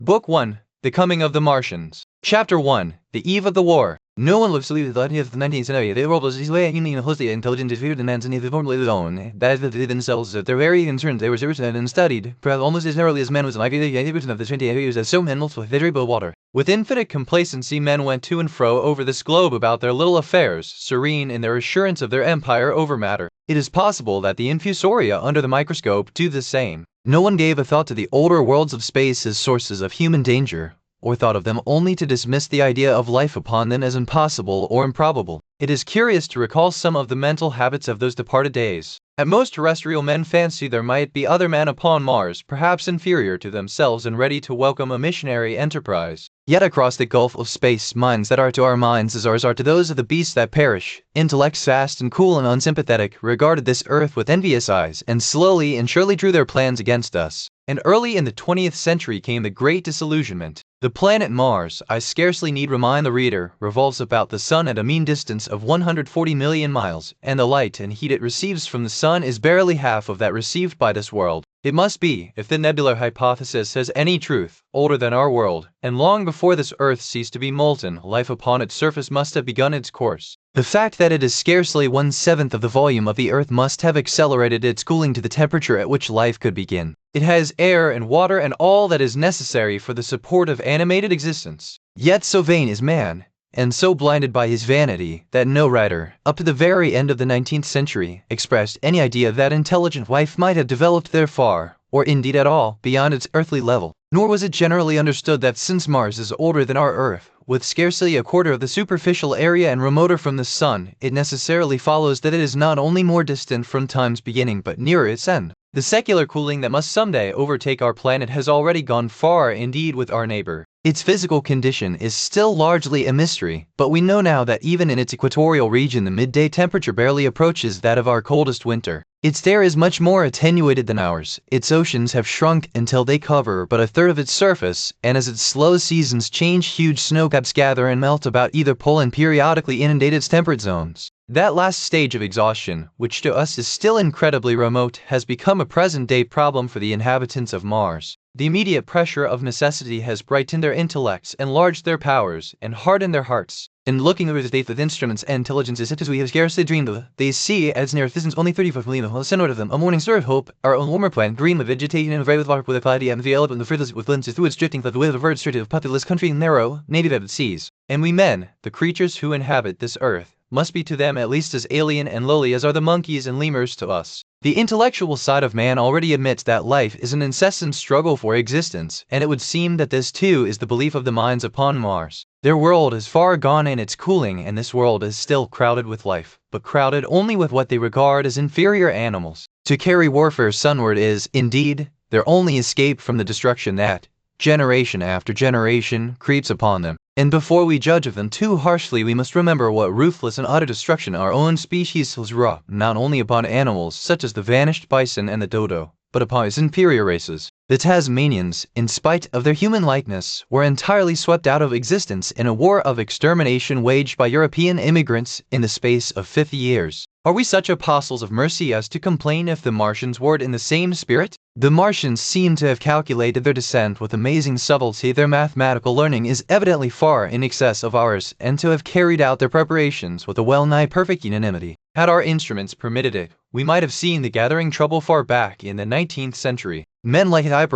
Book 1, The Coming of the Martians. Chapter 1, The Eve of the War. No one lives to leave the idea of the 19th century. The world was easily hostily intelligent, feared demands, and even formulated own. That they themselves, they're very concerned. They were researched and studied, perhaps almost as narrowly as man was like the evolution of the 20th years as so men multiple vegetable water. With infinite complacency, men went to and fro over this globe about their little affairs, serene in their assurance of their empire over matter. It is possible that the infusoria under the microscope do the same. No one gave a thought to the older worlds of space as sources of human danger, or thought of them only to dismiss the idea of life upon them as impossible or improbable. It is curious to recall some of the mental habits of those departed days. At most terrestrial men fancy there might be other men upon Mars, perhaps inferior to themselves and ready to welcome a missionary enterprise. Yet across the gulf of space, minds that are to our minds as ours are to those of the beasts that perish, intellects vast and cool and unsympathetic, regarded this earth with envious eyes, and slowly and surely drew their plans against us. And early in the 20th century came the great disillusionment. The planet Mars, I scarcely need remind the reader, revolves about the Sun at a mean distance of 140 million miles, and the light and heat it receives from the Sun is barely half of that received by this world. It must be, if the nebular hypothesis has any truth, older than our world, and long before this Earth ceased to be molten, life upon its surface must have begun its course. The fact that it is scarcely 1/7 of the volume of the Earth must have accelerated its cooling to the temperature at which life could begin. It has air and water and all that is necessary for the support of animated existence. Yet so vain is man, and so blinded by his vanity, that no writer, up to the very end of the 19th century, expressed any idea that intelligent life might have developed there far, or indeed at all, beyond its earthly level. Nor was it generally understood that since Mars is older than our Earth, with scarcely a quarter of the superficial area and remoter from the Sun, it necessarily follows that it is not only more distant from time's beginning but nearer its end. The secular cooling that must someday overtake our planet has already gone far indeed with our neighbor. Its physical condition is still largely a mystery, but we know now that even in its equatorial region the midday temperature barely approaches that of our coldest winter. Its air is much more attenuated than ours, its oceans have shrunk until they cover but a third of its surface, and as its slow seasons change huge snowcaps gather and melt about either pole and periodically inundate its temperate zones. That last stage of exhaustion, which to us is still incredibly remote, has become a present-day problem for the inhabitants of Mars. The immediate pressure of necessity has brightened their intellects, enlarged their powers, and hardened their hearts. In looking over the state with instruments and intelligences such as we have scarcely dreamed of, they see, as near distance only 35 million miles of them, a morning star of hope, our own warmer planet, green with vegetation and bright with water with a cloudy atmosphere, element the fruitless with lenses through its drifting the with a verge strait of populous country, narrow, navy-vetted seas. And we men, the creatures who inhabit this earth, must be to them at least as alien and lowly as are the monkeys and lemurs to us. The intellectual side of man already admits that life is an incessant struggle for existence, and it would seem that this too is the belief of the minds upon Mars. Their world is far gone in its cooling, and this world is still crowded with life, but crowded only with what they regard as inferior animals. To carry warfare sunward is, indeed, their only escape from the destruction that, generation after generation, creeps upon them. And before we judge of them too harshly, we must remember what ruthless and utter destruction our own species has wrought, not only upon animals such as the vanished bison and the dodo, but upon its inferior races. The Tasmanians, in spite of their human likeness, were entirely swept out of existence in a war of extermination waged by European immigrants in the space of 50 years. Are we such apostles of mercy as to complain if the Martians warred in the same spirit? The Martians seem to have calculated their descent with amazing subtlety. Their mathematical learning is evidently far in excess of ours, and to have carried out their preparations with a well-nigh perfect unanimity. Had our instruments permitted it, we might have seen the gathering trouble far back in the 19th century. Men like that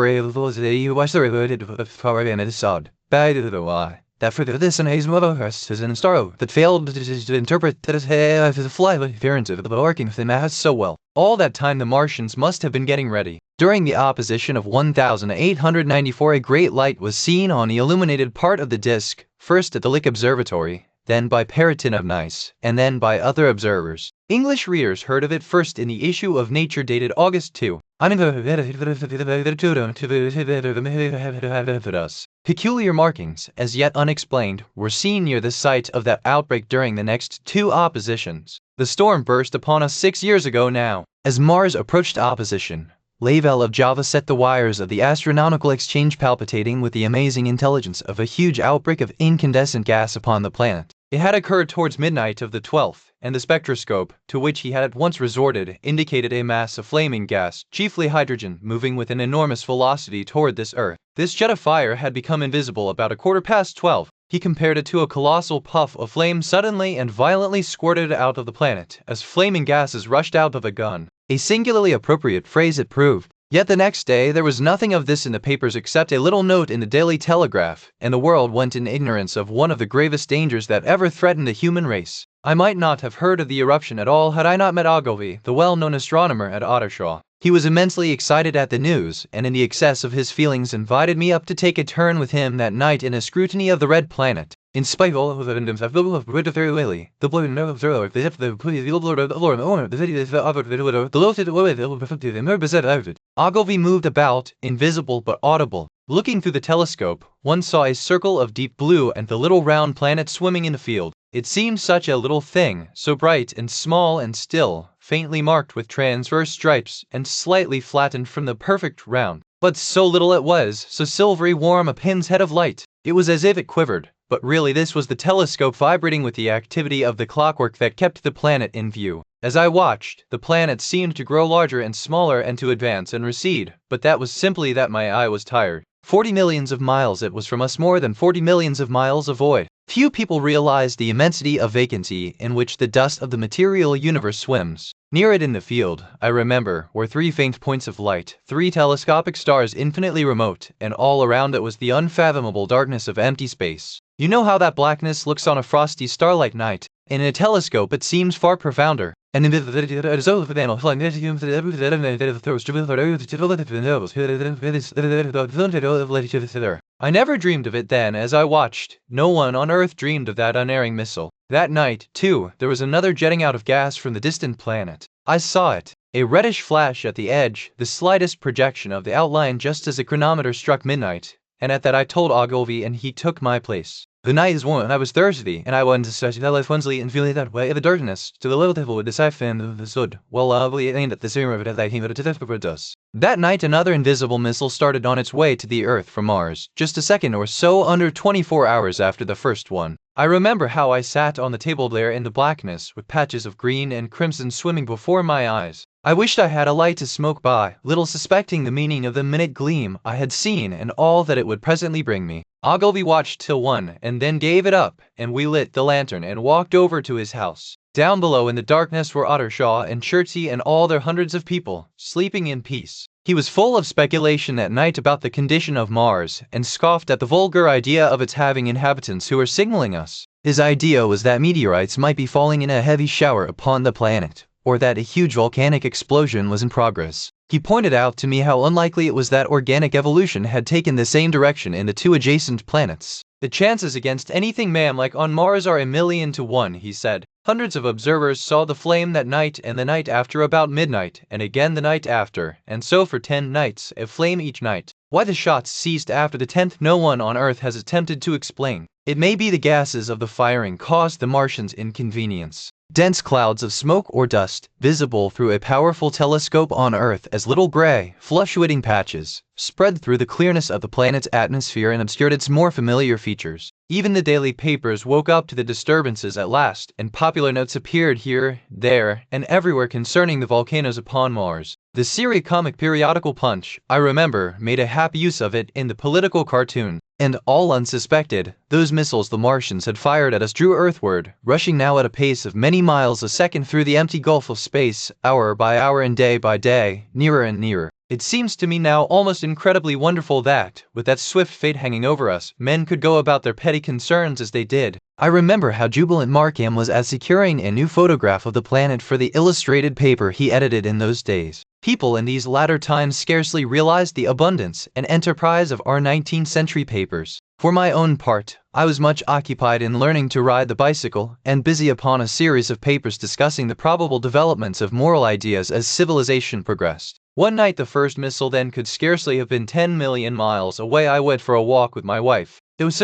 for this and his mother has an star that failed to interpret that as the fly appearance of the working of the mass so well. All that time the Martians must have been getting ready. During the opposition of 1894, a great light was seen on the illuminated part of the disk, first at the Lick Observatory, then by Perrotin of Nice, and then by other observers. English readers heard of it first in the issue of Nature dated August 2. Peculiar markings, as yet unexplained, were seen near the site of that outbreak during the next two oppositions. The storm burst upon us 6 years ago now. As Mars approached opposition, Lavelle of Java set the wires of the astronomical exchange palpitating with the amazing intelligence of a huge outbreak of incandescent gas upon the planet. It had occurred towards midnight of the 12th, and the spectroscope, to which he had at once resorted, indicated a mass of flaming gas, chiefly hydrogen, moving with an enormous velocity toward this Earth. This jet of fire had become invisible about 12:15. He compared it to a colossal puff of flame suddenly and violently squirted out of the planet, as flaming gases rushed out of a gun. A singularly appropriate phrase it proved. Yet the next day there was nothing of this in the papers except a little note in the Daily Telegraph, and the world went in ignorance of one of the gravest dangers that ever threatened the human race. I might not have heard of the eruption at all had I not met Ogilvy, the well-known astronomer at Ottershaw. He was immensely excited at the news, and in the excess of his feelings invited me up to take a turn with him that night in a scrutiny of the red planet. In spite of all of the windows of the blue nerve zero, the depth of the lord of the lord, the video is the other video, the loaded away, the perfected, the merber said out it. Ogilvy moved about, invisible but audible. Looking through the telescope, one saw a circle of deep blue and the little round planet swimming in the field. It seemed such a little thing, so bright and small and still, faintly marked with transverse stripes and slightly flattened from the perfect round. But so little it was, so silvery warm a pin's head of light. It was as if it quivered, but really this was the telescope vibrating with the activity of the clockwork that kept the planet in view. As I watched, the planet seemed to grow larger and smaller and to advance and recede, but that was simply that my eye was tired. 40 millions of miles it was from us, more than 40 millions of miles of void. Few people realize the immensity of vacancy in which the dust of the material universe swims. Near it in the field, I remember, were 3 faint points of light, 3 telescopic stars infinitely remote, and all around it was the unfathomable darkness of empty space. You know how that blackness looks on a frosty starlight night? In a telescope it seems far profounder. I never dreamed of it then as I watched. No one on Earth dreamed of that unerring missile. That night, too, there was another jetting out of gas from the distant planet. I saw it. A reddish flash at the edge, the slightest projection of the outline just as the chronometer struck midnight. And at that I told Ogilvy and he took my place. The night is warm and I was thirsty, and I wanted to stretch the life once and feeling that way. The darkness, to the little devil with the siphon of the sud. Well, we aimed at the serum of it, I came to the dust. That night another invisible missile started on its way to the Earth from Mars, just a second or so under 24 hours after the first one. I remember how I sat on the table there in the blackness, with patches of green and crimson swimming before my eyes. I wished I had a light to smoke by, little suspecting the meaning of the minute gleam I had seen and all that it would presently bring me. Ogilvy watched till 1 and then gave it up, and we lit the lantern and walked over to his house. Down below in the darkness were Ottershaw and Chertsey and all their hundreds of people, sleeping in peace. He was full of speculation at night about the condition of Mars, and scoffed at the vulgar idea of its having inhabitants who were signaling us. His idea was that meteorites might be falling in a heavy shower upon the planet, or that a huge volcanic explosion was in progress. He pointed out to me how unlikely it was that organic evolution had taken the same direction in the 2 adjacent planets. The chances against anything man-like on Mars are 1,000,000 to 1, he said. Hundreds of observers saw the flame that night and the night after about midnight, and again the night after, and so for 10 nights, a flame each night. Why the shots ceased after the 10th no one on Earth has attempted to explain. It may be the gases of the firing caused the Martians inconvenience. Dense clouds of smoke or dust, visible through a powerful telescope on Earth as little gray, fluctuating patches, spread through the clearness of the planet's atmosphere and obscured its more familiar features. Even the daily papers woke up to the disturbances at last, and popular notes appeared here, there, and everywhere concerning the volcanoes upon Mars. The sericomic periodical Punch, I remember, made a happy use of it in the political cartoon. And all unsuspected, those missiles the Martians had fired at us drew earthward, rushing now at a pace of many miles a second through the empty gulf of space, hour by hour and day by day, nearer and nearer. It seems to me now almost incredibly wonderful that, with that swift fate hanging over us, men could go about their petty concerns as they did. I remember how jubilant Markham was at securing a new photograph of the planet for the illustrated paper he edited in those days. People in these latter times scarcely realized the abundance and enterprise of our 19th century papers. For my own part, I was much occupied in learning to ride the bicycle and busy upon a series of papers discussing the probable developments of moral ideas as civilization progressed. One night the first missile then could scarcely have been 10 million miles away. I went for a walk with my wife. It was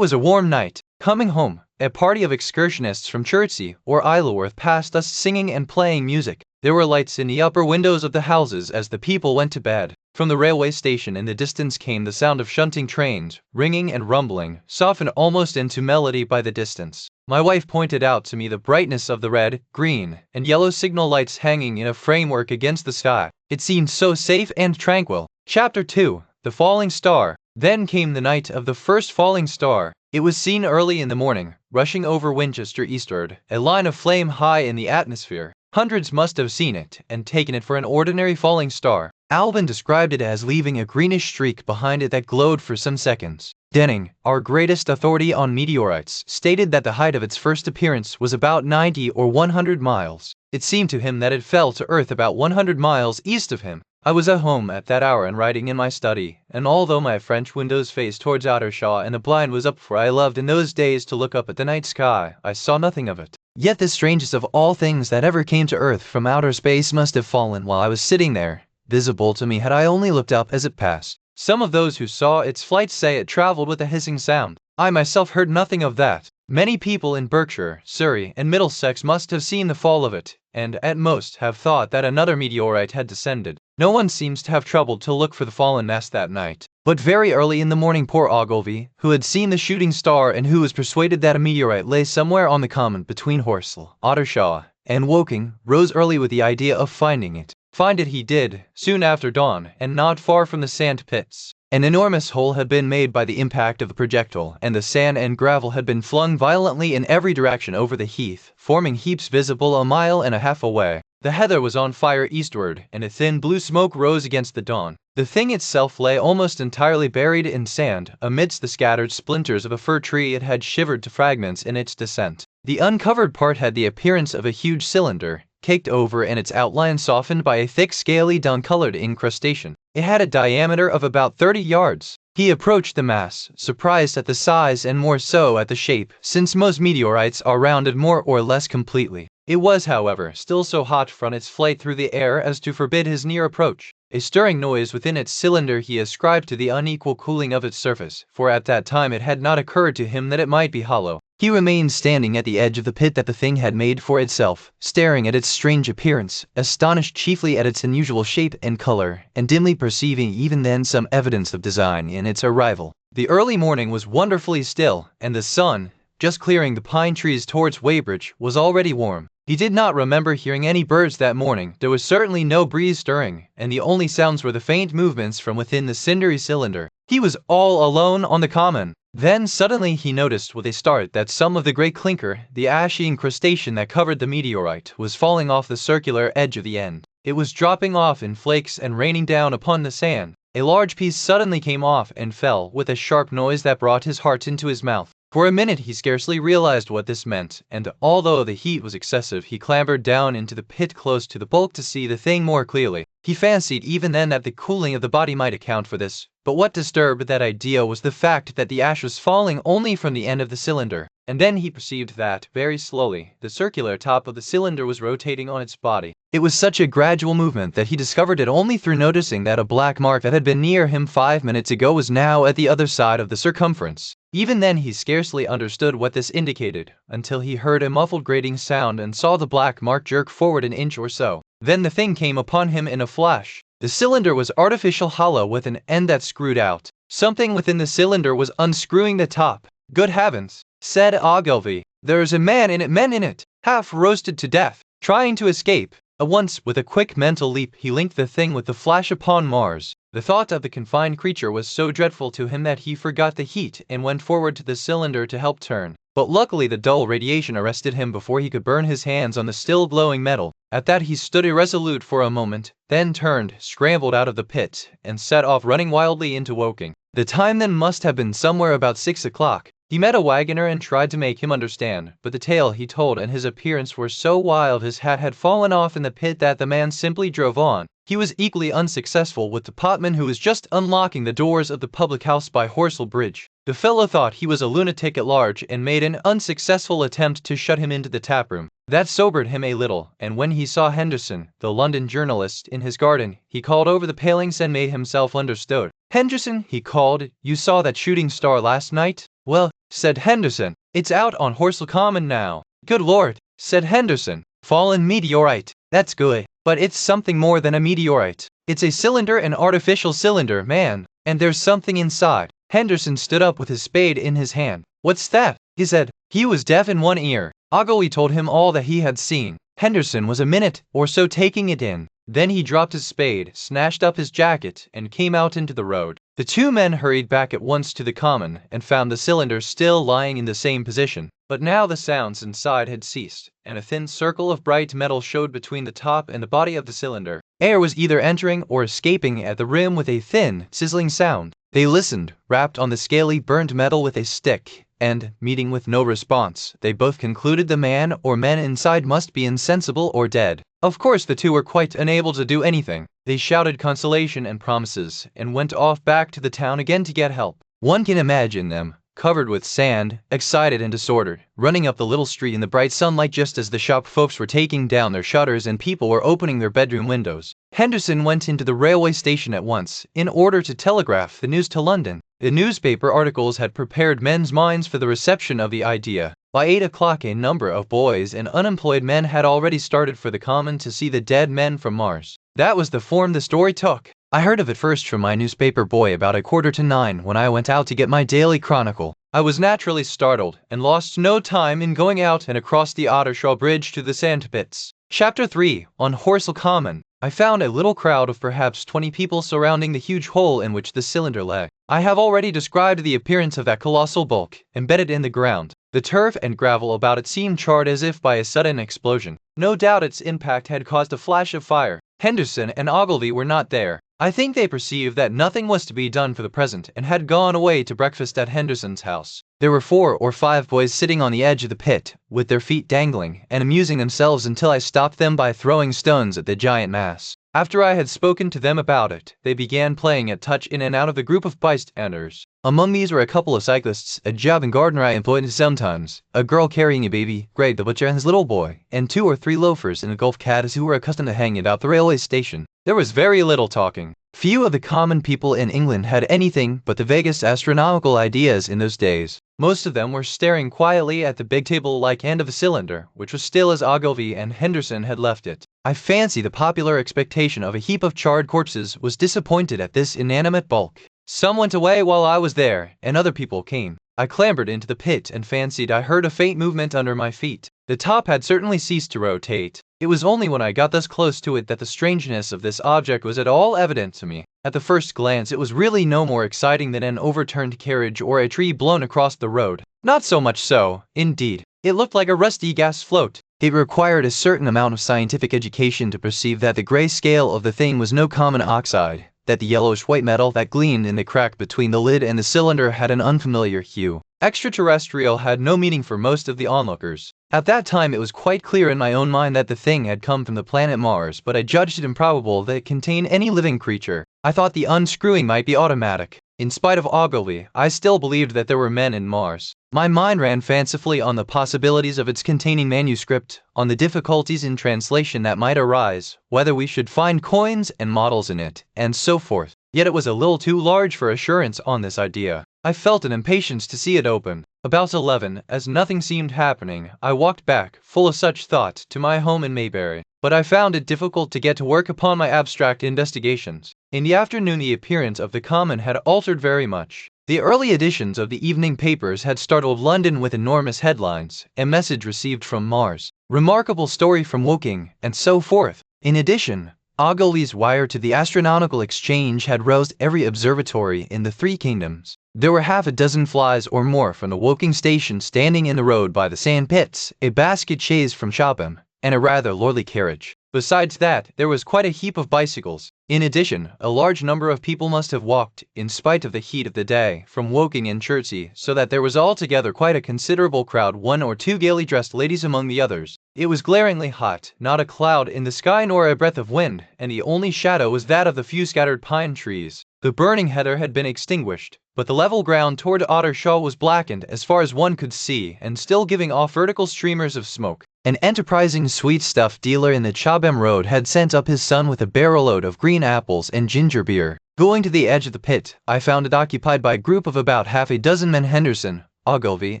a warm night. Coming home, a party of excursionists from Chertsey or Isleworth passed us singing and playing music. There were lights in the upper windows of the houses as the people went to bed. From the railway station in the distance came the sound of shunting trains, ringing and rumbling, softened almost into melody by the distance. My wife pointed out to me the brightness of the red, green, and yellow signal lights hanging in a framework against the sky. It seemed so safe and tranquil. Chapter 2. The Falling Star. Then came the night of the first falling star. It was seen early in the morning, rushing over Winchester eastward, a line of flame high in the atmosphere. Hundreds must have seen it and taken it for an ordinary falling star. Alvin described it as leaving a greenish streak behind it that glowed for some seconds. Denning, our greatest authority on meteorites, stated that the height of its first appearance was about 90 or 100 miles. It seemed to him that it fell to Earth about 100 miles east of him. I was at home at that hour and writing in my study, and although my French windows faced towards Ottershaw and the blind was up, for I loved in those days to look up at the night sky, I saw nothing of it. Yet the strangest of all things that ever came to Earth from outer space must have fallen while I was sitting there, visible to me had I only looked up as it passed. Some of those who saw its flight say it traveled with a hissing sound. I myself heard nothing of that. Many people in Berkshire, Surrey, and Middlesex must have seen the fall of it, and at most have thought that another meteorite had descended. No one seems to have troubled to look for the fallen mass that night. But very early in the morning poor Ogilvy, who had seen the shooting star and who was persuaded that a meteorite lay somewhere on the common between Horsell, Ottershaw, and Woking, rose early with the idea of finding it. Find it he did, soon after dawn, and not far from the sand pits. An enormous hole had been made by the impact of the projectile, and the sand and gravel had been flung violently in every direction over the heath, forming heaps visible a mile and a half away. The heather was on fire eastward, and a thin blue smoke rose against the dawn. The thing itself lay almost entirely buried in sand. Amidst the scattered splinters of a fir tree it had shivered to fragments in its descent. The uncovered part had the appearance of a huge cylinder, caked over and its outline softened by a thick scaly dun-colored incrustation. It had a diameter of about 30 yards. He approached the mass, surprised at the size and more so at the shape, since most meteorites are rounded more or less completely. It was, however, still so hot from its flight through the air as to forbid his near approach. A stirring noise within its cylinder he ascribed to the unequal cooling of its surface, for at that time it had not occurred to him that it might be hollow. He remained standing at the edge of the pit that the thing had made for itself, staring at its strange appearance, astonished chiefly at its unusual shape and color, and dimly perceiving even then some evidence of design in its arrival. The early morning was wonderfully still, and the sun, just clearing the pine trees towards Weybridge, was already warm. He did not remember hearing any birds that morning. There was certainly no breeze stirring, and the only sounds were the faint movements from within the cindery cylinder. He was all alone on the common. Then suddenly he noticed with a start that some of the grey clinker, the ashy incrustation that covered the meteorite, was falling off the circular edge of the end. It was dropping off in flakes and raining down upon the sand. A large piece suddenly came off and fell with a sharp noise that brought his heart into his mouth. For a minute he scarcely realized what this meant, and although the heat was excessive, he clambered down into the pit close to the bulk to see the thing more clearly. He fancied even then that the cooling of the body might account for this, but what disturbed that idea was the fact that the ash was falling only from the end of the cylinder. And then he perceived that, very slowly, the circular top of the cylinder was rotating on its body. It was such a gradual movement that he discovered it only through noticing that a black mark that had been near him 5 minutes ago was now at the other side of the circumference. Even then he scarcely understood what this indicated, until he heard a muffled grating sound and saw the black mark jerk forward an inch or so. Then the thing came upon him in a flash. The cylinder was artificial hollow with an end that screwed out. Something within the cylinder was unscrewing the top. "Good heavens," said Ogilvy. "There is a man in it, half roasted to death, trying to escape." At once, with a quick mental leap, he linked the thing with the flash upon Mars. The thought of the confined creature was so dreadful to him that he forgot the heat and went forward to the cylinder to help turn. But luckily the dull radiation arrested him before he could burn his hands on the still glowing metal. At that he stood irresolute for a moment, then turned, scrambled out of the pit, and set off running wildly into Woking. The time then must have been somewhere about 6 o'clock. He met a wagoner and tried to make him understand, but the tale he told and his appearance were so wild his hat had fallen off in the pit that the man simply drove on. He was equally unsuccessful with the potman who was just unlocking the doors of the public house by Horsell Bridge. The fellow thought he was a lunatic at large and made an unsuccessful attempt to shut him into the taproom. That sobered him a little, and when he saw Henderson, the London journalist, in his garden, he called over the palings and made himself understood. "Henderson," he called, "you saw that shooting star last night?" "Well," said Henderson, "it's out on Horsell Common now." "Good Lord," said Henderson, "fallen meteorite. That's good." But it's something more than a meteorite. It's a cylinder, an artificial cylinder, man. And there's something inside. Henderson stood up with his spade in his hand. What's that? He said. He was deaf in one ear. Ogilvy told him all that he had seen. Henderson was a minute or so taking it in. Then he dropped his spade, snatched up his jacket, and came out into the road. The two men hurried back at once to the common and found the cylinder still lying in the same position. But now the sounds inside had ceased, and a thin circle of bright metal showed between the top and the body of the cylinder. Air was either entering or escaping at the rim with a thin, sizzling sound. They listened, rapped on the scaly, burnt metal with a stick, and, meeting with no response, they both concluded the man or men inside must be insensible or dead. Of course the two were quite unable to do anything. They shouted consolation and promises, and went off back to the town again to get help. One can imagine them, covered with sand, excited and disordered, running up the little street in the bright sunlight just as the shop folks were taking down their shutters and people were opening their bedroom windows. Henderson went into the railway station at once, in order to telegraph the news to London. The newspaper articles had prepared men's minds for the reception of the idea. By 8 o'clock a number of boys and unemployed men had already started for the common to see the dead men from Mars. That was the form the story took. I heard of it first from my newspaper boy about 8:45 when I went out to get my daily chronicle. I was naturally startled and lost no time in going out and across the Ottershaw Bridge to the sandpits. Chapter 3 on Horsell Common. I found a little crowd of perhaps 20 people surrounding the huge hole in which the cylinder lay. I have already described the appearance of that colossal bulk, embedded in the ground. The turf and gravel about it seemed charred as if by a sudden explosion. No doubt its impact had caused a flash of fire. Henderson and Ogilvy were not there. I think they perceived that nothing was to be done for the present and had gone away to breakfast at Henderson's house. There were 4 or 5 boys sitting on the edge of the pit, with their feet dangling, and amusing themselves until I stopped them by throwing stones at the giant mass. After I had spoken to them about it, they began playing at touch in and out of the group of bystanders. Among these were a couple of cyclists, a jobbing gardener I employed sometimes, a girl carrying a baby, Greg the butcher and his little boy, and 2 or 3 loafers in a golf cads who were accustomed to hanging about the railway station. There was very little talking. Few of the common people in England had anything but the vaguest astronomical ideas in those days. Most of them were staring quietly at the big table-like end of the cylinder, which was still as Ogilvy and Henderson had left it. I fancy the popular expectation of a heap of charred corpses was disappointed at this inanimate bulk. Some went away while I was there, and other people came. I clambered into the pit and fancied I heard a faint movement under my feet. The top had certainly ceased to rotate. It was only when I got thus close to it that the strangeness of this object was at all evident to me. At the first glance it was really no more exciting than an overturned carriage or a tree blown across the road. Not so much so, indeed. It looked like a rusty gas float. It required a certain amount of scientific education to perceive that the gray scale of the thing was no common oxide, that the yellowish-white metal that gleamed in the crack between the lid and the cylinder had an unfamiliar hue. Extraterrestrial had no meaning for most of the onlookers. At that time it was quite clear in my own mind that the thing had come from the planet Mars, but I judged it improbable that it contained any living creature. I thought the unscrewing might be automatic. In spite of Ogilvy, I still believed that there were men in Mars. My mind ran fancifully on the possibilities of its containing manuscript, on the difficulties in translation that might arise, whether we should find coins and models in it, and so forth. Yet it was a little too large for assurance on this idea. I felt an impatience to see it open. About 11, as nothing seemed happening, I walked back, full of such thought, to my home in Maybury. But I found it difficult to get to work upon my abstract investigations. In the afternoon the appearance of the common had altered very much. The early editions of the evening papers had startled London with enormous headlines, a message received from Mars, remarkable story from Woking, and so forth. In addition, Ogilvy's wire to the Astronomical Exchange had roused every observatory in the 3 kingdoms. There were half a dozen flies or more from the Woking station standing in the road by the sand pits, a basket chaise from Shopham, and a rather lordly carriage. Besides that, there was quite a heap of bicycles. In addition, a large number of people must have walked, in spite of the heat of the day, from Woking and Chertsey, so that there was altogether quite a considerable crowd, 1 or 2 gaily dressed ladies among the others. It was glaringly hot, not a cloud in the sky nor a breath of wind, and the only shadow was that of the few scattered pine trees. The burning heather had been extinguished, but the level ground toward Ottershaw was blackened as far as one could see and still giving off vertical streamers of smoke. An enterprising sweetstuff dealer in the Chobham Road had sent up his son with a barrel-load of green apples and ginger beer. Going to the edge of the pit, I found it occupied by a group of about half a dozen men: Henderson, Ogilvy,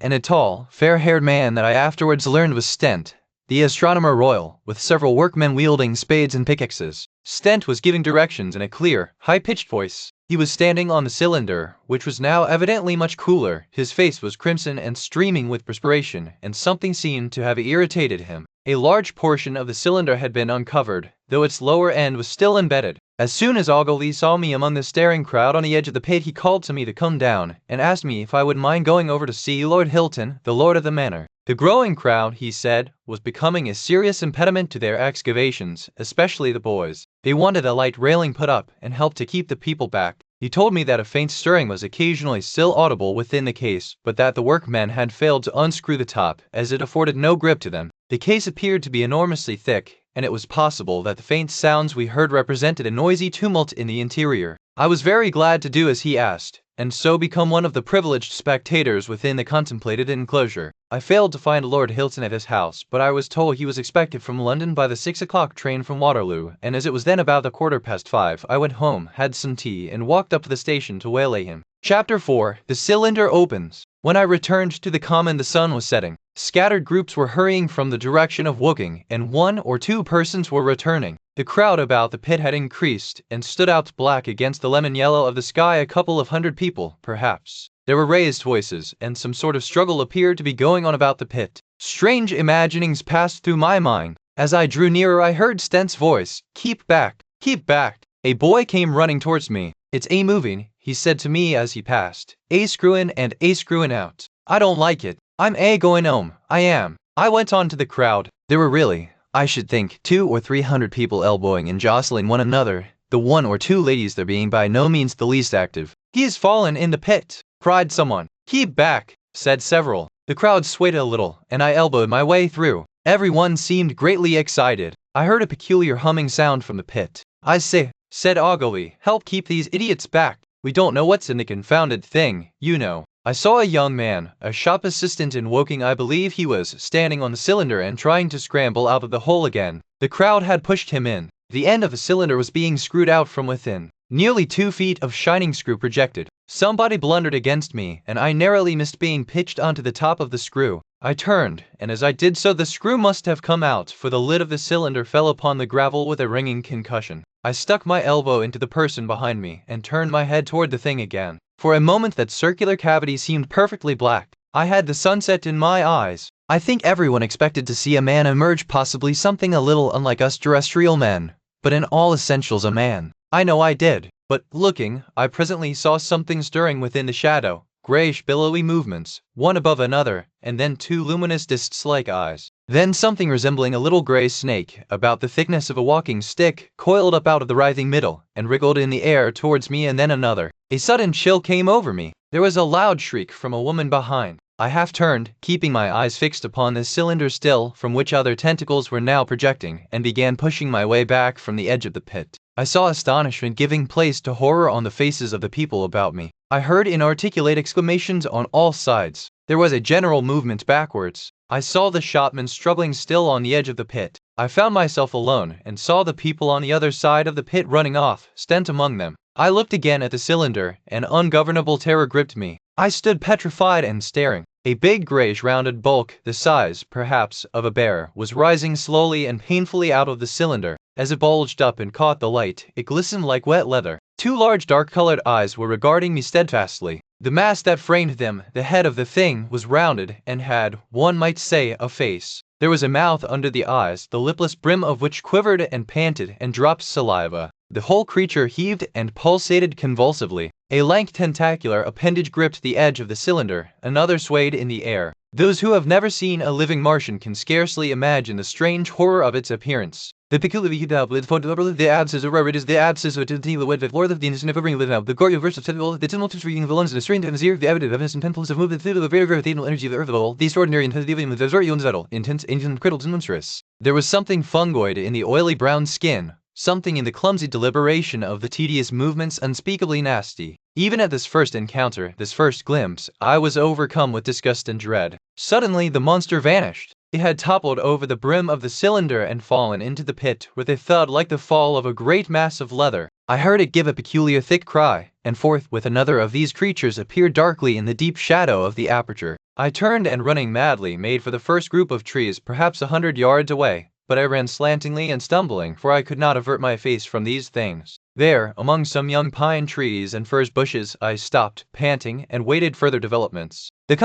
and a tall, fair-haired man that I afterwards learned was Stent, the astronomer royal, with several workmen wielding spades and pickaxes. Stent was giving directions in a clear, high-pitched voice. He was standing on the cylinder, which was now evidently much cooler. His face was crimson and streaming with perspiration, and something seemed to have irritated him. A large portion of the cylinder had been uncovered, though its lower end was still embedded. As soon as Ogilvy saw me among the staring crowd on the edge of the pit, he called to me to come down, and asked me if I would mind going over to see Lord Hilton, the lord of the manor. The growing crowd, he said, was becoming a serious impediment to their excavations, especially the boys. They wanted a light railing put up and helped to keep the people back. He told me that a faint stirring was occasionally still audible within the case, but that the workmen had failed to unscrew the top, as it afforded no grip to them. The case appeared to be enormously thick, and it was possible that the faint sounds we heard represented a noisy tumult in the interior. I was very glad to do as he asked, and so become one of the privileged spectators within the contemplated enclosure. I failed to find Lord Hilton at his house, but I was told he was expected from London by the 6 o'clock train from Waterloo, and as it was then about the 5:15, I went home, had some tea, and walked up to the station to waylay him. Chapter 4. The cylinder opens. When I returned to the common, the sun was setting. Scattered groups were hurrying from the direction of Woking, and 1 or 2 persons were returning. The crowd about the pit had increased, and stood out black against the lemon yellow of the sky. A couple of hundred people, perhaps. There were raised voices, and some sort of struggle appeared to be going on about the pit. Strange imaginings passed through my mind. As I drew nearer, I heard Stent's voice. "Keep back! Keep back!" A boy came running towards me. "It's a moving," he said to me as he passed. "A screw in and a screw in out. I don't like it. I'm a going home. I am." I went on to the crowd. There were really, I should think, 200 or 300 people elbowing and jostling one another, the 1 or 2 ladies there being by no means the least active. "He has fallen in the pit!" cried someone. "Keep back!" said several. The crowd swayed a little, and I elbowed my way through. Everyone seemed greatly excited. I heard a peculiar humming sound from the pit. "I say," said Ogilvy, "help keep these idiots back. We don't know what's in the confounded thing, you know." I saw a young man, a shop assistant in Woking I believe he was, standing on the cylinder and trying to scramble out of the hole again. The crowd had pushed him in. The end of the cylinder was being screwed out from within. Nearly 2 feet of shining screw projected. Somebody blundered against me, and I narrowly missed being pitched onto the top of the screw. I turned, and as I did so the screw must have come out, for the lid of the cylinder fell upon the gravel with a ringing concussion. I stuck my elbow into the person behind me, and turned my head toward the thing again. For a moment that circular cavity seemed perfectly black. I had the sunset in my eyes. I think everyone expected to see a man emerge, possibly something a little unlike us terrestrial men, but in all essentials a man. I know I did. But, looking, I presently saw something stirring within the shadow, grayish billowy movements, one above another, and then 2 luminous discs like eyes. Then something resembling a little gray snake, about the thickness of a walking stick, coiled up out of the writhing middle, and wriggled in the air towards me, and then another. A sudden chill came over me. There was a loud shriek from a woman behind. I half turned, keeping my eyes fixed upon this cylinder still, from which other tentacles were now projecting, and began pushing my way back from the edge of the pit. I saw astonishment giving place to horror on the faces of the people about me. I heard inarticulate exclamations on all sides. There was a general movement backwards. I saw the shopman struggling still on the edge of the pit. I found myself alone, and saw the people on the other side of the pit running off, Stent among them. I looked again at the cylinder, and ungovernable terror gripped me. I stood petrified and staring. A big grayish rounded bulk, the size, perhaps, of a bear, was rising slowly and painfully out of the cylinder. As it bulged up and caught the light, it glistened like wet leather. 2 large dark-colored eyes were regarding me steadfastly. The mass that framed them, the head of the thing, was rounded, and had, one might say, a face. There was a mouth under the eyes, the lipless brim of which quivered and panted and dropped saliva. The whole creature heaved and pulsated convulsively. A lank tentacular appendage gripped the edge of the cylinder, another swayed in the air. Those who have never seen a living Martian can scarcely imagine the strange horror of its appearance. The peculiarity of the abscess or it is the abscess of the with Lord of the Venus never bring the Gordy verse of the tumultuous reading of the lungs and the strain and zero, the evidence and pentals of movement through the very gravitational energy of the earth of all, the extraordinary intensity of the Zorion intense, ancient, cradled, and monstrous. There was something fungoid in the oily brown skin, something in the clumsy deliberation of the tedious movements unspeakably nasty. Even at this first encounter, this first glimpse, I was overcome with disgust and dread. Suddenly the monster vanished. It had toppled over the brim of the cylinder and fallen into the pit with a thud like the fall of a great mass of leather. I heard it give a peculiar thick cry, and forthwith another of these creatures appeared darkly in the deep shadow of the aperture. I turned and running madly made for the first group of trees perhaps 100 yards away, but I ran slantingly and stumbling, for I could not avert my face from these things. There, among some young pine trees and furze bushes, I stopped, panting, and waited further developments. The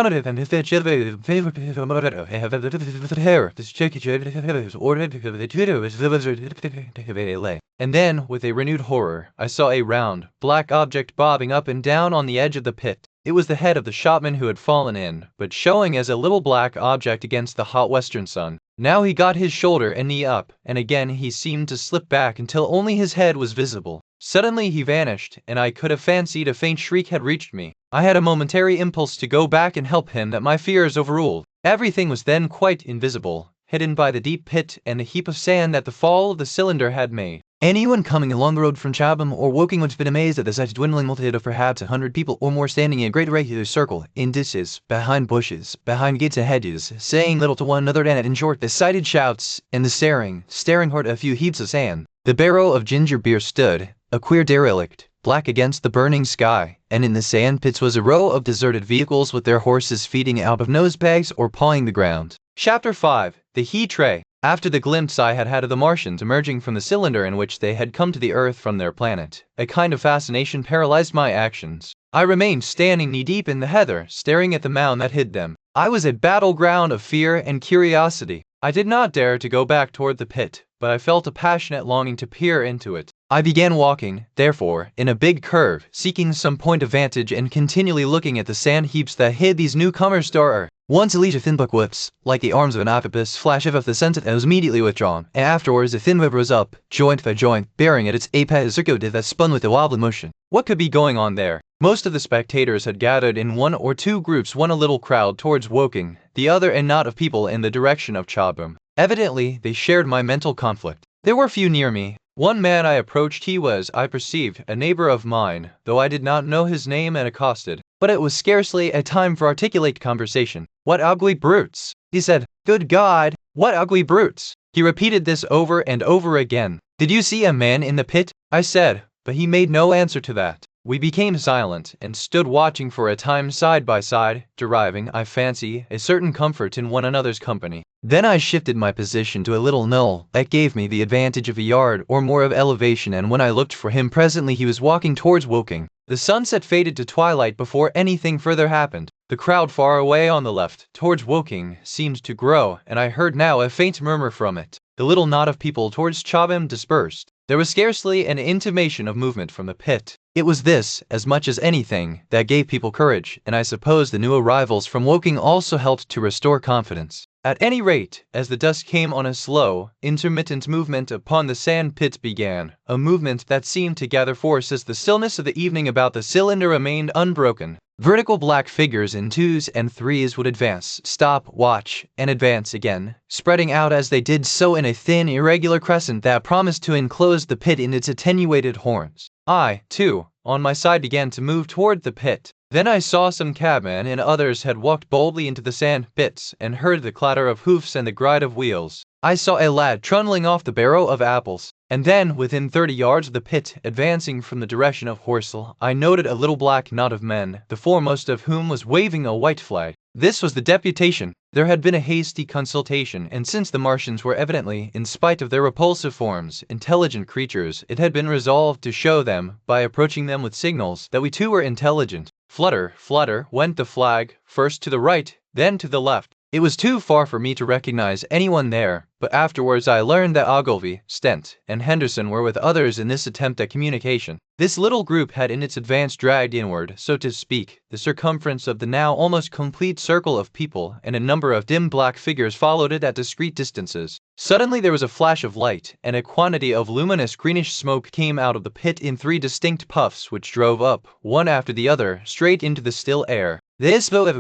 and then, with a renewed horror, I saw a round, black object bobbing up and down on the edge of the pit. It was the head of the shopman who had fallen in, but showing as a little black object against the hot western sun. Now he got his shoulder and knee up, and again he seemed to slip back until only his head was visible. Suddenly he vanished, and I could have fancied a faint shriek had reached me. I had a momentary impulse to go back and help him that my fears overruled. Everything was then quite invisible, hidden by the deep pit and the heap of sand that the fall of the cylinder had made. Anyone coming along the road from Chobham or Woking would have been amazed at the sight of dwindling multitude of perhaps 100 people or more standing in a great irregular circle, in ditches, behind bushes, behind gates and hedges, saying little to one another, and in short, the excited shouts and the staring hard at a few heaps of sand. The barrow of ginger beer stood, a queer derelict, black against the burning sky, and in the sand pits was a row of deserted vehicles with their horses feeding out of nosebags or pawing the ground. Chapter 5. The He-Tray. After the glimpse I had had of the Martians emerging from the cylinder in which they had come to the Earth from their planet, a kind of fascination paralyzed my actions. I remained standing knee-deep in the heather, staring at the mound that hid them. I was a battleground of fear and curiosity. I did not dare to go back toward the pit, but I felt a passionate longing to peer into it. I began walking, therefore, in a big curve, seeking some point of vantage and continually looking at the sand heaps that hid these newcomers to our Earth. Once a leash of thin black whips, like the arms of an octopus, flashed above the sunset and was immediately withdrawn, and afterwards a thin web rose up, joint by joint, bearing at its apex a circuit that spun with a wobbly motion. What could be going on there? Most of the spectators had gathered in one or two groups, one a little crowd towards Woking, the other a knot of people in the direction of Chobham. Evidently, they shared my mental conflict. There were few near me. One man I approached. He was, I perceived, a neighbor of mine, though I did not know his name, and accosted. But it was scarcely a time for articulate conversation. "What ugly brutes!" he said. "Good God, what ugly brutes!" He repeated this over and over again. "Did you see a man in the pit?" I said, but he made no answer to that. We became silent, and stood watching for a time side by side, deriving, I fancy, a certain comfort in one another's company. Then I shifted my position to a little knoll that gave me the advantage of a yard or more of elevation, and when I looked for him presently he was walking towards Woking. The sunset faded to twilight before anything further happened. The crowd far away on the left, towards Woking, seemed to grow, and I heard now a faint murmur from it. The little knot of people towards Chobham dispersed. There was scarcely an intimation of movement from the pit. It was this, as much as anything, that gave people courage, and I suppose the new arrivals from Woking also helped to restore confidence. At any rate, as the dusk came on, a slow, intermittent movement upon the sand pit began, a movement that seemed to gather force as the stillness of the evening about the cylinder remained unbroken. Vertical black figures in twos and threes would advance, stop, watch, and advance again, spreading out as they did so in a thin, irregular crescent that promised to enclose the pit in its attenuated horns. I, too, on my side began to move toward the pit. Then I saw some cabmen and others had walked boldly into the sand pits, and heard the clatter of hoofs and the gride of wheels. I saw a lad trundling off the barrow of apples, and then, within 30 yards of the pit, advancing from the direction of Horsell, I noted a little black knot of men, the foremost of whom was waving a white flag. This was the deputation. There had been a hasty consultation, and since the Martians were evidently, in spite of their repulsive forms, intelligent creatures, it had been resolved to show them, by approaching them with signals, that we too were intelligent. Flutter, flutter, went the flag, first to the right, then to the left. It was too far for me to recognize anyone there, but afterwards I learned that Ogilvy, Stent, and Henderson were with others in this attempt at communication. This little group had in its advance dragged inward, so to speak, the circumference of the now almost complete circle of people, and a number of dim black figures followed it at discreet distances. Suddenly there was a flash of light, and a quantity of luminous greenish smoke came out of the pit in 3 distinct puffs which drove up, one after the other, straight into the still air. This at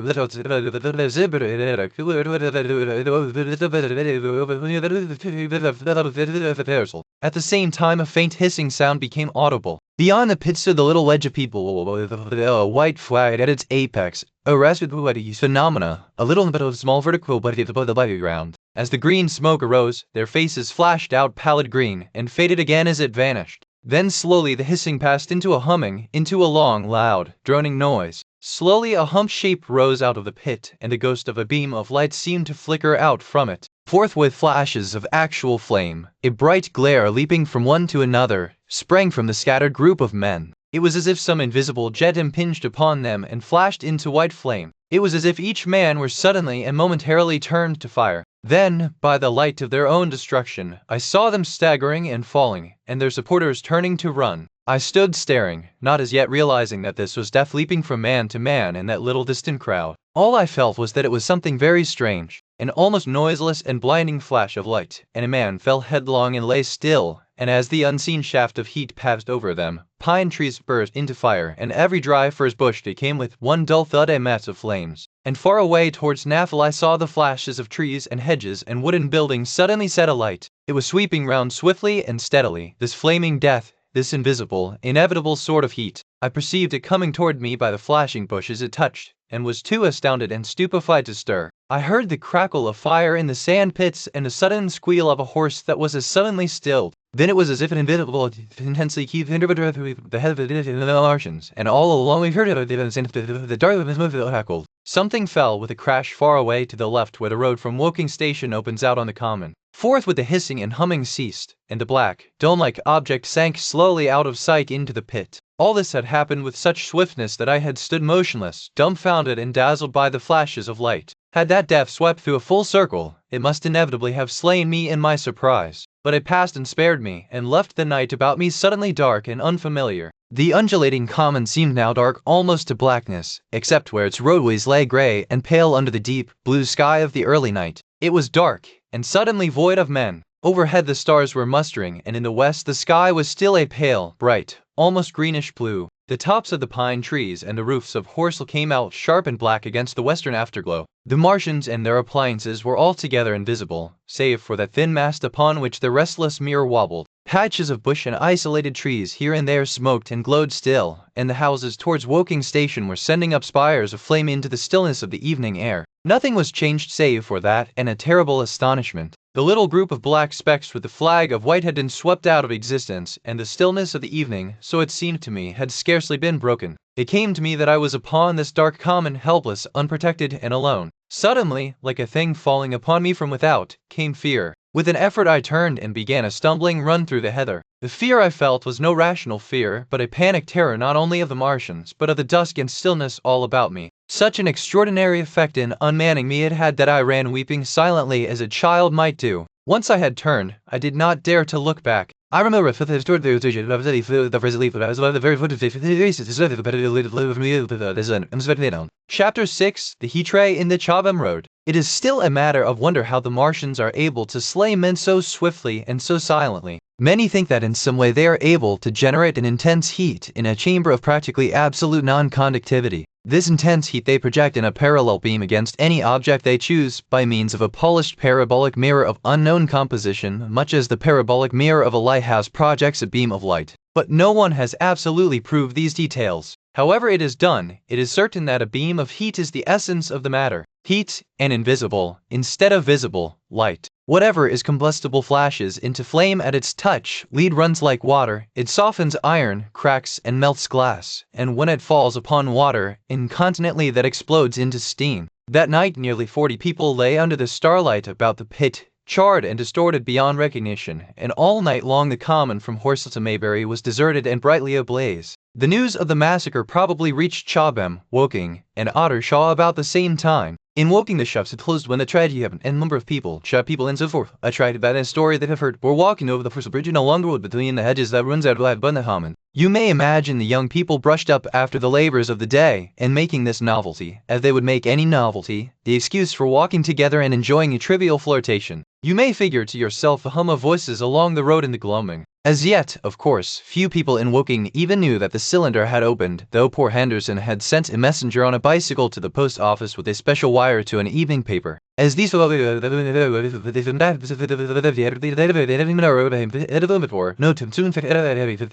the same time a faint hissing sound became audible. Beyond the pit stood the little wedge of people with a white flag at its apex, arrested by these phenomena, a little bit of small vertical body above the background. As the green smoke arose, their faces flashed out pallid green, and faded again as it vanished. Then slowly the hissing passed into a humming, into a long, loud, droning noise. Slowly a humped shape rose out of the pit, and the ghost of a beam of light seemed to flicker out from it. Forthwith flashes of actual flame, a bright glare leaping from one to another, sprang from the scattered group of men. It was as if some invisible jet impinged upon them and flashed into white flame. It was as if each man were suddenly and momentarily turned to fire. Then, by the light of their own destruction, I saw them staggering and falling, and their supporters turning to run. I stood staring, not as yet realizing that this was death leaping from man to man in that little distant crowd. All I felt was that it was something very strange, an almost noiseless and blinding flash of light, and a man fell headlong and lay still, and as the unseen shaft of heat passed over them, pine trees burst into fire, and every dry furze bush became with one dull thud a mass of flames. And far away towards Naphal I saw the flashes of trees and hedges and wooden buildings suddenly set alight. It was sweeping round swiftly and steadily, this flaming death, this invisible, inevitable sort of heat. I perceived it coming toward me by the flashing bushes it touched, and was too astounded and stupefied to stir. I heard the crackle of fire in the sand pits and the sudden squeal of a horse that was as suddenly stilled. Then it was as if an invisible, intensely keen the head of the Martians, and all along we heard the dark heckled. Something fell with a crash far away to the left where the road from Woking station opens out on the common. Forthwith the hissing and humming ceased, and the black, dome-like object sank slowly out of sight into the pit. All this had happened with such swiftness that I had stood motionless, dumbfounded and dazzled by the flashes of light. Had that death swept through a full circle, it must inevitably have slain me in my surprise. But it passed and spared me, and left the night about me suddenly dark and unfamiliar. The undulating common seemed now dark almost to blackness, except where its roadways lay gray and pale under the deep, blue sky of the early night. It was dark, and suddenly void of men. Overhead the stars were mustering, and in the west the sky was still a pale, bright, almost greenish blue. The tops of the pine trees and the roofs of Horsell came out sharp and black against the western afterglow. The Martians and their appliances were altogether invisible, save for that thin mast upon which the restless mirror wobbled. Patches of bush and isolated trees here and there smoked and glowed still, and the houses towards Woking station were sending up spires of flame into the stillness of the evening air. Nothing was changed save for that and a terrible astonishment. The little group of black specks with the flag of white had been swept out of existence, and the stillness of the evening, so it seemed to me, had scarcely been broken. It came to me that I was upon this dark common, helpless, unprotected, and alone. Suddenly, like a thing falling upon me from without, came fear. With an effort I turned and began a stumbling run through the heather. The fear I felt was no rational fear, but a panic terror not only of the Martians, but of the dusk and stillness all about me. Such an extraordinary effect in unmanning me it had that I ran weeping silently as a child might do. Once I had turned, I did not dare to look back. I remember Chapter 6, the heat ray in the Chobham Road. It is still a matter of wonder how the Martians are able to slay men so swiftly and so silently. Many think that in some way they are able to generate an intense heat in a chamber of practically absolute non-conductivity. This intense heat they project in a parallel beam against any object they choose by means of a polished parabolic mirror of unknown composition, much as the parabolic mirror of a lighthouse projects a beam of light. But no one has absolutely proved these details. However it is done, it is certain that a beam of heat is the essence of the matter. Heat, and invisible, instead of visible, light. Whatever is combustible flashes into flame at its touch. Lead runs like water, it softens iron, cracks and melts glass, and when it falls upon water, incontinently that explodes into steam. That night nearly 40 people lay under the starlight about the pit, charred and distorted beyond recognition, and all night long the common from Horsell to Maybury was deserted and brightly ablaze. The news of the massacre probably reached Chobham, Woking, and Ottershaw about the same time. In Woking the shops had closed when the tragedy happened, and a number of people, shop people and so forth, I tried about a story that I've heard, were walking over the Horsell Bridge and along the road between the hedges that runs out of Bunnahaman. You may imagine the young people brushed up after the labors of the day, and making this novelty, as they would make any novelty, the excuse for walking together and enjoying a trivial flirtation. You may figure to yourself the hum of voices along the road in the gloaming. As yet, of course, few people in Woking even knew that the cylinder had opened, though poor Henderson had sent a messenger on a bicycle to the post office with a special wire to an evening paper. As these no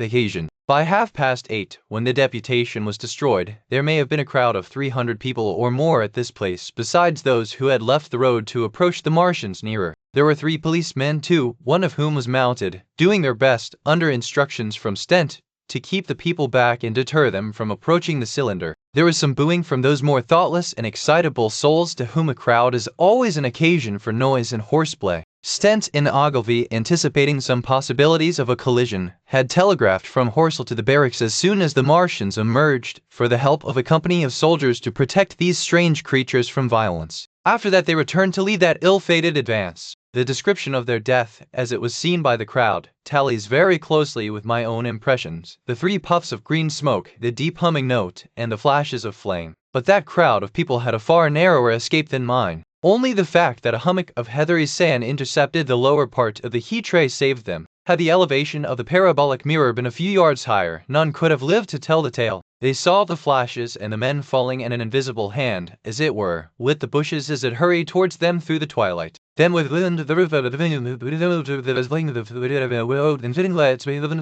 occasion. By 8:30, when the deputation was destroyed, there may have been a crowd of 300 people or more at this place, besides those who had left the road to approach the Martians nearer. There were 3 policemen too, one of whom was mounted, doing their best, under instructions from Stent, to keep the people back and deter them from approaching the cylinder. There was some booing from those more thoughtless and excitable souls to whom a crowd is always an occasion for noise and horseplay. Stent and Ogilvy, anticipating some possibilities of a collision, had telegraphed from Horsell to the barracks as soon as the Martians emerged for the help of a company of soldiers to protect these strange creatures from violence. After that they returned to lead that ill-fated advance. The description of their death, as it was seen by the crowd, tallies very closely with my own impressions. The 3 puffs of green smoke, the deep humming note, and the flashes of flame. But that crowd of people had a far narrower escape than mine. Only the fact that a hummock of heathery sand intercepted the lower part of the heat tray saved them. Had the elevation of the parabolic mirror been a few yards higher, none could have lived to tell the tale. They saw the flashes and the men falling in an invisible hand, as it were, lit the bushes as it hurried towards them through the twilight. Then with the roof of the venue,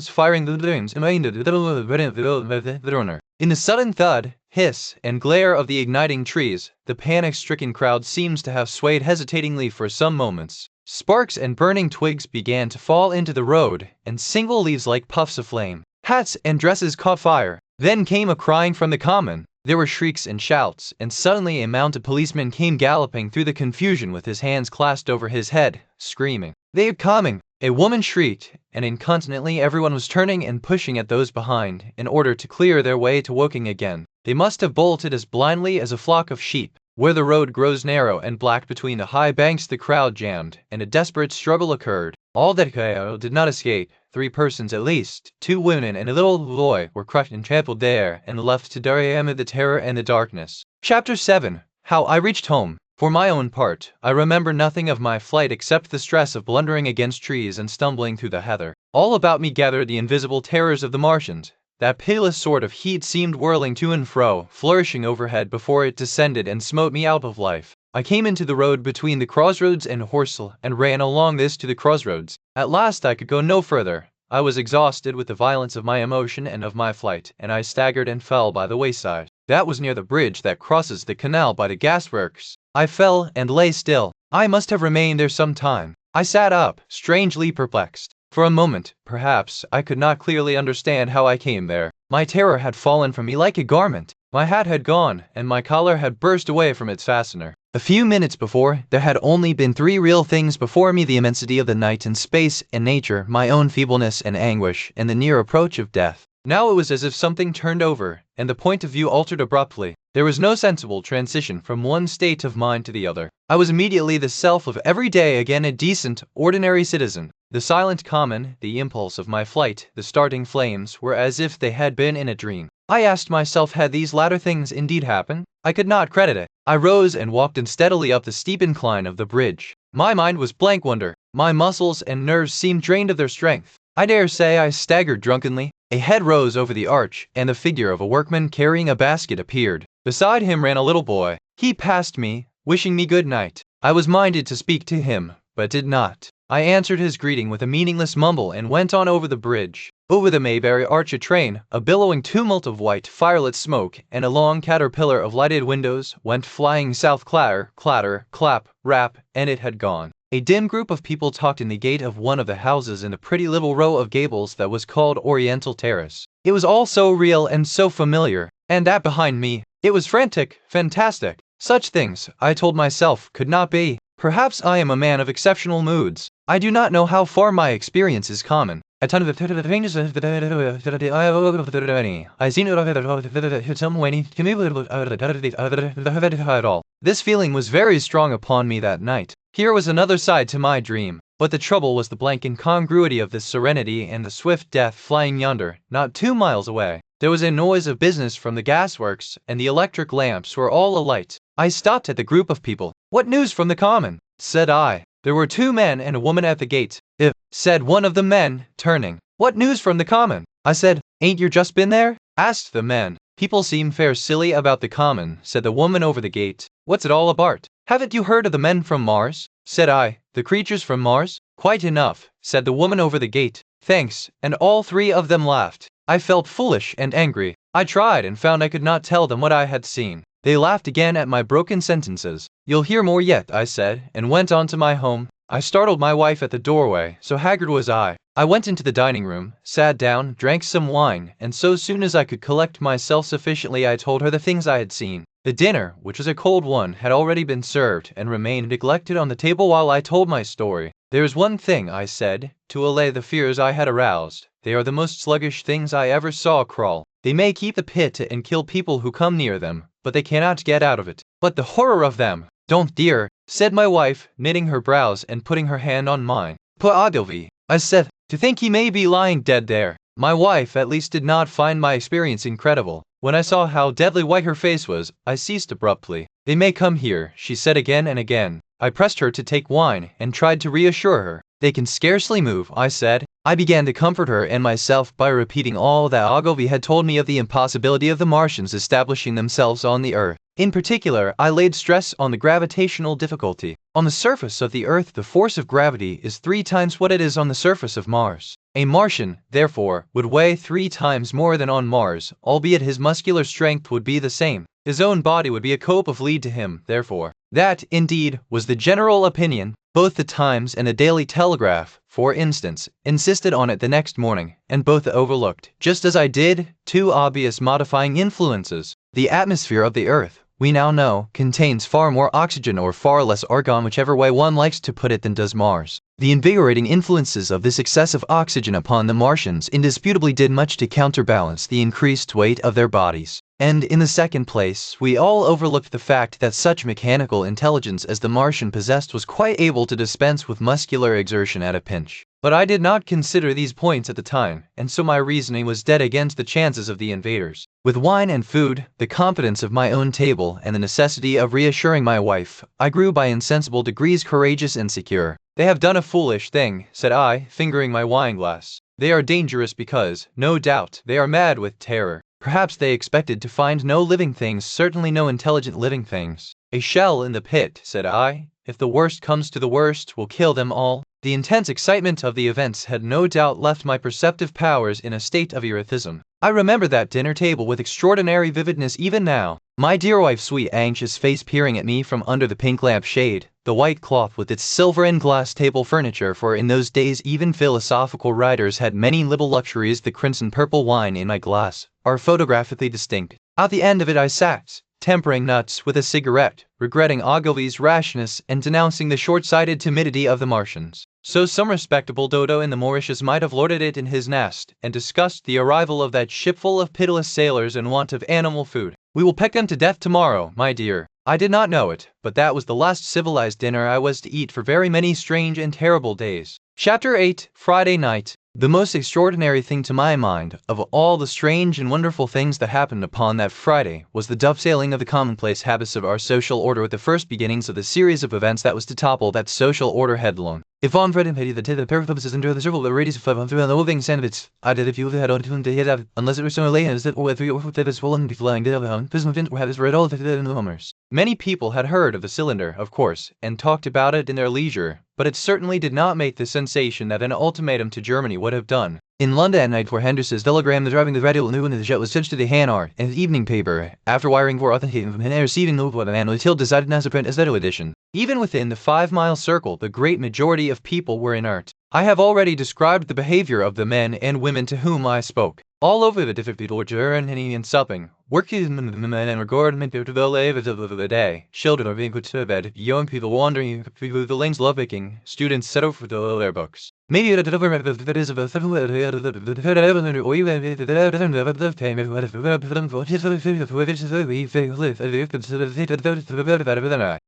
firing the flames, in the sudden thud, hiss, and glare of the igniting trees, the panic-stricken crowd seems to have swayed hesitatingly for some moments. Sparks and burning twigs began to fall into the road, and single leaves like puffs of flame. Hats and dresses caught fire. Then came a crying from the common. There were shrieks and shouts, and suddenly a mounted policeman came galloping through the confusion with his hands clasped over his head, screaming, "They are coming!" A woman shrieked, and incontinently everyone was turning and pushing at those behind, in order to clear their way to Woking again. They must have bolted as blindly as a flock of sheep. Where the road grows narrow and black between the high banks, the crowd jammed, and a desperate struggle occurred. All that did not escape. 3 persons at least, 2 women and a little boy, were crushed and trampled there and left to die amid the terror and the darkness. Chapter 7. How I reached home. For my own part, I remember nothing of my flight except the stress of blundering against trees and stumbling through the heather. All about me gathered the invisible terrors of the Martians. That pitiless sort of heat seemed whirling to and fro, flourishing overhead before it descended and smote me out of life. I came into the road between the crossroads and Horsell, and ran along this to the crossroads. At last I could go no further. I was exhausted with the violence of my emotion and of my flight, and I staggered and fell by the wayside. That was near the bridge that crosses the canal by the gasworks. I fell and lay still. I must have remained there some time. I sat up, strangely perplexed. For a moment, perhaps, I could not clearly understand how I came there. My terror had fallen from me like a garment. My hat had gone, and my collar had burst away from its fastener. A few minutes before, there had only been 3 real things before me: the immensity of the night and space and nature, my own feebleness and anguish, and the near approach of death. Now it was as if something turned over, and the point of view altered abruptly. There was no sensible transition from one state of mind to the other. I was immediately the self of every day again, a decent, ordinary citizen. The silent common, the impulse of my flight, the starting flames, were as if they had been in a dream. I asked myself, had these latter things indeed happened? I could not credit it. I rose and walked unsteadily up the steep incline of the bridge. My mind was blank wonder. My muscles and nerves seemed drained of their strength. I dare say I staggered drunkenly. A head rose over the arch, and the figure of a workman carrying a basket appeared. Beside him ran a little boy. He passed me, wishing me good night. I was minded to speak to him, but did not. I answered his greeting with a meaningless mumble and went on over the bridge. Over the Mayberry arch a train, a billowing tumult of white, firelit smoke, and a long caterpillar of lighted windows, went flying south, clatter, clatter, clap, rap, and it had gone. A dim group of people talked in the gate of one of the houses in the pretty little row of gables that was called Oriental Terrace. It was all so real and so familiar, and that behind me. It was frantic, fantastic. Such things, I told myself, could not be. Perhaps I am a man of exceptional moods. I do not know how far my experience is common. This feeling was very strong upon me that night. Here was another side to my dream. But the trouble was the blank incongruity of this serenity and the swift death flying yonder, not 2 miles away. There was a noise of business from the gasworks, and the electric lamps were all alight. I stopped at the group of people. "What news from the common?" said I. There were 2 men and a woman at the gate. "If," said one of the men, turning. "What news from the common?" I said. "Ain't you just been there?" asked the men. "People seem fair silly about the common," said the woman over the gate. "What's it all about?" "Haven't you heard of the men from Mars?" said I. "The creatures from Mars?" "Quite enough," said the woman over the gate. "Thanks," and all 3 of them laughed. I felt foolish and angry. I tried and found I could not tell them what I had seen. They laughed again at my broken sentences. "You'll hear more yet," I said, and went on to my home. I startled my wife at the doorway, so haggard was I. I went into the dining room, sat down, drank some wine, and so soon as I could collect myself sufficiently I told her the things I had seen. The dinner, which was a cold one, had already been served and remained neglected on the table while I told my story. There is one thing, I said, to allay the fears I had aroused. They are the most sluggish things I ever saw crawl. They may keep the pit and kill people who come near them, but they cannot get out of it. But the horror of them! Don't, dear, said my wife, knitting her brows and putting her hand on mine. Poor Ogilvy, I said, to think he may be lying dead there. My wife at least did not find my experience incredible. When I saw how deadly white her face was, I ceased abruptly. They may come here, she said again and again. I pressed her to take wine and tried to reassure her. They can scarcely move, I said. I began to comfort her and myself by repeating all that Ogilvy had told me of the impossibility of the Martians establishing themselves on the Earth. In particular, I laid stress on the gravitational difficulty. On the surface of the Earth, the force of gravity is 3 times what it is on the surface of Mars. A Martian, therefore, would weigh 3 times more than on Mars, albeit his muscular strength would be the same. His own body would be a cope of lead to him, therefore. That, indeed, was the general opinion. Both the Times and the Daily Telegraph, for instance, insisted on it the next morning, and both overlooked, just as I did, 2 obvious modifying influences. The atmosphere of the Earth, we now know, contains far more oxygen or far less argon, whichever way one likes to put it, than does Mars. The invigorating influences of this excessive oxygen upon the Martians indisputably did much to counterbalance the increased weight of their bodies. And in the second place, we all overlooked the fact that such mechanical intelligence as the Martian possessed was quite able to dispense with muscular exertion at a pinch. But I did not consider these points at the time, and so my reasoning was dead against the chances of the invaders. With wine and food, the confidence of my own table, and the necessity of reassuring my wife, I grew by insensible degrees courageous and secure. They have done a foolish thing, said I, fingering my wine-glass. They are dangerous because, no doubt, they are mad with terror. Perhaps they expected to find no living things, certainly no intelligent living things. A shell in the pit, said I, if the worst comes to the worst, will kill them all. The intense excitement of the events had no doubt left my perceptive powers in a state of erethism. I remember that dinner table with extraordinary vividness even now. My dear wife's sweet anxious face peering at me from under the pink lamp shade, the white cloth with its silver and glass table furniture, for in those days even philosophical writers had many little luxuries, the crimson purple wine in my glass, are photographically distinct. At the end of it I sat, tempering nuts with a cigarette, regretting Ogilvy's rashness and denouncing the short-sighted timidity of the Martians. So some respectable dodo in the Mauritius might have lorded it in his nest, and discussed the arrival of that shipful of pitiless sailors in want of animal food. We will peck them to death tomorrow, my dear. I did not know it, but that was the last civilized dinner I was to eat for very many strange and terrible days. Chapter 8, Friday Night. The most extraordinary thing to my mind, of all the strange and wonderful things that happened upon that Friday, was the dovetailing of the commonplace habits of our social order with the first beginnings of the series of events that was to topple that social order headlong. If on Fred and Petty the pair of purposes under the circle of the radius of 500 and the moving sandwich, I did if you had on to hit out, unless it was so late as that or if you were that swollen be flying did on, business or have his read all of it in the mummers. Many people had heard of the cylinder, of course, and talked about it in their leisure, but it certainly did not make the sensation that an ultimatum to Germany would have done. In London at night, for Henderson's telegram, the driving the radio knew when the jet was sent to the Hanard and the evening paper, after wiring for authenticating from him and receiving no what a man until decided not to print as letter edition. Even within the 5-mile circle, the great majority of people were inert. I have already described the behavior of the men and women to whom I spoke. All over the different people were journeying and supping, working men and regarding to the labors of the day. Children are being put to bed, young people wandering through the lanes lovemaking, students set over to their books. Maybe the that is of a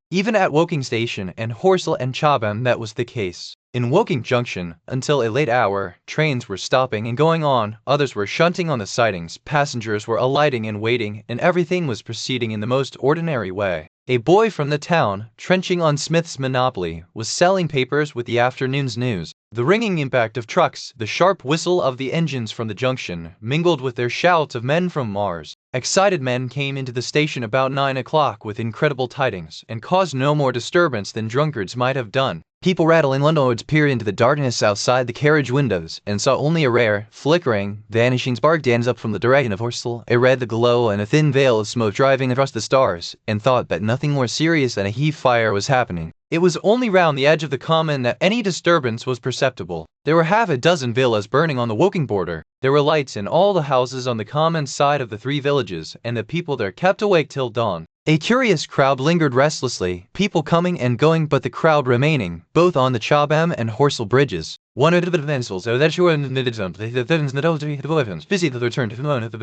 even at Woking Station and Horsell and Chobham that was the case. In Woking Junction, until a late hour, trains were stopping and going on, others were shunting on the sidings, passengers were alighting and waiting, and everything was proceeding in the most ordinary way. A boy from the town, trenching on Smith's Monopoly, was selling papers with the afternoon's news. The ringing impact of trucks, the sharp whistle of the engines from the junction, mingled with their shouts of men from Mars. Excited men came into the station about 9 o'clock with incredible tidings, and caused no more disturbance than drunkards might have done. People rattling Londonwards peered into the darkness outside the carriage windows, and saw only a rare, flickering, vanishing spark dance up from the dragon of Horsell, a red glow and a thin veil of smoke driving across the stars, and thought that nothing more serious than a heath fire was happening. It was only round the edge of the common that any disturbance was perceptible. There were half a dozen villas burning on the Woking border. There were lights in all the houses on the common side of the 3 villages, and the people there kept awake till dawn. A curious crowd lingered restlessly, people coming and going but the crowd remaining, both on the Chobham and Horsell bridges. One of the vessels that you were in the busy the return to the moment of the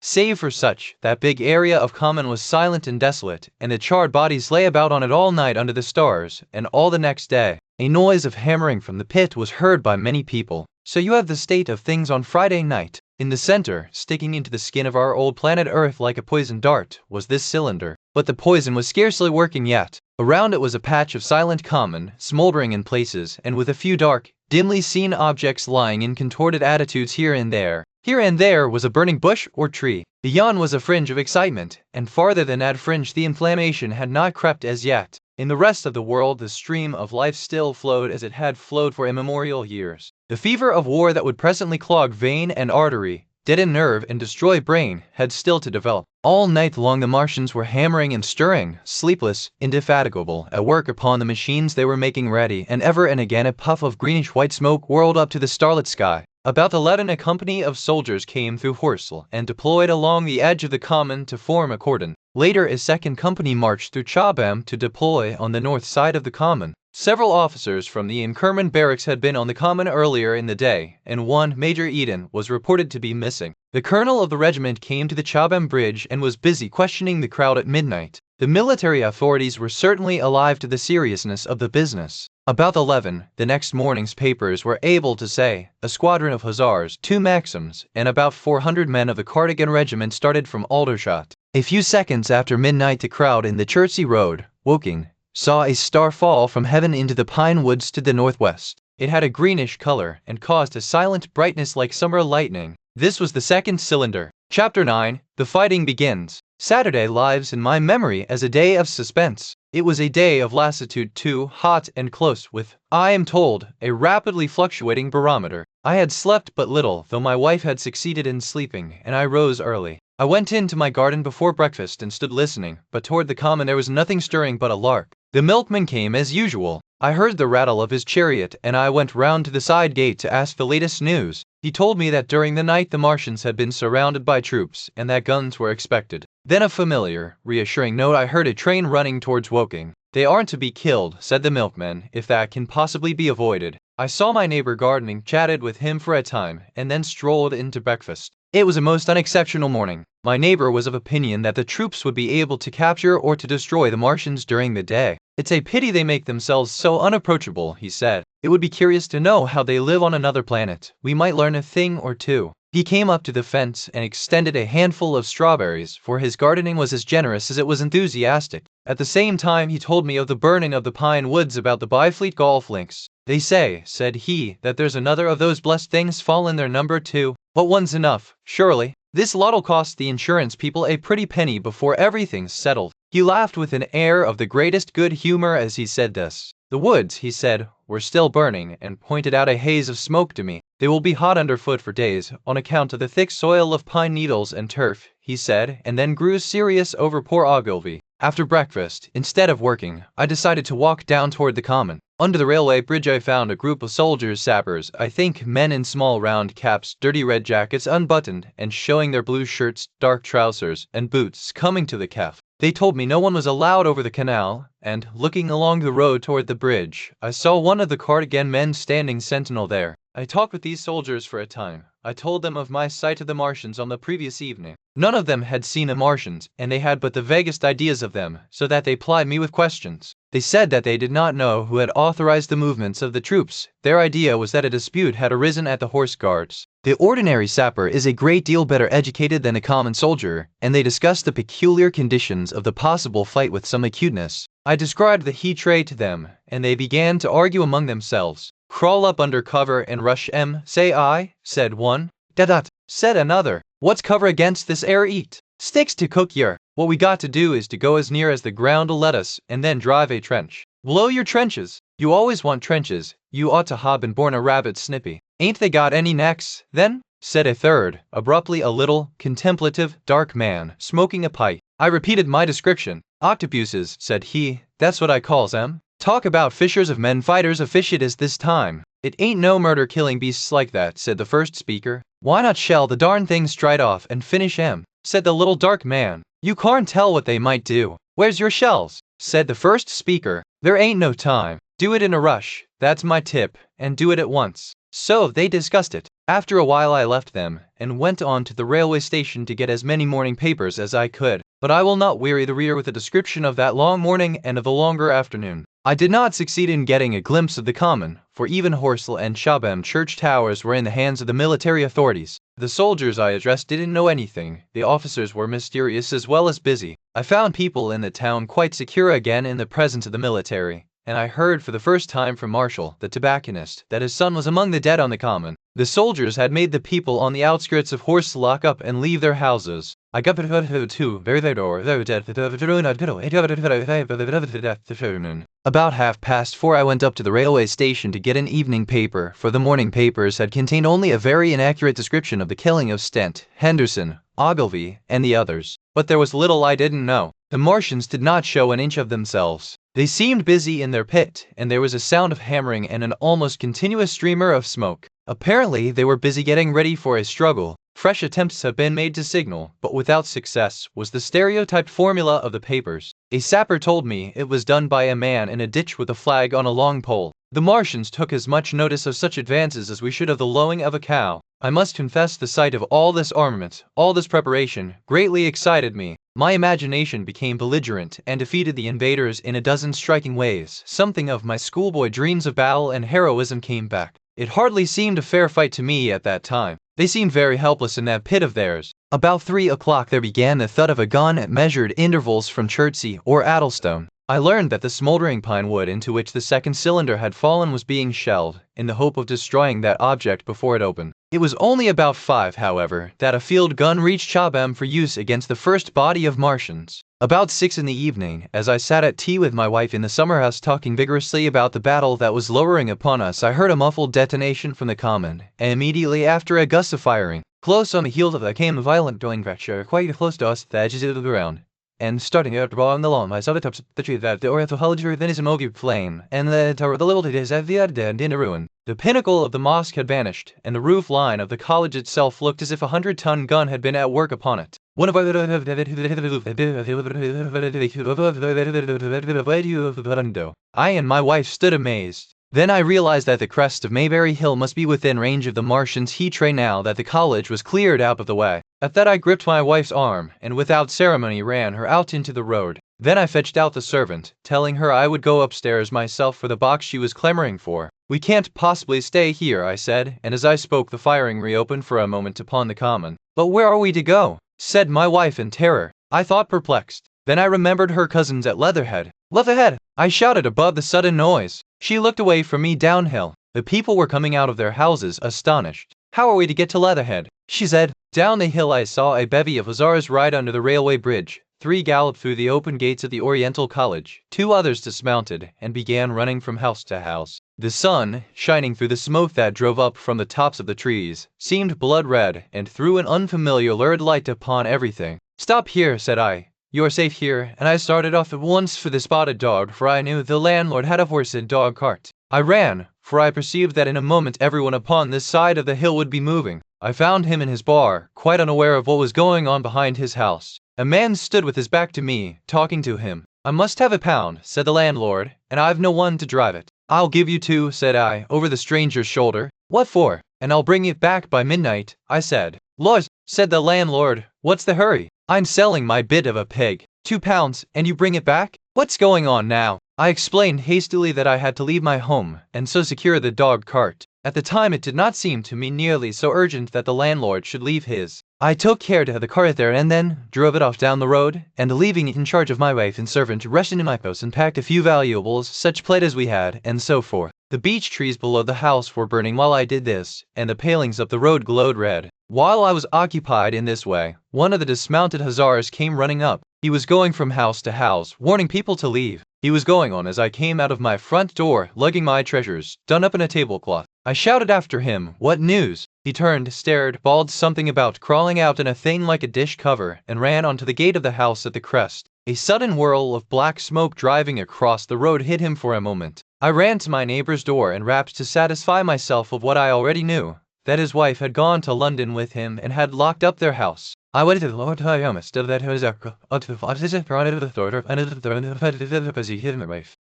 save for such, that big area of common was silent and desolate, and the charred bodies lay about on it all night under the stars, and all the next day. A noise of hammering from the pit was heard by many people. So you have the state of things on Friday night. In the center, sticking into the skin of our old planet Earth like a poisoned dart, was this cylinder. But the poison was scarcely working yet. Around it was a patch of silent common, smoldering in places, and with a few dark, dimly seen objects lying in contorted attitudes here and there. Here and there was a burning bush or tree. Beyond was a fringe of excitement, and farther than that fringe the inflammation had not crept as yet. In the rest of the world the stream of life still flowed as it had flowed for immemorial years. The fever of war that would presently clog vein and artery, deaden nerve and destroy brain, had still to develop. All night long the Martians were hammering and stirring, sleepless, indefatigable, at work upon the machines they were making ready, and ever and again a puff of greenish-white smoke whirled up to the starlit sky. About 11 a company of soldiers came through Horsell and deployed along the edge of the common to form a cordon. Later a second company marched through Chobham to deploy on the north side of the common. Several officers from the Inkerman barracks had been on the common earlier in the day, and one, Major Eden, was reported to be missing. The colonel of the regiment came to the Chobham bridge and was busy questioning the crowd at midnight. The military authorities were certainly alive to the seriousness of the business. About 11, the next morning's papers were able to say, a squadron of hussars, 2 Maxims, and about 400 men of the Cardigan regiment started from Aldershot. A few seconds after midnight the crowd in the Chertsey Road, Woking, saw a star fall from heaven into the pine woods to the northwest. It had a greenish color and caused a silent brightness like summer lightning. This was the second cylinder. Chapter 9. The fighting begins. Saturday lives in my memory as a day of suspense. It was a day of lassitude too, hot and close, with, I am told, a rapidly fluctuating barometer. I had slept but little, though my wife had succeeded in sleeping, and I rose early. I went into my garden before breakfast and stood listening, but toward the common there was nothing stirring but a lark. The milkman came as usual. I heard the rattle of his chariot, and I went round to the side gate to ask the latest news. He told me that during the night the Martians had been surrounded by troops, and that guns were expected. Then a familiar, reassuring note. I heard a train running towards Woking. They aren't to be killed, said the milkman, if that can possibly be avoided. I saw my neighbor gardening, chatted with him for a time, and then strolled into breakfast. It was a most unexceptional morning. My neighbor was of opinion that the troops would be able to capture or to destroy the Martians during the day. It's a pity they make themselves so unapproachable, he said. It would be curious to know how they live on another planet. We might learn a thing or two. He came up to the fence and extended a handful of strawberries, for his gardening was as generous as it was enthusiastic. At the same time he told me of the burning of the pine woods about the Byfleet golf links. They say, said he, that there's another of those blessed things fall in their number too. But one's enough, surely. This lot'll cost the insurance people a pretty penny before everything's settled. He laughed with an air of the greatest good humor as he said this. The woods, he said, were still burning, and pointed out a haze of smoke to me. They will be hot underfoot for days, on account of the thick soil of pine needles and turf, he said, and then grew serious over poor Ogilvy. After breakfast, instead of working, I decided to walk down toward the common. Under the railway bridge I found a group of soldiers, sappers, I think, men in small round caps, dirty red jackets unbuttoned, and showing their blue shirts, dark trousers, and boots, coming to the cafe. They told me no one was allowed over the canal, and, looking along the road toward the bridge, I saw one of the Cardigan men standing sentinel there. I talked with these soldiers for a time. I told them of my sight of the Martians on the previous evening. None of them had seen the Martians, and they had but the vaguest ideas of them, so that they plied me with questions. They said that they did not know who had authorized the movements of the troops. Their idea was that a dispute had arisen at the Horse Guards. The ordinary sapper is a great deal better educated than a common soldier, and they discussed the peculiar conditions of the possible fight with some acuteness. I described the heat ray to them, and they began to argue among themselves. Crawl up under cover and rush 'em, say I, said one. Dat, said another. What's cover against this air eat? Sticks to cook yer. What we got to do is to go as near as the ground'll let us, and then drive a trench. Blow your trenches. You always want trenches. You ought to ha' been born a rabbit snippy. Ain't they got any necks, then? Said a third, abruptly, a little, contemplative, dark man, smoking a pipe. I repeated my description. Octopuses, said he, that's what I calls them. Talk about fishers of men, fighters of fish it is this time. It ain't no murder killing beasts like that, said the first speaker. Why not shell the darn things straight off and finish 'em, said the little dark man. You can't tell what they might do. Where's your shells, said the first speaker. There ain't no time. Do it in a rush, that's my tip, and do it at once. So they discussed it. After a while I left them, and went on to the railway station to get as many morning papers as I could, but I will not weary the reader with a description of that long morning and of the longer afternoon. I did not succeed in getting a glimpse of the common, for even Horsell and Chobham church towers were in the hands of the military authorities. The soldiers I addressed didn't know anything, the officers were mysterious as well as busy. I found people in the town quite secure again in the presence of the military, and I heard for the first time from Marshall, the tobacconist, that his son was among the dead on the common. The soldiers had made the people on the outskirts of Horsell lock up and leave their houses. I got to very door. About 4:30 I went up to the railway station to get an evening paper, for the morning papers had contained only a very inaccurate description of the killing of Stent, Henderson, Ogilvy, and the others. But there was little I didn't know. The Martians did not show an inch of themselves. They seemed busy in their pit, and there was a sound of hammering and an almost continuous streamer of smoke. Apparently, they were busy getting ready for a struggle. Fresh attempts have been made to signal, but without success, was the stereotyped formula of the papers. A sapper told me it was done by a man in a ditch with a flag on a long pole. The Martians took as much notice of such advances as we should of the lowing of a cow. I must confess the sight of all this armament, all this preparation, greatly excited me. My imagination became belligerent and defeated the invaders in a dozen striking ways. Something of my schoolboy dreams of battle and heroism came back. It hardly seemed a fair fight to me at that time. They seemed very helpless in that pit of theirs. About 3 o'clock there began the thud of a gun at measured intervals from Chertsey or Addlestone. I learned that the smoldering pine wood into which the second cylinder had fallen was being shelled, in the hope of destroying that object before it opened. It was only about 5, however, that a field gun reached Chobham for use against the first body of Martians. About 6 in the evening, as I sat at tea with my wife in the summer-house talking vigorously about the battle that was lowering upon us, I heard a muffled detonation from the common, and immediately after a gust of firing. Close on the heels of that came a violent doing fracture quite close to us, the edges of the ground. And starting out along the lawn, I saw the tops of the tree that the oriental holiday then is a smoky flame, and the tower of the little is at the end in a ruin. The pinnacle of the mosque had vanished, and the roof line of the college itself looked as if a 100-ton gun had been at work upon it. One of I and my wife stood amazed. Then I realized that the crest of Mayberry Hill must be within range of the Martians' heat ray now that the college was cleared out of the way. At that I gripped my wife's arm, and without ceremony ran her out into the road. Then I fetched out the servant, telling her I would go upstairs myself for the box she was clamoring for. We can't possibly stay here, I said, and as I spoke the firing reopened for a moment upon the common. But where are we to go? Said my wife in terror. I thought perplexed. Then I remembered her cousins at Leatherhead. Leatherhead! I shouted above the sudden noise. She looked away from me downhill. The people were coming out of their houses, astonished. How are we to get to Leatherhead? She said. Down the hill I saw a bevy of hussars ride under the railway bridge. 3 galloped through the open gates of the Oriental College. 2 others dismounted and began running from house to house. The sun, shining through the smoke that drove up from the tops of the trees, seemed blood red and threw an unfamiliar lurid light upon everything. Stop here, said I. You are safe here, and I started off at once for the Spotted Dog, for I knew the landlord had a horse and dog cart. I ran, for I perceived that in a moment everyone upon this side of the hill would be moving. I found him in his bar, quite unaware of what was going on behind his house. A man stood with his back to me, talking to him. I must have £1, said the landlord, and I've no one to drive it. I'll give you 2, said I, over the stranger's shoulder. What for? And I'll bring it back by midnight, I said. Laws, said the landlord, what's the hurry? I'm selling my bit of a pig. £2, and you bring it back? What's going on now? I explained hastily that I had to leave my home, and so secure the dog cart. At the time it did not seem to me nearly so urgent that the landlord should leave his. I took care to have the cart there and then drove it off down the road, and leaving it in charge of my wife and servant, rested in my post and packed a few valuables, such plate as we had, and so forth. The beech trees below the house were burning while I did this, and the palings of the road glowed red. While I was occupied in this way, one of the dismounted hussars came running up. He was going from house to house, warning people to leave. He was going on as I came out of my front door, lugging my treasures, done up in a tablecloth. I shouted after him, "What news?" He turned, stared, bawled something about crawling out in a thing like a dish cover, and ran onto the gate of the house at the crest. A sudden whirl of black smoke driving across the road hid him for a moment. I ran to my neighbor's door and rapped to satisfy myself of what I already knew, that his wife had gone to London with him and had locked up their house. I waited to the Lord still that was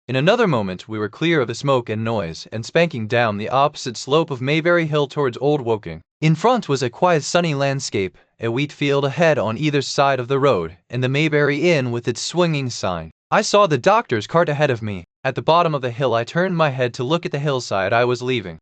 in another moment we were clear of the smoke and noise, and spanking down the opposite slope of Maybury Hill towards Old Woking. In front was a quiet sunny landscape, a wheat field ahead on either side of the road, and the Maybury Inn with its swinging sign. I saw the doctor's cart ahead of me. At the bottom of the hill I turned my head to look at the hillside I was leaving.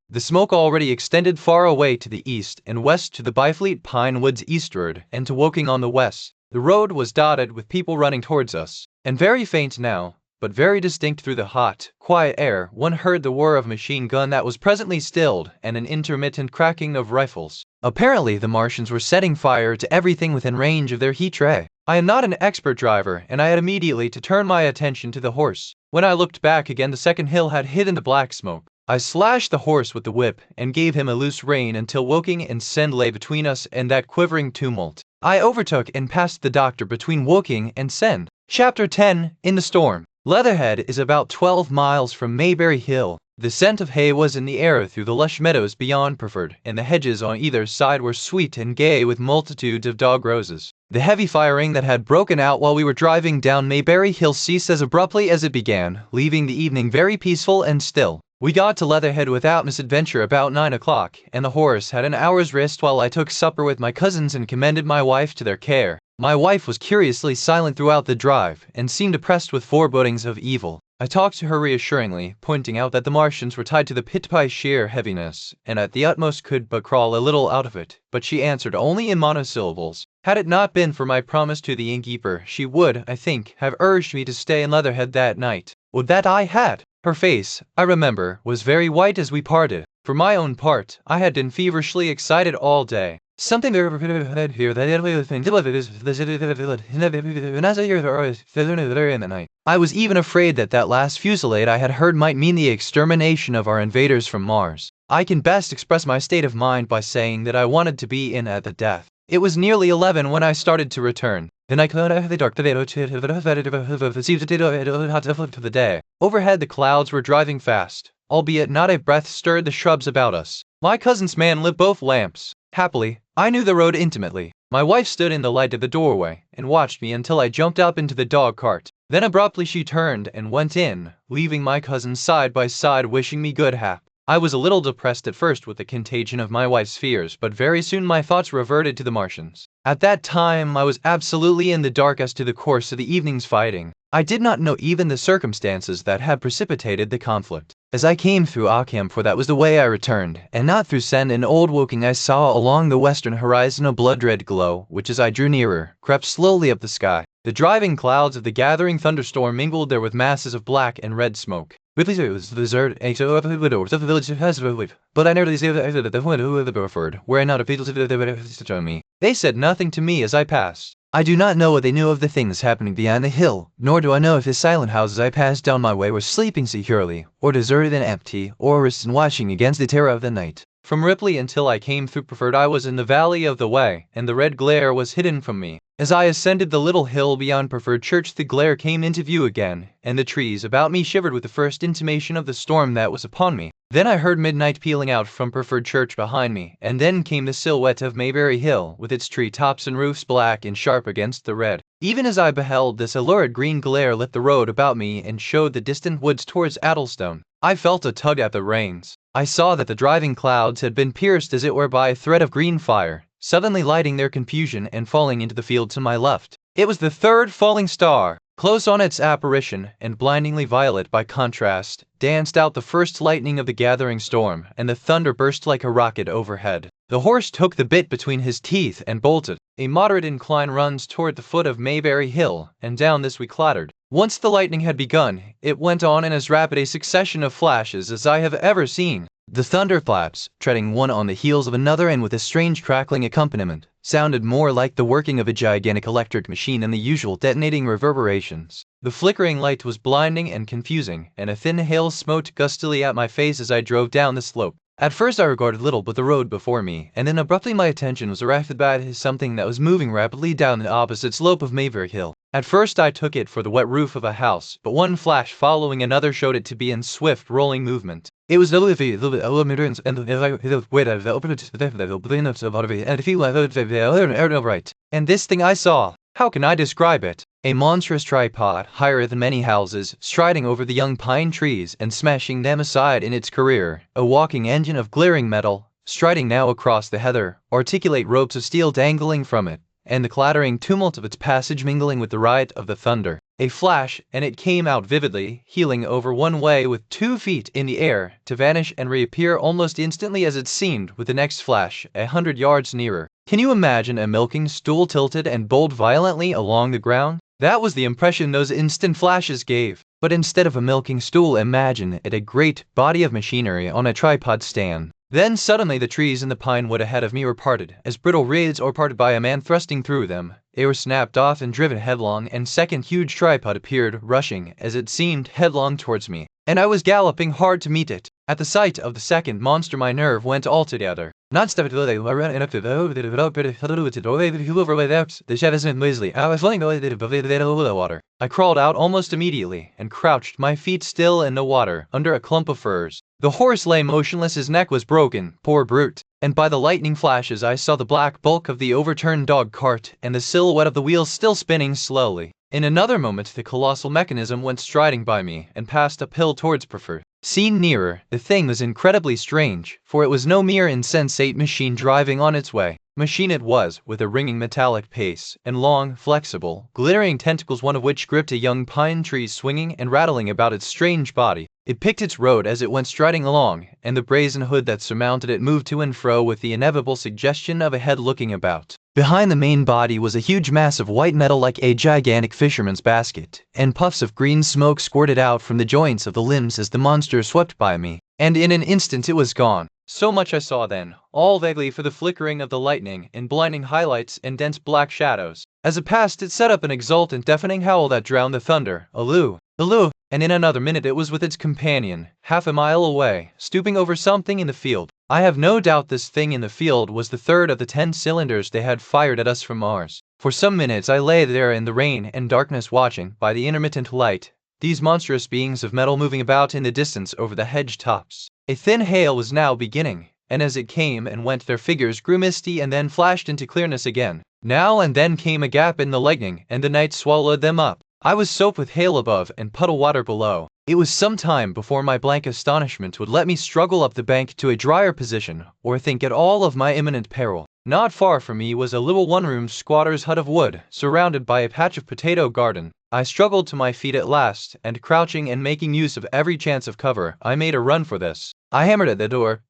The smoke already extended far away to the east and west to the Byfleet pine woods eastward and to Woking on the west. The road was dotted with people running towards us, and very faint now, but very distinct through the hot, quiet air. One heard the whir of a machine gun that was presently stilled, and an intermittent cracking of rifles. Apparently the Martians were setting fire to everything within range of their heat ray. I am not an expert driver, and I had immediately to turn my attention to the horse. When I looked back again, the second hill had hidden the black smoke. I slashed the horse with the whip and gave him a loose rein until Woking and Send lay between us and that quivering tumult. I overtook and passed the doctor between Woking and Send. Chapter 10 In the Storm. Leatherhead is about 12 miles from Maybury Hill. The scent of hay was in the air through the lush meadows beyond Perford, and the hedges on either side were sweet and gay with multitudes of dog roses. The heavy firing that had broken out while we were driving down Maybury Hill ceased as abruptly as it began, leaving the evening very peaceful and still. We got to Leatherhead without misadventure about 9 o'clock, and the horse had an hour's rest while I took supper with my cousins and commended my wife to their care. My wife was curiously silent throughout the drive, and seemed oppressed with forebodings of evil. I talked to her reassuringly, pointing out that the Martians were tied to the pit by sheer heaviness, and at the utmost could but crawl a little out of it, but she answered only in monosyllables. Had it not been for my promise to the innkeeper, she would, I think, have urged me to stay in Leatherhead that night. Would that I had! Her face, I remember, was very white as we parted. For my own part, I had been feverishly excited all day. Something here that I was even afraid that last fusillade I had heard might mean the extermination of our invaders from Mars. I can best express my state of mind by saying that I wanted to be in at the death. It was nearly 11 when I started to return. Then I closed the dark to the day. Overhead the clouds were driving fast, albeit not a breath stirred the shrubs about us. My cousin's man lit both lamps. Happily, I knew the road intimately. My wife stood in the light of the doorway and watched me until I jumped up into the dog cart. Then abruptly she turned and went in, leaving my cousins side by side wishing me good hap. I was a little depressed at first with the contagion of my wife's fears, but very soon my thoughts reverted to the Martians. At that time I was absolutely in the dark as to the course of the evening's fighting. I did not know even the circumstances that had precipitated the conflict. As I came through Ockham, for that was the way I returned, and not through Send and Old Woking, I saw along the western horizon a blood-red glow, which as I drew nearer, crept slowly up the sky. The driving clouds of the gathering thunderstorm mingled there with masses of black and red smoke. But I nearly saved the Burford, where not a people to me. They said nothing to me as I passed. I do not know what they knew of the things happening behind the hill, nor do I know if the silent houses I passed down my way were sleeping securely, or deserted and empty, or resting watching against the terror of the night. From Ripley until I came through Perford I was in the valley of the Wey, and the red glare was hidden from me. As I ascended the little hill beyond Perford Church the glare came into view again, and the trees about me shivered with the first intimation of the storm that was upon me. Then I heard midnight pealing out from Perford Church behind me, and then came the silhouette of Maybury Hill, with its tree tops and roofs black and sharp against the red. Even as I beheld this, a lurid green glare lit the road about me and showed the distant woods towards Addlestone. I felt a tug at the reins. I saw that the driving clouds had been pierced as it were by a thread of green fire, suddenly lighting their confusion and falling into the field to my left. It was the third falling star. Close on its apparition, and blindingly violet by contrast, danced out the first lightning of the gathering storm, and the thunder burst like a rocket overhead. The horse took the bit between his teeth and bolted. A moderate incline runs toward the foot of Maybury Hill, and down this we clattered. Once the lightning had begun, it went on in as rapid a succession of flashes as I have ever seen. The thunderclaps, treading one on the heels of another and with a strange crackling accompaniment, sounded more like the working of a gigantic electric machine than the usual detonating reverberations. The flickering light was blinding and confusing, and a thin hail smote gustily at my face as I drove down the slope. At first I regarded little but the road before me, and then abruptly my attention was arrested by something that was moving rapidly down the opposite slope of Mayberry Hill. At first I took it for the wet roof of a house, but one flash following another showed it to be in swift, rolling movement. It was right, and this thing I saw, how can I describe it? A monstrous tripod, higher than many houses, striding over the young pine trees and smashing them aside in its career, a walking engine of glaring metal, striding now across the heather, articulate ropes of steel dangling from it, and the clattering tumult of its passage mingling with the riot of the thunder. A flash, and it came out vividly, heeling over one way with 2 feet in the air, to vanish and reappear almost instantly as it seemed with the next flash, 100 yards nearer. Can you imagine a milking stool tilted and bowled violently along the ground? That was the impression those instant flashes gave. But instead of a milking stool, imagine it a great body of machinery on a tripod stand. Then suddenly the trees in the pine wood ahead of me were parted, as brittle reeds are parted by a man thrusting through them. They were snapped off and driven headlong, and second huge tripod appeared, rushing, as it seemed, headlong towards me. And I was galloping hard to meet it. At the sight of the second monster my nerve went altogether. Not stepped I crawled out almost immediately, and crouched, my feet still in the water, under a clump of firs. The horse lay motionless, his neck was broken, poor brute, and by the lightning flashes I saw the black bulk of the overturned dog cart, and the silhouette of the wheels still spinning slowly. In another moment the colossal mechanism went striding by me, and passed uphill towards Preferred. Seen nearer, the thing was incredibly strange, for it was no mere insensate machine driving on its way. Machine it was, with a ringing metallic pace, and long, flexible, glittering tentacles, one of which gripped a young pine tree swinging and rattling about its strange body. It picked its road as it went striding along, and the brazen hood that surmounted it moved to and fro with the inevitable suggestion of a head looking about. Behind the main body was a huge mass of white metal like a gigantic fisherman's basket, and puffs of green smoke squirted out from the joints of the limbs as the monster swept by me, and in an instant it was gone. So much I saw then, all vaguely for the flickering of the lightning in blinding highlights and dense black shadows. As it passed, it set up an exultant, deafening howl that drowned the thunder. Aloo, aloo, and in another minute it was with its companion, half a mile away, stooping over something in the field. I have no doubt this thing in the field was the third of the 10 cylinders they had fired at us from Mars. For some minutes I lay there in the rain and darkness watching, by the intermittent light, these monstrous beings of metal moving about in the distance over the hedge tops. A thin hail was now beginning, and as it came and went their figures grew misty and then flashed into clearness again. Now and then came a gap in the lightning, and the night swallowed them up. I was soaked with hail above and puddle water below. It was some time before my blank astonishment would let me struggle up the bank to a drier position, or think at all of my imminent peril. Not far from me was a little one-room squatter's hut of wood, surrounded by a patch of potato garden. I struggled to my feet at last, and crouching and making use of every chance of cover, I made a run for this. I hammered at the door,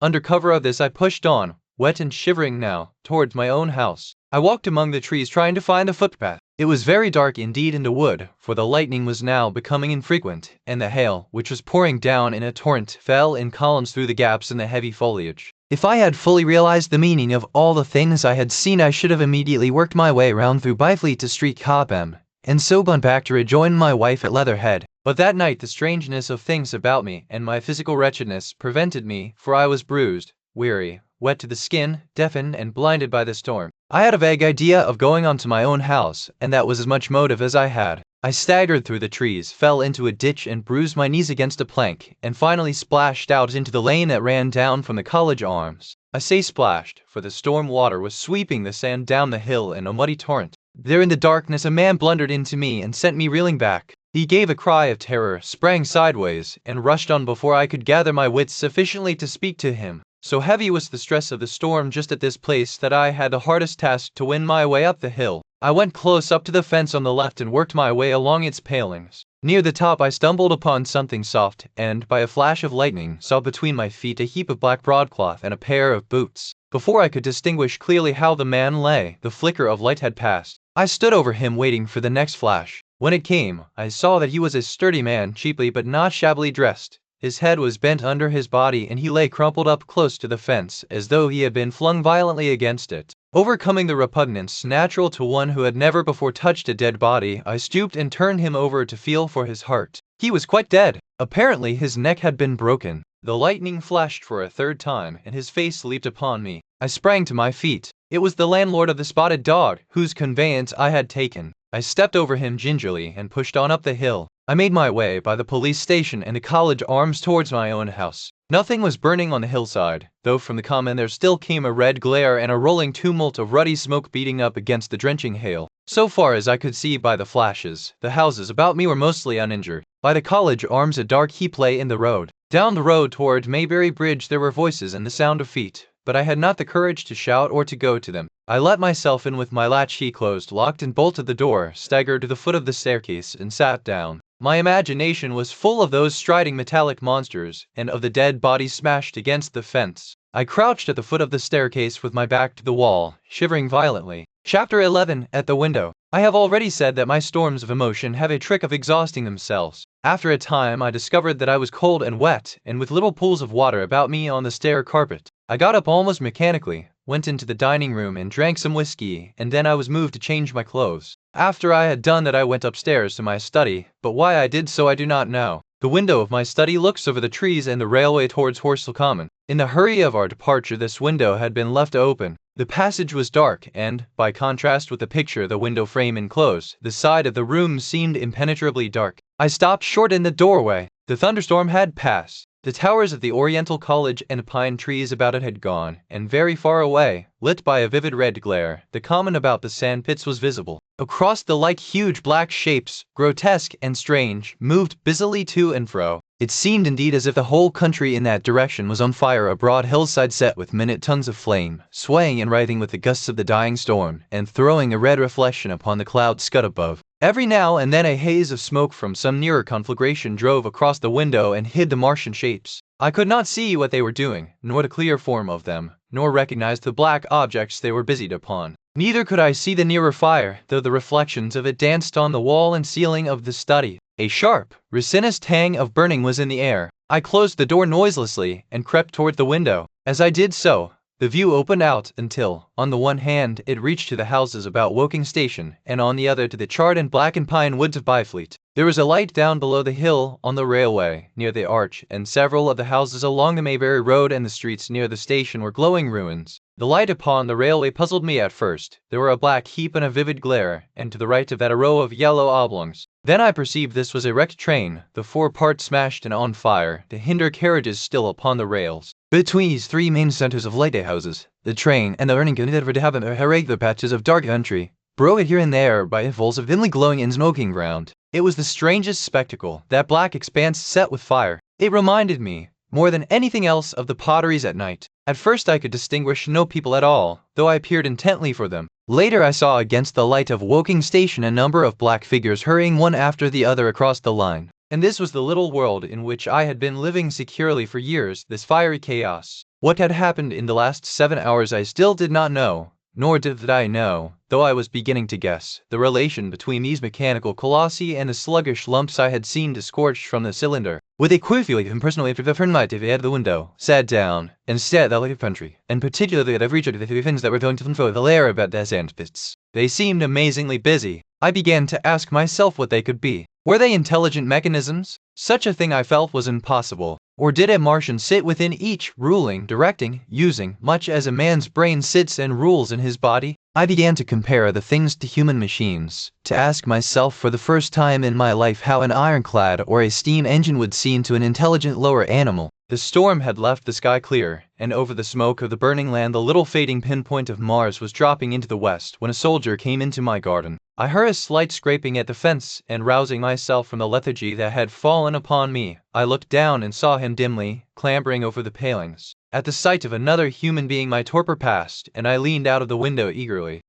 Under cover of this I pushed on, wet and shivering now, towards my own house. I walked among the trees trying to find a footpath. It was very dark indeed in the wood, for the lightning was now becoming infrequent, and the hail, which was pouring down in a torrent, fell in columns through the gaps in the heavy foliage. If I had fully realized the meaning of all the things I had seen, I should have immediately worked my way round through Byfleet to Street Cobham, and so gone back to rejoin my wife at Leatherhead. But that night the strangeness of things about me and my physical wretchedness prevented me, for I was bruised, weary, wet to the skin, deafened and blinded by the storm. I had a vague idea of going on to my own house, and that was as much motive as I had. I staggered through the trees, fell into a ditch and bruised my knees against a plank, and finally splashed out into the lane that ran down from the College Arms. I say splashed, for the storm water was sweeping the sand down the hill in a muddy torrent. There in the darkness a man blundered into me and sent me reeling back. He gave a cry of terror, sprang sideways, and rushed on before I could gather my wits sufficiently to speak to him. So heavy was the stress of the storm just at this place that I had the hardest task to win my way up the hill. I went close up to the fence on the left and worked my way along its palings. Near the top I stumbled upon something soft, and, by a flash of lightning, saw between my feet a heap of black broadcloth and a pair of boots. Before I could distinguish clearly how the man lay, the flicker of light had passed. I stood over him waiting for the next flash. When it came, I saw that he was a sturdy man, cheaply but not shabbily dressed. His head was bent under his body and he lay crumpled up close to the fence, as though he had been flung violently against it. Overcoming the repugnance natural to one who had never before touched a dead body, I stooped and turned him over to feel for his heart. He was quite dead. Apparently his neck had been broken. The lightning flashed for a third time, and his face leaped upon me. I sprang to my feet. It was the landlord of the Spotted Dog, whose conveyance I had taken. I stepped over him gingerly and pushed on up the hill. I made my way by the police station and the College Arms towards my own house. Nothing was burning on the hillside, though from the common there still came a red glare and a rolling tumult of ruddy smoke beating up against the drenching hail. So far as I could see by the flashes, the houses about me were mostly uninjured. By the College Arms a dark heap lay in the road. Down the road toward Maybury Bridge there were voices and the sound of feet, but I had not the courage to shout or to go to them. I let myself in with my latchkey closed, locked and bolted the door, staggered to the foot of the staircase, and sat down. My imagination was full of those striding metallic monsters, and of the dead bodies smashed against the fence. I crouched at the foot of the staircase with my back to the wall, shivering violently. Chapter 11. At the window. I have already said that my storms of emotion have a trick of exhausting themselves. After a time I discovered that I was cold and wet, and with little pools of water about me on the stair carpet. I got up almost mechanically, went into the dining room and drank some whiskey, and then I was moved to change my clothes. After I had done that I went upstairs to my study, but why I did so I do not know. The window of my study looks over the trees and the railway towards Horsell Common. In the hurry of our departure this window had been left open. The passage was dark and, by contrast with the picture the window frame enclosed, the side of the room seemed impenetrably dark. I stopped short in the doorway. The thunderstorm had passed. The towers of the Oriental College and pine trees about it had gone, and very far away, lit by a vivid red glare, the common about the sandpits was visible. Across the light huge black shapes, grotesque and strange, moved busily to and fro. It seemed indeed as if the whole country in that direction was on fire, a broad hillside set with minute tongues of flame, swaying and writhing with the gusts of the dying storm, and throwing a red reflection upon the cloud scud above. Every now and then a haze of smoke from some nearer conflagration drove across the window and hid the Martian shapes. I could not see what they were doing, nor the clear form of them, nor recognize the black objects they were busied upon. Neither could I see the nearer fire, though the reflections of it danced on the wall and ceiling of the study. A sharp, resinous tang of burning was in the air. I closed the door noiselessly and crept toward the window. As I did so, the view opened out until, on the one hand, it reached to the houses about Woking Station, and on the other to the charred and blackened pine woods of Byfleet. There was a light down below the hill on the railway, near the arch, and several of the houses along the Maybury Road and the streets near the station were glowing ruins. The light upon the railway puzzled me at first. There were a black heap and a vivid glare, and to the right of that a row of yellow oblongs. Then I perceived this was a wrecked train, the fore part smashed and on fire, the hinder carriages still upon the rails. Between these three main centers of lighthouses, the train and the earning endeavored to have irregular patches of dark country, broken here and there by intervals of dimly glowing and smoking ground. It was the strangest spectacle, that black expanse set with fire. It reminded me, more than anything else, of the potteries at night. At first I could distinguish no people at all, though I peered intently for them. Later I saw against the light of Woking Station a number of black figures hurrying one after the other across the line. And this was the little world in which I had been living securely for years, this fiery chaos. What had happened in the last 7 hours I still did not know, nor did I know, though I was beginning to guess, the relation between these mechanical colossi and the sluggish lumps I had seen disgorged from the cylinder. With a quickly impersonal I turned my TV out of the window, sat down, and stared at the country, and particularly at every of the three things that were going to unfold the lair about the sandpits. They seemed amazingly busy. I began to ask myself what they could be. Were they intelligent mechanisms? Such a thing I felt was impossible. Or did a Martian sit within each, ruling, directing, using, much as a man's brain sits and rules in his body? I began to compare the things to human machines, to ask myself for the first time in my life how an ironclad or a steam engine would seem to an intelligent lower animal. The storm had left the sky clear, and over the smoke of the burning land the little fading pinpoint of Mars was dropping into the west when a soldier came into my garden. I heard a slight scraping at the fence, and rousing myself from the lethargy that had fallen upon me, I looked down and saw him dimly, clambering over the palings. At the sight of another human being my torpor passed, and I leaned out of the window eagerly.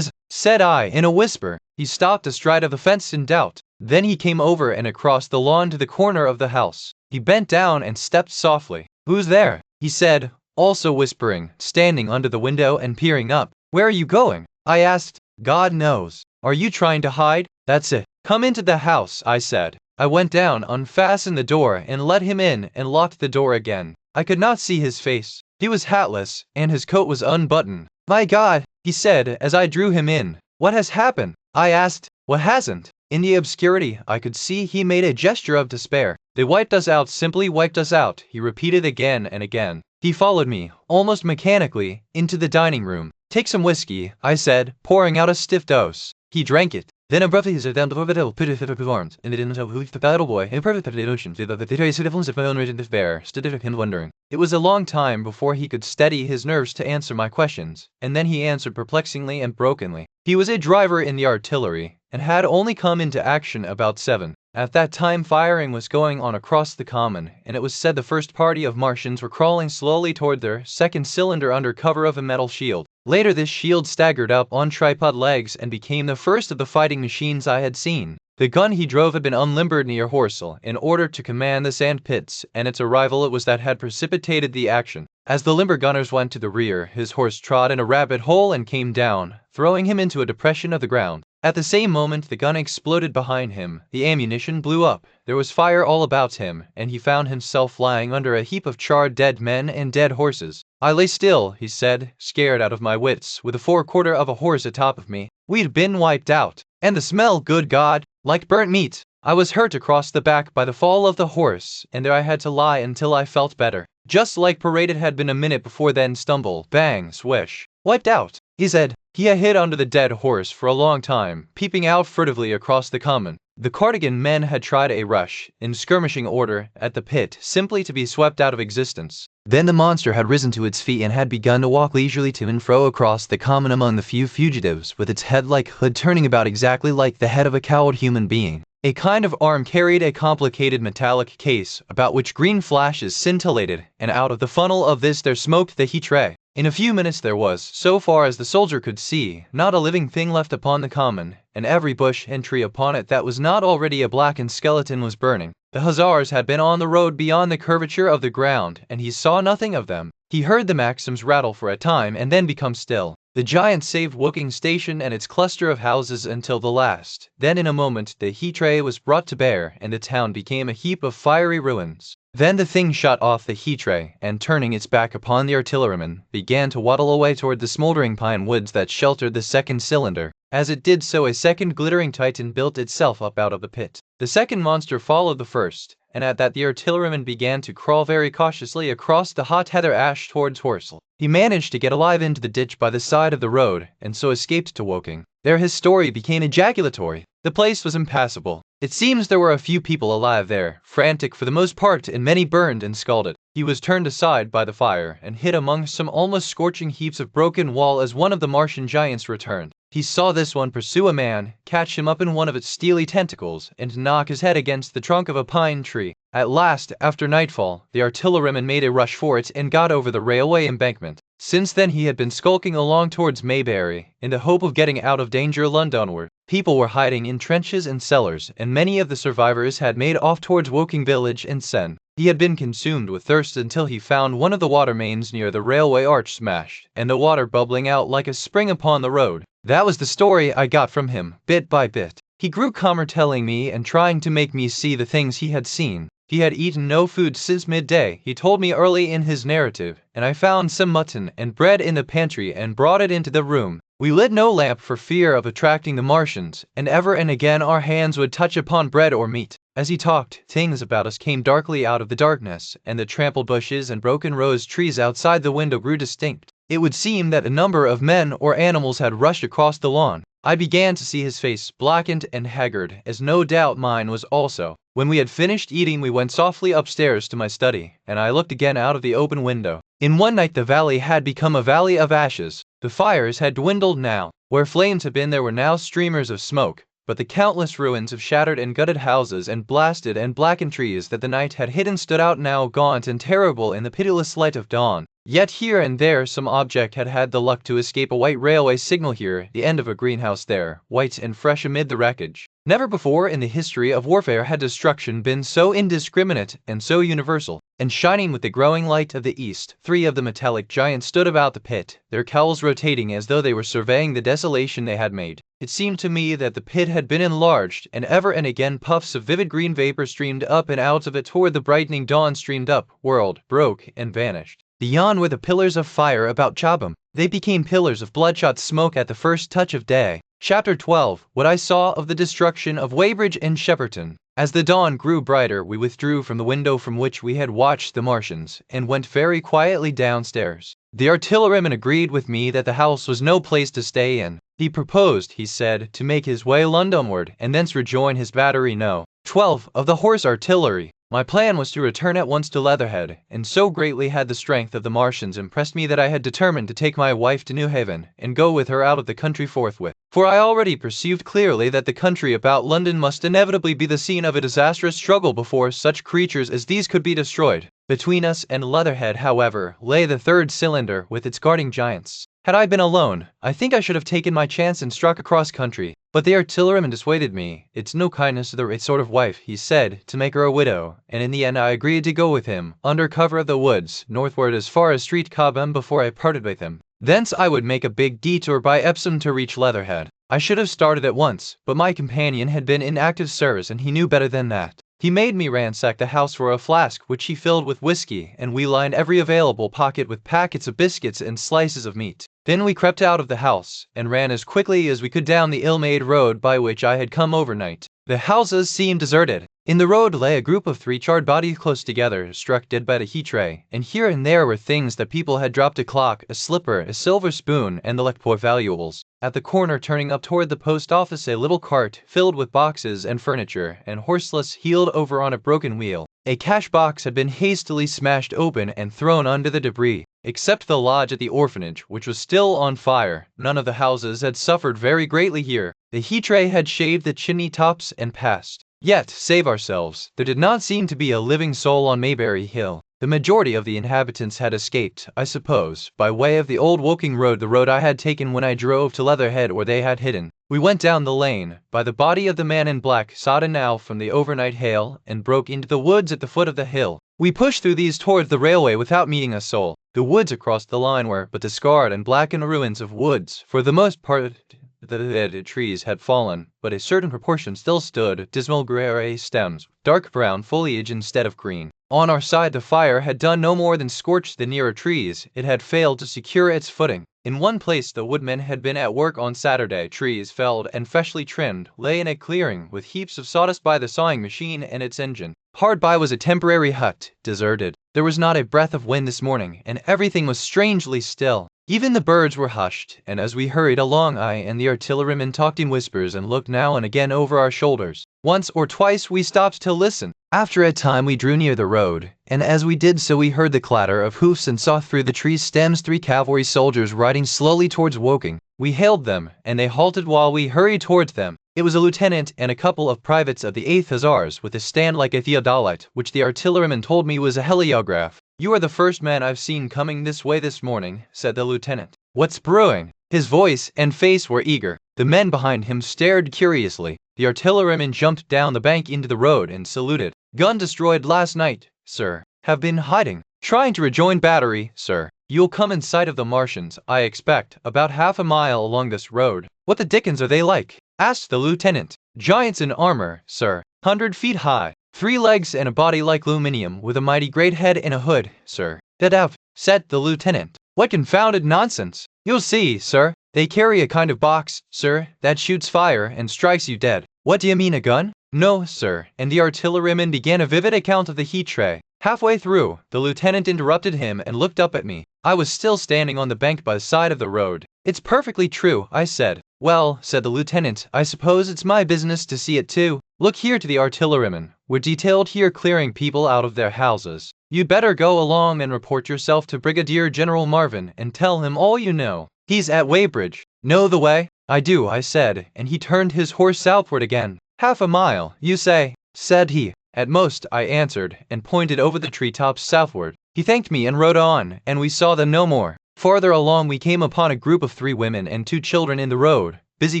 Said I, in a whisper. He stopped astride of the fence in doubt. Then he came over and across the lawn to the corner of the house. He bent down and stepped softly. "Who's there?" he said, also whispering, standing under the window and peering up. "Where are you going?" I asked. "God knows," Are you trying to hide? That's it. Come into the house, I said. I went down, unfastened the door, and let him in, and locked the door again. I could not see his face. He was hatless, and his coat was unbuttoned. My God, he said as I drew him in. What has happened? I asked. What hasn't? In the obscurity, I could see he made a gesture of despair. They wiped us out, simply wiped us out, he repeated again and again. He followed me, almost mechanically, into the dining room. Take some whiskey, I said, pouring out a stiff dose. He drank it. Then abruptly he sat down before the table, put his arms, and it didn't know who the battle boy, in perfect emotion, the trace of my own rage and despair, stood there and wondering. It was a long time before he could steady his nerves to answer my questions, and then he answered perplexingly and brokenly. He was a driver in the artillery, and had only come into action about 7. At that time firing was going on across the common, and it was said the first party of Martians were crawling slowly toward their second cylinder under cover of a metal shield. Later this shield staggered up on tripod legs and became the first of the fighting machines I had seen. The gun he drove had been unlimbered near Horsell in order to command the sand pits, and its arrival it was that had precipitated the action. As the limber gunners went to the rear, his horse trod in a rabbit hole and came down, throwing him into a depression of the ground. At the same moment the gun exploded behind him, the ammunition blew up, there was fire all about him, and he found himself lying under a heap of charred dead men and dead horses. I lay still, he said, scared out of my wits, with a forequarter of a horse atop of me. We'd been wiped out. And the smell, good God, like burnt meat. I was hurt across the back by the fall of the horse, and there I had to lie until I felt better. Just like paraded had been a minute before then stumble, bang, swish. Wiped out, he said. He had hid under the dead horse for a long time, peeping out furtively across the common. The Cardigan men had tried a rush, in skirmishing order, at the pit, simply to be swept out of existence. Then the monster had risen to its feet and had begun to walk leisurely to and fro across the common among the few fugitives, with its head like hood turning about exactly like the head of a cowed human being. A kind of arm carried a complicated metallic case, about which green flashes scintillated, and out of the funnel of this there smoked the heat ray. In a few minutes there was, so far as the soldier could see, not a living thing left upon the common, and every bush and tree upon it that was not already a blackened skeleton was burning. The hussars had been on the road beyond the curvature of the ground, and he saw nothing of them. He heard the Maxims rattle for a time and then become still. The giant saved Woking station and its cluster of houses until the last. Then in a moment the heat ray was brought to bear, and the town became a heap of fiery ruins. Then the thing shot off the heat ray, and turning its back upon the artilleryman, began to waddle away toward the smoldering pine woods that sheltered the second cylinder. As it did so a second glittering titan built itself up out of the pit. The second monster followed the first, and at that the artilleryman began to crawl very cautiously across the hot heather ash towards Horsell. He managed to get alive into the ditch by the side of the road, and so escaped to Woking. There his story became ejaculatory. The place was impassable. It seems there were a few people alive there, frantic for the most part, and many burned and scalded. He was turned aside by the fire, and hid among some almost scorching heaps of broken wall as one of the Martian giants returned. He saw this one pursue a man, catch him up in one of its steely tentacles, and knock his head against the trunk of a pine tree. At last, after nightfall, the artilleryman made a rush for it and got over the railway embankment. Since then he had been skulking along towards Maybury, in the hope of getting out of danger Londonward. People were hiding in trenches and cellars, and many of the survivors had made off towards Woking village and Sen. He had been consumed with thirst until he found one of the water mains near the railway arch smashed, and the water bubbling out like a spring upon the road. That was the story I got from him, bit by bit. He grew calmer telling me and trying to make me see the things he had seen. He had eaten no food since midday, he told me early in his narrative, and I found some mutton and bread in the pantry and brought it into the room. We lit no lamp for fear of attracting the Martians, and ever and again our hands would touch upon bread or meat. As he talked, things about us came darkly out of the darkness, and the trampled bushes and broken rose trees outside the window grew distinct. It would seem that a number of men or animals had rushed across the lawn. I began to see his face blackened and haggard, as no doubt mine was also. When we had finished eating we went softly upstairs to my study, and I looked again out of the open window. In one night the valley had become a valley of ashes. The fires had dwindled now. Where flames had been there were now streamers of smoke, but the countless ruins of shattered and gutted houses and blasted and blackened trees that the night had hidden stood out now gaunt and terrible in the pitiless light of dawn. Yet here and there some object had had the luck to escape. A white railway signal here, the end of a greenhouse there, white and fresh amid the wreckage. Never before in the history of warfare had destruction been so indiscriminate and so universal. And shining with the growing light of the east, 3 of the metallic giants stood about the pit, their cowls rotating as though they were surveying the desolation they had made. It seemed to me that the pit had been enlarged, and ever and again puffs of vivid green vapor streamed up and out of it toward the brightening dawn, streamed up, whirled, broke, and vanished. Beyond were the pillars of fire about Chobham. They became pillars of bloodshot smoke at the first touch of day. Chapter 12. What I saw of the destruction of Weybridge and Shepperton. As the dawn grew brighter, we withdrew from the window from which we had watched the Martians, and went very quietly downstairs. The artilleryman agreed with me that the house was no place to stay in. He proposed, he said, to make his way Londonward, and thence rejoin his battery No. 12 of the horse artillery. My plan was to return at once to Leatherhead, and so greatly had the strength of the Martians impressed me that I had determined to take my wife to New Haven, and go with her out of the country forthwith. For I already perceived clearly that the country about London must inevitably be the scene of a disastrous struggle before such creatures as these could be destroyed. Between us and Leatherhead, however, lay the 3rd cylinder with its guarding giants. Had I been alone, I think I should have taken my chance and struck across country. But the artilleryman dissuaded me. It's no kindness to the right sort of wife, he said, to make her a widow, and in the end I agreed to go with him, under cover of the woods, northward as far as Street Cobham before I parted with him. Thence I would make a big detour by Epsom to reach Leatherhead. I should have started at once, but my companion had been in active service and he knew better than that. He made me ransack the house for a flask which he filled with whiskey, and we lined every available pocket with packets of biscuits and slices of meat. Then we crept out of the house, and ran as quickly as we could down the ill-made road by which I had come overnight. The houses seemed deserted. In the road lay a group of 3 charred bodies close together, struck dead by the heat ray, and here and there were things that people had dropped: a clock, a slipper, a silver spoon, and the like poor valuables. At the corner turning up toward the post office, a little cart filled with boxes and furniture, and horseless, heeled over on a broken wheel. A cash box had been hastily smashed open and thrown under the debris. Except the lodge at the orphanage, which was still on fire, none of the houses had suffered very greatly here. The heat ray had shaved the chimney tops and passed. Yet, save ourselves, there did not seem to be a living soul on Maybury Hill. The majority of the inhabitants had escaped, I suppose, by way of the old Woking road, the road I had taken when I drove to Leatherhead, or they had hidden. We went down the lane, by the body of the man in black, sodden now from the overnight hail, and broke into the woods at the foot of the hill. We pushed through these towards the railway without meeting a soul. The woods across the line were but the scarred and blackened ruins of woods. For the most part, the dead trees had fallen, but a certain proportion still stood, dismal grey stems, dark brown foliage instead of green. On our side the fire had done no more than scorch the nearer trees. It had failed to secure its footing. In one place the woodmen had been at work on Saturday. Trees felled and freshly trimmed lay in a clearing, with heaps of sawdust by the sawing machine and its engine. Hard by was a temporary hut, deserted. There was not a breath of wind this morning, and everything was strangely still. Even the birds were hushed, and as we hurried along I and the artilleryman talked in whispers and looked now and again over our shoulders. Once or twice we stopped to listen. After a time we drew near the road, and as we did so we heard the clatter of hoofs and saw through the trees' stems 3 cavalry soldiers riding slowly towards Woking. We hailed them, and they halted while we hurried towards them. It was a lieutenant and a couple of privates of the 8th Hussars, with a stand like a theodolite, which the artilleryman told me was a heliograph. "You are the first man I've seen coming this way this morning," said the lieutenant. "What's brewing?" His voice and face were eager. The men behind him stared curiously. The artilleryman jumped down the bank into the road and saluted. "Gun destroyed last night, sir. Have been hiding. Trying to rejoin battery, sir. You'll come in sight of the Martians, I expect, about half a mile along this road." "What the dickens are they like?" asked the lieutenant. "Giants in armor, sir. 100 feet high. 3 legs and a body like aluminium, with a mighty great head and a hood, sir." "That have," said the lieutenant. "What confounded nonsense!" "You'll see, sir. They carry a kind of box, sir, that shoots fire and strikes you dead." "What do you mean, a gun?" "No, sir," and the artilleryman began a vivid account of the heat ray. Halfway through, the lieutenant interrupted him and looked up at me. I was still standing on the bank by the side of the road. "It's perfectly true," I said. "Well," said the lieutenant, "I suppose it's my business to see it too. Look here," to the artilleryman. "We're detailed here clearing people out of their houses. You'd better go along and report yourself to Brigadier General Marvin and tell him all you know. He's at Weybridge. Know the way?" "I do," I said, and he turned his horse southward again. "Half a mile, you say?" said he. "At most," I answered, and pointed over the treetops southward. He thanked me and rode on, and we saw them no more. Farther along we came upon a group of 3 women and 2 children in the road. busy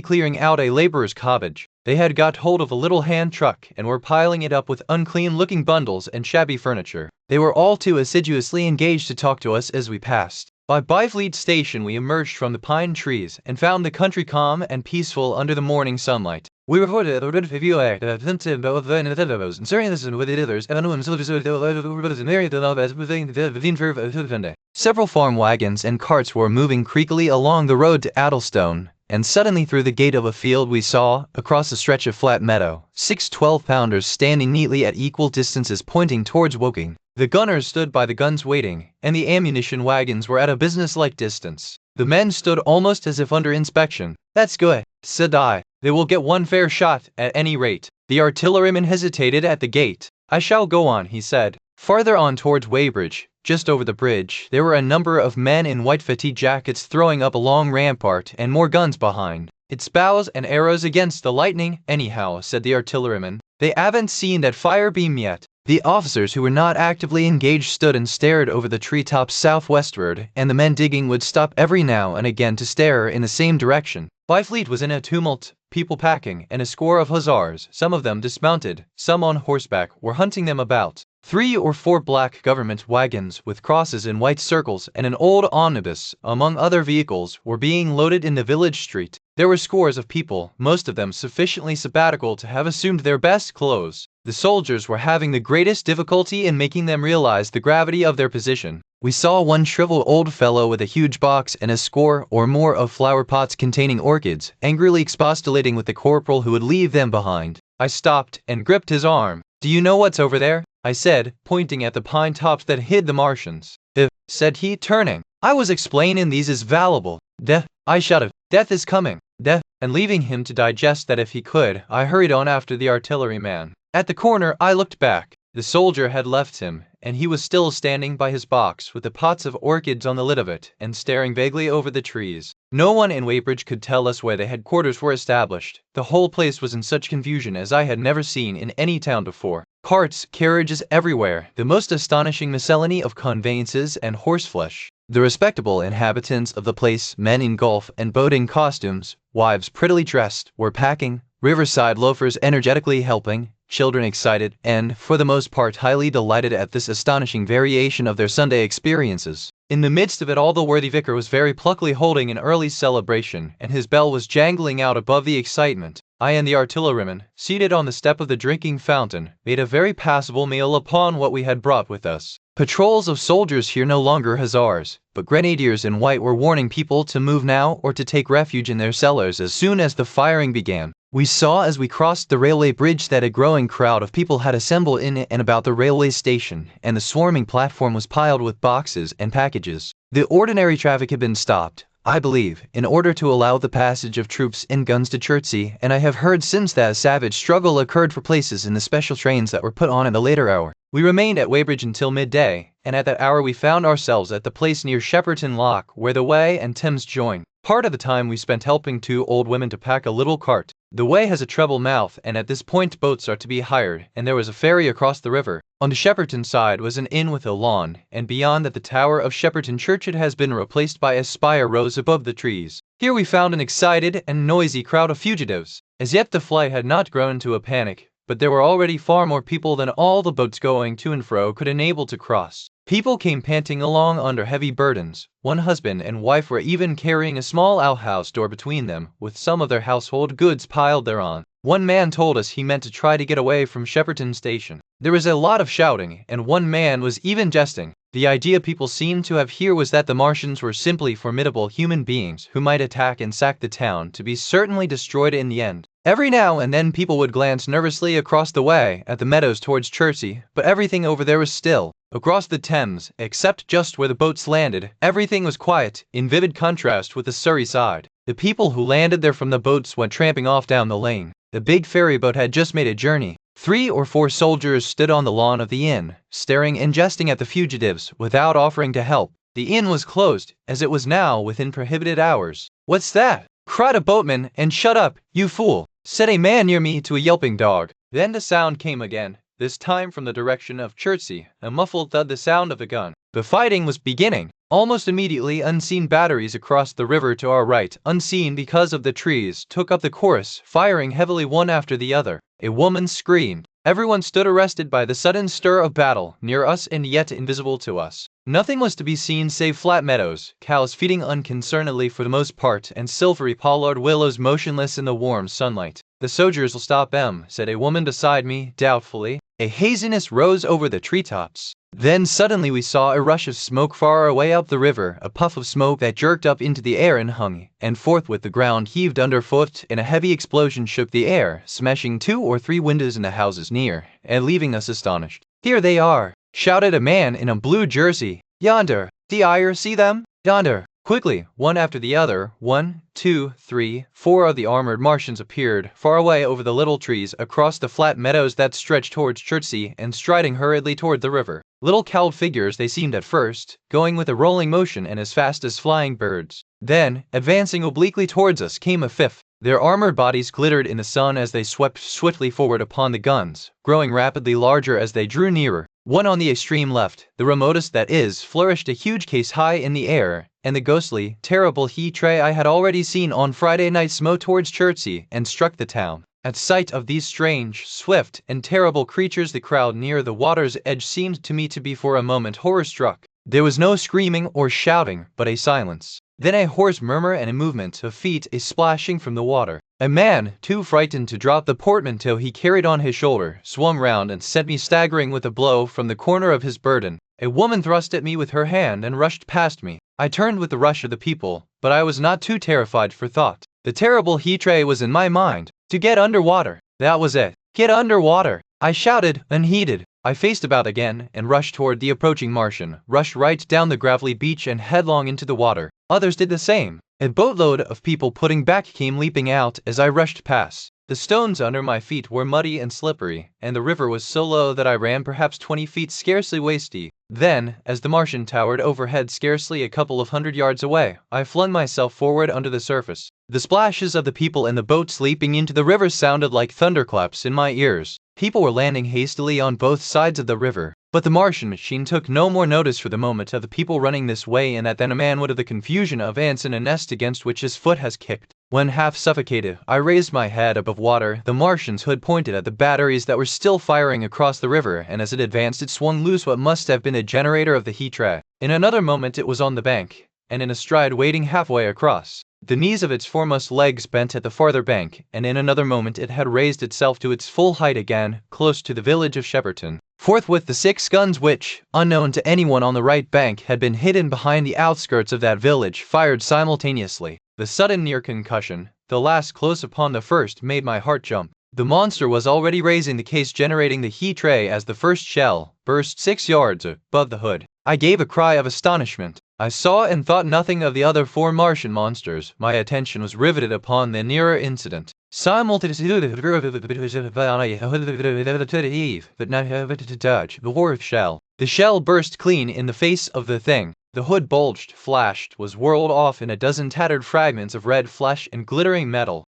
clearing out a laborer's cottage. They had got hold of a little hand truck and were piling it up with unclean-looking bundles and shabby furniture. They were all too assiduously engaged to talk to us as we passed. By Byfleet Station we emerged from the pine trees and found the country calm and peaceful under the morning sunlight. We reported a good review of the offensive both the individuals and serious with the others and several farm wagons and carts were moving creakily along the road to Addlestone, and suddenly through the gate of a field we saw, across a stretch of flat meadow, 6 12-pounders standing neatly at equal distances pointing towards Woking. The gunners stood by the guns waiting, and the ammunition wagons were at a business-like distance. The men stood almost as if under inspection. "That's good," said I. "They will get one fair shot, at any rate." The artilleryman hesitated at the gate. "I shall go on," he said. Farther on towards Weybridge, just over the bridge, there were a number of men in white fatigue jackets throwing up a long rampart and more guns behind. "It's bows and arrows against the lightning, anyhow," said the artilleryman. "They haven't seen that fire beam yet." The officers who were not actively engaged stood and stared over the treetops southwestward, and the men digging would stop every now and again to stare in the same direction. Byfleet was in a tumult, people packing, and a score of hussars, some of them dismounted, some on horseback, were hunting them about. 3 or 4 black government wagons with crosses in white circles and an old omnibus, among other vehicles, were being loaded in the village street. There were scores of people, most of them sufficiently sabbatical to have assumed their best clothes. The soldiers were having the greatest difficulty in making them realize the gravity of their position. We saw one shriveled old fellow with a huge box and a score or more of flower pots containing orchids, angrily expostulating with the corporal who would leave them behind. I stopped and gripped his arm. "Do you know what's over there?" I said, pointing at the pine tops that hid the Martians. Said he, turning. "I was explaining these is valuable. Death," I shouted. "Death is coming. Death." And leaving him to digest that if he could, I hurried on after the artilleryman. At the corner I looked back. The soldier had left him, and he was still standing by his box with the pots of orchids on the lid of it, and staring vaguely over the trees. No one in Weybridge could tell us where the headquarters were established. The whole place was in such confusion as I had never seen in any town before. Carts, carriages everywhere, the most astonishing miscellany of conveyances and horseflesh. The respectable inhabitants of the place, men in golf and boating costumes, wives prettily dressed, were packing, riverside loafers energetically helping, children excited, and, for the most part, highly delighted at this astonishing variation of their Sunday experiences. In the midst of it all the worthy vicar was very pluckily holding an early celebration, and his bell was jangling out above the excitement. I and the artilleryman, seated on the step of the drinking fountain, made a very passable meal upon what we had brought with us. Patrols of soldiers here no longer hussars, but grenadiers in white were warning people to move now or to take refuge in their cellars as soon as the firing began. We saw as we crossed the railway bridge that a growing crowd of people had assembled in and about the railway station, and the swarming platform was piled with boxes and packages. The ordinary traffic had been stopped, I believe, in order to allow the passage of troops and guns to Chertsey, and I have heard since that a savage struggle occurred for places in the special trains that were put on at a later hour. We remained at Weybridge until midday, and at that hour we found ourselves at the place near Shepperton Lock where the Wey and Thames join. Part of the time we spent helping 2 old women to pack a little cart. The Wey has a treble mouth, and at this point boats are to be hired, and there was a ferry across the river. On the Shepperton side was an inn with a lawn, and beyond that the tower of Shepperton Church has been replaced by a spire rose above the trees. Here we found an excited and noisy crowd of fugitives. As yet the flight had not grown to a panic, but there were already far more people than all the boats going to and fro could enable to cross. People came panting along under heavy burdens. One husband and wife were even carrying a small outhouse door between them, with some of their household goods piled thereon. One man told us he meant to try to get away from Shepperton Station. There was a lot of shouting, and one man was even jesting. The idea people seemed to have here was that the Martians were simply formidable human beings who might attack and sack the town, to be certainly destroyed in the end. Every now and then people would glance nervously across the way at the meadows towards Chertsey, but everything over there was still. Across the Thames, except just where the boats landed, everything was quiet, in vivid contrast with the Surrey side. The people who landed there from the boats went tramping off down the lane. The big ferry boat had just made a journey. 3 or 4 soldiers stood on the lawn of the inn, staring and jesting at the fugitives, without offering to help. The inn was closed, as it was now within prohibited hours. "What's that?" cried a boatman, and "Shut up, you fool," said a man near me to a yelping dog. Then the sound came again, this time from the direction of Chertsey, a muffled thud, the sound of a gun. The fighting was beginning. Almost immediately, unseen batteries across the river to our right, unseen because of the trees, took up the chorus, firing heavily one after the other. A woman screamed. Everyone stood arrested by the sudden stir of battle, near us and yet invisible to us. Nothing was to be seen save flat meadows, cows feeding unconcernedly for the most part, and silvery pollard willows motionless in the warm sunlight. "The soldiers will stop 'em," said a woman beside me, doubtfully. A haziness rose over the treetops. Then suddenly we saw a rush of smoke far away up the river, a puff of smoke that jerked up into the air and hung, and forthwith the ground heaved underfoot, and a heavy explosion shook the air, smashing 2 or 3 windows in the houses near, and leaving us astonished. "Here they are!" shouted a man in a blue jersey. "Yonder! See them? Yonder!" Quickly, one after the other, 1, 2, 3, 4 of the armored Martians appeared, far away over the little trees, across the flat meadows that stretched towards Chertsey, and striding hurriedly toward the river. Little cowled figures they seemed at first, going with a rolling motion and as fast as flying birds. Then, advancing obliquely towards us, came a fifth. Their armored bodies glittered in the sun as they swept swiftly forward upon the guns, growing rapidly larger as they drew nearer. One on the extreme left, the remotest that is, flourished a huge case high in the air, and the ghostly, terrible he-tray I had already seen on Friday night smote towards Chertsey and struck the town. At sight of these strange, swift, and terrible creatures, the crowd near the water's edge seemed to me to be for a moment horror-struck. There was no screaming or shouting, but a silence. Then a hoarse murmur and a movement of feet, a splashing from the water. A man, too frightened to drop the portmanteau he carried on his shoulder, swung round and sent me staggering with a blow from the corner of his burden. A woman thrust at me with her hand and rushed past me. I turned with the rush of the people, but I was not too terrified for thought. The terrible he-tray was in my mind. To get under water. That was it. Get under water. I shouted, unheeded. I faced about again and rushed toward the approaching Martian, rushed right down the gravelly beach and headlong into the water. Others did the same. A boatload of people putting back came leaping out as I rushed past. The stones under my feet were muddy and slippery, and the river was so low that I ran perhaps 20 feet, scarcely waist-deep. Then, as the Martian towered overhead scarcely a couple of 100 yards away, I flung myself forward under the surface. The splashes of the people in the boats leaping into the river sounded like thunderclaps in my ears. People were landing hastily on both sides of the river, but the Martian machine took no more notice for the moment of the people running this way and that than a man would of the confusion of ants in a nest against which his foot has kicked. When half suffocated, I raised my head above water. The Martian's hood pointed at the batteries that were still firing across the river, and as it advanced it swung loose what must have been a generator of the heat-ray. In another moment it was on the bank, and in a stride wading halfway across. The knees of its foremost legs bent at the farther bank, and in another moment it had raised itself to its full height again, close to the village of Shepperton. Forthwith the 6 guns which, unknown to anyone on the right bank, had been hidden behind the outskirts of that village, fired simultaneously. The sudden near concussion, the last close upon the first, made my heart jump. The monster was already raising the case generating the heat-ray as the first shell burst 6 yards above the hood. I gave a cry of astonishment. I saw and thought nothing of the other 4 Martian monsters. My attention was riveted upon the nearer incident. Simultaneously, the fourth shell. The shell burst clean in the face of the thing. The hood bulged, flashed, was whirled off in a dozen tattered fragments of red flesh and glittering metal.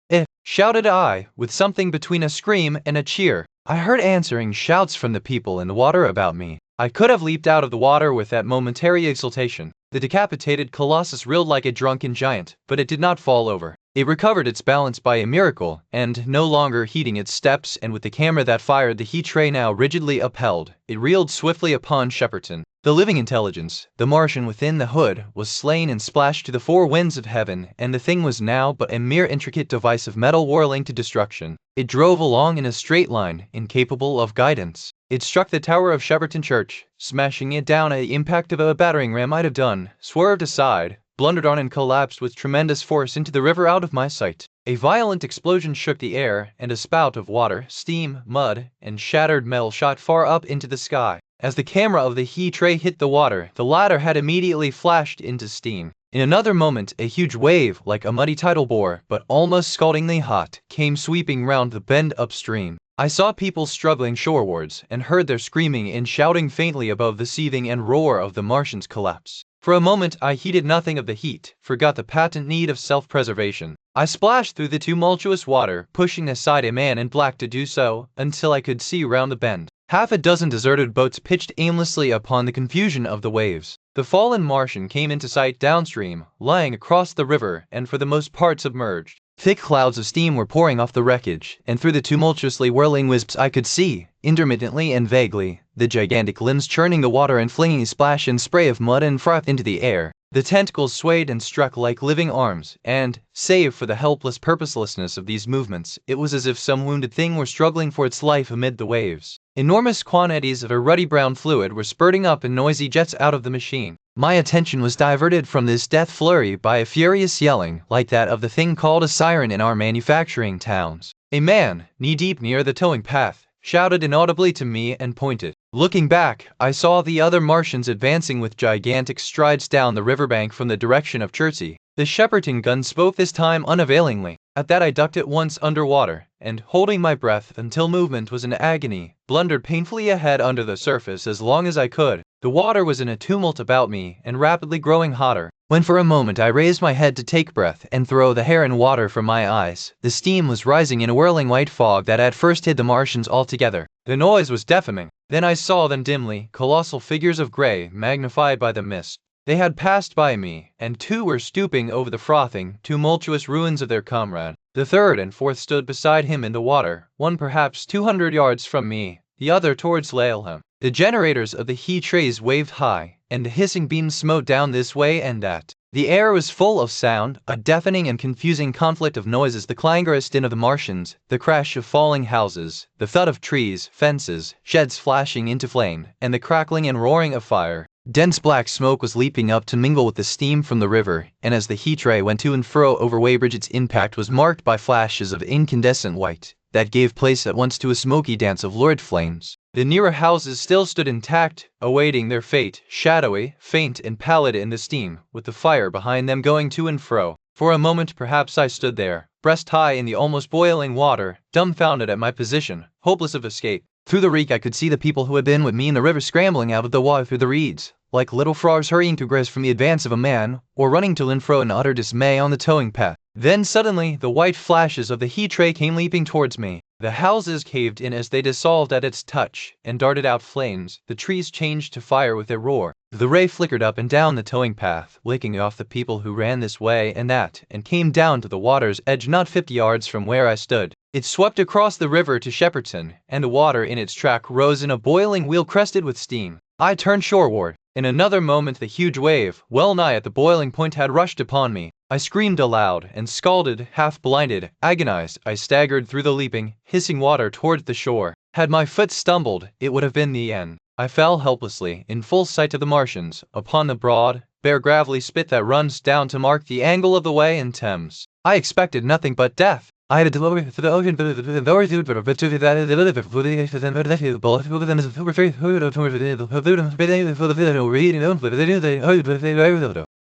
Shouted I, with something between a scream and a cheer. I heard answering shouts from the people in the water about me. I could have leaped out of the water with that momentary exultation. The decapitated colossus reeled like a drunken giant, but it did not fall over. It recovered its balance by a miracle, and, no longer heeding its steps and with the camera that fired the heat-ray now rigidly upheld, it reeled swiftly upon Shepperton. The living intelligence, the Martian within the hood, was slain and splashed to the 4 winds of heaven, and the thing was now but a mere intricate device of metal whirling to destruction. It drove along in a straight line, incapable of guidance. It struck the tower of Shepperton Church, smashing it down as the impact of a battering ram might have done, swerved aside, blundered on and collapsed with tremendous force into the river out of my sight. A violent explosion shook the air, and a spout of water, steam, mud, and shattered metal shot far up into the sky. As the camera of the heat-ray hit the water, the latter had immediately flashed into steam. In another moment, a huge wave, like a muddy tidal bore, but almost scaldingly hot, came sweeping round the bend upstream. I saw people struggling shorewards, and heard their screaming and shouting faintly above the seething and roar of the Martian's collapse. For a moment I heeded nothing of the heat, forgot the patent need of self-preservation. I splashed through the tumultuous water, pushing aside a man in black to do so, until I could see round the bend. Half a dozen deserted boats pitched aimlessly upon the confusion of the waves. The fallen Martian came into sight downstream, lying across the river and for the most part submerged. Thick clouds of steam were pouring off the wreckage, and through the tumultuously whirling wisps I could see, intermittently and vaguely, the gigantic limbs churning the water and flinging a splash and spray of mud and froth into the air. The tentacles swayed and struck like living arms, and, save for the helpless purposelessness of these movements, it was as if some wounded thing were struggling for its life amid the waves. Enormous quantities of a ruddy brown fluid were spurting up in noisy jets out of the machine. My attention was diverted from this death flurry by a furious yelling, like that of the thing called a siren in our manufacturing towns. A man, knee-deep near the towing path, shouted inaudibly to me and pointed. Looking back, I saw the other Martians advancing with gigantic strides down the riverbank from the direction of Chertsey. The Shepperton gun spoke this time unavailingly. At that I ducked at once underwater, and, holding my breath until movement was an agony, blundered painfully ahead under the surface as long as I could. The water was in a tumult about me, and rapidly growing hotter. When for a moment I raised my head to take breath and throw the hair and water from my eyes, the steam was rising in a whirling white fog that at first hid the Martians altogether. The noise was deafening. Then I saw them dimly, colossal figures of gray, magnified by the mist. They had passed by me, and two were stooping over the frothing, tumultuous ruins of their comrade. The third and fourth stood beside him in the water, one perhaps 200 yards from me, the other towards Laleham. The generators of the heat trays waved high, and the hissing beams smote down this way and that. The air was full of sound, a deafening and confusing conflict of noises, the clangorous din of the Martians, the crash of falling houses, the thud of trees, fences, sheds flashing into flame, and the crackling and roaring of fire. Dense black smoke was leaping up to mingle with the steam from the river, and as the heat ray went to and fro over Weybridge, its impact was marked by flashes of incandescent white that gave place at once to a smoky dance of lurid flames. The nearer houses still stood intact, awaiting their fate, shadowy, faint and pallid in the steam, with the fire behind them going to and fro. For a moment perhaps I stood there, breast high in the almost boiling water, dumbfounded at my position, hopeless of escape. Through the reek I could see the people who had been with me in the river scrambling out of the water through the reeds, like little frogs hurrying to graze from the advance of a man, or running to and fro in utter dismay on the towing path. Then suddenly the white flashes of the heat tray came leaping towards me. The houses caved in as they dissolved at its touch, and darted out flames. The trees changed to fire with their roar. The ray flickered up and down the towing path, licking off the people who ran this way and that, and came down to the water's edge not 50 yards from where I stood. It swept across the river to Shepperton, and the water in its track rose in a boiling wheel crested with steam. I turned shoreward. In another moment the huge wave, well nigh at the boiling point, had rushed upon me. I screamed aloud, and scalded, half-blinded, agonized, I staggered through the leaping, hissing water towards the shore. Had my foot stumbled, it would have been the end. I fell helplessly, in full sight of the Martians, upon the broad, bare gravelly spit that runs down to mark the angle of the Wey and Thames. I expected nothing but death. I had to deliver to the ocean,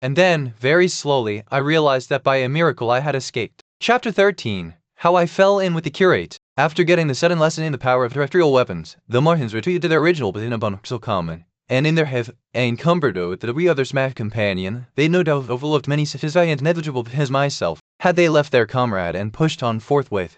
and then, very slowly, I realized that by a miracle I had escaped. Chapter 13. How I Fell In With the Curate. After getting the sudden lesson in the power of terrestrial weapons, the Martians retreated to their original position upon so common, and in their have encumbered with the 3 other smack companion, they no doubt overlooked many such as I and negligible as myself. Had they left their comrade and pushed on forthwith,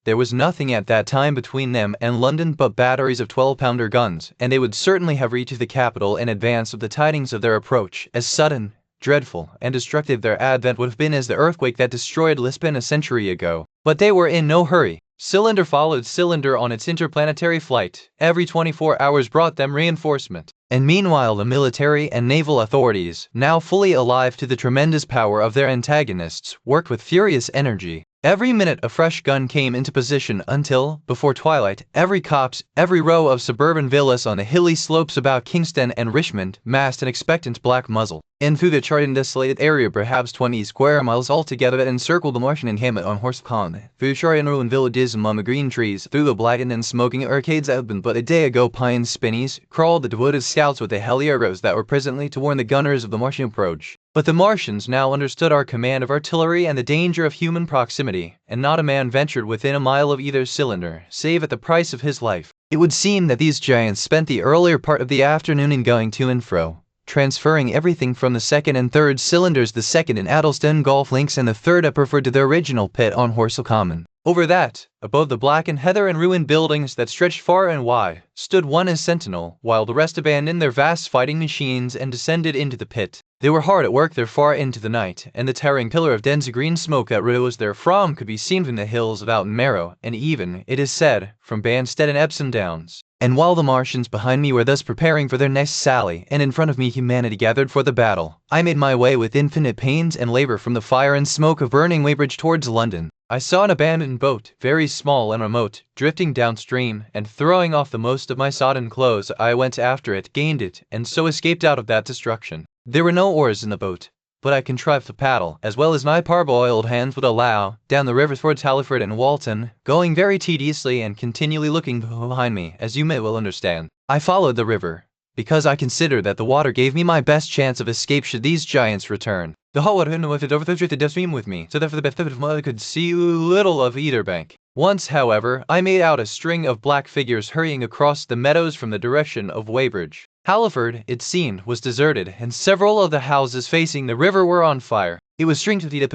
there was nothing at that time between them and London but batteries of 12-pounder guns, and they would certainly have reached the capital in advance of the tidings of their approach. As sudden, dreadful, and destructive their advent would have been as the earthquake that destroyed Lisbon a century ago. But they were in no hurry. Cylinder followed cylinder on its interplanetary flight. Every 24 hours brought them reinforcement. And meanwhile the military and naval authorities, now fully alive to the tremendous power of their antagonists, worked with furious energy. Every minute a fresh gun came into position until, before twilight, every copse, every row of suburban villas on the hilly slopes about Kingston and Richmond massed an expectant black muzzle. And through the charted and desolated area, perhaps 20 square miles altogether, that encircled the Martian encampment on Horse Pond, through the charted and ruined villages among the green trees, through the blackened and smoking arcades that had been but a day ago pine spinneys, crawled the devoted scouts with the heliarrows that were presently to warn the gunners of the Martian approach. But the Martians now understood our command of artillery and the danger of human proximity, and not a man ventured within a mile of either cylinder, save at the price of his life. It would seem that these giants spent the earlier part of the afternoon in going to and fro, transferring everything from the second and third cylinders, the second in Addlestone golf links and the third up referred to their original pit on Horsell Common. Over that, above the blackened heather and ruined buildings that stretched far and wide, stood one as sentinel, while the rest abandoned their vast fighting machines and descended into the pit. They were hard at work there far into the night, and the towering pillar of dense green smoke that rose therefrom could be seen from the hills of Alton Marrow, and even, it is said, from Banstead and Epsom Downs. And while the Martians behind me were thus preparing for their next sally, and in front of me humanity gathered for the battle, I made my way with infinite pains and labor from the fire and smoke of burning Weybridge towards London. I saw an abandoned boat, very small and remote, drifting downstream, and throwing off the most of my sodden clothes, I went after it, gained it, and so escaped out of that destruction. There were no oars in the boat, but I contrived to paddle, as well as my parboiled hands would allow, down the river towards Halliford and Walton, going very tediously and continually looking behind me, as you may well understand. I followed the river, because I considered that the water gave me my best chance of escape should these giants return. The hot water drifted downstream with me, so that for the benefit of I could see little of either bank. Once, however, I made out a string of black figures hurrying across the meadows from the direction of Weybridge. Halliford, it seemed, was deserted, and several of the houses facing the river were on fire. It was strangely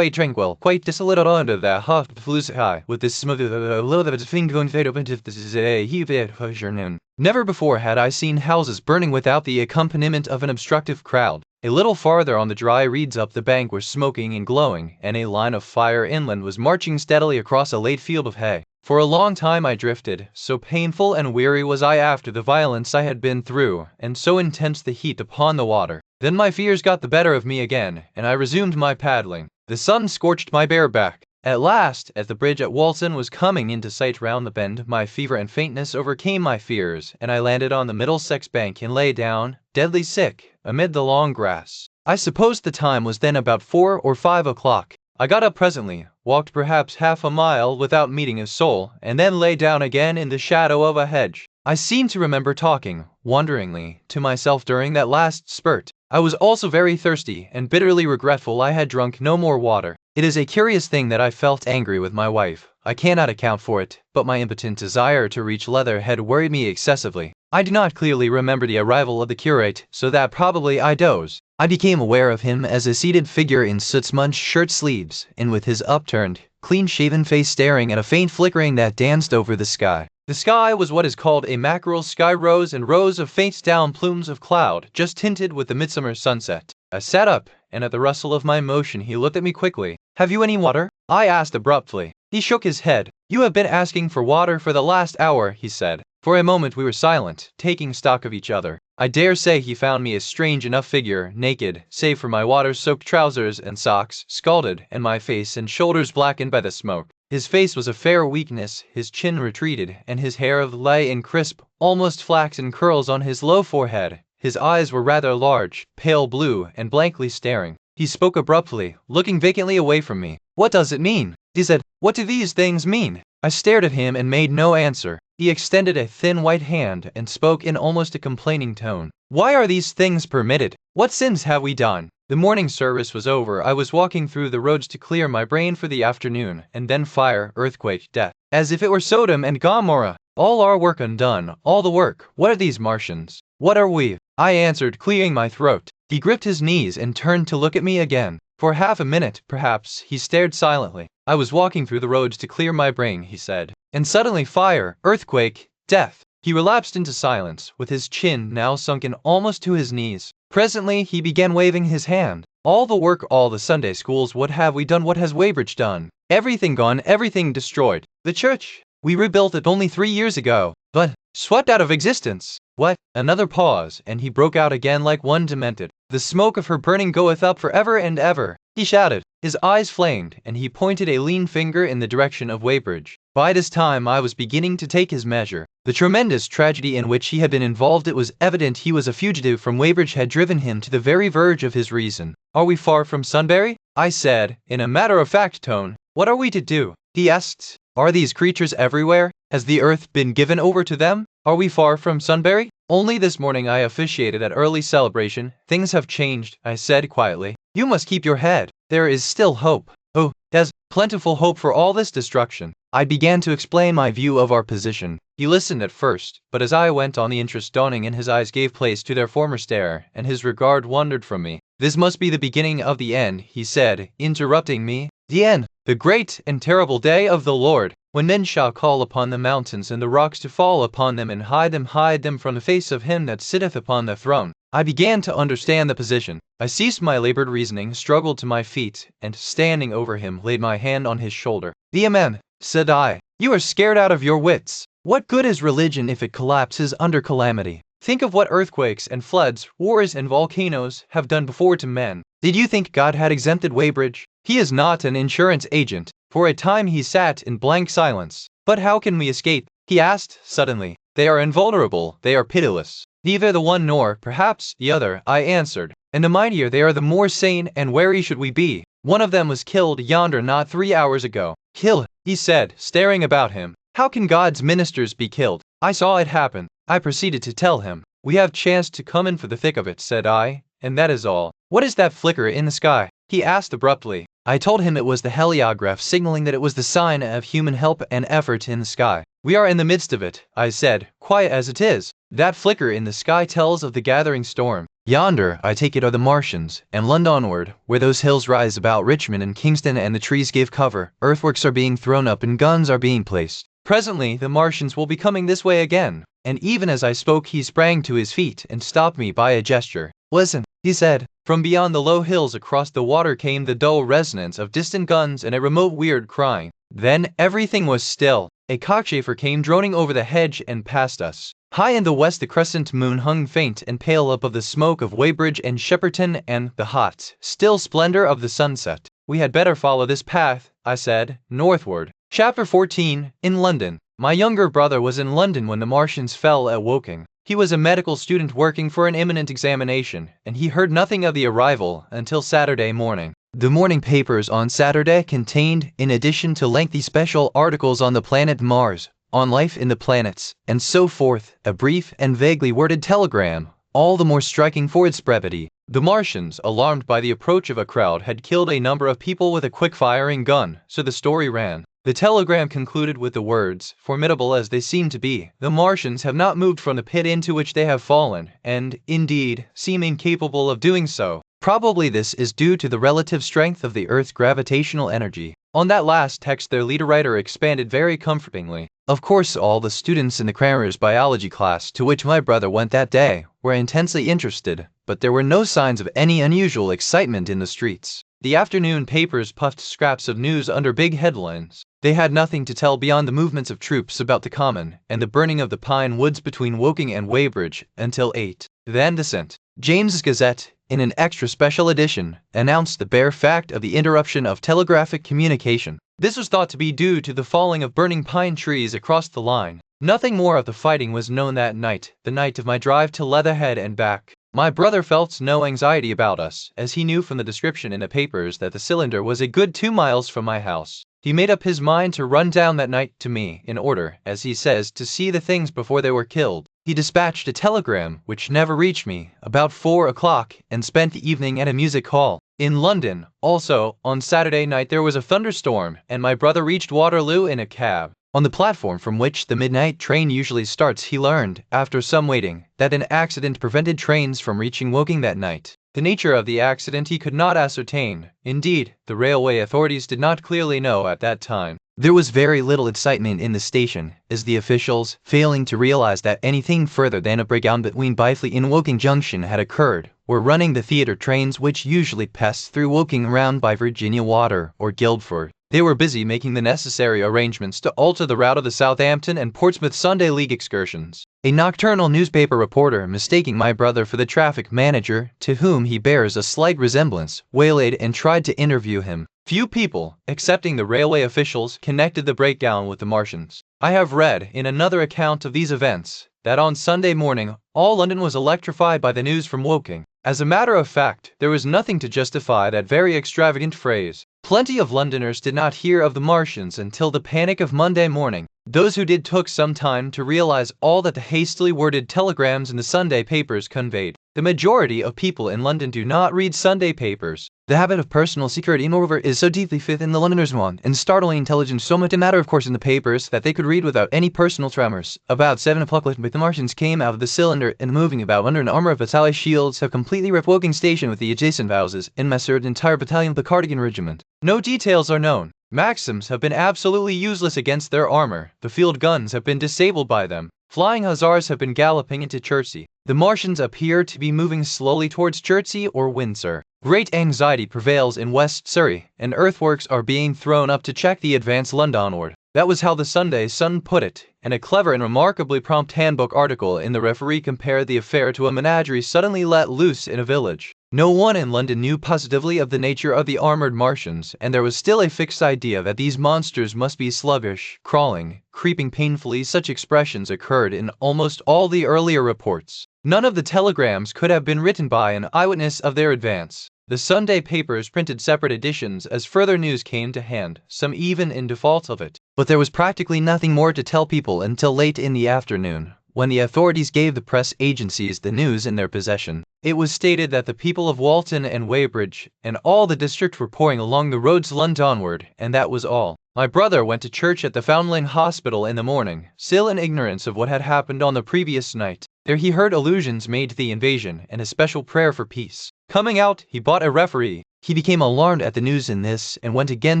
tranquil, quite desolate under the hot blue sky, with the smoke of the thing going fade open to the heat. Never before had I seen houses burning without the accompaniment of an obstructive crowd. A little farther on the dry reeds up the bank were smoking and glowing, and a line of fire inland was marching steadily across a late field of hay. For a long time I drifted, so painful and weary was I after the violence I had been through, and so intense the heat upon the water. Then my fears got the better of me again, and I resumed my paddling. The sun scorched my bare back. At last, as the bridge at Walton was coming into sight round the bend, my fever and faintness overcame my fears, and I landed on the Middlesex bank and lay down, deadly sick, amid the long grass. I suppose the time was then about 4 or 5 o'clock. I got up presently, walked perhaps half a mile without meeting a soul, and then lay down again in the shadow of a hedge. I seem to remember talking, wonderingly, to myself during that last spurt. I was also very thirsty, and bitterly regretful I had drunk no more water. It is a curious thing that I felt angry with my wife. I cannot account for it, but my impotent desire to reach Leatherhead worried me excessively. I do not clearly remember the arrival of the curate, so that probably I doze. I became aware of him as a seated figure in soot-smudged shirt sleeves, and with his upturned, clean-shaven face staring at a faint flickering that danced over the sky. The sky was what is called a mackerel sky, rows and rows of faint down plumes of cloud, just tinted with the midsummer sunset. I sat up, and at the rustle of my motion he looked at me quickly. "Have you any water?" I asked abruptly. He shook his head. "You have been asking for water for the last hour," he said. For a moment we were silent, taking stock of each other. I dare say he found me a strange enough figure, naked, save for my water-soaked trousers and socks, scalded, and my face and shoulders blackened by the smoke. His face was a fair weakness, his chin retreated, and his hair lay in crisp, almost flaxen curls on his low forehead. His eyes were rather large, pale blue, and blankly staring. He spoke abruptly, looking vacantly away from me. "What does it mean?" he said. "What do these things mean?" I stared at him and made no answer. He extended a thin white hand and spoke in almost a complaining tone. "Why are these things permitted? What sins have we done?" The morning service was over. I was walking through the roads to clear my brain for the afternoon, and then fire, earthquake, death. As if it were Sodom and Gomorrah. All our work undone, all the work. What are these Martians? What are we? I answered, clearing my throat. He gripped his knees and turned to look at me again. For half a minute, perhaps, he stared silently. "I was walking through the roads to clear my brain," he said. "And suddenly fire, earthquake, death." He relapsed into silence, with his chin now sunken almost to his knees. Presently he began waving his hand. "All the work, all the Sunday schools, what have we done? What has Weybridge done? Everything gone, everything destroyed. The church, we rebuilt it only 3 years ago, but swept out of existence. What?" Another pause, and he broke out again like one demented. "The smoke of her burning goeth up for ever and ever," he shouted. His eyes flamed, and he pointed a lean finger in the direction of Weybridge. By this time I was beginning to take his measure. The tremendous tragedy in which he had been involved, it was evident he was a fugitive from Weybridge, had driven him to the very verge of his reason. "Are we far from Sunbury?" I said, in a matter-of-fact tone. "What are we to do?" he asked. "Are these creatures everywhere? Has the earth been given over to them? Are we far from Sunbury?" "Only this morning I officiated at early celebration. Things have changed," I said quietly. "You must keep your head. There is still hope. Oh, there's plentiful hope for all this destruction." I began to explain my view of our position. He listened at first, but as I went on the interest dawning in his eyes gave place to their former stare, and his regard wandered from me. "This must be the beginning of the end," he said, interrupting me. The end. The great and terrible day of the Lord, when men shall call upon the mountains and the rocks to fall upon them and hide them from the face of him that sitteth upon the throne. I began to understand the position. I ceased my labored reasoning, struggled to my feet, and standing over him, laid my hand on his shoulder. "The Amen," said I. "You are scared out of your wits. What good is religion if it collapses under calamity? Think of what earthquakes and floods, wars and volcanoes have done before to men. Did you think God had exempted Weybridge? He is not an insurance agent." For a time he sat in blank silence. "But how can we escape?" he asked suddenly. "They are invulnerable, they are pitiless." "Neither the one nor, perhaps, the other," I answered. "And the mightier they are, the more sane and wary should we be. One of them was killed yonder not 3 hours ago." "Killed?" he said, staring about him. "How can God's ministers be killed?" I saw it happen. I proceeded to tell him. "We have chanced to come in for the thick of it," said I, "and that is all." "What is that flicker in the sky?" he asked abruptly. I told him it was the heliograph signaling that it was the sign of human help and effort in the sky. "We are in the midst of it," I said, "quiet as it is. That flicker in the sky tells of the gathering storm. Yonder, I take it, are the Martians, and Londonward, where those hills rise about Richmond and Kingston and the trees give cover, earthworks are being thrown up and guns are being placed. Presently the Martians will be coming this way again." And even as I spoke he sprang to his feet and stopped me by a gesture. "Listen," he said. From beyond the low hills across the water came the dull resonance of distant guns and a remote weird crying. Then everything was still. A cockchafer came droning over the hedge and past us. High in the west the crescent moon hung faint and pale above the smoke of Weybridge and Shepperton and the hot, still splendor of the sunset. "We had better follow this path," I said, "northward." Chapter 14. In London. My younger brother was in London when the Martians fell at Woking. He was a medical student working for an imminent examination, and he heard nothing of the arrival until Saturday morning. The morning papers on Saturday contained, in addition to lengthy special articles on the planet Mars, on life in the planets, and so forth, a brief and vaguely worded telegram, all the more striking for its brevity. The Martians, alarmed by the approach of a crowd, had killed a number of people with a quick-firing gun, so the story ran. The telegram concluded with the words, "Formidable as they seem to be, the Martians have not moved from the pit into which they have fallen, and, indeed, seem incapable of doing so. Probably this is due to the relative strength of the Earth's gravitational energy." On that last text their leader writer expanded very comfortingly. Of course all the students in the Cramer's biology class, to which my brother went that day, were intensely interested, but there were no signs of any unusual excitement in the streets. The afternoon papers puffed scraps of news under big headlines. They had nothing to tell beyond the movements of troops about the common, and the burning of the pine woods between Woking and Weybridge, until 8. Then the St. James's Gazette, in an extra special edition, announced the bare fact of the interruption of telegraphic communication. This was thought to be due to the falling of burning pine trees across the line. Nothing more of the fighting was known that night, the night of my drive to Leatherhead and back. My brother felt no anxiety about us, as he knew from the description in the papers that the cylinder was a good 2 miles from my house. He made up his mind to run down that night to me, in order, as he says, to see the things before they were killed. He dispatched a telegram, which never reached me, about 4 o'clock, and spent the evening at a music hall. In London, also, on Saturday night there was a thunderstorm, and my brother reached Waterloo in a cab. On the platform from which the midnight train usually starts he learned, after some waiting, that an accident prevented trains from reaching Woking that night. The nature of the accident he could not ascertain. Indeed, the railway authorities did not clearly know at that time. There was very little excitement in the station, as the officials, failing to realize that anything further than a breakdown between Byfleet and Woking Junction had occurred, were running the theatre trains which usually pass through Woking round by Virginia Water or Guildford. They were busy making the necessary arrangements to alter the route of the Southampton and Portsmouth Sunday League excursions. A nocturnal newspaper reporter, mistaking my brother for the traffic manager, to whom he bears a slight resemblance, waylaid and tried to interview him. Few people, excepting the railway officials, connected the breakdown with the Martians. I have read, in another account of these events, that on Sunday morning, all London was electrified by the news from Woking. As a matter of fact, there was nothing to justify that very extravagant phrase. Plenty of Londoners did not hear of the Martians until the panic of Monday morning. Those who did took some time to realize all that the hastily worded telegrams in the Sunday papers conveyed. The majority of people in London do not read Sunday papers. The habit of personal security, moreover, is so deeply fixed in the Londoners' want and startling intelligence so much a matter of course in the papers that they could read without any personal tremors. About 7 o'clock with the Martians came out of the cylinder and moving about under an armor of battalion shields have completely ripped Woking Station with the adjacent houses and massacred an entire battalion of the Cardigan Regiment. No details are known. Maxims have been absolutely useless against their armor. The field guns have been disabled by them. Flying hussars have been galloping into Chertsey. The Martians appear to be moving slowly towards Chertsey or Windsor. Great anxiety prevails in West Surrey, and earthworks are being thrown up to check the advance Londonward. That was how the Sunday Sun put it, and a clever and remarkably prompt handbook article in the Referee compared the affair to a menagerie suddenly let loose in a village. No one in London knew positively of the nature of the armored Martians, and there was still a fixed idea that these monsters must be sluggish, crawling, creeping painfully. Such expressions occurred in almost all the earlier reports. None of the telegrams could have been written by an eyewitness of their advance. The Sunday papers printed separate editions as further news came to hand, some even in default of it. But there was practically nothing more to tell people until late in the afternoon, when the authorities gave the press agencies the news in their possession. It was stated that the people of Walton and Weybridge and all the district were pouring along the roads Londonward, and that was all. My brother went to church at the Foundling Hospital in the morning, still in ignorance of what had happened on the previous night. There he heard allusions made to the invasion and a special prayer for peace. Coming out, he bought a Referee. He became alarmed at the news in this and went again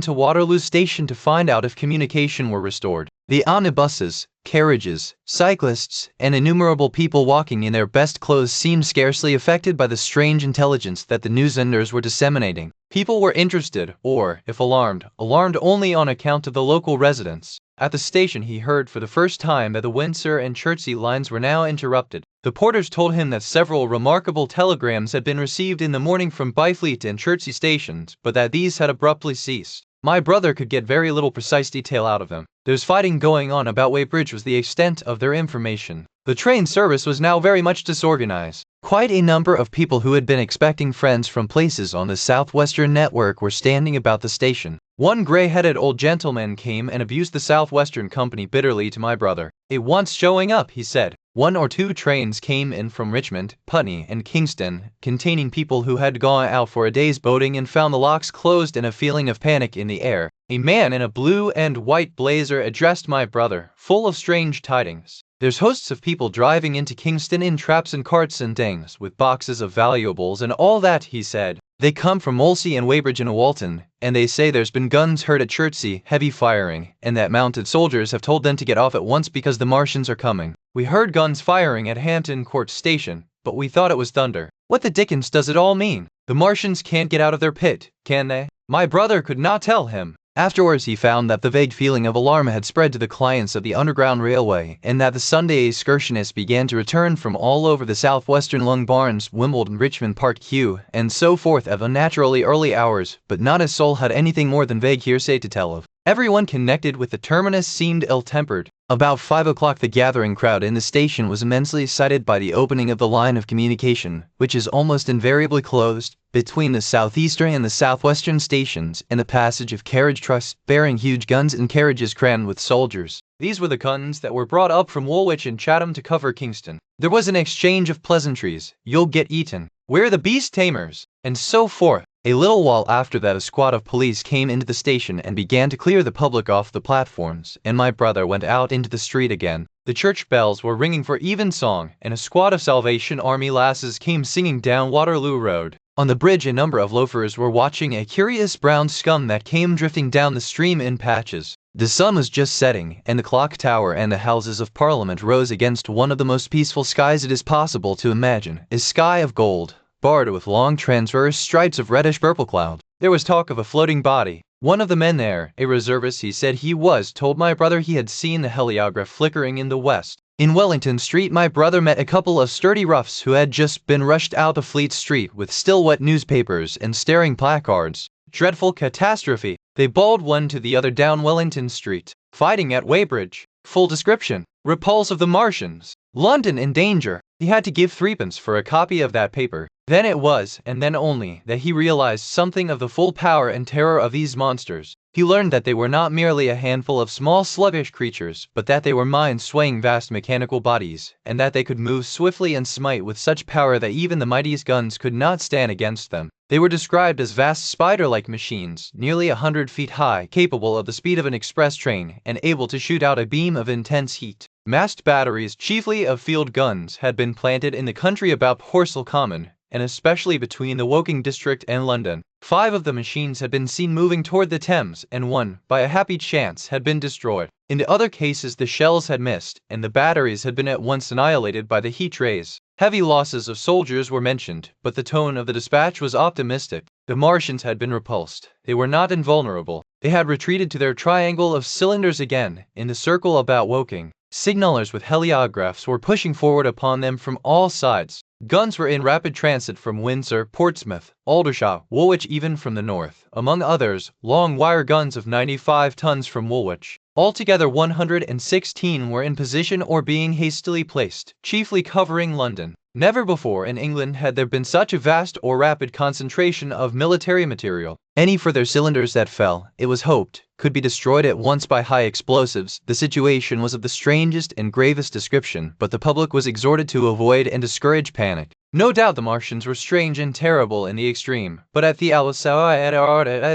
to Waterloo Station to find out if communication were restored. The omnibuses, carriages, cyclists, and innumerable people walking in their best clothes seemed scarcely affected by the strange intelligence that the newsenders were disseminating. People were interested, or, if alarmed only on account of the local residents. At the station he heard for the first time that the Windsor and Chertsey lines were now interrupted. The porters told him that several remarkable telegrams had been received in the morning from Byfleet and Chertsey stations, but that these had abruptly ceased. My brother could get very little precise detail out of them. There's fighting going on about Weybridge was the extent of their information. The train service was now very much disorganized. Quite a number of people who had been expecting friends from places on the Southwestern network were standing about the station. One gray-headed old gentleman came and abused the Southwestern company bitterly to my brother. "It wants showing up," he said. 1 or 2 trains came in from Richmond, Putney, and Kingston, containing people who had gone out for a day's boating and found the locks closed and a feeling of panic in the air. A man in a blue and white blazer addressed my brother, full of strange tidings. "There's hosts of people driving into Kingston in traps and carts and things, with boxes of valuables and all that," he said. "They come from Wolsey and Weybridge and Walton, and they say there's been guns heard at Chertsey, heavy firing, and that mounted soldiers have told them to get off at once because the Martians are coming. We heard guns firing at Hampton Court Station, but we thought it was thunder. What the dickens does it all mean? The Martians can't get out of their pit, can they?" My brother could not tell him. Afterwards he found that the vague feeling of alarm had spread to the clients of the Underground Railway, and that the Sunday excursionists began to return from all over the southwestern Lung Barns, Wimbledon, Richmond Park, Kew, and so forth at unnaturally early hours, but not a soul had anything more than vague hearsay to tell of. Everyone connected with the terminus seemed ill-tempered. About 5 o'clock the gathering crowd in the station was immensely excited by the opening of the line of communication, which is almost invariably closed, between the southeastern and the southwestern stations, and the passage of carriage trucks bearing huge guns and carriages crammed with soldiers. These were the guns that were brought up from Woolwich and Chatham to cover Kingston. There was an exchange of pleasantries. "You'll get eaten," "We're the beast tamers," and so forth. A little while after that a squad of police came into the station and began to clear the public off the platforms, and my brother went out into the street again. The church bells were ringing for evensong, and a squad of Salvation Army lasses came singing down Waterloo Road. On the bridge a number of loafers were watching a curious brown scum that came drifting down the stream in patches. The sun was just setting, and the clock tower and the Houses of Parliament rose against one of the most peaceful skies it is possible to imagine, a sky of gold, barred with long transverse stripes of reddish-purple cloud. There was talk of a floating body. One of the men there, a reservist he said he was, told my brother he had seen the heliograph flickering in the west. In Wellington Street my brother met a couple of sturdy roughs who had just been rushed out of Fleet Street with still wet newspapers and staring placards. Dreadful catastrophe. They bawled one to the other down Wellington Street. Fighting at Weybridge. Full description. Repulse of the Martians. London in danger. He had to give 3d for a copy of that paper. Then it was, and then only, that he realized something of the full power and terror of these monsters. He learned that they were not merely a handful of small sluggish creatures, but that they were mind-swaying vast mechanical bodies, and that they could move swiftly and smite with such power that even the mightiest guns could not stand against them. They were described as vast spider-like machines, nearly 100 feet high, capable of the speed of an express train, and able to shoot out a beam of intense heat. Massed batteries, chiefly of field guns, had been planted in the country about Horsell Common, and especially between the Woking district and London. 5 of the machines had been seen moving toward the Thames, and 1, by a happy chance, had been destroyed. In the other cases the shells had missed, and the batteries had been at once annihilated by the heat rays. Heavy losses of soldiers were mentioned, but the tone of the dispatch was optimistic. The Martians had been repulsed. They were not invulnerable. They had retreated to their triangle of cylinders again, in the circle about Woking. Signalers with heliographs were pushing forward upon them from all sides. Guns were in rapid transit from Windsor, Portsmouth, Aldershot, Woolwich, even from the north. Among others, long wire guns of 95 tons from Woolwich. Altogether 116 were in position or being hastily placed, chiefly covering London. Never before in England had there been such a vast or rapid concentration of military material. Any further cylinders that fell, it was hoped, could be destroyed at once by high explosives. The situation was of the strangest and gravest description, but the public was exhorted to avoid and discourage panic. No doubt the Martians were strange and terrible in the extreme, but at the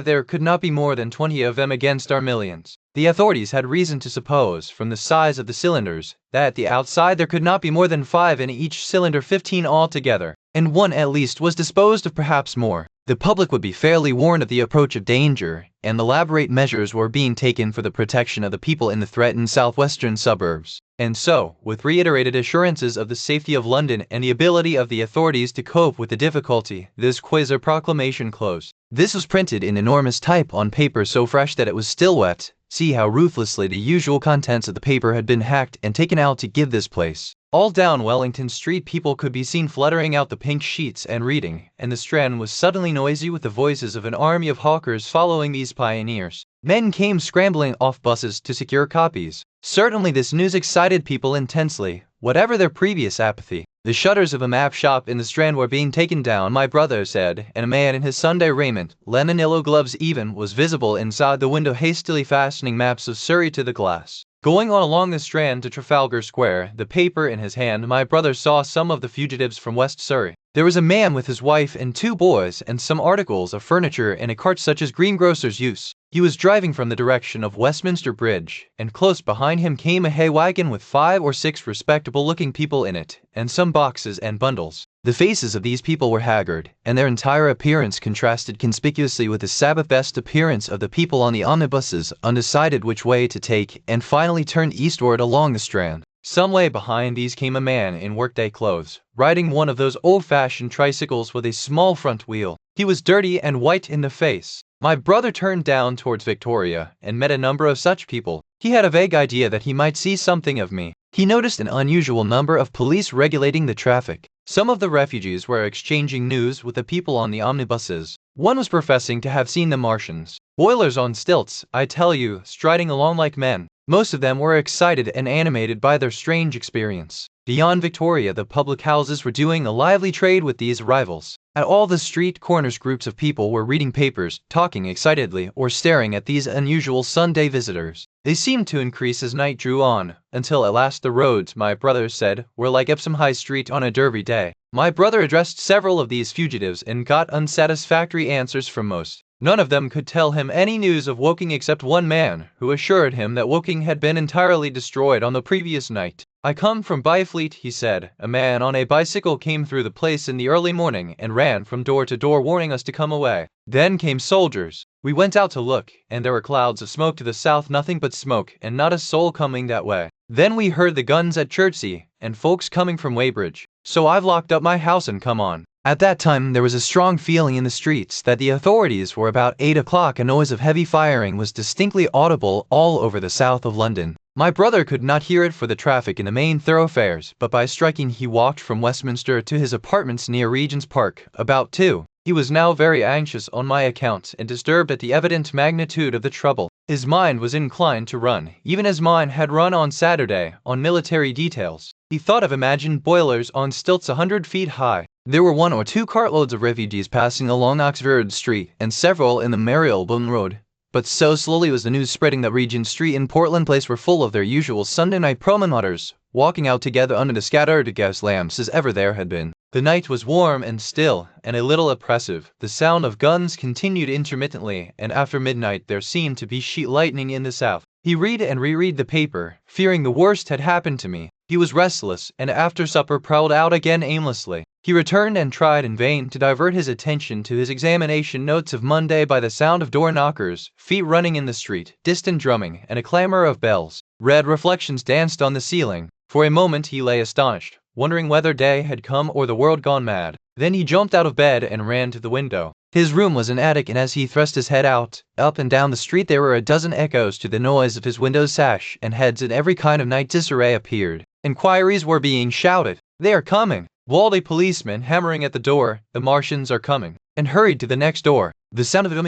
there could not be more than 20 of them against our millions. The authorities had reason to suppose, from the size of the cylinders, that at the outside there could not be more than 5 in each cylinder, 15 altogether, and 1 at least was disposed of, perhaps more. The public would be fairly warned of the approach of danger, and elaborate measures were being taken for the protection of the people in the threatened southwestern suburbs. And so, with reiterated assurances of the safety of London and the ability of the authorities to cope with the difficulty, this quasi-proclamation closed. This was printed in enormous type on paper so fresh that it was still wet. See how ruthlessly the usual contents of the paper had been hacked and taken out to give this place. All down Wellington Street people could be seen fluttering out the pink sheets and reading, and the Strand was suddenly noisy with the voices of an army of hawkers following these pioneers. Men came scrambling off buses to secure copies. Certainly this news excited people intensely, whatever their previous apathy. The shutters of a map shop in the Strand were being taken down, my brother said, and a man in his Sunday raiment, lemon yellow gloves even, was visible inside the window hastily fastening maps of Surrey to the glass. Going on along the Strand to Trafalgar Square, the paper in his hand, my brother saw some of the fugitives from West Surrey. There was a man with his wife and 2 boys and some articles of furniture in a cart such as greengrocers use. He was driving from the direction of Westminster Bridge, and close behind him came a hay wagon with 5 or 6 respectable-looking people in it, and some boxes and bundles. The faces of these people were haggard, and their entire appearance contrasted conspicuously with the Sabbath-best appearance of the people on the omnibuses, undecided which way to take, and finally turned eastward along the Strand. Some way behind these came a man in workday clothes, riding one of those old-fashioned tricycles with a small front wheel. He was dirty and white in the face. My brother turned down towards Victoria, and met a number of such people. He had a vague idea that he might see something of me. He noticed an unusual number of police regulating the traffic. Some of the refugees were exchanging news with the people on the omnibuses. One was professing to have seen the Martians. Boilers on stilts, I tell you, striding along like men. Most of them were excited and animated by their strange experience. Beyond Victoria, the public houses were doing a lively trade with these arrivals. At all the street corners groups of people were reading papers, talking excitedly, or staring at these unusual Sunday visitors. They seemed to increase as night drew on, until at last the roads, my brother said, were like Epsom High Street on a Derby day. My brother addressed several of these fugitives and got unsatisfactory answers from most. None of them could tell him any news of Woking except one man, who assured him that Woking had been entirely destroyed on the previous night. I come from Byfleet, he said. A man on a bicycle came through the place in the early morning and ran from door to door warning us to come away. Then came soldiers. We went out to look, and there were clouds of smoke to the south, nothing but smoke, and not a soul coming that way. Then we heard the guns at Chertsey, and folks coming from Weybridge. So I've locked up my house and come on. At that time there was a strong feeling in the streets that the authorities were about 8 o'clock. A noise of heavy firing was distinctly audible all over the south of London. My brother could not hear it for the traffic in the main thoroughfares, but by striking he walked from Westminster to his apartments near Regent's Park, about 2. He was now very anxious on my account and disturbed at the evident magnitude of the trouble. His mind was inclined to run, even as mine had run on Saturday, on military details. He thought of imagined boilers on stilts 100 feet high. There were 1 or 2 cartloads of refugees passing along Oxford Street and several in the Marylebone Road. But so slowly was the news spreading that Regent Street and Portland Place were full of their usual Sunday night promenaders, walking out together under the scattered gas lamps as ever there had been. The night was warm and still, and a little oppressive. The sound of guns continued intermittently, and after midnight there seemed to be sheet lightning in the south. He read and reread the paper, fearing the worst had happened to me. He was restless, and after supper prowled out again aimlessly. He returned and tried in vain to divert his attention to his examination notes of Monday by the sound of door knockers, feet running in the street, distant drumming, and a clamor of bells. Red reflections danced on the ceiling. For a moment he lay astonished, wondering whether day had come or the world gone mad. Then he jumped out of bed and ran to the window. His room was an attic, and as he thrust his head out, up and down the street there were a dozen echoes to the noise of his window sash, and heads in every kind of night disarray appeared. Inquiries were being shouted. "They are coming!" Walled a policeman, hammering at the door. "The Martians are coming!" And hurried to the next door. The sound of the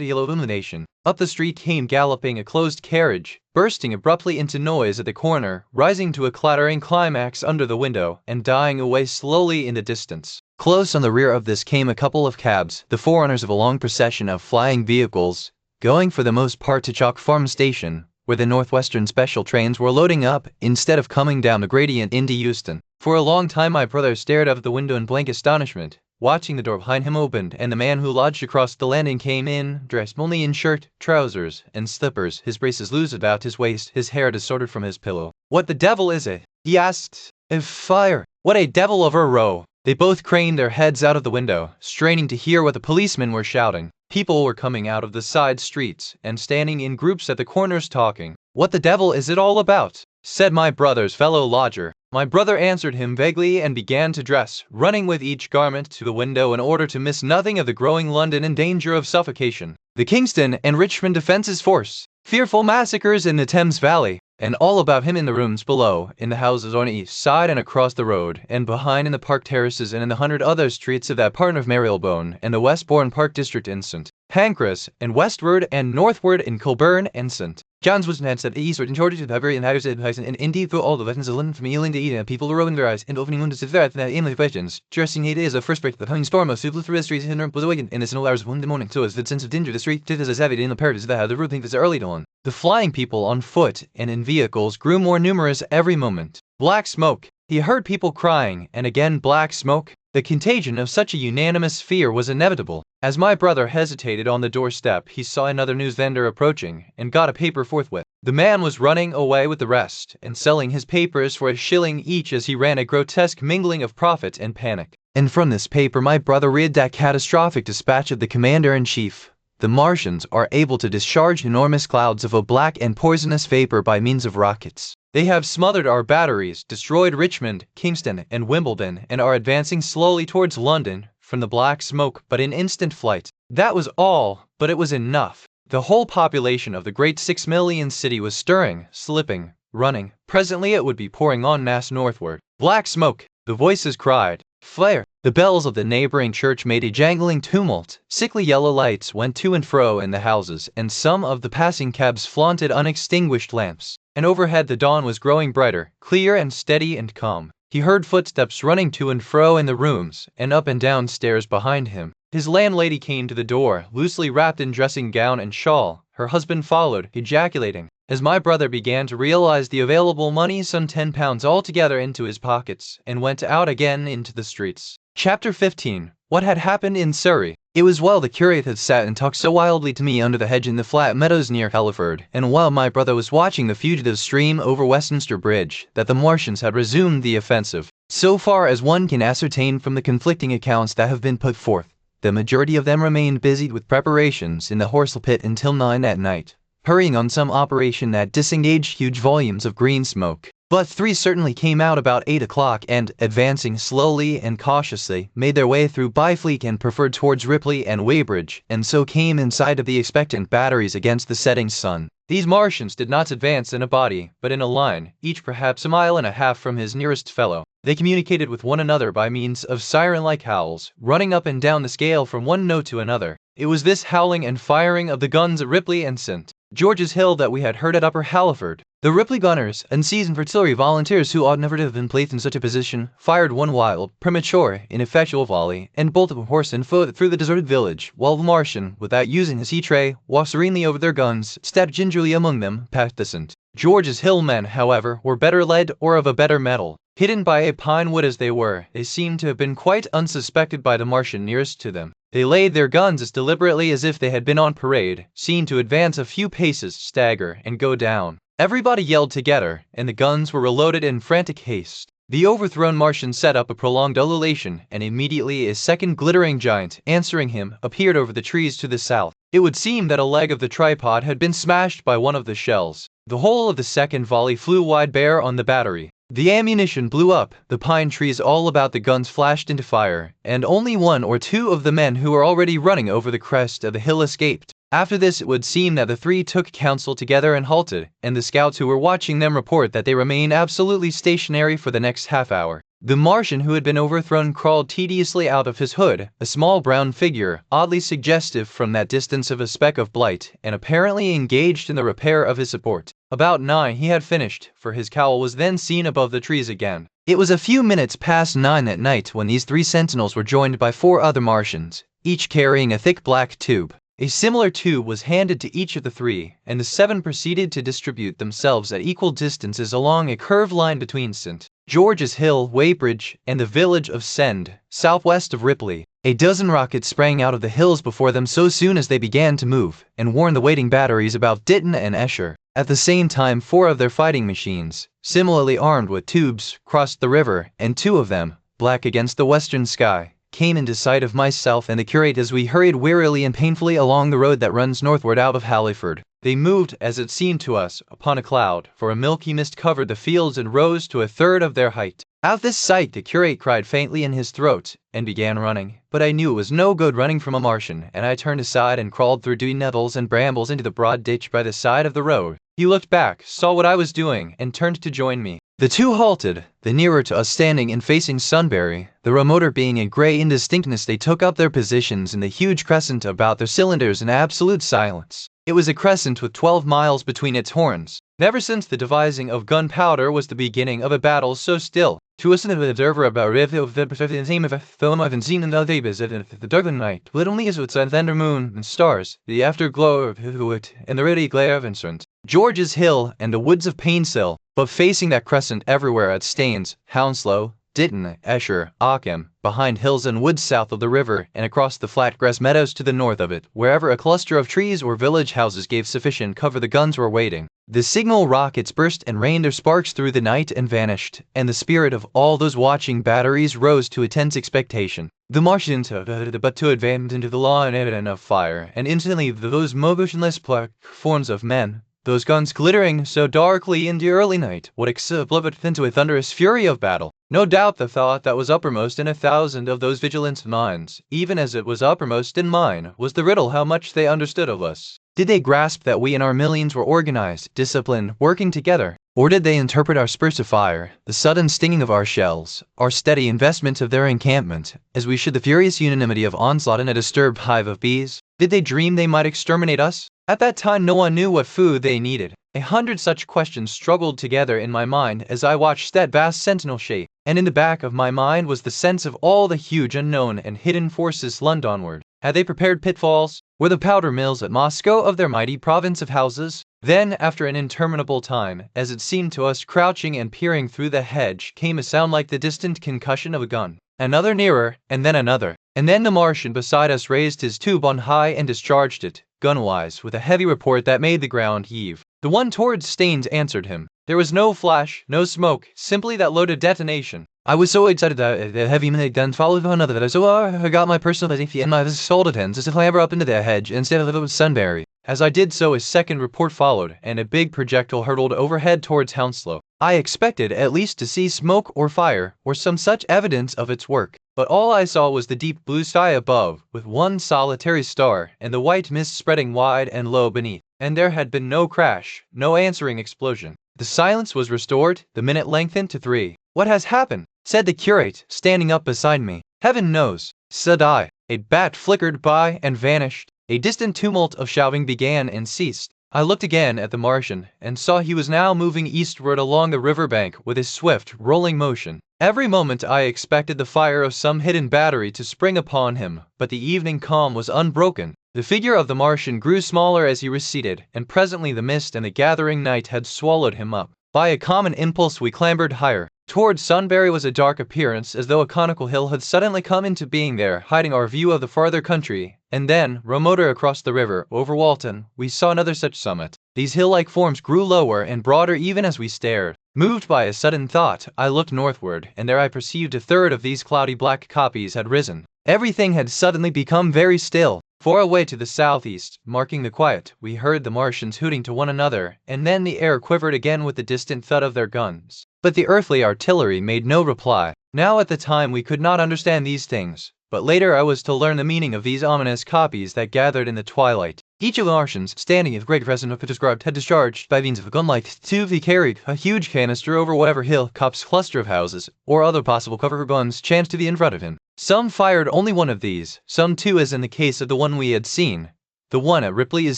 illumination. Up the street came galloping a closed carriage, bursting abruptly into noise at the corner, rising to a clattering climax under the window, and dying away slowly in the distance. Close on the rear of this came a couple of cabs, the forerunners of a long procession of flying vehicles, going for the most part to Chalk Farm Station, where the Northwestern special trains were loading up instead of coming down the gradient into Euston. For a long time my brother stared out of the window in blank astonishment, watching the door behind him opened, and the man who lodged across the landing came in, dressed only in shirt, trousers, and slippers, his braces loose about his waist, his hair disordered from his pillow. "What the devil is it?" he asked. "A fire." "What a devil of a row!" They both craned their heads out of the window, straining to hear what the policemen were shouting. People were coming out of the side streets, and standing in groups at the corners talking. "What the devil is it all about?" said my brother's fellow lodger. My brother answered him vaguely and began to dress, running with each garment to the window in order to miss nothing of the growing London in danger of suffocation. The Kingston and Richmond defences force. Fearful massacres in the Thames Valley. And all about him in the rooms below, in the houses on the east side and across the road, and behind in the park terraces and in the 100 other streets of that part of Marylebone and the Westbourne Park District in St. Pancras, and westward and northward in Kilburn and St. John's was at the eastward and shortage of Beverly and Haggard and indeed through all the lessons of London from Ealing to Eden, people were rubbing their eyes and opening windows to the that aimless questions. Dressing it is a first break, the coming storm of super through the streets and was awakened in the single hours of one morning, so as the sense of danger the street did as a savage in the paradise that had the root think this early dawn. The flying people on foot and in vehicles grew more numerous every moment. Black smoke. He heard people crying, and again black smoke. The contagion of such a unanimous fear was inevitable. As my brother hesitated on the doorstep, he saw another news vendor approaching, and got a paper forthwith. The man was running away with the rest, and selling his papers for $1 each as he ran a grotesque mingling of profit and panic. And from this paper my brother read that catastrophic dispatch of the Commander-in-Chief. The Martians are able to discharge enormous clouds of a black and poisonous vapor by means of rockets. They have smothered our batteries, destroyed Richmond, Kingston, and Wimbledon, and are advancing slowly towards London from the black smoke, but in instant flight. That was all, but it was enough. The whole population of the great 6 million city was stirring, slipping, running. Presently it would be pouring en masse northward. Black smoke! The voices cried. Flare! The bells of the neighboring church made a jangling tumult. Sickly yellow lights went to and fro in the houses, and some of the passing cabs flaunted unextinguished lamps. And overhead the dawn was growing brighter, clear and steady and calm. He heard footsteps running to and fro in the rooms, and up and down stairs behind him. His landlady came to the door, loosely wrapped in dressing gown and shawl. Her husband followed, ejaculating, as my brother began to realize the available money, some £10 altogether, into his pockets, and went out again into the streets. Chapter 15. What had happened in Surrey. It was while the curate had sat and talked so wildly to me under the hedge in the flat meadows near Halliford, and while my brother was watching the fugitive stream over Westminster Bridge, that the Martians had resumed the offensive. So far as one can ascertain from the conflicting accounts that have been put forth, the majority of them remained busied with preparations in the Horsell pit until 9 at night, hurrying on some operation that disengaged huge volumes of green smoke. But 3 certainly came out about 8 o'clock and, advancing slowly and cautiously, made their way through Byfleet and preferred towards Ripley and Weybridge, and so came in sight of the expectant batteries against the setting sun. These Martians did not advance in a body, but in a line, each perhaps a mile and a half from his nearest fellow. They communicated with one another by means of siren-like howls, running up and down the scale from one note to another. It was this howling and firing of the guns at Ripley and St. George's Hill that we had heard at Upper Halliford. The Ripley gunners and seasoned artillery volunteers who ought never to have been placed in such a position fired one wild, premature, ineffectual volley and bolted horse and foot through the deserted village, while the Martian, without using his heat-ray, walked serenely over their guns, stepped gingerly among them, past the scent. George's Hill men, however, were better led or of a better mettle. Hidden by a pine wood as they were, they seemed to have been quite unsuspected by the Martian nearest to them. They laid their guns as deliberately as if they had been on parade, seen to advance a few paces, stagger, and go down. Everybody yelled together, and the guns were reloaded in frantic haste. The overthrown Martian set up a prolonged ululation, and immediately a second glittering giant, answering him, appeared over the trees to the south. It would seem that a leg of the tripod had been smashed by one of the shells. The whole of the second volley flew wide bare on the battery. The ammunition blew up, the pine trees all about the guns flashed into fire, and only one or two of the men who were already running over the crest of the hill escaped. After this it would seem that the three took counsel together and halted, and the scouts who were watching them report that they remained absolutely stationary for the next half hour. The Martian who had been overthrown crawled tediously out of his hood, a small brown figure, oddly suggestive from that distance of a speck of blight, and apparently engaged in the repair of his support. About 9 he had finished, for his cowl was then seen above the trees again. It was a few minutes past 9 that night when these three sentinels were joined by 4 other Martians, each carrying a thick black tube. A similar tube was handed to each of the 3, and the 7 proceeded to distribute themselves at equal distances along a curved line between St. George's Hill, Weybridge, and the village of Send, southwest of Ripley. A dozen rockets sprang out of the hills before them so soon as they began to move, and warned the waiting batteries about Ditton and Esher. At the same time, 4 of their fighting machines, similarly armed with tubes, crossed the river, and 2 of them, black against the western sky, came into sight of myself and the curate as we hurried wearily and painfully along the road that runs northward out of Halliford. They moved, as it seemed to us, upon a cloud, for a milky mist covered the fields and rose to a third of their height. At this sight the curate cried faintly in his throat, and began running. But I knew it was no good running from a Martian, and I turned aside and crawled through dewy nettles and brambles into the broad ditch by the side of the road. He looked back, saw what I was doing, and turned to join me. The 2 halted, the nearer to us standing and facing Sunbury, the remoter being in grey indistinctness. They took up their positions in the huge crescent about their cylinders in absolute silence. It was a crescent with 12 miles between its horns. Never since the devising of gunpowder was the beginning of a battle so still. To us, an observer about the same of a film I've seen in the days of the dark night, lit only as with sun, thunder, moon, and stars, the afterglow of the wood, and the ruddy glare of instruments. George's Hill and the woods of Painsill, but facing that crescent everywhere at Staines, Hounslow, Ditton, Esher, Ockham, behind hills and woods south of the river, and across the flat grass meadows to the north of it, wherever a cluster of trees or village houses gave sufficient cover, the guns were waiting. The signal rockets burst and rained their sparks through the night and vanished, and the spirit of all those watching batteries rose to a tense expectation. The Martians but to advance into the line of fire, and instantly those motionless forms of men, those guns glittering so darkly in the early night, would explode into a thunderous fury of battle. No doubt the thought that was uppermost in 1,000 of those vigilant minds, even as it was uppermost in mine, was the riddle how much they understood of us. Did they grasp that we and our millions were organized, disciplined, working together? Or did they interpret our spurts of fire, the sudden stinging of our shells, our steady investment of their encampment, as we should the furious unanimity of onslaught in a disturbed hive of bees? Did they dream they might exterminate us? At that time no one knew what food they needed. 100 such questions struggled together in my mind as I watched that vast sentinel shape, and in the back of my mind was the sense of all the huge unknown and hidden forces slung onward. Had they prepared pitfalls? Were the powder mills at Moscow of their mighty province of houses? Then, after an interminable time, as it seemed to us crouching and peering through the hedge, came a sound like the distant concussion of a gun. Another nearer, and then another. And then the Martian beside us raised his tube on high and discharged it, gunwise, with a heavy report that made the ground heave. The one towards Staines answered him. There was no flash, no smoke, simply that loaded detonation. I was so excited that the heavy minute gun followed one another that I forgot my personal safety and my solid hands to clamber up into the hedge instead of little Sunbury. As I did so, a second report followed, and a big projectile hurtled overhead towards Hounslow. I expected at least to see smoke or fire, or some such evidence of its work, but all I saw was the deep blue sky above, with one solitary star, and the white mist spreading wide and low beneath. And there had been no crash, no answering explosion. The silence was restored, the minute lengthened to 3. "What has happened?" said the curate, standing up beside me. "Heaven knows," said I. A bat flickered by and vanished. A distant tumult of shouting began and ceased. I looked again at the Martian, and saw he was now moving eastward along the riverbank with a swift, rolling motion. Every moment I expected the fire of some hidden battery to spring upon him, but the evening calm was unbroken. The figure of the Martian grew smaller as he receded, and presently the mist and the gathering night had swallowed him up. By a common impulse we clambered higher. Towards Sunbury was a dark appearance, as though a conical hill had suddenly come into being there, hiding our view of the farther country. And then, remoter across the river, over Walton, we saw another such summit. These hill-like forms grew lower and broader even as we stared. Moved by a sudden thought, I looked northward, and there I perceived a third of these cloudy black copies had risen. Everything had suddenly become very still. Far away to the southeast, marking the quiet, we heard the Martians hooting to one another, and then the air quivered again with the distant thud of their guns. But the earthly artillery made no reply. Now at the time we could not understand these things, but later I was to learn the meaning of these ominous copies that gathered in the twilight. Each of the Martians, standing at great precedent of described, had discharged, by means of a gunlight tube he carried, a huge canister over whatever hill, copse, cluster of houses, or other possible cover for guns chanced to be in front of him. Some fired only one of these, some two, as in the case of the one we had seen. The one at Ripley is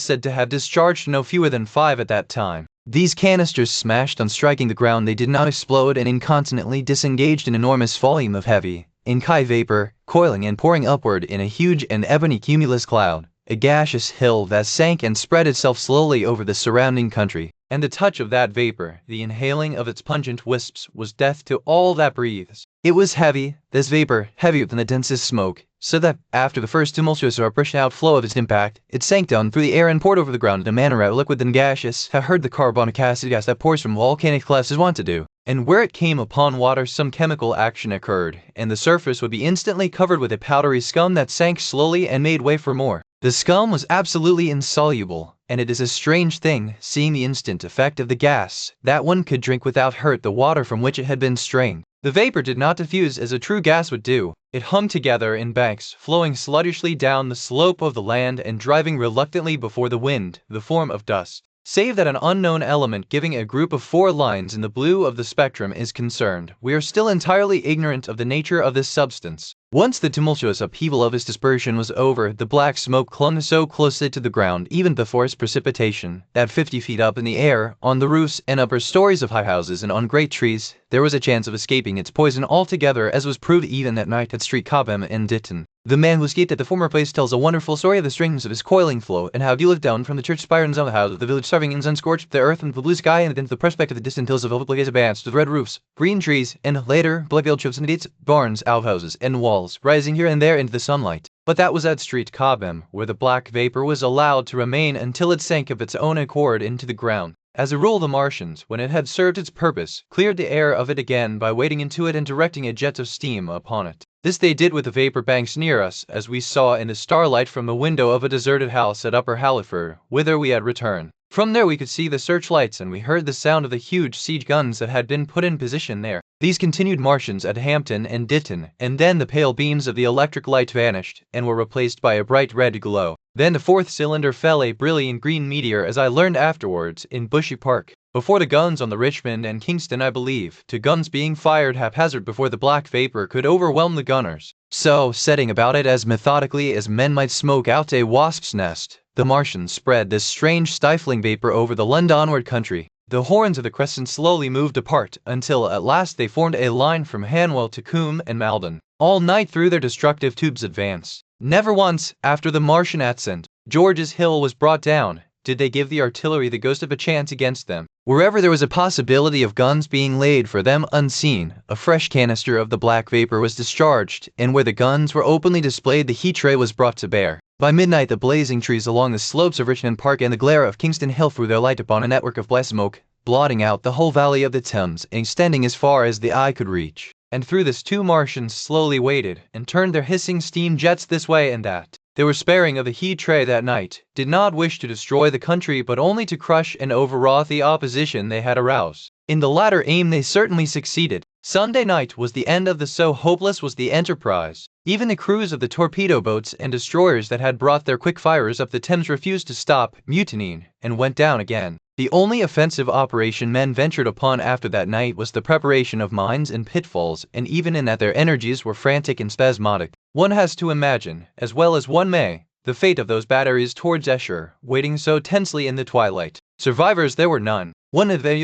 said to have discharged no fewer than 5 at that time. These canisters smashed on striking the ground. They did not explode, and incontinently disengaged an enormous volume of heavy, inky vapor, coiling and pouring upward in a huge and ebony cumulus cloud, a gaseous hill that sank and spread itself slowly over the surrounding country. And the touch of that vapor, the inhaling of its pungent wisps, was death to all that breathes. It was heavy, this vapor, heavier than the densest smoke, so that, after the first tumultuous or rushing outflow of its impact, it sank down through the air and poured over the ground in a manner as liquid and gaseous have heard the carbonic acid gas that pours from volcanic clefts is wont to do. And where it came upon water some chemical action occurred, and the surface would be instantly covered with a powdery scum that sank slowly and made way for more. The scum was absolutely insoluble, and it is a strange thing, seeing the instant effect of the gas, that one could drink without hurt the water from which it had been strained. The vapor did not diffuse as a true gas would do. It hung together in banks, flowing sluggishly down the slope of the land and driving reluctantly before the wind, the form of dust. Save that an unknown element giving a group of 4 lines in the blue of the spectrum is concerned, we are still entirely ignorant of the nature of this substance. Once the tumultuous upheaval of its dispersion was over, the black smoke clung so closely to the ground, even before its precipitation, that 50 feet up in the air, on the roofs and upper stories of high houses and on great trees, there was a chance of escaping its poison altogether, as was proved even that night at Street Cobham and Ditton. The man who escaped at the former place tells a wonderful story of the strings of his coiling flow, and how he looked down from the church spires of the house of the village, starving in sun-scorched the earth and the blue sky, and into the prospect of the distant hills of Obligated Advance, with red roofs, green trees, and later black-veiled churches and gates, barns, outhouses, and walls, rising here and there into the sunlight. But that was at Street Cobham, where the black vapor was allowed to remain until it sank of its own accord into the ground. As a rule, the Martians, when it had served its purpose, cleared the air of it again by wading into it and directing a jet of steam upon it. This they did with the vapor banks near us, as we saw in the starlight from the window of a deserted house at Upper Halliford, whither we had returned. From there we could see the searchlights, and we heard the sound of the huge siege guns that had been put in position there. These continued Martians at Hampton and Ditton, and then the pale beams of the electric light vanished, and were replaced by a bright red glow. Then the 4th cylinder fell, a brilliant green meteor, as I learned afterwards, in Bushy Park. Before the guns on the Richmond and Kingston, I believe, to guns being fired haphazard before the black vapor could overwhelm the gunners. So, setting about it as methodically as men might smoke out a wasp's nest, the Martians spread this strange stifling vapor over the Londonward country. The horns of the crescent slowly moved apart, until at last they formed a line from Hanwell to Coombe and Malden. All night through their destructive tubes advanced. Never once, after the Martian ascent, George's Hill was brought down, did they give the artillery the ghost of a chance against them. Wherever there was a possibility of guns being laid for them unseen, a fresh canister of the black vapor was discharged, and where the guns were openly displayed, the heat ray was brought to bear. By midnight, the blazing trees along the slopes of Richmond Park and the glare of Kingston Hill threw their light upon a network of black smoke, blotting out the whole valley of the Thames, extending as far as the eye could reach. And through this 2 Martians slowly waded, and turned their hissing steam jets this way and that. They were sparing of the heat ray that night, did not wish to destroy the country but only to crush and overwrought the opposition they had aroused. In the latter aim they certainly succeeded. Sunday night was the end of the so hopeless was the enterprise. Even the crews of the torpedo boats and destroyers that had brought their quick firers up the Thames refused to stop, mutinying, and went down again. The only offensive operation men ventured upon after that night was the preparation of mines and pitfalls, and even in that their energies were frantic and spasmodic. One has to imagine, as well as one may, the fate of those batteries towards Escher, waiting so tensely in the twilight. Survivors there were none. One of them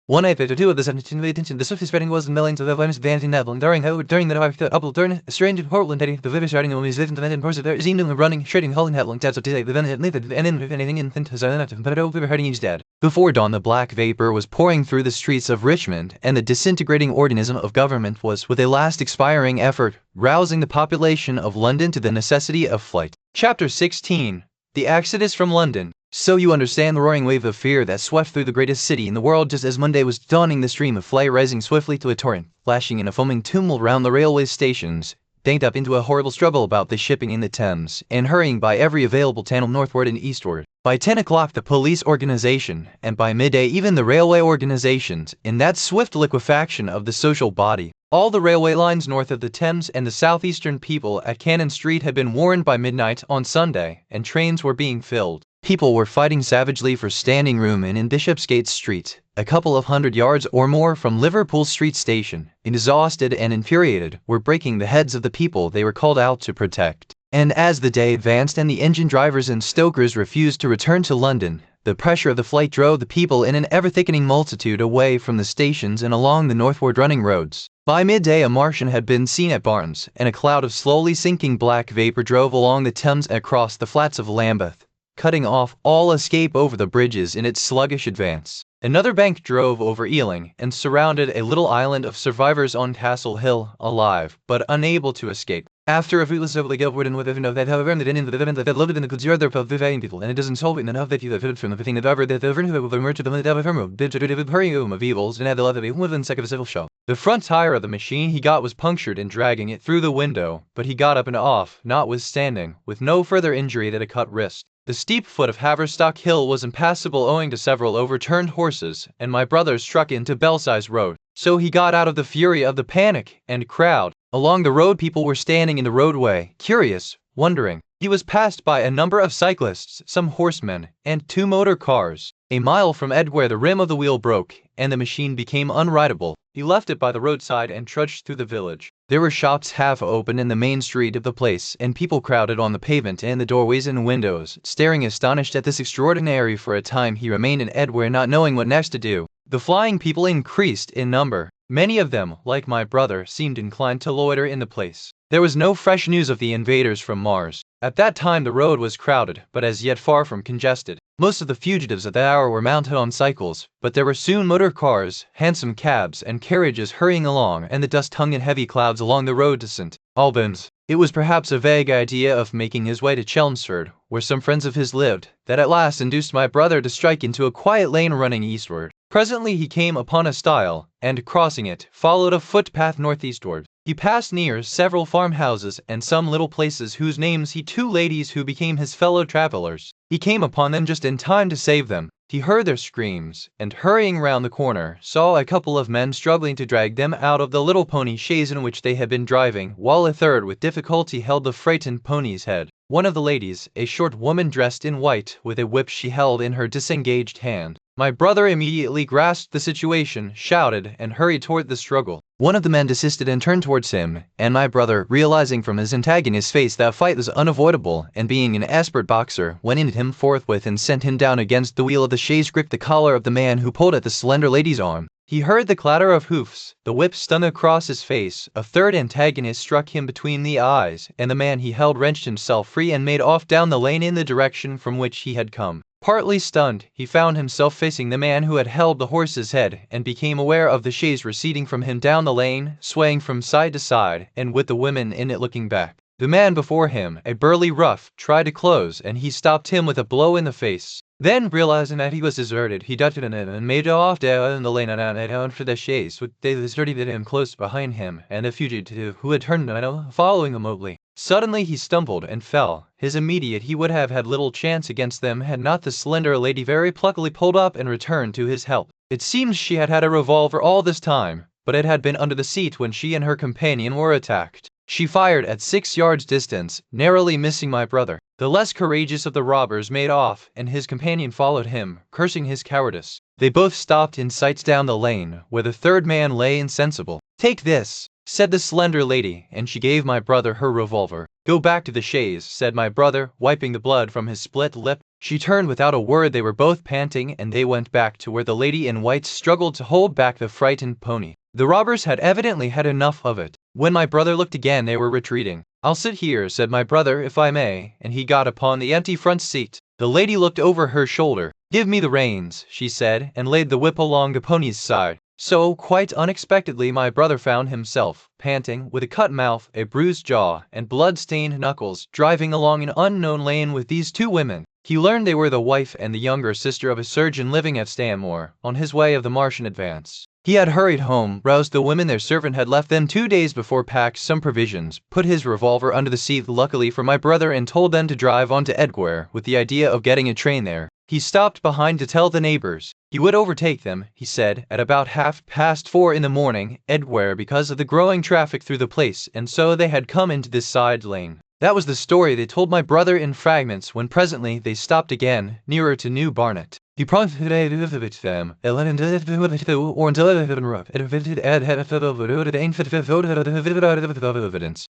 One night after two of the attention, the swiftest spreading was in millions of awareness advancing Netherlands. During the upward turn, strange in Portland, the vivid shouting of his living in person there, seen them running, shredding, hauling Netherlands out of today, the venom lived, and in anything in his own but over hurting each dead. Before dawn, the black vapor was pouring through the streets of Richmond, and the disintegrating organism of government was, with a last expiring effort, rousing the population of London to the necessity of flight. Chapter 16. The Exodus from London. So you understand the roaring wave of fear that swept through the greatest city in the world just as Monday was dawning, the stream of flight rising swiftly to a torrent, flashing in a foaming tumult round the railway stations, danked up into a horrible struggle about the shipping in the Thames, and hurrying by every available channel northward and eastward. By 10 o'clock the police organization, and by midday even the railway organizations, in that swift liquefaction of the social body. All the railway lines north of the Thames and the southeastern people at Cannon Street had been warned by midnight on Sunday, and trains were being filled. People were fighting savagely for standing room in Bishopsgate Street, a couple of 100 yards or more from Liverpool Street Station. Exhausted and infuriated, were breaking the heads of the people they were called out to protect. And as the day advanced and the engine drivers and stokers refused to return to London, the pressure of the flight drove the people in an ever-thickening multitude away from the stations and along the northward running roads. By midday a Martian had been seen at Barnes, and a cloud of slowly sinking black vapor drove along the Thames and across the flats of Lambeth, cutting off all escape over the bridges in its sluggish advance. Another bank drove over Ealing and surrounded a little island of survivors on Castle Hill, alive, but unable to escape. After a fruitless overly upward and with of that, however, that in the event that loaded in the goods yard, there of viving people, and it doesn't solve it enough that you have heard from the thing that ever that over who will emerge to the middle of her bid to the hurrying of evils, and had the love of a within second of a civil show. The front tire of the machine he got was punctured in dragging it through the window, but he got up and off, notwithstanding, with no further injury than a cut wrist. The steep foot of Haverstock Hill was impassable owing to several overturned horses, and my brother struck into Belsize Road. So he got out of the fury of the panic and crowd. Along the road people were standing in the roadway, curious, wondering. He was passed by a number of cyclists, some horsemen, and 2 motor cars. A mile from Edgware the rim of the wheel broke, and the machine became unrideable. He left it by the roadside and trudged through the village. There were shops half open in the main street of the place, and people crowded on the pavement and the doorways and windows, staring astonished at this extraordinary. For a time he remained in Edgware, not knowing what next to do. The flying people increased in number. Many of them, like my brother, seemed inclined to loiter in the place. There was no fresh news of the invaders from Mars. At that time the road was crowded, but as yet far from congested. Most of the fugitives at that hour were mounted on cycles, but there were soon motor cars, hansom cabs, and carriages hurrying along, and the dust hung in heavy clouds along the road to St. Albans. It was perhaps a vague idea of making his way to Chelmsford, where some friends of his lived, that at last induced my brother to strike into a quiet lane running eastward. Presently he came upon a stile, and crossing it, followed a footpath northeastward. He passed near several farmhouses and some little places whose names he two ladies who became his fellow travelers. He came upon them just in time to save them. He heard their screams, and hurrying round the corner, saw a couple of men struggling to drag them out of the little pony chaise in which they had been driving, while a third with difficulty held the frightened pony's head. One of the ladies, a short woman dressed in white, with a whip she held in her disengaged hand. My brother immediately grasped the situation, shouted, and hurried toward the struggle. One of the men desisted and turned towards him, and my brother, realizing from his antagonist's face that fight was unavoidable, and being an expert boxer, went in at him forthwith and sent him down against the wheel of the chaise, gripped the collar of the man who pulled at the slender lady's arm. He heard the clatter of hoofs, the whip stung across his face, a third antagonist struck him between the eyes, and the man he held wrenched himself free and made off down the lane in the direction from which he had come. Partly stunned, he found himself facing the man who had held the horse's head, and became aware of the chaise receding from him down the lane, swaying from side to side, and with the women in it looking back. The man before him, a burly rough, tried to close, and he stopped him with a blow in the face. Then, realizing that he was deserted, he ducked in and made off down the lane and for the chaise, with they deserted him close behind him, and the fugitive, who had turned following remotely. Suddenly he stumbled and fell. His immediate he would have had little chance against them had not the slender lady very pluckily pulled up and returned to his help. It seems she had had a revolver all this time, but it had been under the seat when she and her companion were attacked. She fired at 6 yards distance, narrowly missing my brother. The less courageous of the robbers made off, and his companion followed him, cursing his cowardice. They both stopped in sight down the lane, where the third man lay insensible. "Take this," said the slender lady, and she gave my brother her revolver. "Go back to the chaise," said my brother, wiping the blood from his split lip. She turned without a word. They were both panting, and they went back to where the lady in white struggled to hold back the frightened pony. The robbers had evidently had enough of it. When my brother looked again, they were retreating. "I'll sit here," said my brother, "if I may," and he got upon the empty front seat. The lady looked over her shoulder. "Give me the reins," she said, and laid the whip along the pony's side. So, quite unexpectedly, my brother found himself, panting, with a cut mouth, a bruised jaw, and blood-stained knuckles, driving along an unknown lane with these two women. He learned they were the wife and the younger sister of a surgeon living at Stanmore, on his way of the Martian advance. He had hurried home, roused the women their servant had left them 2 days before, packed some provisions, put his revolver under the seat luckily for my brother, and told them to drive on to Edgware with the idea of getting a train there. He stopped behind to tell the neighbors. He would overtake them, he said, at about 4:30 in the morning, Edgware, because of the growing traffic through the place, and so they had come into this side lane. That was the story they told my brother in fragments when presently they stopped again, nearer to New Barnet. He promised them,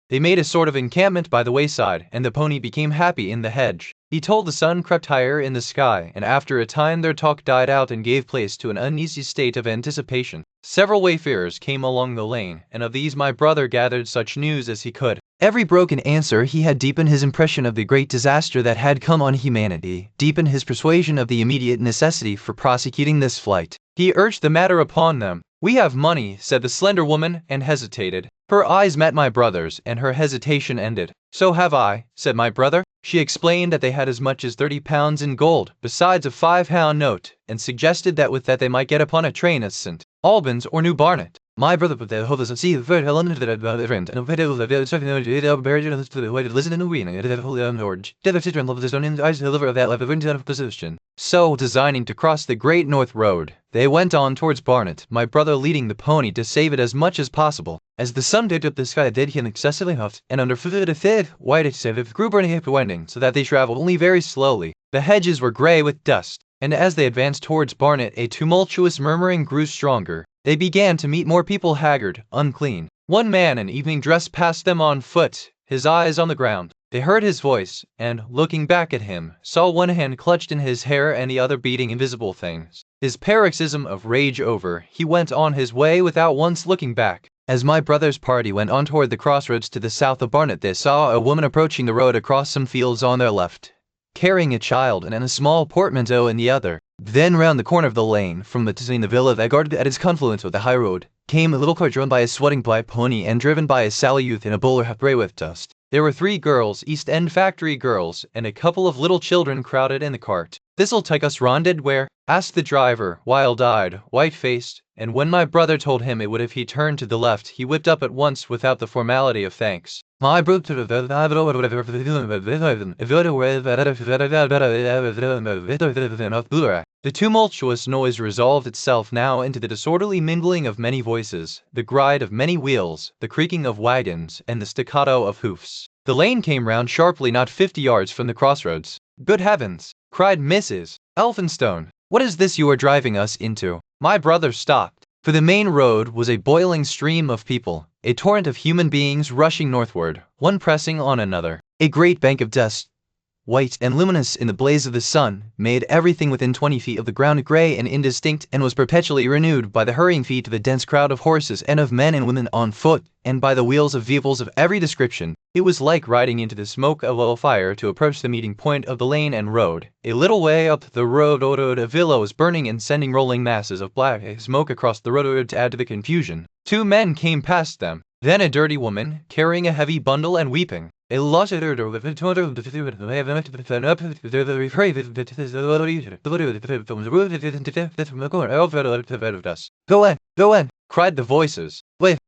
They made a sort of encampment by the wayside, and the pony became happy in the hedge. He told the sun crept higher in the sky, and after a time their talk died out and gave place to an uneasy state of anticipation. Several wayfarers came along the lane, and of these my brother gathered such news as he could. Every broken answer he had deepened his impression of the great disaster that had come on humanity, deepened his persuasion of the immediate necessity for prosecuting this flight. He urged the matter upon them. "We have money," said the slender woman, and hesitated. Her eyes met my brother's, and her hesitation ended. "So have I," said my brother. She explained that they had as much as £30 in gold, besides a £5 note, and suggested that with that they might get upon a train at St. Albans or New Barnet. My brother put the whole sea of and so, designing to cross the Great North Road, they went on towards Barnet, my brother leading the pony to save it as much as possible. As the sun did up the sky, did him excessively hot, and under white it grew burning up winding, so that they travelled only very slowly. The hedges were grey with dust, and as they advanced towards Barnet, a tumultuous murmuring grew stronger. They began to meet more people, haggard, unclean. One man in evening dress passed them on foot, his eyes on the ground. They heard his voice, and, looking back at him, saw one hand clutched in his hair and the other beating invisible things. His paroxysm of rage over, he went on his way without once looking back. As my brother's party went on toward the crossroads to the south of Barnet, they saw a woman approaching the road across some fields on their left, carrying a child and a small portmanteau in the other. Then round the corner of the lane, from between the villa that guarded at its confluence with the high road, came a little cart drawn by a sweating black pony and driven by a sallow youth in a bowler hat grey with dust. There were 3 girls, East End factory girls, and a couple of little children crowded in the cart. "This'll take us round Edgware?" asked the driver, wild-eyed, white-faced, and when my brother told him it would if he turned to the left, he whipped up at once without the formality of thanks. My brother, the tumultuous noise resolved itself now into the disorderly mingling of many voices, the gride of many wheels, the creaking of wagons, and the staccato of hoofs. The lane came round sharply not 50 yards from the crossroads. "Good heavens!" cried Mrs. Elphinstone. "What is this you are driving us into?" My brother stopped, for the main road was a boiling stream of people, a torrent of human beings rushing northward, one pressing on another. A great bank of dust, white and luminous in the blaze of the sun, made everything within 20 feet of the ground grey and indistinct, and was perpetually renewed by the hurrying feet of a dense crowd of horses and of men and women on foot, and by the wheels of vehicles of every description. It was like riding into the smoke of a fire to approach the meeting point of the lane and road. A little way up the road, a villa was burning and sending rolling masses of black smoke across the road to add to the confusion. 2 men came past them, then a dirty woman, carrying a heavy bundle and weeping. A lot of Go in, cried the voices. Wait.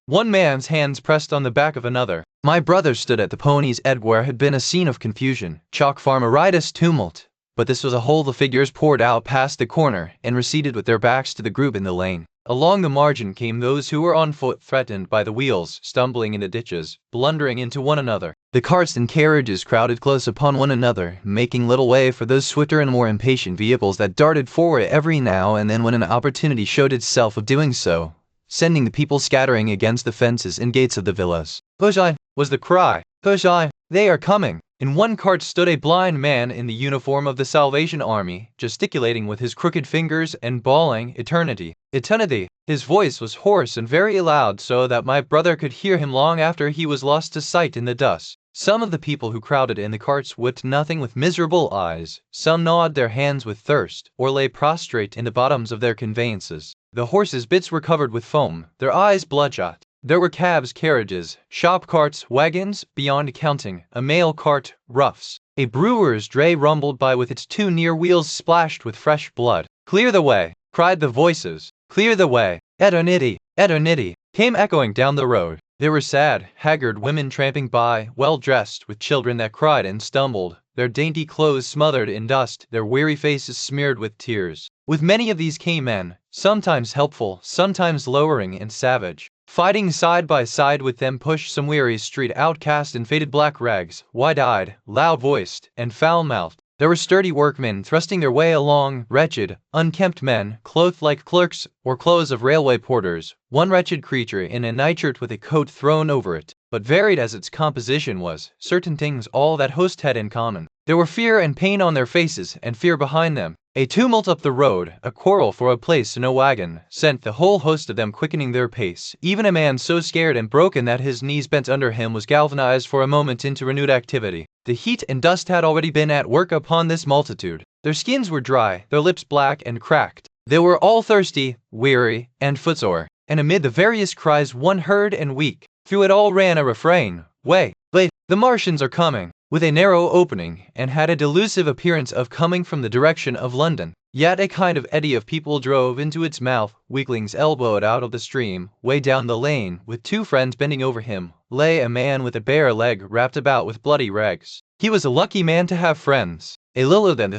One man's hands pressed on the back of another. My brother stood at the pony's end where had been a scene of confusion, chalk farmeritis tumult. But this was a hole. The figures poured out past the corner and receded with their backs to the group in the lane. Along the margin came those who were on foot, threatened by the wheels, stumbling into ditches, blundering into one another. The carts and carriages crowded close upon one another, making little way for those swifter and more impatient vehicles that darted forward every now and then when an opportunity showed itself of doing so, sending the people scattering against the fences and gates of the villas. "Push on!" was the cry. "Push on! They are coming!" In one cart stood a blind man in the uniform of the Salvation Army, gesticulating with his crooked fingers and bawling, "Eternity! Eternity!" His voice was hoarse and very loud, so that my brother could hear him long after he was lost to sight in the dust. Some of the people who crowded in the carts whipped nothing with miserable eyes. Some gnawed their hands with thirst, or lay prostrate in the bottoms of their conveyances. The horses' bits were covered with foam, their eyes bloodshot. There were cabs, carriages, shop carts, wagons, beyond counting, a mail cart, roughs. A brewer's dray rumbled by with its two near wheels splashed with fresh blood. "Clear the way!" cried the voices. "Clear the way!" "Eternity! Eternity!" came echoing down the road. There were sad, haggard women tramping by, well dressed, with children that cried and stumbled, their dainty clothes smothered in dust, their weary faces smeared with tears. With many of these came men, sometimes helpful, sometimes lowering and savage. Fighting side by side with them pushed some weary street outcast in faded black rags, wide-eyed, loud-voiced, and foul-mouthed. There were sturdy workmen thrusting their way along, wretched, unkempt men, clothed like clerks or clothes of railway porters, one wretched creature in a nightshirt with a coat thrown over it. But varied as its composition was, certain things all that host had in common. There were fear and pain on their faces, and fear behind them. A tumult up the road, a quarrel for a place in a wagon, sent the whole host of them quickening their pace. Even a man so scared and broken that his knees bent under him was galvanized for a moment into renewed activity. The heat and dust had already been at work upon this multitude. Their skins were dry, their lips black and cracked. They were all thirsty, weary, and footsore. And amid the various cries one heard and weak, through it all ran a refrain, "Wait, wait, the Martians are coming," with a narrow opening, and had a delusive appearance of coming from the direction of London. Yet a kind of eddy of people drove into its mouth. Weaklings elbowed out of the stream. Way down the lane, with two friends bending over him, lay a man with a bare leg wrapped about with bloody rags. He was a lucky man to have friends. A little then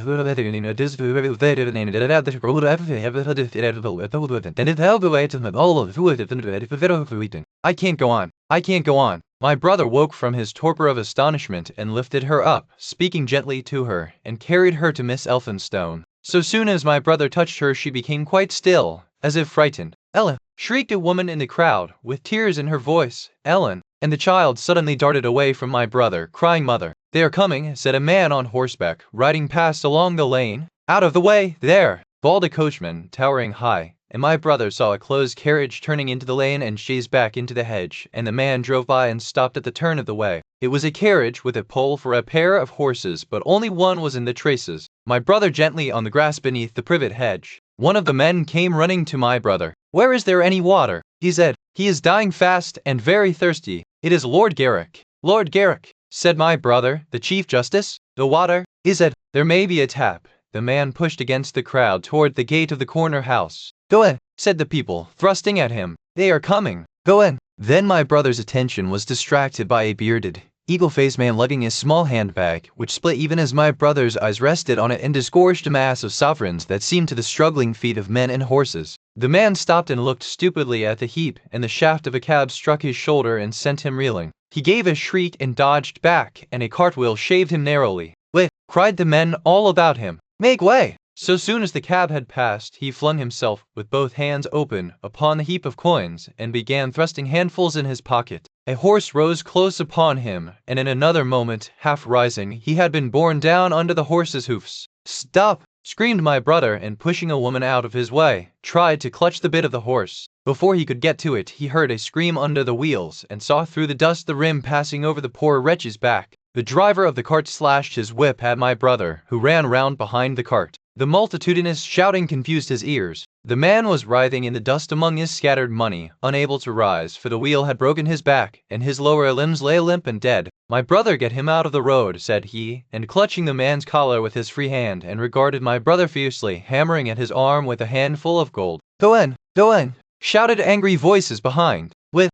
I can't go on. I can't go on. My brother woke from his torpor of astonishment and lifted her up, speaking gently to her, and carried her to Miss Elphinstone. So soon as my brother touched her, she became quite still, as if frightened. "Ellen!" shrieked a woman in the crowd, with tears in her voice. "Ellen!" And the child suddenly darted away from my brother, crying, "Mother!" "They are coming," said a man on horseback, riding past along the lane. "Out of the way, there!" bawled a coachman, towering high. And my brother saw a closed carriage turning into the lane and chased back into the hedge, and the man drove by and stopped at the turn of the way. It was a carriage with a pole for a pair of horses, but only one was in the traces. My brother gently on the grass beneath the privet hedge. One of the men came running to my brother. "Where is there any water?" he said. "He is dying fast and very thirsty." "It is Lord Garrick." "Lord Garrick," said my brother, "the Chief Justice." "The water?" he said. "There may be a tap." The man pushed against the crowd toward the gate of the corner house. "Go in," said the people, thrusting at him. "They are coming. Go in." Then my brother's attention was distracted by a bearded, eagle-faced man lugging a small handbag, which split even as my brother's eyes rested on it and disgorged a mass of sovereigns that seemed to the struggling feet of men and horses. The man stopped and looked stupidly at the heap, and the shaft of a cab struck his shoulder and sent him reeling. He gave a shriek and dodged back, and a cartwheel shaved him narrowly. "Wait!" cried the men all about him. "Make way!" So soon as the cab had passed, he flung himself, with both hands open, upon the heap of coins, and began thrusting handfuls in his pocket. A horse rose close upon him, and in another moment, half rising, he had been borne down under the horse's hoofs. "Stop!" screamed my brother, and pushing a woman out of his way, tried to clutch the bit of the horse. Before he could get to it, he heard a scream under the wheels, and saw through the dust the rim passing over the poor wretch's back. The driver of the cart slashed his whip at my brother, who ran round behind the cart. The multitudinous shouting confused his ears. The man was writhing in the dust among his scattered money, unable to rise, for the wheel had broken his back, and his lower limbs lay limp and dead. "My brother, get him out of the road," said he, and clutching the man's collar with his free hand, and regarded my brother fiercely, hammering at his arm with a handful of gold. "Go in! Go in!" shouted angry voices behind. "Wait!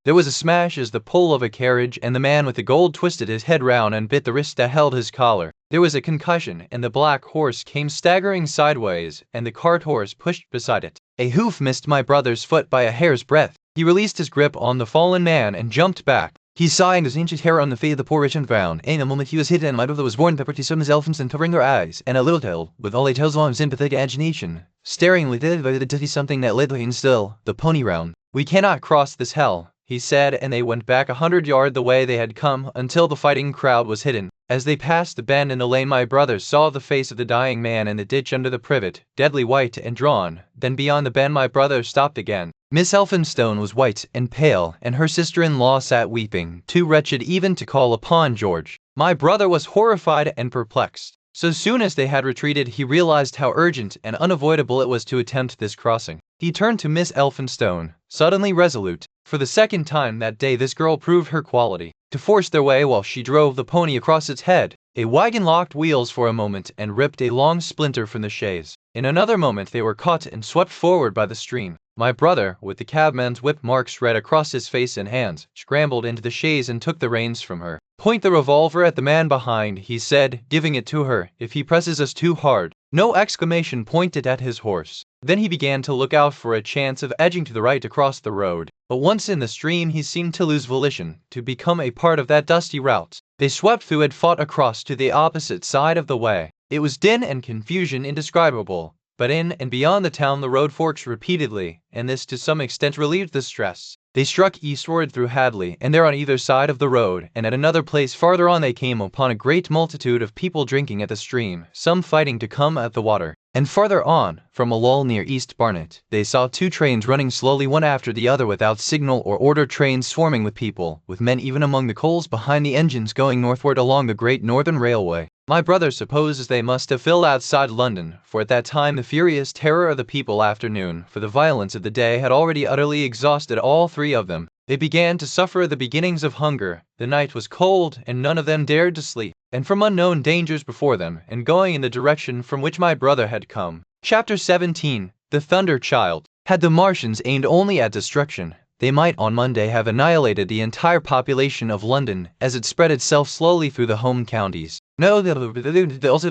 There was a smash as the pole of a carriage, and the man with the gold twisted his head round and bit the wrist that held his collar. There was a concussion, and the black horse came staggering sideways, and the cart horse pushed beside it. A hoof missed my brother's foot by a hair's breadth. He released his grip on the fallen man and jumped back. He saw his ancient hair on the face of the poor rich and found. In a moment he was hidden, and my brother was born peppered to some his elephants and covering her eyes, and a little tail, with all a tail's long sympathetic agitation, staring with the something that led him still, the pony round. We cannot cross this hell, he said, and they went back 100 yards the way they had come, until the fighting crowd was hidden. As they passed the bend in the lane, my brother saw the face of the dying man in the ditch under the privet, deadly white and drawn. Then beyond the bend my brother stopped again. Miss Elphinstone was white and pale, and her sister-in-law sat weeping, too wretched even to call upon George. My brother was horrified and perplexed. So soon as they had retreated, he realized how urgent and unavoidable it was to attempt this crossing. He turned to Miss Elphinstone, suddenly resolute. For the second time that day this girl proved her quality, to force their way while she drove the pony across its head. A wagon locked wheels for a moment and ripped a long splinter from the chaise. In another moment they were caught and swept forward by the stream. My brother, with the cabman's whip marks red across his face and hands, scrambled into the chaise and took the reins from her. "Point the revolver at the man behind," he said, giving it to her. "If he presses us too hard." No exclamation, pointed at his horse. Then he began to look out for a chance of edging to the right across the road. But once in the stream he seemed to lose volition, to become a part of that dusty rout. They swept through and fought across to the opposite side of the way. It was din and confusion indescribable. But in and beyond the town the road forks repeatedly, and this to some extent relieved the stress. They struck eastward through Hadley, and there on either side of the road, and at another place farther on they came upon a great multitude of people drinking at the stream, some fighting to come at the water. And farther on, from a lull near East Barnet, they saw 2 trains running slowly one after the other without signal or order, trains swarming with people, with men even among the coals behind the engines, going northward along the Great Northern Railway. My brother supposes they must have filled outside London, for at that time the furious terror of the people afternoon, for the violence of the day had already utterly exhausted all 3 of them. They began to suffer the beginnings of hunger. The night was cold, and none of them dared to sleep. And from unknown dangers before them, and going in the direction from which my brother had come. Chapter 17. The Thunder Child. Had the Martians aimed only at destruction, they might on Monday have annihilated the entire population of London as it spread itself slowly through the home counties. No, also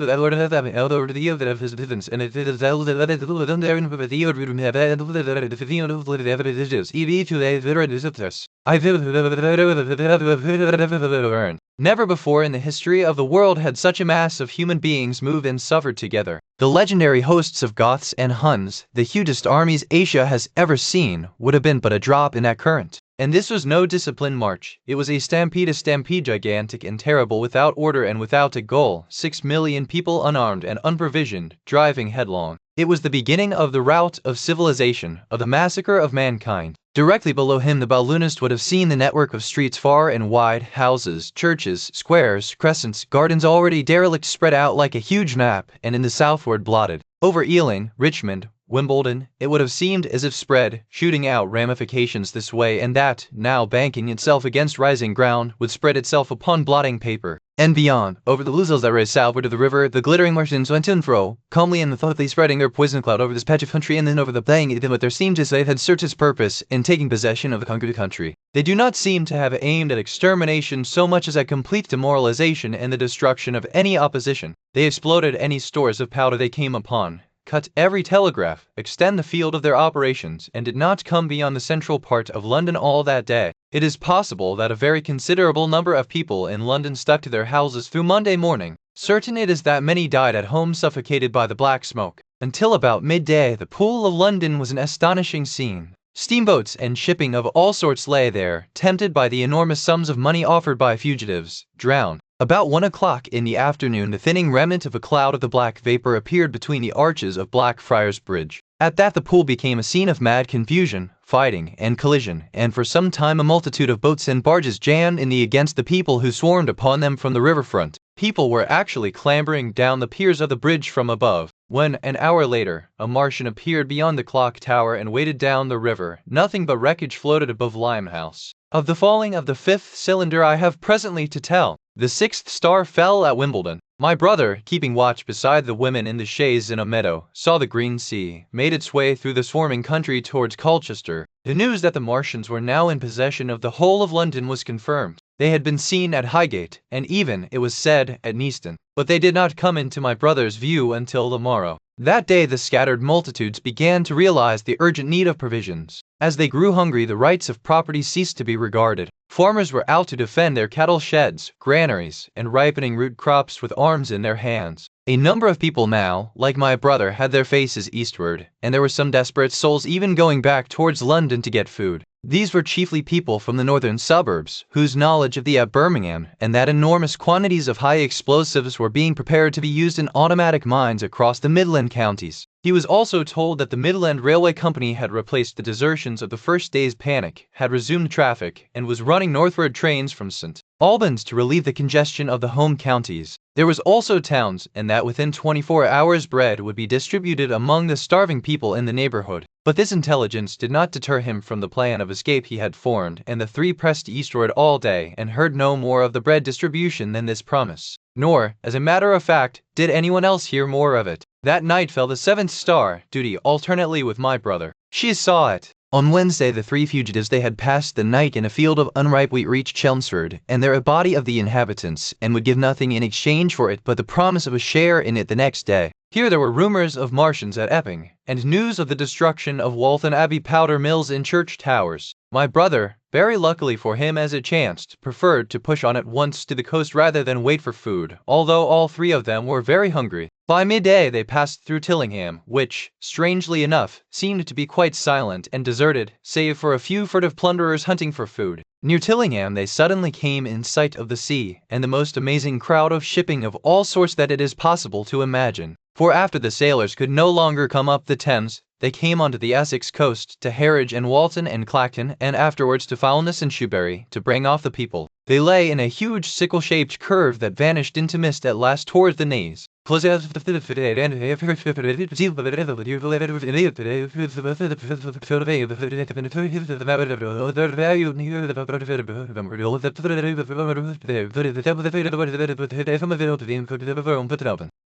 never before in the history of the world had such a mass of human beings moved and suffered together. The legendary hosts of Goths and Huns, the hugest armies Asia has ever seen, would have been but a drop in that current. And this was no disciplined march. It was a stampede gigantic and terrible, without order and without a goal. 6 million people unarmed and unprovisioned, driving headlong. It was the beginning of the rout of civilization, of the massacre of mankind. Directly below him the balloonist would have seen the network of streets far and wide, houses, churches, squares, crescents, gardens already derelict spread out like a huge map, and in the southward blotted. Over Ealing, Richmond, Wimbledon, it would have seemed as if spread, shooting out ramifications this way and that, now banking itself against rising ground, would spread itself upon blotting paper. And beyond, over the Luzels that race southward of the river, the glittering Martians went to and fro, calmly and methodically spreading their poison cloud over this patch of country and then over the playing it, what there seemed as they had served its purpose in taking possession of the conquered country. They do not seem to have aimed at extermination so much as at complete demoralization and the destruction of any opposition. They exploded any stores of powder they came upon, cut every telegraph, extend the field of their operations, and did not come beyond the central part of London all that day. It is possible that a very considerable number of people in London stuck to their houses through Monday morning. Certain it is that many died at home suffocated by the black smoke. Until about midday, the Pool of London was an astonishing scene. Steamboats and shipping of all sorts lay there, tempted by the enormous sums of money offered by fugitives, drowned. About 1 o'clock in the afternoon, the thinning remnant of a cloud of the black vapor appeared between the arches of Blackfriars Bridge. At that the pool became a scene of mad confusion, fighting, and collision, and for some time a multitude of boats and barges jammed in against the people who swarmed upon them from the riverfront. People were actually clambering down the piers of the bridge from above. When, an hour later, a Martian appeared beyond the clock tower and waded down the river, nothing but wreckage floated above Limehouse. Of the falling of the 5th cylinder I have presently to tell. The 6th star fell at Wimbledon. My brother, keeping watch beside the women in the chaise in a meadow, saw the green sea, made its way through the swarming country towards Colchester. The news that the Martians were now in possession of the whole of London was confirmed. They had been seen at Highgate, and even, it was said, at Neaston. But they did not come into my brother's view until the morrow. That day the scattered multitudes began to realize the urgent need of provisions. As they grew hungry, the rights of property ceased to be regarded. Farmers were out to defend their cattle sheds, granaries, and ripening root crops with arms in their hands. A number of people now, like my brother, had their faces eastward, and there were some desperate souls even going back towards London to get food. These were chiefly people from the northern suburbs, whose knowledge of the Birmingham and that enormous quantities of high explosives were being prepared to be used in automatic mines across the Midland counties. He was also told that the Midland Railway Company had replaced the desertions of the first day's panic, had resumed traffic, and was running northward trains from St. Albans to relieve the congestion of the home counties. There was also towns, and that within 24 hours bread would be distributed among the starving people in the neighborhood. But this intelligence did not deter him from the plan of escape he had formed, and the three pressed eastward all day and heard no more of the bread distribution than this promise. Nor, as a matter of fact, did anyone else hear more of it. That night fell the seventh star, duty alternately with my brother. She saw it. On Wednesday the three fugitives they had passed the night in a field of unripe wheat reached Chelmsford, and there a body of the inhabitants, and would give nothing in exchange for it but the promise of a share in it the next day. Here there were rumors of Martians at Epping, and news of the destruction of Waltham Abbey powder mills and church towers. My brother, very luckily for him as it chanced, preferred to push on at once to the coast rather than wait for food, although all three of them were very hungry. By midday they passed through Tillingham, which, strangely enough, seemed to be quite silent and deserted, save for a few furtive plunderers hunting for food. Near Tillingham they suddenly came in sight of the sea, and the most amazing crowd of shipping of all sorts that it is possible to imagine. For after the sailors could no longer come up the Thames, they came onto the Essex coast to Harwich and Walton and Clacton, and afterwards to Foulness and Shoebury, to bring off the people. They lay in a huge sickle-shaped curve that vanished into mist at last towards the Naze.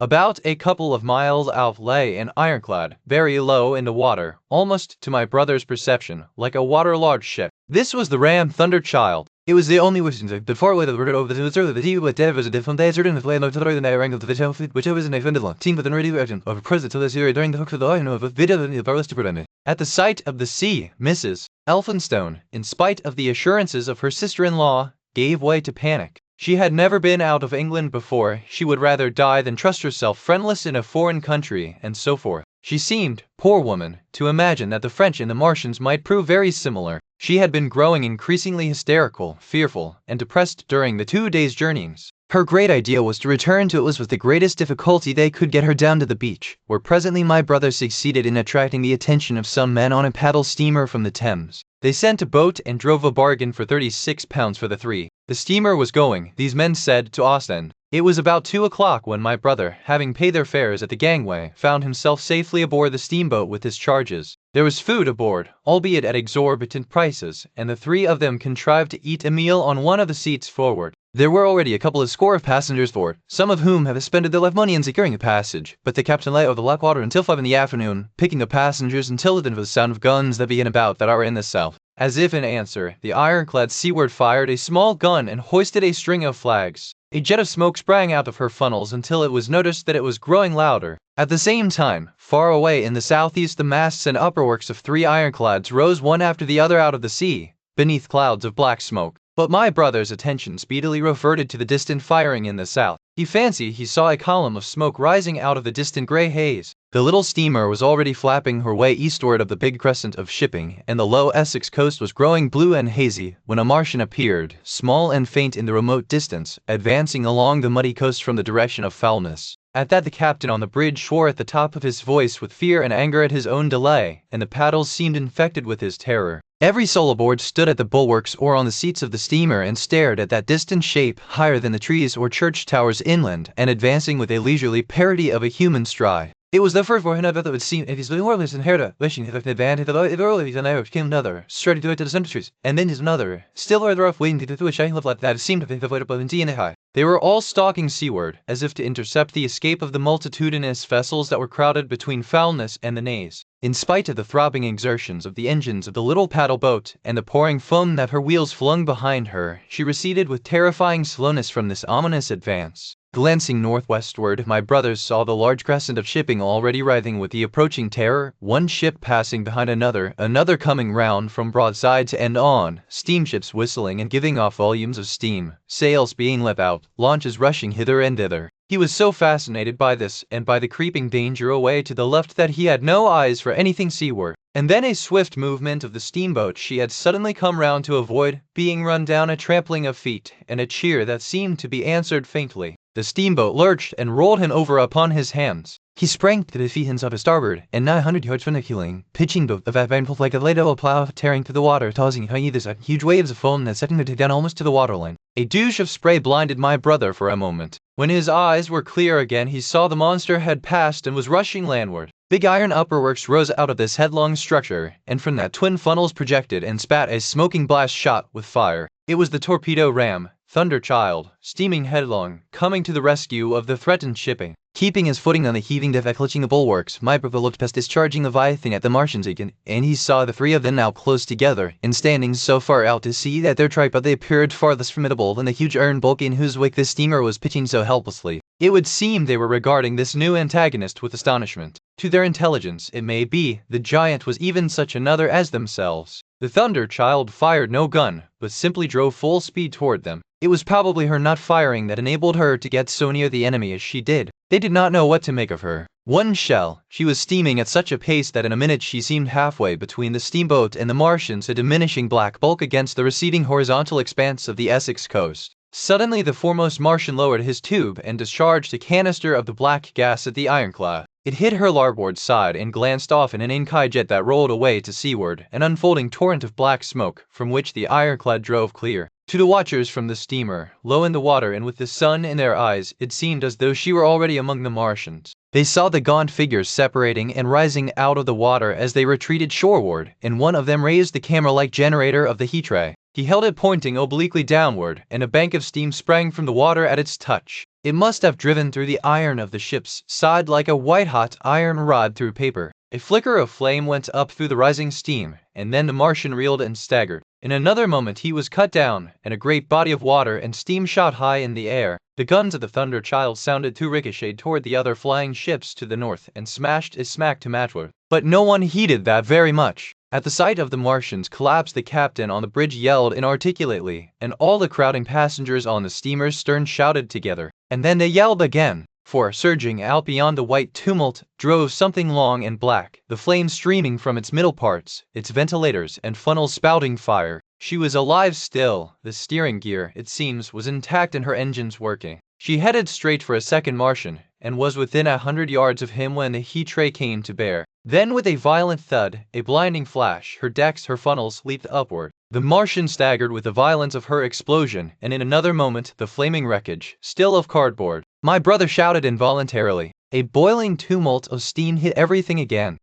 About a couple of miles out lay an ironclad, very low in the water, almost to my brother's perception, like a waterlogged ship. This was the ram Thunderchild. It was the only which before with the word over the answer the tea with Dev was a different day certain of land of the rank of the video which was in a funded team with an radio version of present to this year during the hook of the line of a video in the barrels to prevent it. At the sight of the sea, Mrs. Elphinstone, in spite of the assurances of her sister-in-law, gave way to panic. She had never been out of England before, she would rather die than trust herself friendless in a foreign country, and so forth. She seemed, poor woman, to imagine that the French and the Martians might prove very similar. She had been growing increasingly hysterical, fearful, and depressed during the 2 days' journeyings. Her great idea was to return to it was with the greatest difficulty they could get her down to the beach, where presently my brother succeeded in attracting the attention of some men on a paddle steamer from the Thames. They sent a boat and drove a bargain for £36 for the three. The steamer was going, these men said, to Ostend. It was about 2 o'clock when my brother, having paid their fares at the gangway, found himself safely aboard the steamboat with his charges. There was food aboard, albeit at exorbitant prices, and the three of them contrived to eat a meal on one of the seats forward. There were already a couple of score of passengers aboard, some of whom have expended their life money in securing a passage, but the captain lay over the Lockwater until 5 in the afternoon, picking up passengers until then for the sound of guns that began about that hour in the south. As if in answer, the ironclad seaward fired a small gun and hoisted a string of flags. A jet of smoke sprang out of her funnels until it was noticed that it was growing louder. At the same time, far away in the southeast the masts and upperworks of 3 ironclads rose one after the other out of the sea, beneath clouds of black smoke. But my brother's attention speedily reverted to the distant firing in the south. He fancied he saw a column of smoke rising out of the distant grey haze. The little steamer was already flapping her way eastward of the big crescent of shipping, and the low Essex coast was growing blue and hazy, when a Martian appeared, small and faint in the remote distance, advancing along the muddy coast from the direction of Foulness. At that the captain on the bridge swore at the top of his voice with fear and anger at his own delay, and the paddles seemed infected with his terror. Every soul aboard stood at the bulwarks or on the seats of the steamer and stared at that distant shape higher than the trees or church towers inland, and advancing with a leisurely parody of a human stride. It was the first for him that it would seem if he's Orleans and Herda, wishing that the advantage of the early and Irish came another, striding to it to the centuries, and then his another, still rather off waiting to do a shining love that seemed to be avoidable in D high. They were all stalking seaward, as if to intercept the escape of the multitudinous vessels that were crowded between Foulness and the Naze. In spite of the throbbing exertions of the engines of the little paddle boat, and the pouring foam that her wheels flung behind her, she receded with terrifying slowness from this ominous advance. Glancing northwestward, my brothers saw the large crescent of shipping already writhing with the approaching terror, one ship passing behind another, another coming round from broadside to end on, steamships whistling and giving off volumes of steam, sails being let out, launches rushing hither and thither. He was so fascinated by this and by the creeping danger away to the left that he had no eyes for anything seaward. And then a swift movement of the steamboat she had suddenly come round to avoid, being run down, a trampling of feet, and a cheer that seemed to be answered faintly. The steamboat lurched and rolled him over upon his hands. He sprang to the feet of his starboard, and 900 yards from the keel, pitching the vanpool like a lateral plow tearing through the water, tossing on either side, huge waves of foam that setting it down almost to the waterline. A douche of spray blinded my brother for a moment. When his eyes were clear again, he saw the monster had passed and was rushing landward. Big iron upperworks rose out of this headlong structure, and from that twin funnels projected and spat a smoking blast shot with fire. It was the torpedo ram, Thunder Child, steaming headlong, coming to the rescue of the threatened shipping. Keeping his footing on the heaving deck, clutching the bulwarks, my brother looked past discharging Leviathan at the Martians again, and he saw the three of them now close together, and standing so far out to sea that their tripod they appeared far less formidable than the huge iron bulk in whose wake the steamer was pitching so helplessly. It would seem they were regarding this new antagonist with astonishment. To their intelligence, it may be, the giant was even such another as themselves. The Thunder Child fired no gun, but simply drove full speed toward them. It was probably her not firing that enabled her to get so near the enemy as she did. They did not know what to make of her. One shell. She was steaming at such a pace that in a minute she seemed halfway between the steamboat and the Martians, a diminishing black bulk against the receding horizontal expanse of the Essex coast. Suddenly the foremost Martian lowered his tube and discharged a canister of the black gas at the ironclad. It hit her larboard side and glanced off in an Inkai jet that rolled away to seaward, an unfolding torrent of black smoke, from which the ironclad drove clear. To the watchers from the steamer, low in the water and with the sun in their eyes, it seemed as though she were already among the Martians. They saw the gaunt figures separating and rising out of the water as they retreated shoreward, and one of them raised the camera-like generator of the heat ray. He held it pointing obliquely downward, and a bank of steam sprang from the water at its touch. It must have driven through the iron of the ship's side like a white-hot iron rod through paper. A flicker of flame went up through the rising steam, and then the Martian reeled and staggered. In another moment he was cut down, and a great body of water and steam shot high in the air. The guns of the Thunder Child sounded to ricochet toward the other flying ships to the north and smashed a smack to matchwood. But no one heeded that very much. At the sight of the Martians collapsed, the captain on the bridge yelled inarticulately, and all the crowding passengers on the steamer's stern shouted together. And then they yelled again. For, surging out beyond the white tumult, drove something long and black, the flames streaming from its middle parts, its ventilators and funnels spouting fire. She was alive still. The steering gear, it seems, was intact and her engines working. She headed straight for a second Martian, and was within 100 yards of him when the heat ray came to bear. Then with a violent thud, a blinding flash, her decks, her funnels leaped upward. The Martian staggered with the violence of her explosion, and in another moment the flaming wreckage, still of cardboard. My brother shouted involuntarily. A boiling tumult of steam hit everything again.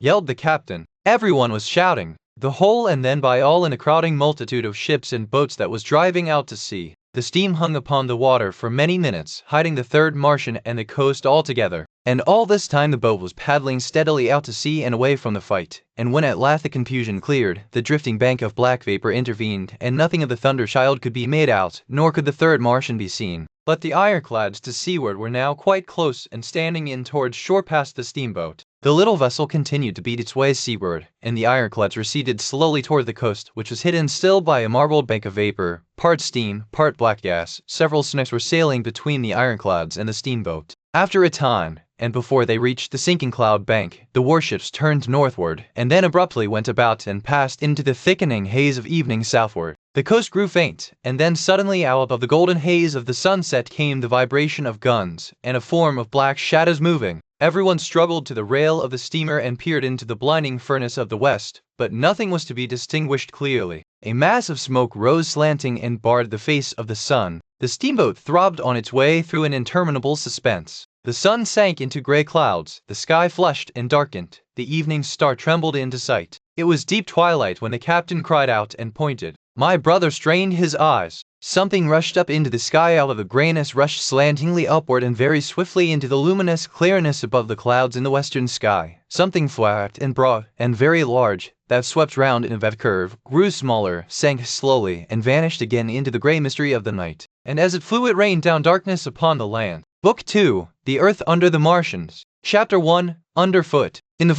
Yelled the captain. Everyone was shouting. The whole and then by all in a crowding multitude of ships and boats that was driving out to sea. The steam hung upon the water for many minutes, hiding the third Martian and the coast altogether. And all this time the boat was paddling steadily out to sea and away from the fight. And when at last the confusion cleared, the drifting bank of black vapor intervened, and nothing of the Thunder Child could be made out, nor could the third Martian be seen. But the ironclads to seaward were now quite close and standing in towards shore past the steamboat. The little vessel continued to beat its way seaward, and the ironclads receded slowly toward the coast, which was hidden still by a marbled bank of vapor, part steam, part black gas. Several snakes were sailing between the ironclads and the steamboat. After a time, and before they reached the sinking cloud bank, the warships turned northward, and then abruptly went about and passed into the thickening haze of evening southward. The coast grew faint, and then suddenly out of the golden haze of the sunset came the vibration of guns, and a form of black shadows moving. Everyone struggled to the rail of the steamer and peered into the blinding furnace of the west, but nothing was to be distinguished clearly. A mass of smoke rose slanting and barred the face of the sun. The steamboat throbbed on its way through an interminable suspense. The sun sank into gray clouds, the sky flushed and darkened, the evening star trembled into sight. It was deep twilight when the captain cried out and pointed. My brother strained his eyes. Something rushed up into the sky out of the grayness, rushed slantingly upward and very swiftly into the luminous clearness above the clouds in the western sky. Something flat and broad and very large, that swept round in a V curve, grew smaller, sank slowly, and vanished again into the grey mystery of the night. And as it flew it rained down darkness upon the land. Book 2, The Earth Under the Martians. Chapter 1, Underfoot. In the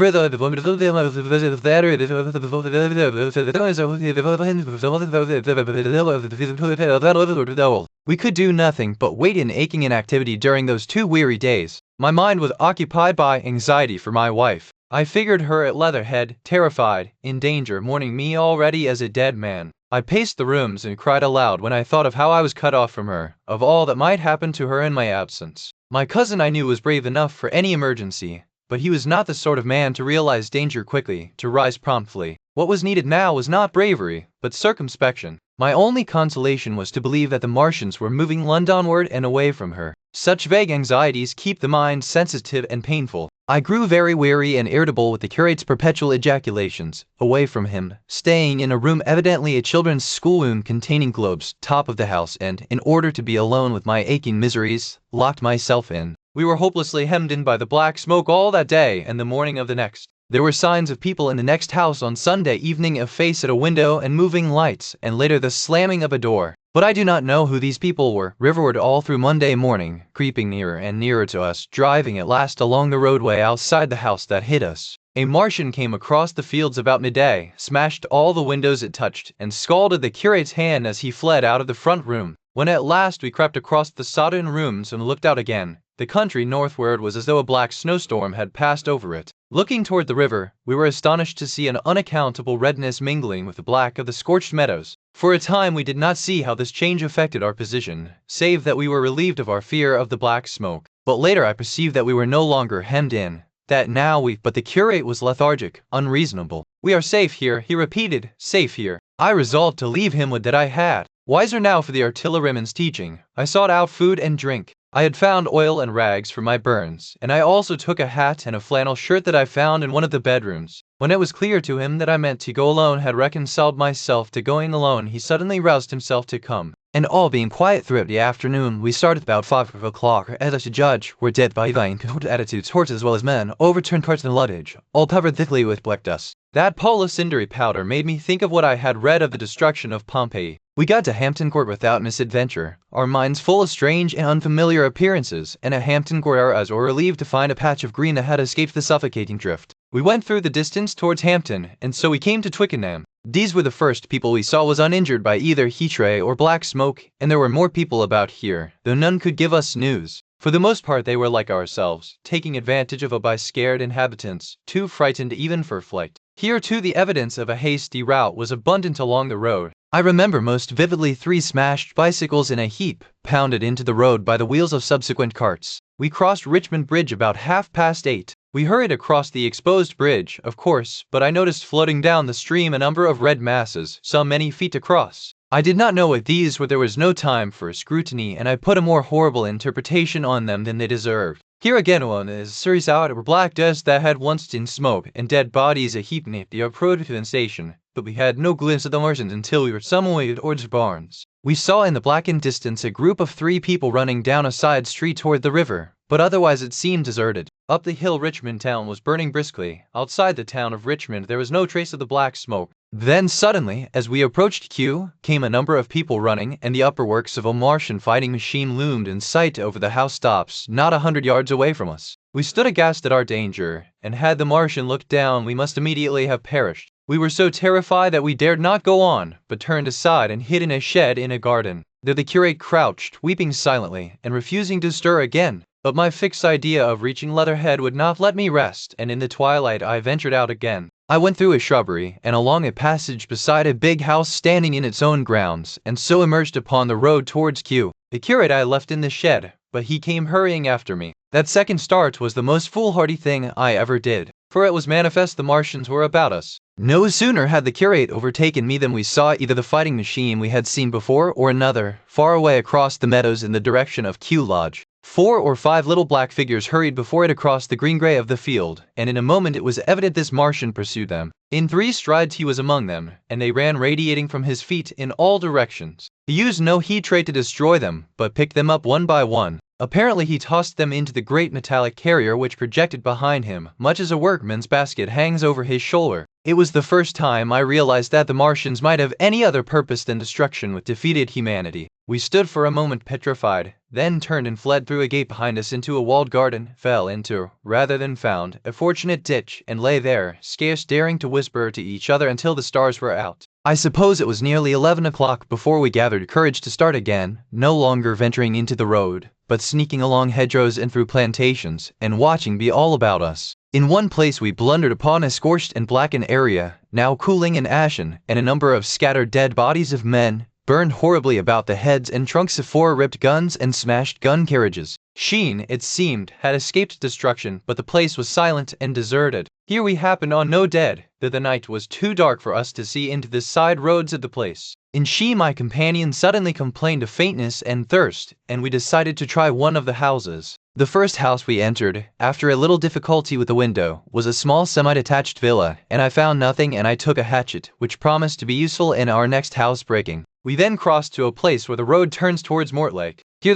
we could do nothing but wait in aching inactivity during those 2 weary days. My mind was occupied by anxiety for my wife. I figured her at Leatherhead, terrified, in danger, mourning me already as a dead man. I paced the rooms and cried aloud when I thought of how I was cut off from her, of all that might happen to her in my absence. My cousin I knew was brave enough for any emergency, but he was not the sort of man to realize danger quickly, to rise promptly. What was needed now was not bravery, but circumspection. My only consolation was to believe that the Martians were moving Londonward and away from her. Such vague anxieties keep the mind sensitive and painful. I grew very weary and irritable with the curate's perpetual ejaculations, away from him, staying in a room evidently a children's schoolroom containing globes, top of the house, and, in order to be alone with my aching miseries, locked myself in. We were hopelessly hemmed in by the black smoke all that day and the morning of the next. There were signs of people in the next house on Sunday evening, a face at a window and moving lights, and later the slamming of a door. But I do not know who these people were. Riverward all through Monday morning, creeping nearer and nearer to us, driving at last along the roadway outside the house that hid us. A Martian came across the fields about midday, smashed all the windows it touched, and scalded the curate's hand as he fled out of the front room. When at last we crept across the sodden rooms and looked out again, the country northward was as though a black snowstorm had passed over it. Looking toward the river, we were astonished to see an unaccountable redness mingling with the black of the scorched meadows. For a time we did not see how this change affected our position, save that we were relieved of our fear of the black smoke. But later I perceived that we were no longer hemmed in, that now but the curate was lethargic, unreasonable. "We are safe here," he repeated, "safe here." I resolved to leave him with that I had. Wiser now for the artilleryman's teaching, I sought out food and drink. I had found oil and rags for my burns, and I also took a hat and a flannel shirt that I found in one of the bedrooms. When it was clear to him that I meant to go alone, had reconciled myself to going alone, he suddenly roused himself to come. And all being quiet throughout the afternoon, we started about 5 o'clock, as I should judge, were dead by vine, attitudes, horses as well as men, overturned carts and luggage, all covered thickly with black dust. That polycindery powder made me think of what I had read of the destruction of Pompeii. We got to Hampton Court without misadventure, our minds full of strange and unfamiliar appearances, and at Hampton Court our eyes were relieved to find a patch of green that had escaped the suffocating drift. We went through the distance towards Hampton, and so we came to Twickenham. These were the first people we saw was uninjured by either heat ray or black smoke, and there were more people about here, though none could give us news. For the most part they were like ourselves, taking advantage of by scared inhabitants, too frightened even for flight. Here too the evidence of a hasty rout was abundant along the road. I remember most vividly 3 smashed bicycles in a heap, pounded into the road by the wheels of subsequent carts. We crossed Richmond Bridge about 8:30. We hurried across the exposed bridge, of course, but I noticed floating down the stream a number of red masses, some many feet across. I did not know what these were. There was no time for scrutiny, and I put a more horrible interpretation on them than they deserved. Here again one is series out were black dust that had once in smoke, and dead bodies a heap near the approach station, but we had no glimpse of the Martians until we were some way towards Barnes. We saw in the blackened distance a group of 3 people running down a side street toward the river, but otherwise it seemed deserted. Up the hill Richmond town was burning briskly. Outside the town of Richmond there was no trace of the black smoke. Then suddenly, as we approached Kew, came a number of people running, and the upper works of a Martian fighting machine loomed in sight over the housetops, not 100 yards away from us. We stood aghast at our danger, and had the Martian looked down we must immediately have perished. We were so terrified that we dared not go on, but turned aside and hid in a shed in a garden. There the curate crouched, weeping silently, and refusing to stir again. But my fixed idea of reaching Leatherhead would not let me rest, and in the twilight I ventured out again. I went through a shrubbery, and along a passage beside a big house standing in its own grounds, and so emerged upon the road towards Kew. The curate I left in the shed, but he came hurrying after me. That second start was the most foolhardy thing I ever did, for it was manifest the Martians were about us. No sooner had the curate overtaken me than we saw either the fighting machine we had seen before or another, far away across the meadows in the direction of Kew Lodge. 4 or 5 little black figures hurried before it across the green gray of the field, and in a moment it was evident this Martian pursued them. In 3 strides he was among them, and they ran radiating from his feet in all directions. He used no heat ray to destroy them, but picked them up one by one. Apparently he tossed them into the great metallic carrier which projected behind him, much as a workman's basket hangs over his shoulder. It was the first time I realized that the Martians might have any other purpose than destruction with defeated humanity. We stood for a moment petrified, then turned and fled through a gate behind us into a walled garden, fell into, rather than found, a fortunate ditch, and lay there, scarce daring to whisper to each other until the stars were out. I suppose it was nearly 11 o'clock before we gathered courage to start again, no longer venturing into the road, but sneaking along hedgerows and through plantations, and watching be all about us. In one place we blundered upon a scorched and blackened area, now cooling and ashen, and a number of scattered dead bodies of men, burned horribly about the heads and trunks of 4 ripped guns and smashed gun carriages. Sheen, it seemed, had escaped destruction, but the place was silent and deserted. Here we happened on no dead, though the night was too dark for us to see into the side roads of the place. In She, my companion suddenly complained of faintness and thirst, and we decided to try one of the houses. The first house we entered, after a little difficulty with the window, was a small semi-detached villa, and I found nothing, and I took a hatchet, which promised to be useful in our next house breaking. We then crossed to a place where the road turns towards Mortlake. Here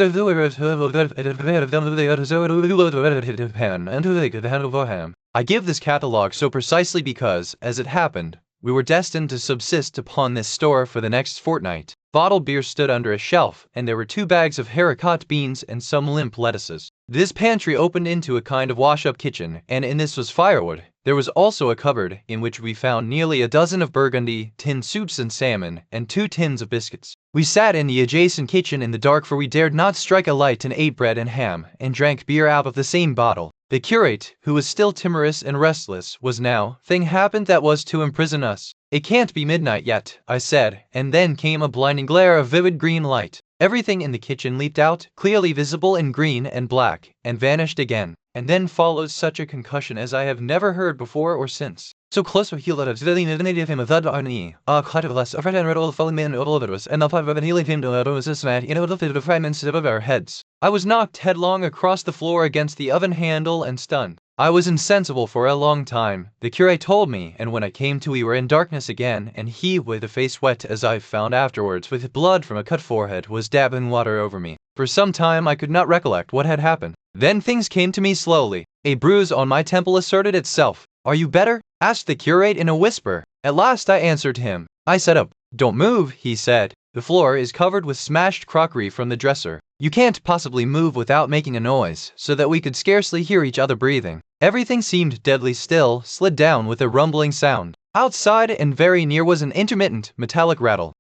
I give this catalogue so precisely because, as it happened, we were destined to subsist upon this store for the next fortnight. Bottled beer stood under a shelf, and there were 2 bags of haricot beans and some limp lettuces. This pantry opened into a kind of wash-up kitchen, and in this was firewood. There was also a cupboard, in which we found nearly a dozen of burgundy, tinned soups and salmon, and 2 tins of biscuits. We sat in the adjacent kitchen in the dark, for we dared not strike a light, and ate bread and ham, and drank beer out of the same bottle. The curate, who was still timorous and restless, was now, thing happened that was to imprison us. It can't be midnight yet, I said, and then came a blinding glare of vivid green light. Everything in the kitchen leaped out, clearly visible in green and black, and vanished again. And then followed such a concussion as I have never heard before or since. So close he let us really native him of that army, cut of less of and riddle falling men all of us, and the 5 of an healing him to us a smat in the fragments above our heads. I was knocked headlong across the floor against the oven handle and stunned. I was insensible for a long time, the curate told me, and when I came to we were in darkness again, and he, with a face wet as I found afterwards with blood from a cut forehead, was dabbing water over me. For some time I could not recollect what had happened. Then things came to me slowly. A bruise on my temple asserted itself. "Are you better?" asked the curate in a whisper. At last I answered him. I sat up. "Don't move," he said. "The floor is covered with smashed crockery from the dresser. You can't possibly move without making a noise, so that we could scarcely hear each other breathing." Everything seemed deadly still, slid down with a rumbling sound. Outside and very near was an intermittent, metallic rattle.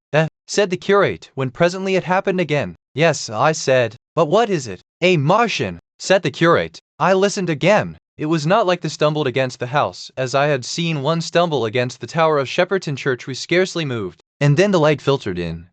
Said the curate, when presently it happened again. "Yes," I said. "But what is it?" "A Martian," said the curate. I listened again. It was not like the stumbled against the house, as I had seen one stumble against the tower of Shepperton Church. We scarcely moved. And then the light filtered in,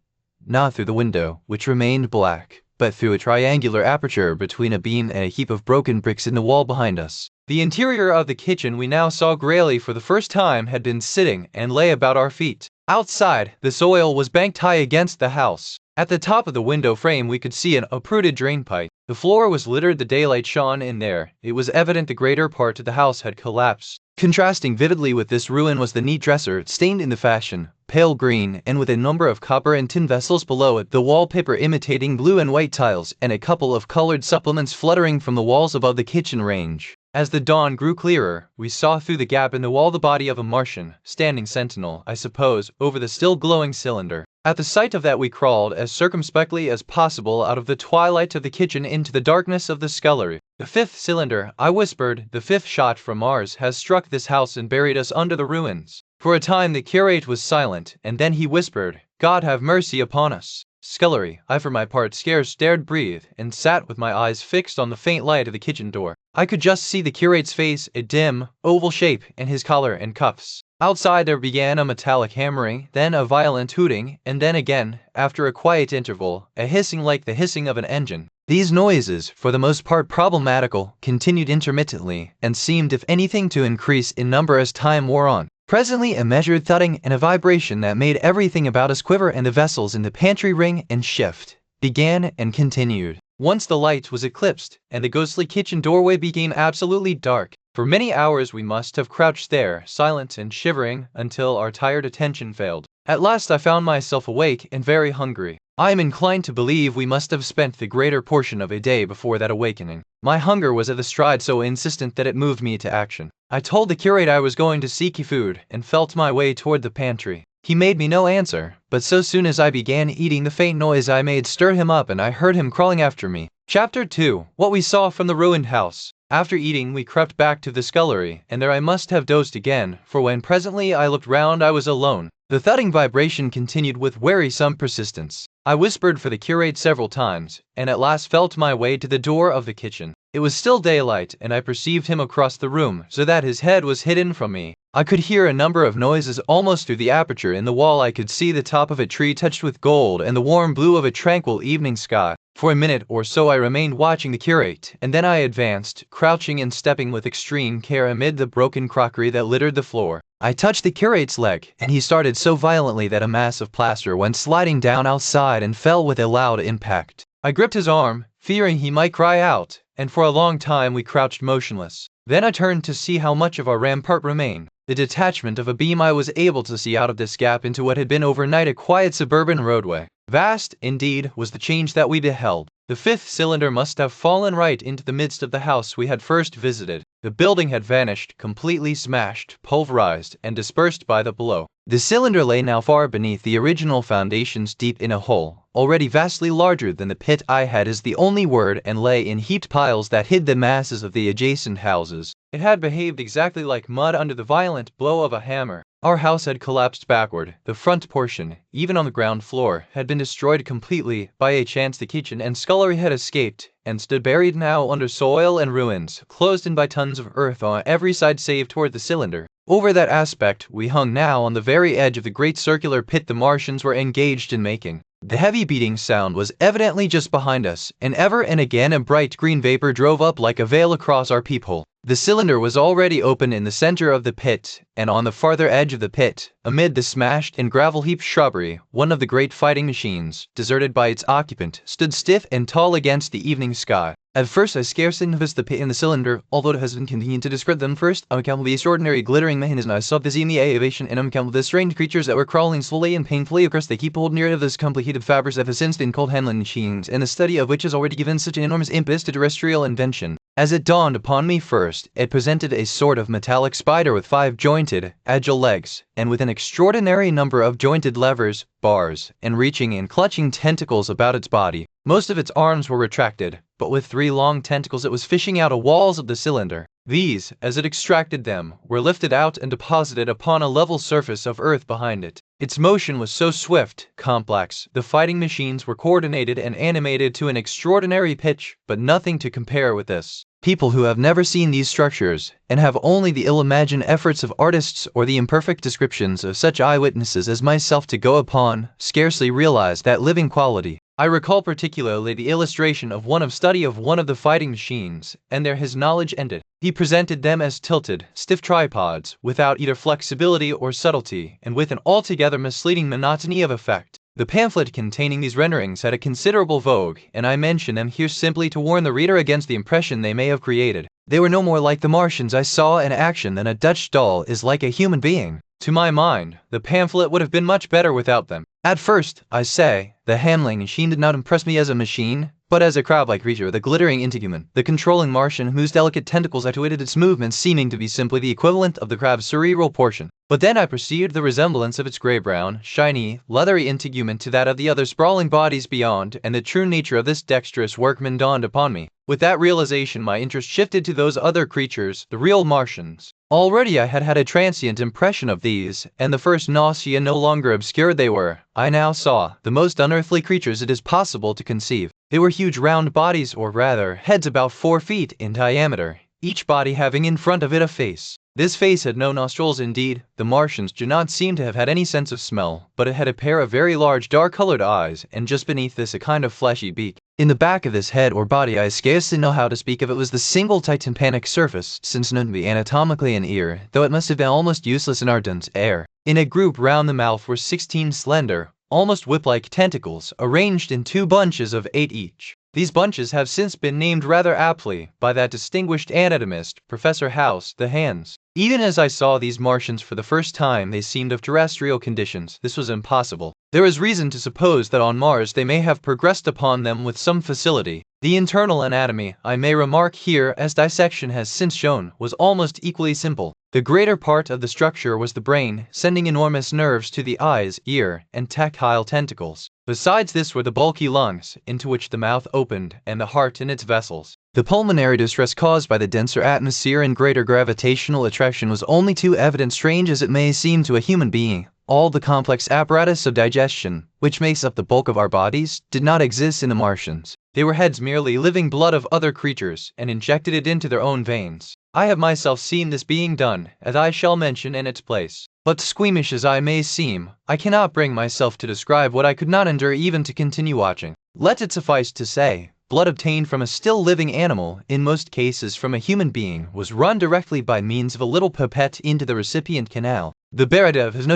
not through the window, which remained black, but through a triangular aperture between a beam and a heap of broken bricks in the wall behind us. The interior of the kitchen we now saw greyly for the first time had been sitting and lay about our feet. Outside, the soil was banked high against the house. At the top of the window frame we could see an uprooted drain pipe. The floor was littered, the daylight shone in there. It was evident the greater part of the house had collapsed. Contrasting vividly with this ruin was the neat dresser, stained in the fashion, pale green, and with a number of copper and tin vessels below it, the wallpaper imitating blue and white tiles, and a couple of colored supplements fluttering from the walls above the kitchen range. As the dawn grew clearer, we saw through the gap in the wall the body of a Martian, standing sentinel, I suppose, over the still glowing cylinder. At the sight of that we crawled as circumspectly as possible out of the twilight of the kitchen into the darkness of the scullery. "The 5th cylinder," I whispered, "the 5th shot from Mars has struck this house and buried us under the ruins." For a time the curate was silent, and then he whispered, "God have mercy upon us." Scullery. I for my part scarce dared breathe, and sat with my eyes fixed on the faint light of the kitchen door. I could just see the curate's face, a dim, oval shape, and his collar and cuffs. Outside there began a metallic hammering, then a violent hooting, and then again, after a quiet interval, a hissing like the hissing of an engine. These noises, for the most part problematical, continued intermittently, and seemed if anything to increase in number as time wore on. Presently a measured thudding and a vibration that made everything about us quiver, and the vessels in the pantry ring and shift, began and continued. Once the light was eclipsed, and the ghostly kitchen doorway became absolutely dark. For many hours we must have crouched there, silent and shivering, until our tired attention failed. At last I found myself awake and very hungry. I am inclined to believe we must have spent the greater portion of a day before that awakening. My hunger was at the stride so insistent that it moved me to action. I told the curate I was going to seek food and felt my way toward the pantry. He made me no answer, but so soon as I began eating, the faint noise I made stirred him up and I heard him crawling after me. Chapter 2. What we saw from the ruined house. After eating, we crept back to the scullery, and there I must have dozed again, for when presently I looked round I was alone. The thudding vibration continued with wearisome persistence. I whispered for the curate several times, and at last felt my way to the door of the kitchen. It was still daylight, and I perceived him across the room, so that his head was hidden from me. I could hear a number of noises almost through the aperture in the wall. I could see the top of a tree touched with gold and the warm blue of a tranquil evening sky. For a minute or so I remained watching the curate, and then I advanced, crouching and stepping with extreme care amid the broken crockery that littered the floor. I touched the curate's leg, and he started so violently that a mass of plaster went sliding down outside and fell with a loud impact. I gripped his arm, fearing he might cry out, and for a long time we crouched motionless. Then I turned to see how much of our rampart remained. The detachment of a beam I was able to see out of this gap into what had been overnight a quiet suburban roadway. Vast, indeed, was the change that we beheld. The fifth cylinder must have fallen right into the midst of the house we had first visited. The building had vanished, completely smashed, pulverized, and dispersed by the blow. The cylinder lay now far beneath the original foundations, deep in a hole, already vastly larger than the pit I had as the only word, and lay in heaped piles that hid the masses of the adjacent houses. It had behaved exactly like mud under the violent blow of a hammer. Our house had collapsed backward. The front portion, even on the ground floor, had been destroyed completely. By a chance the kitchen and scullery had escaped, and stood buried now under soil and ruins, closed in by tons of earth on every side save toward the cylinder. Over that aspect, we hung now on the very edge of the great circular pit the Martians were engaged in making. The heavy beating sound was evidently just behind us, and ever and again a bright green vapor drove up like a veil across our peephole. The cylinder was already open in the center of the pit, and on the farther edge of the pit, amid the smashed and gravel-heaped shrubbery, one of the great fighting machines, deserted by its occupant, stood stiff and tall against the evening sky. At first I scarcely noticed the pit and the cylinder, although it has been convenient to describe them first on account of the extraordinary glittering mechanism I saw busy in the elevation, and on account of the strange creatures that were crawling slowly and painfully across the heap-hold near of those complicated fabrics that have since been called handling machines, and the study of which has already given such an enormous impetus to terrestrial invention. As it dawned upon me first, it presented a sort of metallic spider with 5 jointed, agile legs, and with an extraordinary number of jointed levers, bars, and reaching and clutching tentacles about its body. Most of its arms were retracted, but with 3 long tentacles it was fishing out the walls of the cylinder. These, as it extracted them, were lifted out and deposited upon a level surface of earth behind it. Its motion was so swift, complex, the fighting machines were coordinated and animated to an extraordinary pitch, but nothing to compare with this. People who have never seen these structures, and have only the ill-imagined efforts of artists or the imperfect descriptions of such eyewitnesses as myself to go upon, scarcely realize that living quality. I recall particularly the illustration of one of study of one of the fighting machines, and there his knowledge ended. He presented them as tilted, stiff tripods, without either flexibility or subtlety, and with an altogether misleading monotony of effect. The pamphlet containing these renderings had a considerable vogue, and I mention them here simply to warn the reader against the impression they may have created. They were no more like the Martians I saw in action than a Dutch doll is like a human being. To my mind, the pamphlet would have been much better without them. At first, I say, the handling machine did not impress me as a machine, but as a crab-like creature, the glittering integument, the controlling Martian whose delicate tentacles actuated its movements, seeming to be simply the equivalent of the crab's cerebral portion. But then I perceived the resemblance of its gray-brown, shiny, leathery integument to that of the other sprawling bodies beyond, and the true nature of this dexterous workman dawned upon me. With that realization my interest shifted to those other creatures, the real Martians. Already I had had a transient impression of these, and the first nausea no longer obscured. They were, I now saw, the most unearthly creatures it is possible to conceive. They were huge round bodies, or rather, heads about 4 feet in diameter, each body having in front of it a face. This face had no nostrils indeed. The Martians do not seem to have had any sense of smell, but it had a pair of very large dark-colored eyes, and just beneath this a kind of fleshy beak. In the back of this head or body I scarcely know how to speak of it was the single tympanic surface, since known to be anatomically an ear, though it must have been almost useless in our dense air. In a group round the mouth were 16 slender, almost whip-like tentacles, arranged in 2 bunches of 8 each. These bunches have since been named rather aptly by that distinguished anatomist, Professor House, the hands. Even as I saw these Martians for the first time, they seemed of terrestrial conditions. This was impossible. There is reason to suppose that on Mars they may have progressed upon them with some facility. The internal anatomy, I may remark here, as dissection has since shown, was almost equally simple. The greater part of the structure was the brain, sending enormous nerves to the eyes, ear, and tactile tentacles. Besides this were the bulky lungs, into which the mouth opened, and the heart in its vessels. The pulmonary distress caused by the denser atmosphere and greater gravitational attraction was only too evident, strange as it may seem to a human being. All the complex apparatus of digestion, which makes up the bulk of our bodies, did not exist in the Martians. They were heads merely living blood of other creatures, and injected it into their own veins. I have myself seen this being done, as I shall mention in its place. But squeamish as I may seem, I cannot bring myself to describe what I could not endure even to continue watching. Let it suffice to say, blood obtained from a still living animal, in most cases from a human being, was run directly by means of a little pipette into the recipient canal. The Beradev has no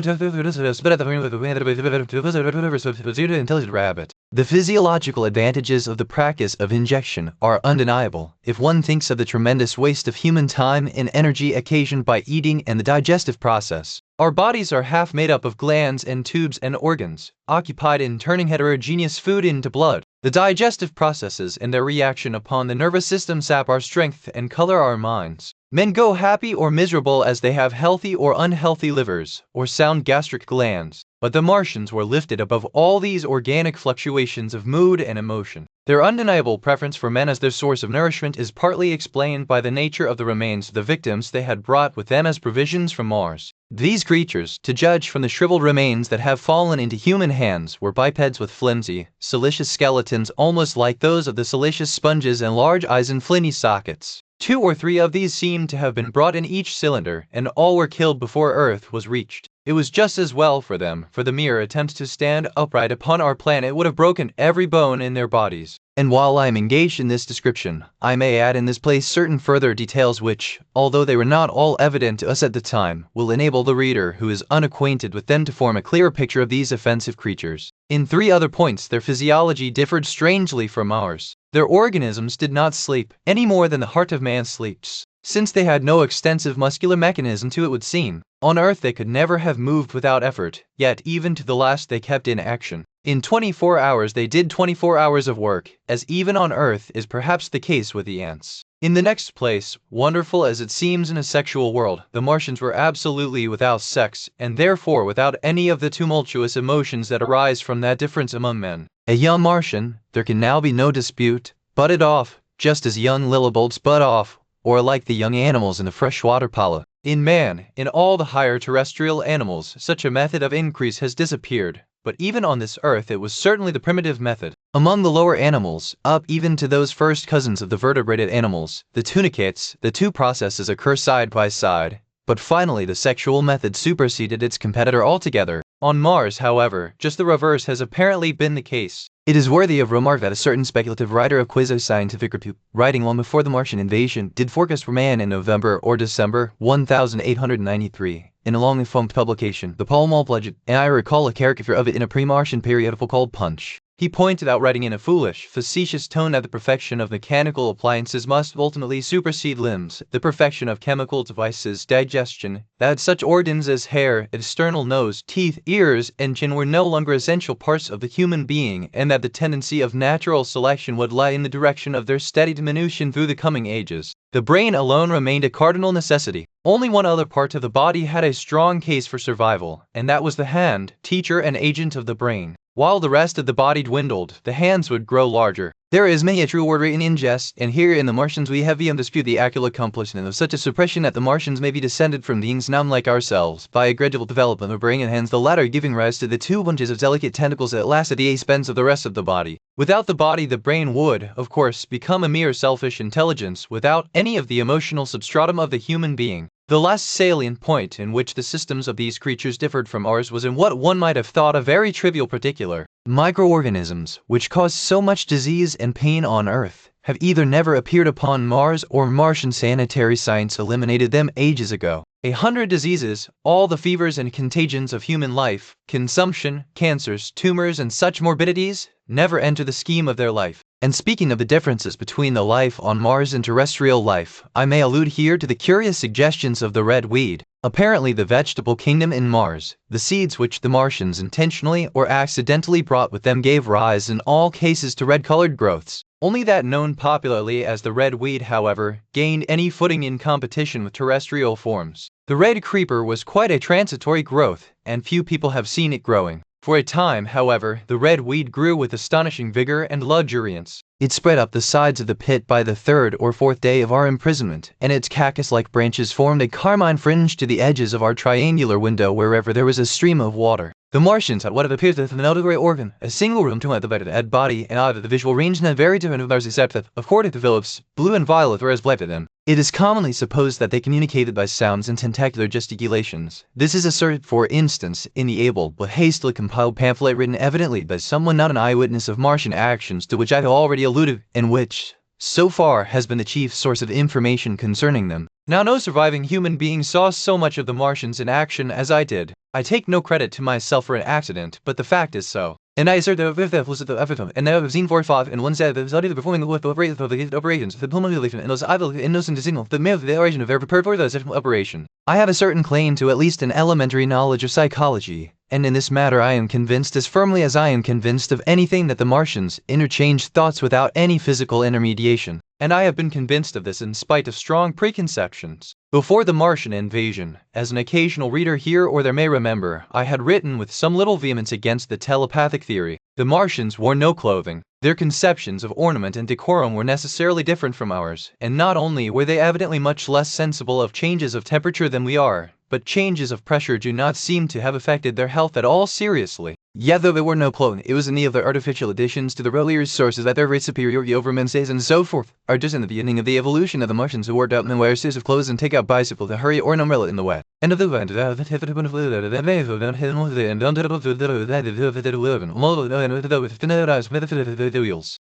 intelligent rabbit. The physiological advantages of the practice of injection are undeniable, if one thinks of the tremendous waste of human time and energy occasioned by eating and the digestive process. Our bodies are half made up of glands and tubes and organs, occupied in turning heterogeneous food into blood. The digestive processes and their reaction upon the nervous system sap our strength and color our minds. Men go happy or miserable as they have healthy or unhealthy livers, or sound gastric glands. But the Martians were lifted above all these organic fluctuations of mood and emotion. Their undeniable preference for men as their source of nourishment is partly explained by the nature of the remains of the victims they had brought with them as provisions from Mars. These creatures, to judge from the shriveled remains that have fallen into human hands, were bipeds with flimsy, siliceous skeletons almost like those of the siliceous sponges and large eyes and flinty sockets. 2 or 3 of these seemed to have been brought in each cylinder, and all were killed before Earth was reached. It was just as well for them, for the mere attempt to stand upright upon our planet would have broken every bone in their bodies. And while I am engaged in this description, I may add in this place certain further details which, although they were not all evident to us at the time, will enable the reader who is unacquainted with them to form a clearer picture of these offensive creatures. In 3 other points their physiology differed strangely from ours. Their organisms did not sleep, any more than the heart of man sleeps, since they had no extensive muscular mechanism to it would seem. On Earth they could never have moved without effort, yet even to the last they kept in action. In 24 hours they did 24 hours of work, as even on Earth is perhaps the case with the ants. In the next place, wonderful as it seems in a sexual world, the Martians were absolutely without sex, and therefore without any of the tumultuous emotions that arise from that difference among men. A young Martian, there can now be no dispute, butted off, just as young lilibolts bud off, or like the young animals in the freshwater polyp. In man, in all the higher terrestrial animals, such a method of increase has disappeared, but even on this earth it was certainly the primitive method. Among the lower animals, up even to those first cousins of the vertebrated animals, the tunicates, the 2 processes occur side by side, but finally the sexual method superseded its competitor altogether. On Mars, however, just the reverse has apparently been the case. It is worthy of remark that a certain speculative writer of quasi-scientific repute, writing long before the Martian invasion, did forecast for man in November or December 1893. In a long-informed publication, the Pall Mall Budget, and I recall a caricature of it in a pre-Martian periodical called Punch. He pointed out, writing in a foolish, facetious tone, that the perfection of mechanical appliances must ultimately supersede limbs, the perfection of chemical devices, digestion, that such organs as hair, external nose, teeth, ears, and chin were no longer essential parts of the human being, and that the tendency of natural selection would lie in the direction of their steady diminution through the coming ages. The brain alone remained a cardinal necessity. Only one other part of the body had a strong case for survival, and that was the hand, teacher and agent of the brain. While the rest of the body dwindled, the hands would grow larger. There is many a true word written in jest, and here in the Martians we have beyond dispute the actual accomplishment of such a suppression that the Martians may be descended from beings not like ourselves, by a gradual development of brain and hands, the latter giving rise to the 2 bunches of delicate tentacles that last at the expense of the rest of the body. Without the body, the brain would, of course, become a mere selfish intelligence, without any of the emotional substratum of the human being. The last salient point in which the systems of these creatures differed from ours was in what one might have thought a very trivial particular. Microorganisms, which cause so much disease and pain on Earth, have either never appeared upon Mars or Martian sanitary science eliminated them ages ago. 100 diseases, all the fevers and contagions of human life, consumption, cancers, tumors, and such morbidities, never enter the scheme of their life. And speaking of the differences between the life on Mars and terrestrial life, I may allude here to the curious suggestions of the red weed. Apparently the vegetable kingdom in Mars, the seeds which the Martians intentionally or accidentally brought with them gave rise in all cases to red-colored growths. Only that known popularly as the red weed, however, gained any footing in competition with terrestrial forms. The red creeper was quite a transitory growth, and few people have seen it growing. For a time, however, the red weed grew with astonishing vigor and luxuriance. It spread up the sides of the pit by the third or fourth day of our imprisonment, and its cactus-like branches formed a carmine fringe to the edges of our triangular window wherever there was a stream of water. The Martians had what appears to be an auditory organ, a single room to divided at body and out of the visual range and very different of ours except that, according to Phillips, blue and violet were as black to them. It is commonly supposed that they communicated by sounds and tentacular gesticulations. This is asserted, for instance, in the able but hastily compiled pamphlet written evidently by someone not an eyewitness of Martian actions to which I have already alluded, and which, so far, has been the chief source of information concerning them. Now no surviving human being saw so much of the Martians in action as I did. I take no credit to myself for an accident, but the fact is so. And I assert that if was the everything, and now I've seen 4-5, and one said that was already performing with the operations, the pulmonary and those idle innocent signal, the mere the origin of every purpose of operation. I have a certain claim to at least an elementary knowledge of psychology, and in this matter I am convinced as firmly as I am convinced of anything that the Martians interchanged thoughts without any physical intermediation. And I have been convinced of this in spite of strong preconceptions. Before the Martian invasion, as an occasional reader here or there may remember, I had written with some little vehemence against the telepathic theory. The Martians wore no clothing. Their conceptions of ornament and decorum were necessarily different from ours, and not only were they evidently much less sensible of changes of temperature than we are, but changes of pressure do not seem to have affected their health at all seriously. Yet though there were no clothing, it was in the other artificial additions to the earlier sources that their great superiority over men's days and so forth are just in the beginning of the evolution of the Martians who worked out and wear suits of clothes and take out bicycle to hurry or an umbrella in the wet. And of the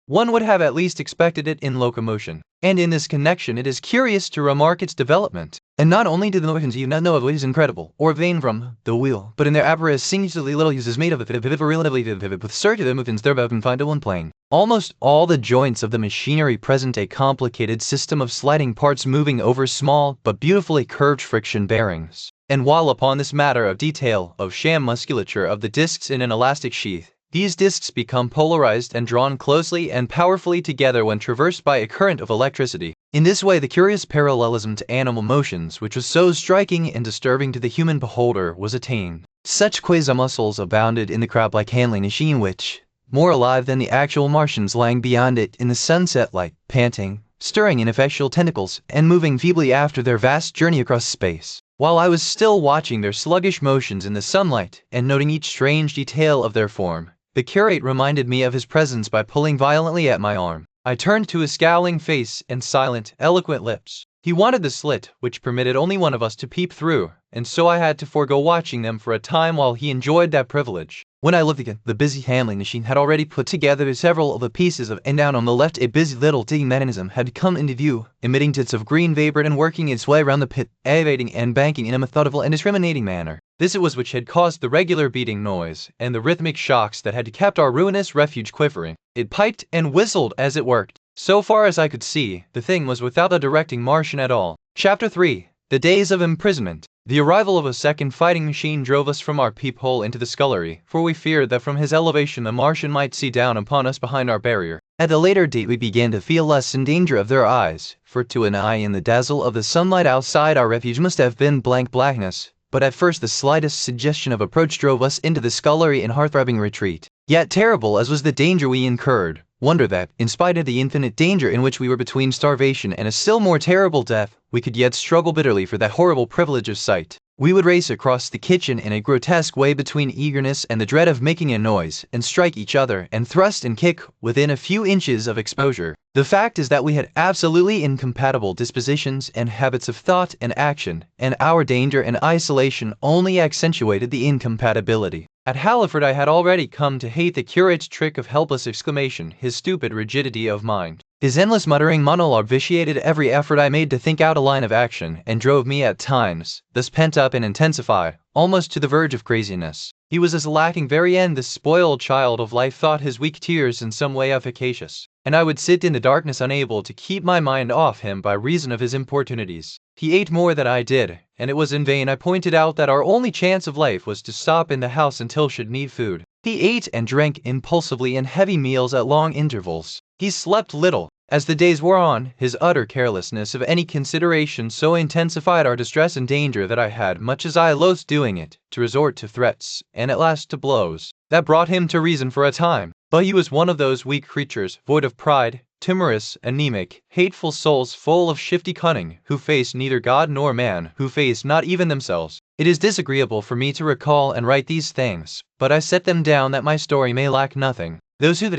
one would have at least expected it in locomotion. And in this connection it is curious to remark its development. And not only did the Martians even not know of what is incredible, or vain from, the wheel, but in their apparatus singularly little use is made of it, relatively vivid, with circular movements thereby confined to one plane. Almost all the joints of the machinery present a complicated system of sliding parts moving over small, but beautifully curved friction bearings. And while upon this matter of detail, of sham musculature of the discs in an elastic sheath, these discs become polarized and drawn closely and powerfully together when traversed by a current of electricity. In this way the curious parallelism to animal motions, which was so striking and disturbing to the human beholder, was attained. Such quasi-muscles abounded in the crab-like handling machine which, more alive than the actual Martians lying beyond it in the sunset light, panting, stirring ineffectual tentacles, and moving feebly after their vast journey across space. While I was still watching their sluggish motions in the sunlight, and noting each strange detail of their form, the curate reminded me of his presence by pulling violently at my arm. I turned to his scowling face and silent, eloquent lips. He wanted the slit, which permitted only one of us to peep through, and so I had to forego watching them for a time while he enjoyed that privilege. When I looked again, the busy handling machine had already put together several of the pieces of, and down on the left a busy little digging mechanism had come into view, emitting jets of green vapor and working its way around the pit, elevating and banking in a methodical and discriminating manner. This it was which had caused the regular beating noise, and the rhythmic shocks that had kept our ruinous refuge quivering. It piped and whistled as it worked. So far as I could see, the thing was without a directing Martian at all. Chapter 3. The Days of Imprisonment. The arrival of a second fighting machine drove us from our peephole into the scullery, for we feared that from his elevation the Martian might see down upon us behind our barrier. At a later date we began to feel less in danger of their eyes, for to an eye in the dazzle of the sunlight outside our refuge must have been blank blackness. But at first the slightest suggestion of approach drove us into the scullery in heart-throbbing retreat. Yet terrible as was the danger we incurred, wonder that, in spite of the infinite danger in which we were between starvation and a still more terrible death, we could yet struggle bitterly for that horrible privilege of sight. We would race across the kitchen in a grotesque way between eagerness and the dread of making a noise, and strike each other, and thrust and kick within a few inches of exposure. The fact is that we had absolutely incompatible dispositions and habits of thought and action, and our danger and isolation only accentuated the incompatibility. At Halliford I had already come to hate the curate's trick of helpless exclamation, his stupid rigidity of mind. His endless muttering monologue vitiated every effort I made to think out a line of action, and drove me at times, thus pent up and intensified, almost to the verge of craziness. He was as lacking very end this spoiled child of life thought his weak tears in some way efficacious, and I would sit in the darkness unable to keep my mind off him by reason of his importunities. He ate more than I did, and it was in vain I pointed out that our only chance of life was to stop in the house until should need food. He ate and drank impulsively in heavy meals at long intervals. He slept little. As the days wore on, his utter carelessness of any consideration so intensified our distress and danger that I had, much as I loathed doing it, to resort to threats, and at last to blows. That brought him to reason for a time, but he was one of those weak creatures, void of pride, timorous, anemic, hateful souls full of shifty cunning, who face neither God nor man, who face not even themselves. It is disagreeable for me to recall and write these things, but I set them down that my story may lack nothing. Those who but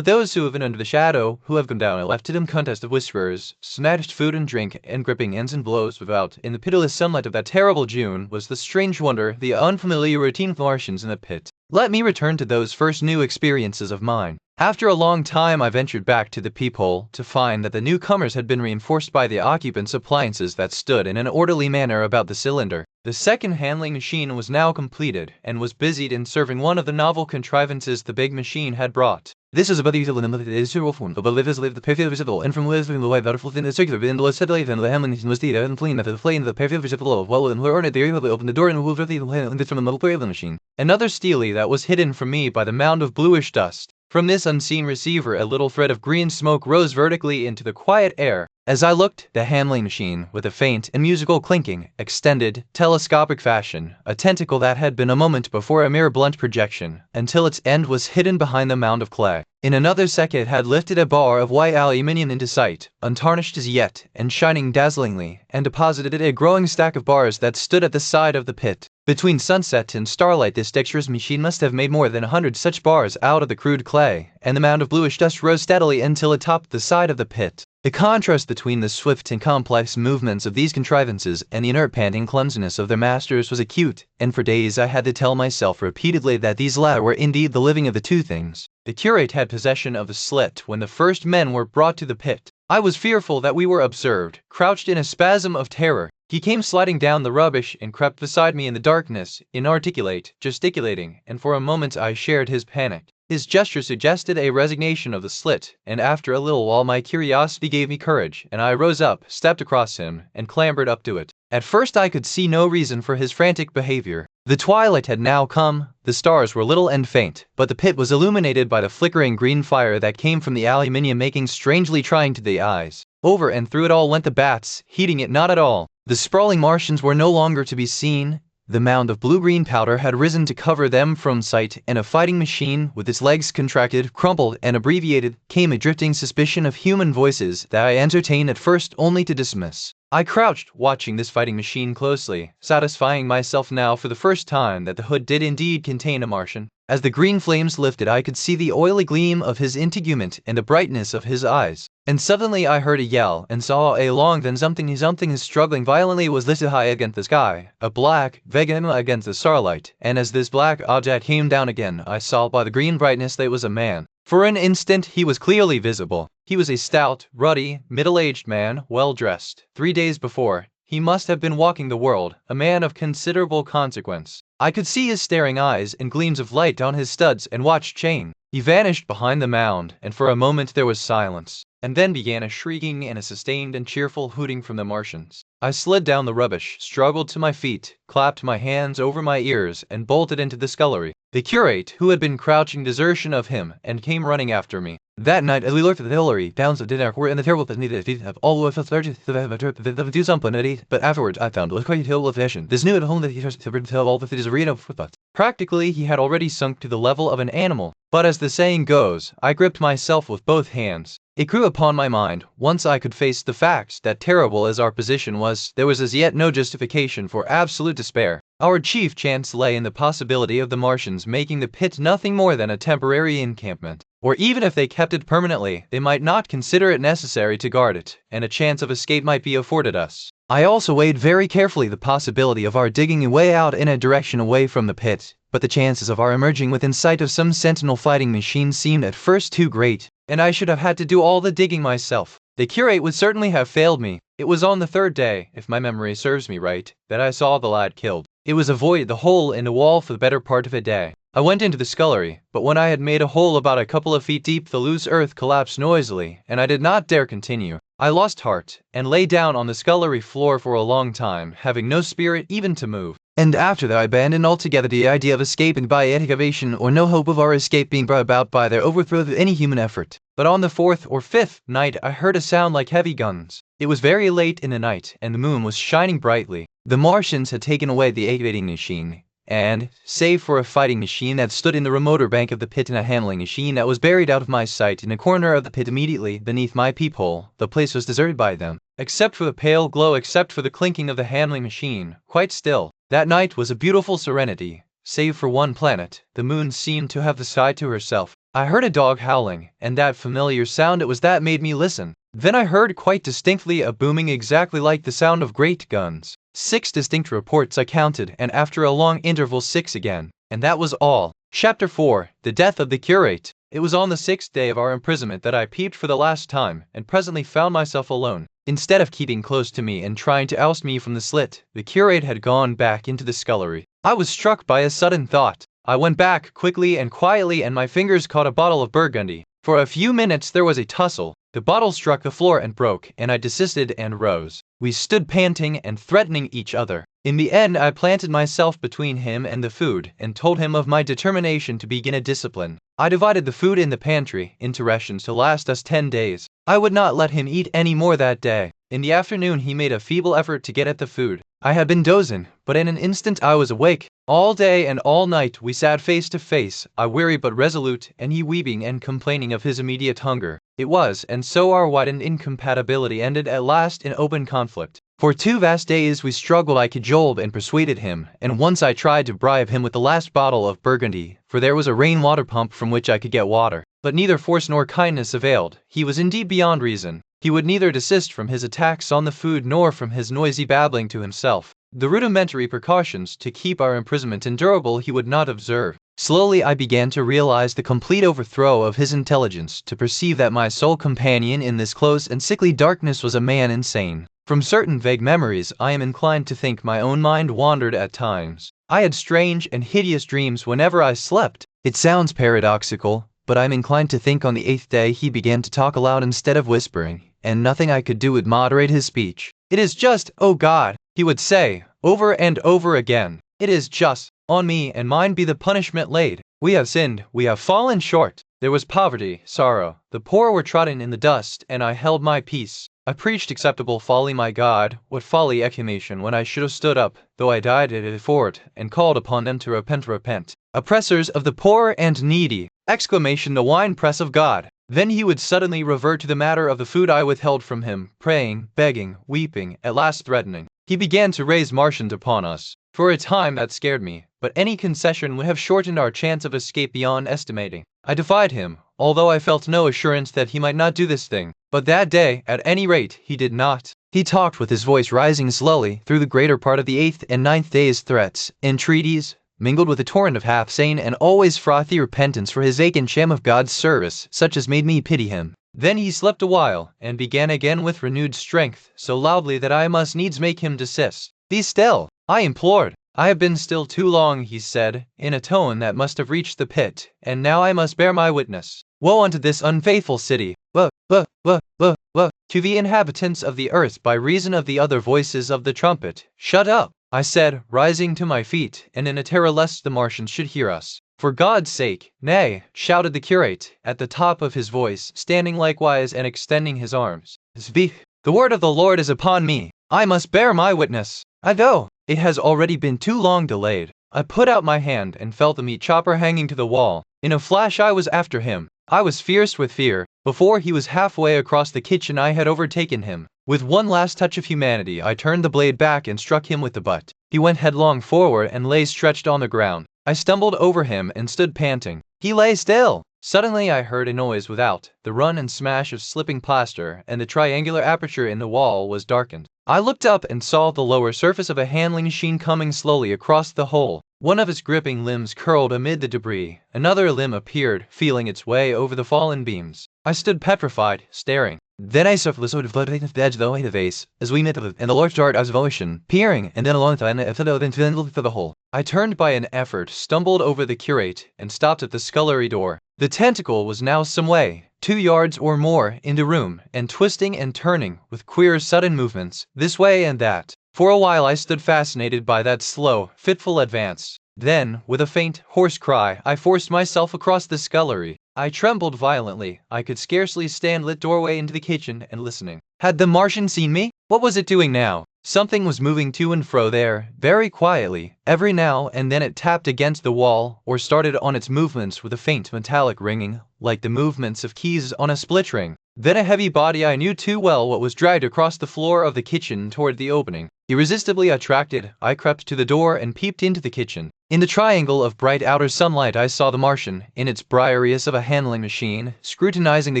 those who have been under the shadow, who have gone down a left-to-them contest of whisperers, snatched food and drink, and gripping ends and blows without, in the pitiless sunlight of that terrible June, was the strange wonder, the unfamiliar routine of Martians in the pit. Let me return to those first new experiences of mine. After a long time I ventured back to the peephole to find that the newcomers had been reinforced by the occupants' appliances that stood in an orderly manner about the cylinder. The second handling machine was now completed, and was busied in serving one of the novel contrivances the big machine had brought. This is about the usual number is zero phone, but live the perfect visible, and from within the way that in the circular bin the satellite and the Hamilton was the and plane that the plane the perfect visible of well and learn it they opened the door and moved the hand from the middle of the machine. Another steely that was hidden from me by the mound of bluish dust. From this unseen receiver a little thread of green smoke rose vertically into the quiet air. As I looked, the handling machine, with a faint and musical clinking, extended, telescopic fashion, a tentacle that had been a moment before a mere blunt projection, until its end was hidden behind the mound of clay. In another second it had lifted a bar of white aluminium into sight, untarnished as yet, and shining dazzlingly, and deposited it a growing stack of bars that stood at the side of the pit. Between sunset and starlight this dexterous machine must have made more than 100 such bars out of the crude clay, and the mound of bluish dust rose steadily until it topped the side of the pit. The contrast between the swift and complex movements of these contrivances and the inert panting clumsiness of their masters was acute, and for days I had to tell myself repeatedly that these latter were indeed the living of the two things. The curate had possession of the slit when the first men were brought to the pit. I was fearful that we were observed, crouched in a spasm of terror. He came sliding down the rubbish and crept beside me in the darkness, inarticulate, gesticulating, and for a moment I shared his panic. His gesture suggested a resignation of the slit, and after a little while my curiosity gave me courage, and I rose up, stepped across him, and clambered up to it. At first I could see no reason for his frantic behavior. The twilight had now come, the stars were little and faint, but the pit was illuminated by the flickering green fire that came from the aluminium, making strangely trying to the eyes. Over and through it all went the bats, heeding it not at all. The sprawling Martians were no longer to be seen. The mound of blue-green powder had risen to cover them from sight, and a fighting machine, with its legs contracted, crumpled, and abbreviated, came a drifting suspicion of human voices that I entertained at first only to dismiss. I crouched, watching this fighting machine closely, satisfying myself now for the first time that the hood did indeed contain a Martian. As the green flames lifted I could see the oily gleam of his integument and the brightness of his eyes. And suddenly I heard a yell, and saw a long then something struggling violently was lifted high against the sky, a black, vague enigma against the starlight, and as this black object came down again, I saw by the green brightness that it was a man. For an instant he was clearly visible. He was a stout, ruddy, middle-aged man, well-dressed. 3 days before, he must have been walking the world, a man of considerable consequence. I could see his staring eyes and gleams of light on his studs and watch chain. He vanished behind the mound, and for a moment there was silence. And then began a shrieking and a sustained and cheerful hooting from the Martians. I slid down the rubbish, struggled to my feet, clapped my hands over my ears, and bolted into the scullery. The curate, who had been crouching desertion of him, and came running after me. That night, as we lurked at the hillary, downs of dinner were in the terrible need of all of us largely to do something at it, but afterwards I found it quite ill fashion. This new at home that he started to tell all that it is a arena for thought. Practically, he had already sunk to the level of an animal. But as the saying goes, I gripped myself with both hands. It grew upon my mind, once I could face the facts, that terrible as our position was, there was as yet no justification for absolute despair. Our chief chance lay in the possibility of the Martians making the pit nothing more than a temporary encampment. Or even if they kept it permanently, they might not consider it necessary to guard it, and a chance of escape might be afforded us. I also weighed very carefully the possibility of our digging a way out in a direction away from the pit, but the chances of our emerging within sight of some sentinel fighting machine seemed at first too great, and I should have had to do all the digging myself. The curate would certainly have failed me. It was on the third day, if my memory serves me right, that I saw the lad killed. It was avoided the hole in the wall for the better part of a day. I went into the scullery, but when I had made a hole about a couple of feet deep, the loose earth collapsed noisily, and I did not dare continue. I lost heart, and lay down on the scullery floor for a long time, having no spirit even to move. And after that I abandoned altogether the idea of escaping by excavation, or no hope of our escape being brought about by their overthrow of any human effort. But on the fourth or fifth night I heard a sound like heavy guns. It was very late in the night, and the moon was shining brightly. The Martians had taken away the excavating machine, and, save for a fighting machine that stood in the remoter bank of the pit and a handling machine that was buried out of my sight in a corner of the pit immediately beneath my peephole, the place was deserted by them. Except for the pale glow, except for the clinking of the handling machine, quite still. That night was a beautiful serenity. Save for one planet, the moon seemed to have the sky to herself. I heard a dog howling, and that familiar sound it was that made me listen. Then I heard quite distinctly a booming exactly like the sound of great guns. 6 distinct reports I counted, and after a long interval 6 again. And that was all. Chapter 4. The Death of the Curate. It was on the 6th day of our imprisonment that I peeped for the last time, and presently found myself alone. Instead of keeping close to me and trying to oust me from the slit, the curate had gone back into the scullery. I was struck by a sudden thought. I went back quickly and quietly, and my fingers caught a bottle of Burgundy. For a few minutes there was a tussle. The bottle struck the floor and broke, and I desisted and rose. We stood panting and threatening each other. In the end I planted myself between him and the food, and told him of my determination to begin a discipline. I divided the food in the pantry into rations to last us 10 days. I would not let him eat any more that day. In the afternoon he made a feeble effort to get at the food. I had been dozing, but in an instant I was awake. All day and all night we sat face to face, I weary but resolute, and he weeping and complaining of his immediate hunger. It was, and so our widened incompatibility ended at last in open conflict. For 2 vast days we struggled. I cajoled and persuaded him, and once I tried to bribe him with the last bottle of Burgundy, for there was a rainwater pump from which I could get water. But neither force nor kindness availed. He was indeed beyond reason. He would neither desist from his attacks on the food nor from his noisy babbling to himself. The rudimentary precautions to keep our imprisonment endurable he would not observe. Slowly I began to realize the complete overthrow of his intelligence, to perceive that my sole companion in this close and sickly darkness was a man insane. From certain vague memories I am inclined to think my own mind wandered at times. I had strange and hideous dreams whenever I slept. It sounds paradoxical, but I am inclined to think on the 8th day he began to talk aloud instead of whispering, and nothing I could do would moderate his speech. "It is just, O God," he would say, over and over again. "It is just. On me and mine be the punishment laid. We have sinned, we have fallen short." There was poverty, sorrow. The poor were trodden in the dust, and I held my peace. I preached acceptable folly, my God, what folly! Exclamation, when I should have stood up, though I died at it for it, and called upon them to repent. Oppressors of the poor and needy! Exclamation, the winepress of God! Then he would suddenly revert to the matter of the food I withheld from him, praying, begging, weeping, at last threatening. He began to raise Martians upon us. For a time that scared me, but any concession would have shortened our chance of escape beyond estimating. I defied him, although I felt no assurance that he might not do this thing. But that day, at any rate, he did not. He talked with his voice rising slowly through the greater part of the 8th and 9th days, threats, entreaties, mingled with a torrent of half-sane and always frothy repentance for his vacant sham of God's service, such as made me pity him. Then he slept a while, and began again with renewed strength, so loudly that I must needs make him desist. "Be still," I implored. "I have been still too long," he said, in a tone that must have reached the pit, "and now I must bear my witness. Woe unto this unfaithful city! To the inhabitants of the earth by reason of the other voices of the trumpet." "Shut up," I said, rising to my feet, and in a terror lest the Martians should hear us. "For God's sake, nay," shouted the curate, at the top of his voice, standing likewise and extending his arms. "Speak. The word of the Lord is upon me. I must bear my witness. I know. It has already been too long delayed." I put out my hand and felt the meat chopper hanging to the wall. In a flash I was after him. I was fierce with fear. Before he was halfway across the kitchen I had overtaken him. With one last touch of humanity I turned the blade back and struck him with the butt. He went headlong forward and lay stretched on the ground. I stumbled over him and stood panting. He lay still. Suddenly I heard a noise without, the run and smash of slipping plaster, and the triangular aperture in the wall was darkened. I looked up and saw the lower surface of a handling machine coming slowly across the hole. One of its gripping limbs curled amid the debris. Another limb appeared, feeling its way over the fallen beams. I stood petrified, staring. Then I saw the sort of blood of the edge of the vase, as we met it, and the large dart as of ocean, peering, and then along the hole. I turned by an effort, stumbled over the curate, and stopped at the scullery door. The tentacle was now some way, 2 yards or more, in the room, and twisting and turning, with queer sudden movements, this way and that. For a while I stood fascinated by that slow, fitful advance. Then, with a faint, hoarse cry, I forced myself across the scullery. I trembled violently. I could scarcely stand lit doorway into the kitchen and listening. Had the Martian seen me? What was it doing now? Something was moving to and fro there, very quietly. Every now and then it tapped against the wall, or started on its movements with a faint metallic ringing, like the movements of keys on a split ring. Then a heavy body I knew too well what was dragged across the floor of the kitchen toward the opening. Irresistibly attracted, I crept to the door and peeped into the kitchen. In the triangle of bright outer sunlight I saw the Martian, in its briareous of a handling machine, scrutinizing the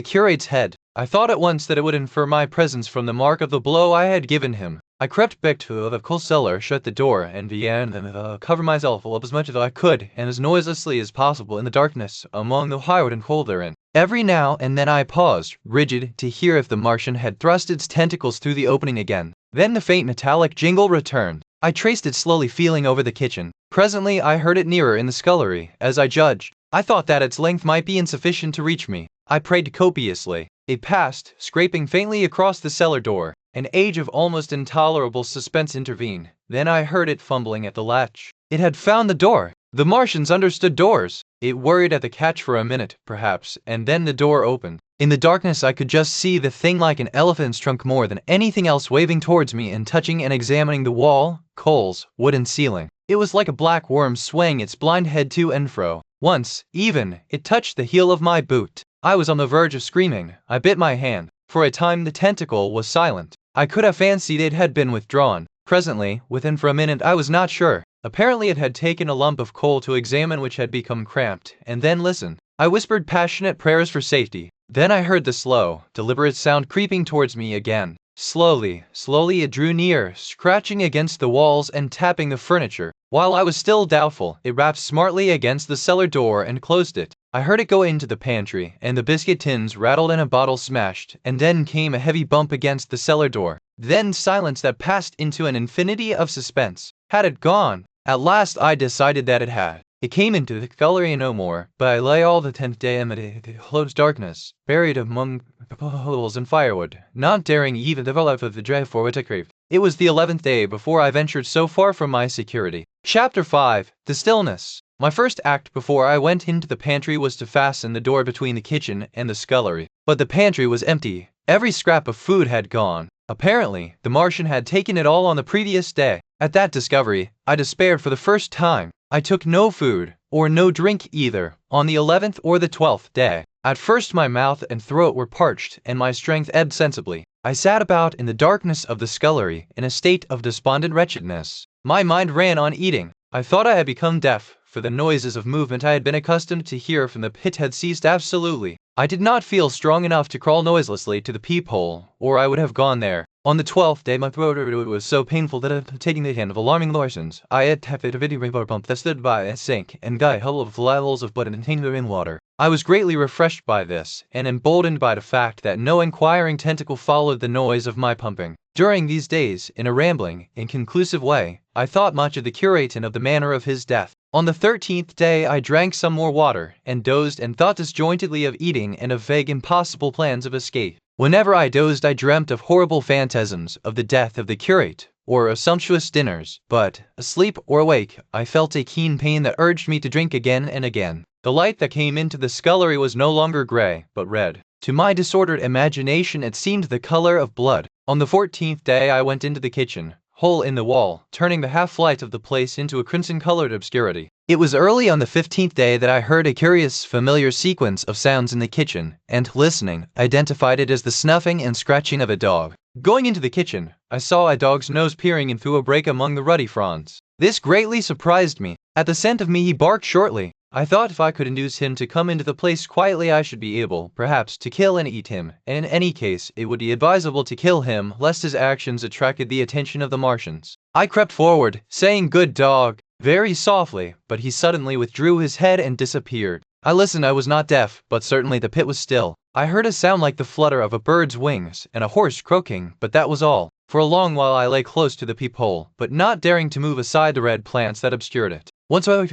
curate's head. I thought at once that it would infer my presence from the mark of the blow I had given him. I crept back to the coal cellar, shut the door, and began to cover myself up as much as I could, and as noiselessly as possible in the darkness, among the hardwood and coal therein. Every now and then I paused, rigid, to hear if the Martian had thrust its tentacles through the opening again. Then the faint metallic jingle returned. I traced it slowly, feeling over the kitchen. Presently I heard it nearer in the scullery, as I judged. I thought that its length might be insufficient to reach me. I prayed copiously. It passed, scraping faintly across the cellar door. An age of almost intolerable suspense intervened. Then I heard it fumbling at the latch. It had found the door. The Martians understood doors. It worried at the catch for a minute, perhaps, and then the door opened. In the darkness I could just see the thing like an elephant's trunk more than anything else, waving towards me and touching and examining the wall, coals, wood and ceiling. It was like a black worm swaying its blind head to and fro. Once, even, it touched the heel of my boot. I was on the verge of screaming. I bit my hand. For a time the tentacle was silent. I could have fancied it had been withdrawn. Presently, within for a minute, I was not sure. Apparently it had taken a lump of coal to examine which had become cramped, and then listened. I whispered passionate prayers for safety. Then I heard the slow, deliberate sound creeping towards me again. Slowly, slowly it drew near, scratching against the walls and tapping the furniture. While I was still doubtful, it rapped smartly against the cellar door and closed it. I heard it go into the pantry, and the biscuit tins rattled and a bottle smashed, and then came a heavy bump against the cellar door. Then silence that passed into an infinity of suspense. Had it gone? At last I decided that it had. It came into the scullery no more, but I lay all the 10th day amid the close darkness, buried among holes and firewood, not daring even develop of the dread for which I craved. It was the 11th day before I ventured so far from my security. Chapter 5. The Stillness. My first act before I went into the pantry was to fasten the door between the kitchen and the scullery. But the pantry was empty. Every scrap of food had gone. Apparently, the Martian had taken it all on the previous day. At that discovery, I despaired for the first time. I took no food, or no drink either, on the 11th or the 12th day. At first my mouth and throat were parched, and my strength ebbed sensibly. I sat about in the darkness of the scullery, in a state of despondent wretchedness. My mind ran on eating. I thought I had become deaf, for the noises of movement I had been accustomed to hear from the pit had ceased absolutely. I did not feel strong enough to crawl noiselessly to the peephole, or I would have gone there. On the 12th day my throat was so painful that taking the hand of alarming Martians, I had tapped a video rainbow pump that stood by a sink, and got a hull of levels of blood and contained in water. I was greatly refreshed by this, and emboldened by the fact that no inquiring tentacle followed the noise of my pumping. During these days, in a rambling, inconclusive way, I thought much of the curate and of the manner of his death. On the 13th day I drank some more water, and dozed and thought disjointedly of eating and of vague impossible plans of escape. Whenever I dozed I dreamt of horrible phantasms, of the death of the curate, or of sumptuous dinners, but, asleep or awake, I felt a keen pain that urged me to drink again and again. The light that came into the scullery was no longer gray, but red. To my disordered imagination it seemed the color of blood. On the 14th day I went into the kitchen, hole in the wall, turning the half-light of the place into a crimson-colored obscurity. It was early on the 15th day that I heard a curious, familiar sequence of sounds in the kitchen, and, listening, identified it as the snuffing and scratching of a dog. Going into the kitchen, I saw a dog's nose peering in through a break among the ruddy fronds. This greatly surprised me. At the scent of me he barked shortly. I thought if I could induce him to come into the place quietly I should be able, perhaps, to kill and eat him, and in any case, it would be advisable to kill him, lest his actions attracted the attention of the Martians. I crept forward, saying, "Good dog, very softly, but he suddenly withdrew his head and disappeared. I listened. I was not deaf, but certainly the pit was still. I heard a sound like the flutter of a bird's wings and a horse croaking, but that was all. For a long while I lay close to the peephole, but not daring to move aside the red plants that obscured it. Once I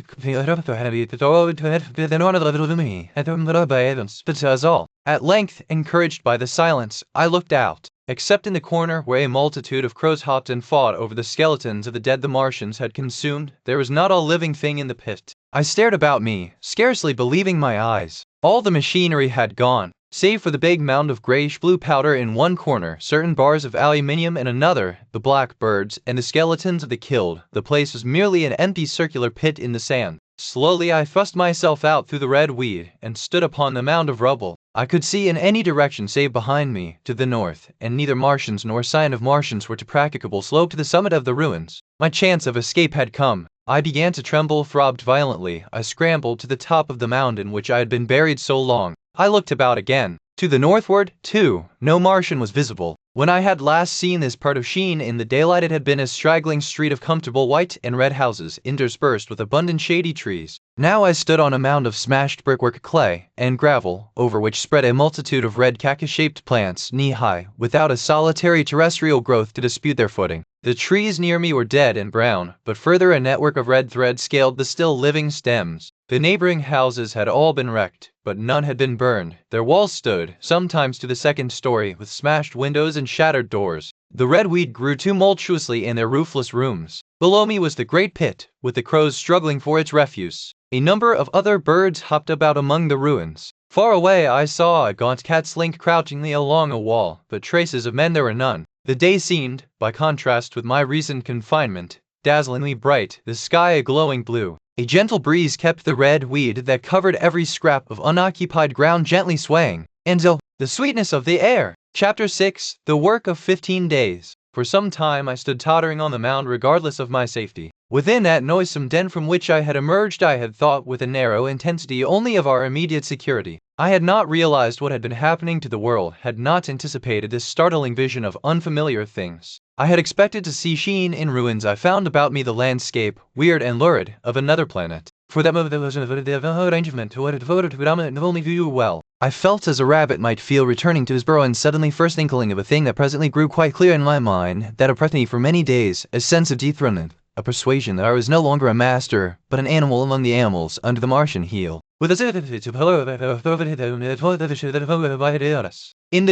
at length, encouraged by the silence, I looked out. Except in the corner where a multitude of crows hopped and fought over the skeletons of the dead the Martians had consumed, there was not a living thing in the pit. I stared about me, scarcely believing my eyes. All the machinery had gone, save for the big mound of grayish-blue powder in one corner, certain bars of aluminium in another, the black birds, and the skeletons of the killed. The place was merely an empty circular pit in the sand. Slowly I thrust myself out through the red weed, and stood upon the mound of rubble. I could see in any direction save behind me, to the north, and neither Martians nor sign of Martians were to practicable slope to the summit of the ruins. My chance of escape had come. I began to tremble, throbbed violently. I scrambled to the top of the mound in which I had been buried so long. I looked about again. To the northward, too, no Martian was visible. When I had last seen this part of Sheen in the daylight, it had been a straggling street of comfortable white and red houses, interspersed with abundant shady trees. Now I stood on a mound of smashed brickwork, clay, and gravel, over which spread a multitude of red cactus-shaped plants, knee-high, without a solitary terrestrial growth to dispute their footing. The trees near me were dead and brown, but further a network of red threads scaled the still living stems. The neighboring houses had all been wrecked, but none had been burned. Their walls stood, sometimes to the second story, with smashed windows and shattered doors. The red weed grew tumultuously in their roofless rooms. Below me was the great pit, with the crows struggling for its refuse. A number of other birds hopped about among the ruins. Far away I saw a gaunt cat slink crouchingly along a wall, but traces of men there were none. The day seemed, by contrast with my recent confinement, dazzlingly bright, the sky a glowing blue. A gentle breeze kept the red weed that covered every scrap of unoccupied ground gently swaying. And oh, the sweetness of the air! Chapter 6: The Work of 15 Days. For some time I stood tottering on the mound regardless of my safety. Within that noisome den from which I had emerged I had thought with a narrow intensity only of our immediate security. I had not realized what had been happening to the world, had not anticipated this startling vision of unfamiliar things. I had expected to see Sheen in ruins. I found about me the landscape, weird and lurid, of another planet. For that moment there was an arrangement to what it devoted to predominant only view well. I felt as a rabbit might feel returning to his burrow, and suddenly first inkling of a thing that presently grew quite clear in my mind, that oppressed me for many days, a sense of dethronement, a persuasion that I was no longer a master, but an animal among the animals under the Martian heel. In the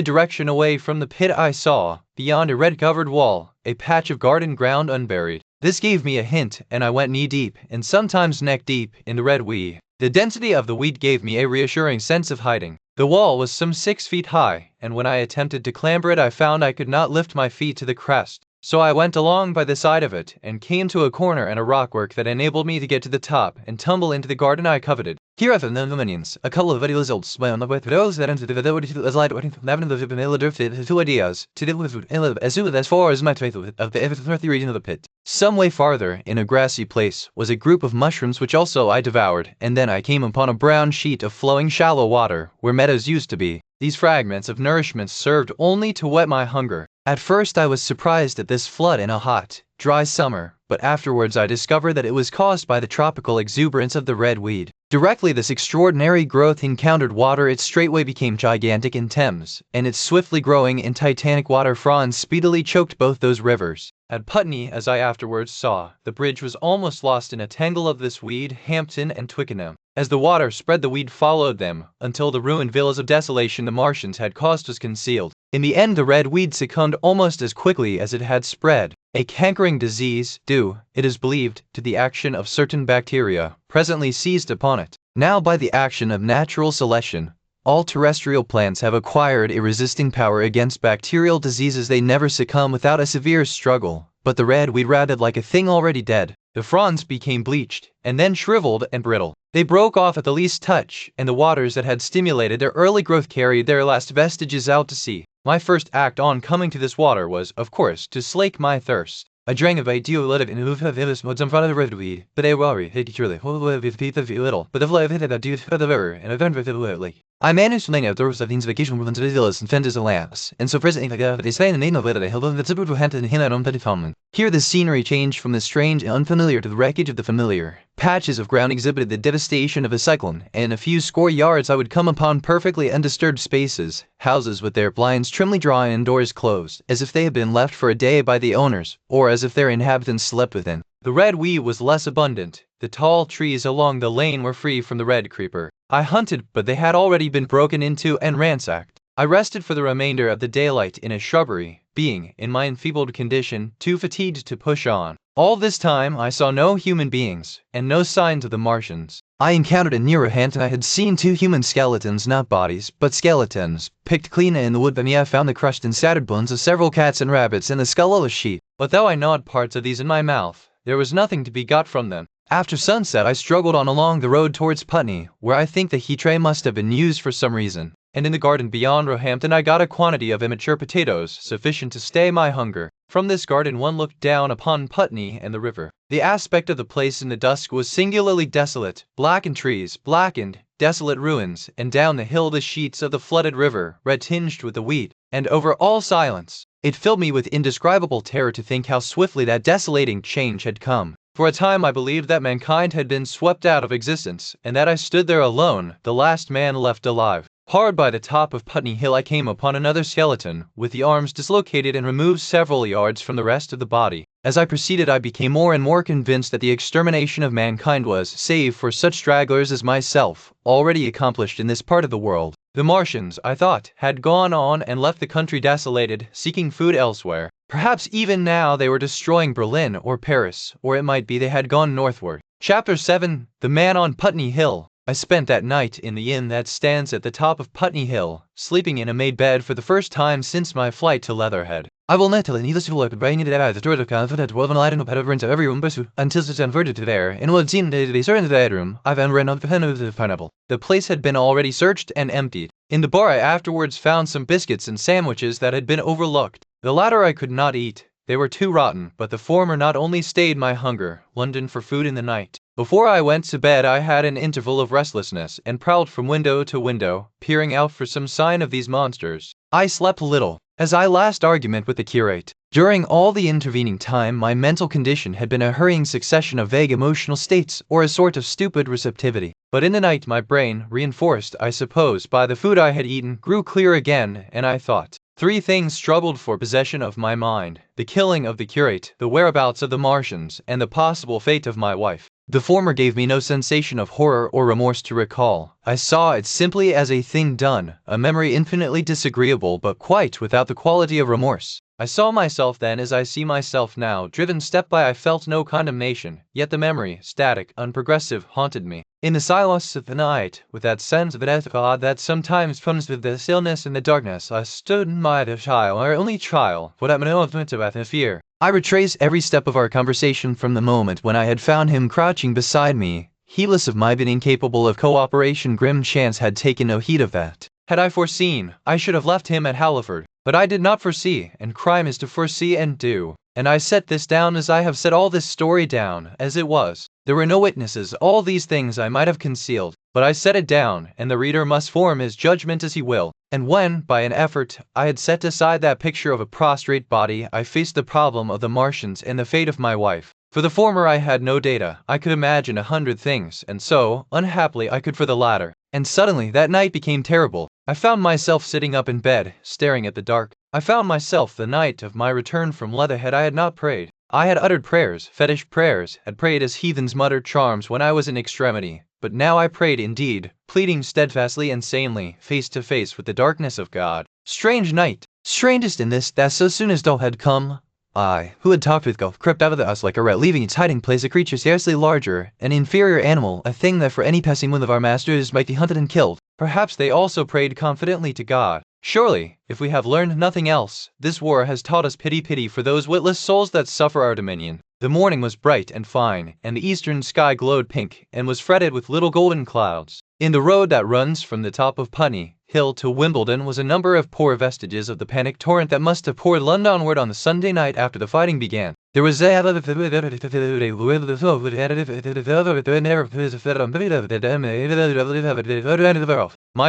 direction away from the pit I saw, beyond a red-covered wall, a patch of garden ground unburied. This gave me a hint, and I went knee-deep, and sometimes neck-deep, in the red weed. The density of the weed gave me a reassuring sense of hiding. The wall was some 6 feet high, and when I attempted to clamber it I found I could not lift my feet to the crest. So I went along by the side of it, and came to a corner and a rockwork that enabled me to get to the top, and tumble into the garden I coveted. Here I found the minions, a couple of very results, by on the way to those that entered the ability to as light waiting from having the familiar fit two ideas, to deal with as far as my faith of the region of the pit. Some way farther, in a grassy place, was a group of mushrooms which also I devoured, and then I came upon a brown sheet of flowing shallow water, where meadows used to be. These fragments of nourishment served only to whet my hunger. At first I was surprised at this flood in a hot, dry summer, but afterwards I discovered that it was caused by the tropical exuberance of the red weed. Directly this extraordinary growth encountered water, it straightway became gigantic in Thames, and its swiftly growing and titanic water fronds speedily choked both those rivers. At Putney, as I afterwards saw, the bridge was almost lost in a tangle of this weed, Hampton and Twickenham. As the water spread, the weed followed them, until the ruined villas of desolation the Martians had caused was concealed. In the end the red weed succumbed almost as quickly as it had spread. A cankering disease, due, it is believed, to the action of certain bacteria, presently seized upon it. Now by the action of natural selection, all terrestrial plants have acquired a resisting power against bacterial diseases. They never succumb without a severe struggle, but the red weed rotted like a thing already dead. The fronds became bleached, and then shriveled and brittle. They broke off at the least touch, and the waters that had stimulated their early growth carried their last vestiges out to sea. My first act on coming to this water was, of course, to slake my thirst. I drank of a deolytic in Uvavis mods in front of the red weed, but a worry, truly, little, but the flavor of the river, and a very lake. I managed to lay out those of these vacation movements of villas and fenders and lamps, and so presently they say in the name of it, I held on the tip of the hand and him on petty common. Here the scenery changed from the strange and unfamiliar to the wreckage of the familiar. Patches of ground exhibited the devastation of a cyclone, and in a few score yards I would come upon perfectly undisturbed spaces, houses with their blinds trimly drawn and doors closed, as if they had been left for a day by the owners, or as if their inhabitants slept within. The red weed was less abundant. The tall trees along the lane were free from the red creeper. I hunted, but they had already been broken into and ransacked. I rested for the remainder of the daylight in a shrubbery, being, in my enfeebled condition, too fatigued to push on. All this time I saw no human beings, and no signs of the Martians. I encountered a nearer hand and I had seen 2 human skeletons, not bodies, but skeletons, picked clean in the wood. By me I found the crushed and shattered bones of several cats and rabbits and the skull of a sheep. But though I gnawed parts of these in my mouth, there was nothing to be got from them. After sunset I struggled on along the road towards Putney, where I think the heat tray must have been used for some reason, and in the garden beyond Roehampton I got a quantity of immature potatoes, sufficient to stay my hunger. From this garden one looked down upon Putney and the river. The aspect of the place in the dusk was singularly desolate, blackened trees, blackened, desolate ruins, and down the hill the sheets of the flooded river, red tinged with the wheat, and over all silence. It filled me with indescribable terror to think how swiftly that desolating change had come. For a time I believed that mankind had been swept out of existence, and that I stood there alone, the last man left alive. Hard by the top of Putney Hill I came upon another skeleton, with the arms dislocated and removed several yards from the rest of the body. As I proceeded I became more and more convinced that the extermination of mankind was, save for such stragglers as myself, already accomplished in this part of the world. The Martians, I thought, had gone on and left the country desolated, seeking food elsewhere. Perhaps even now they were destroying Berlin or Paris, or it might be they had gone northward. Chapter 7: The Man on Putney Hill. I spent that night in the inn that stands at the top of Putney Hill, sleeping in a made bed for the first time since my flight to Leatherhead. I will not tell needless to look brain it out the door of confident woven light and better into every room until it's converted to there, and would seem to be certain that room I found ran up the pen of the pineapple. The place had been already searched and emptied. In the bar I afterwards found some biscuits and sandwiches that had been overlooked. The latter I could not eat. They were too rotten, but the former not only stayed my hunger, London for food in the night. Before I went to bed I had an interval of restlessness, and prowled from window to window, peering out for some sign of these monsters. I slept little, as I last argument with the curate. During all the intervening time my mental condition had been a hurrying succession of vague emotional states, or a sort of stupid receptivity. But in the night my brain, reinforced, I suppose, by the food I had eaten, grew clear again, and I thought. 3 things struggled for possession of my mind: the killing of the curate, the whereabouts of the Martians, and the possible fate of my wife. The former gave me no sensation of horror or remorse to recall. I saw it simply as a thing done, a memory infinitely disagreeable but quite without the quality of remorse. I saw myself then as I see myself now, driven step by. I felt no condemnation, yet the memory, static, unprogressive, haunted me. In the silence of the night, with that sense of the death of God that sometimes comes with the stillness and the darkness, I stood in my trial, our only trial, without no of fear. I retrace every step of our conversation from the moment when I had found him crouching beside me, heedless of my being incapable of cooperation. Grim chance had taken no heed of that. Had I foreseen, I should have left him at Halliford. But I did not foresee, and crime is to foresee and do. And I set this down as I have set all this story down, as it was. There were no witnesses. All these things I might have concealed, but I set it down, and the reader must form his judgment as he will. And when, by an effort, I had set aside that picture of a prostrate body, I faced the problem of the Martians and the fate of my wife. For the former I had no data. I could imagine 100 things, and so, unhappily, I could for the latter. And suddenly that night became terrible. I found myself sitting up in bed, staring at the dark. I found myself the night of my return from Leatherhead. I had not prayed. I had uttered prayers, fetish prayers, had prayed as heathens muttered charms when I was in extremity. But now I prayed indeed, pleading steadfastly and sanely, face to face with the darkness of God. Strange night! Strangest in this, that so soon as dawn had come, I, who had talked with God, crept out of the house like a rat, leaving its hiding place a creature scarcely larger, an inferior animal, a thing that for any passing whim of our masters might be hunted and killed. Perhaps they also prayed confidently to God. Surely, if we have learned nothing else, this war has taught us pity for those witless souls that suffer our dominion. The morning was bright and fine, and the eastern sky glowed pink, and was fretted with little golden clouds. In the road that runs from the top of Putney Hill to Wimbledon was a number of poor vestiges of the panic torrent that must have poured Londonward on the Sunday night after the fighting began. There was my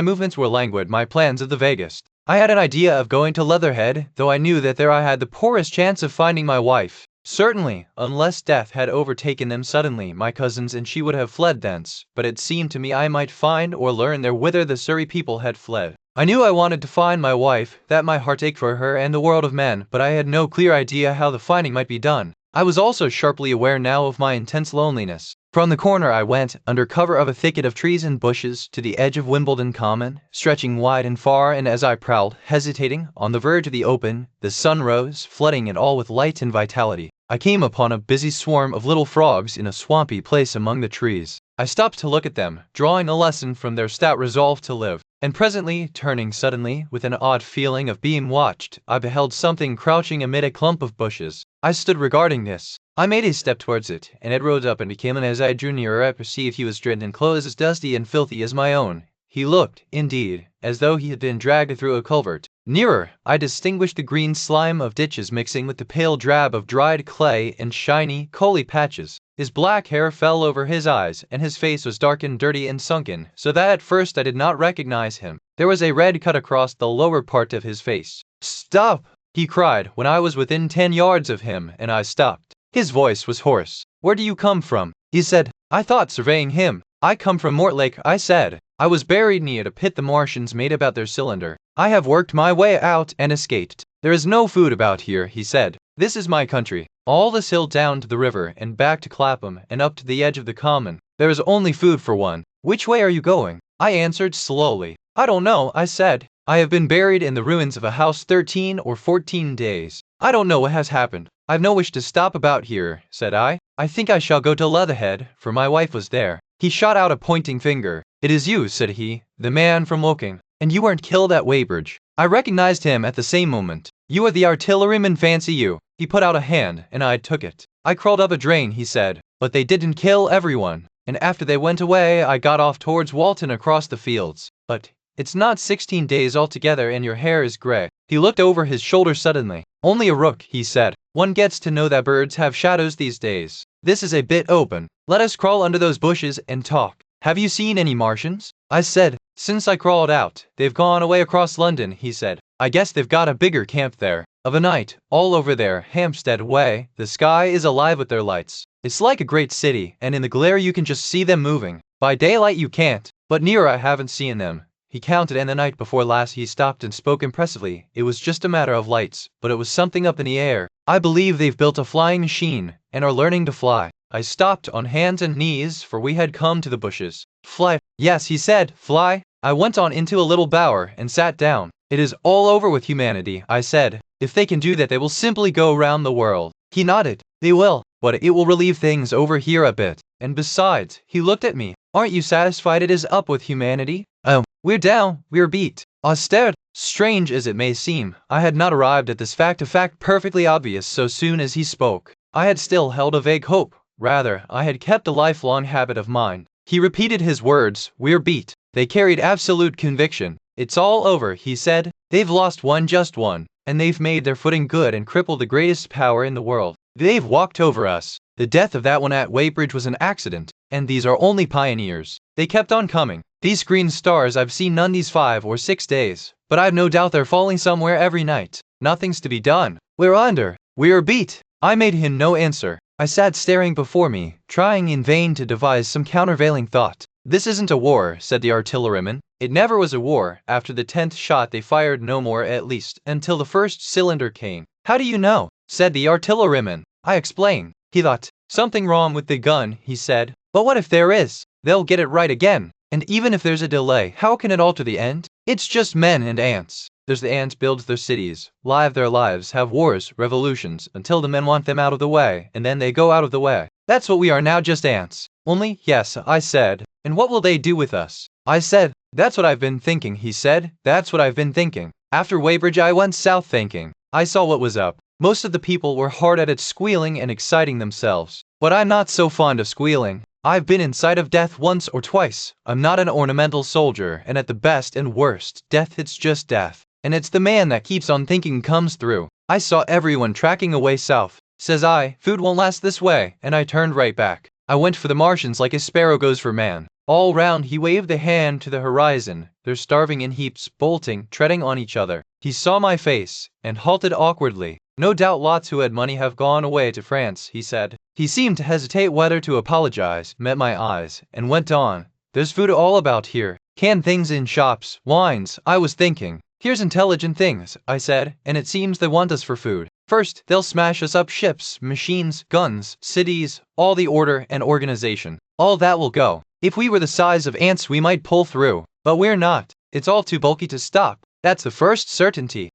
movements were languid, my plans of the vaguest. I had an idea of going to Leatherhead, though I knew that there I had the poorest chance of finding my wife. Certainly, unless death had overtaken them suddenly, my cousins and she would have fled thence, but it seemed to me I might find or learn there whither the Surrey people had fled. I knew I wanted to find my wife, that my heart ached for her and the world of men, but I had no clear idea how the finding might be done. I was also sharply aware now of my intense loneliness. From the corner I went, under cover of a thicket of trees and bushes, to the edge of Wimbledon Common, stretching wide and far, and as I prowled, hesitating, on the verge of the open, the sun rose, flooding it all with light and vitality. I came upon a busy swarm of little frogs in a swampy place among the trees. I stopped to look at them, drawing a lesson from their stout resolve to live. And presently, turning suddenly, with an odd feeling of being watched, I beheld something crouching amid a clump of bushes. I stood regarding this. I made a step towards it, and it rose up and became, and as I drew nearer I perceived he was drenched in clothes as dusty and filthy as my own. He looked, indeed, as though he had been dragged through a culvert. Nearer, I distinguished the green slime of ditches mixing with the pale drab of dried clay and shiny, coaly patches. His black hair fell over his eyes, and his face was dark and dirty and sunken, so that at first I did not recognize him. There was a red cut across the lower part of his face. "Stop!" he cried, when I was within 10 yards of him, and I stopped. His voice was hoarse. "Where do you come from?" he said. I thought, surveying him. "I come from Mortlake," I said. "I was buried near a pit the Martians made about their cylinder. I have worked my way out and escaped." "There is no food about here," he said. "This is my country. All this hill down to the river and back to Clapham and up to the edge of the common. There is only food for one. Which way are you going?" I answered slowly. "I don't know," I said. "I have been buried in the ruins of a house 13 or 14 days. I don't know what has happened. I've no wish to stop about here," said I. "I think I shall go to Leatherhead, for my wife was there." He shot out a pointing finger. "It is you," said he, "the man from Woking. And you weren't killed at Weybridge." I recognized him at the same moment. "You are the artilleryman, fancy you." He put out a hand, and I took it. "I crawled up a drain," he said, "but they didn't kill everyone. And after they went away, I got off towards Walton across the fields. But it's not 16 days altogether, and your hair is grey." He looked over his shoulder suddenly. "Only a rook," he said. "One gets to know that birds have shadows these days. This is a bit open. Let us crawl under those bushes and talk. Have you seen any Martians?" I said. "Since I crawled out, they've gone away across London," he said. "I guess they've got a bigger camp there. Of a night, all over there, Hampstead way, the sky is alive with their lights. It's like a great city, and in the glare you can just see them moving. By daylight you can't, but nearer I haven't seen them." He counted, and the night before last he stopped and spoke impressively. "It was just a matter of lights, but it was something up in the air. I believe they've built a flying machine, and are learning to fly." I stopped on hands and knees, for we had come to the bushes. "Fly?" "Yes," he said, "fly." I went on into a little bower and sat down. "It is all over with humanity," I said. "If they can do that, they will simply go round the world." He nodded. "They will, but it will relieve things over here a bit. And besides," he looked at me, "aren't you satisfied it is up with humanity?" "Oh, we're down, we're beat." I stared. Strange as it may seem, I had not arrived at this fact, a fact perfectly obvious so soon as he spoke. I had still held a vague hope. Rather, I had kept a lifelong habit of mind. He repeated his words, "We're beat." They carried absolute conviction. "It's all over," he said. "They've lost one, just one, and they've made their footing good and crippled the greatest power in the world. They've walked over us. The death of that one at Weybridge was an accident, and these are only pioneers. They kept on coming. These green stars, I've seen none these 5 or 6 days, but I've no doubt they're falling somewhere every night. Nothing's to be done. We're under. We're beat." I made him no answer. I sat staring before me, trying in vain to devise some countervailing thought. "This isn't a war," said the artilleryman. "It never was a war. After the 10th shot they fired no more, at least, until the first cylinder came." "How do you know?" said the artilleryman. I explained. He thought, "Something wrong with the gun," he said. "But what if there is? They'll get it right again. And even if there's a delay, how can it alter the end? It's just men and ants. There's the ants builds their cities, live their lives, have wars, revolutions, until the men want them out of the way, and then they go out of the way. That's what we are now, just ants." "Only, yes," I said. "And what will they do with us?" I said. "That's what I've been thinking," he said. "That's what I've been thinking. After Weybridge I went south thinking. I saw what was up. Most of the people were hard at it, squealing and exciting themselves. But I'm not so fond of squealing. I've been in sight of death once or twice. I'm not an ornamental soldier, and at the best and worst, death hits just death. And it's the man that keeps on thinking comes through. I saw everyone tracking away south. says I. Food won't last this way, and I turned right back. I went for the Martians like a sparrow goes for man. All round he waved a hand to the horizon. They're starving in heaps, bolting, treading on each other. He saw my face, and halted awkwardly. No doubt lots who had money have gone away to France, he said. He seemed to hesitate whether to apologize, met my eyes, and went on. There's food all about here. Canned things in shops, wines, I was thinking. Here's intelligent things, I said, and it seems they want us for food. First, they'll smash us up ships, machines, guns, cities, all the order and organization. All that will go. If we were the size of ants we might pull through, but we're not. It's all too bulky to stop. That's the first certainty.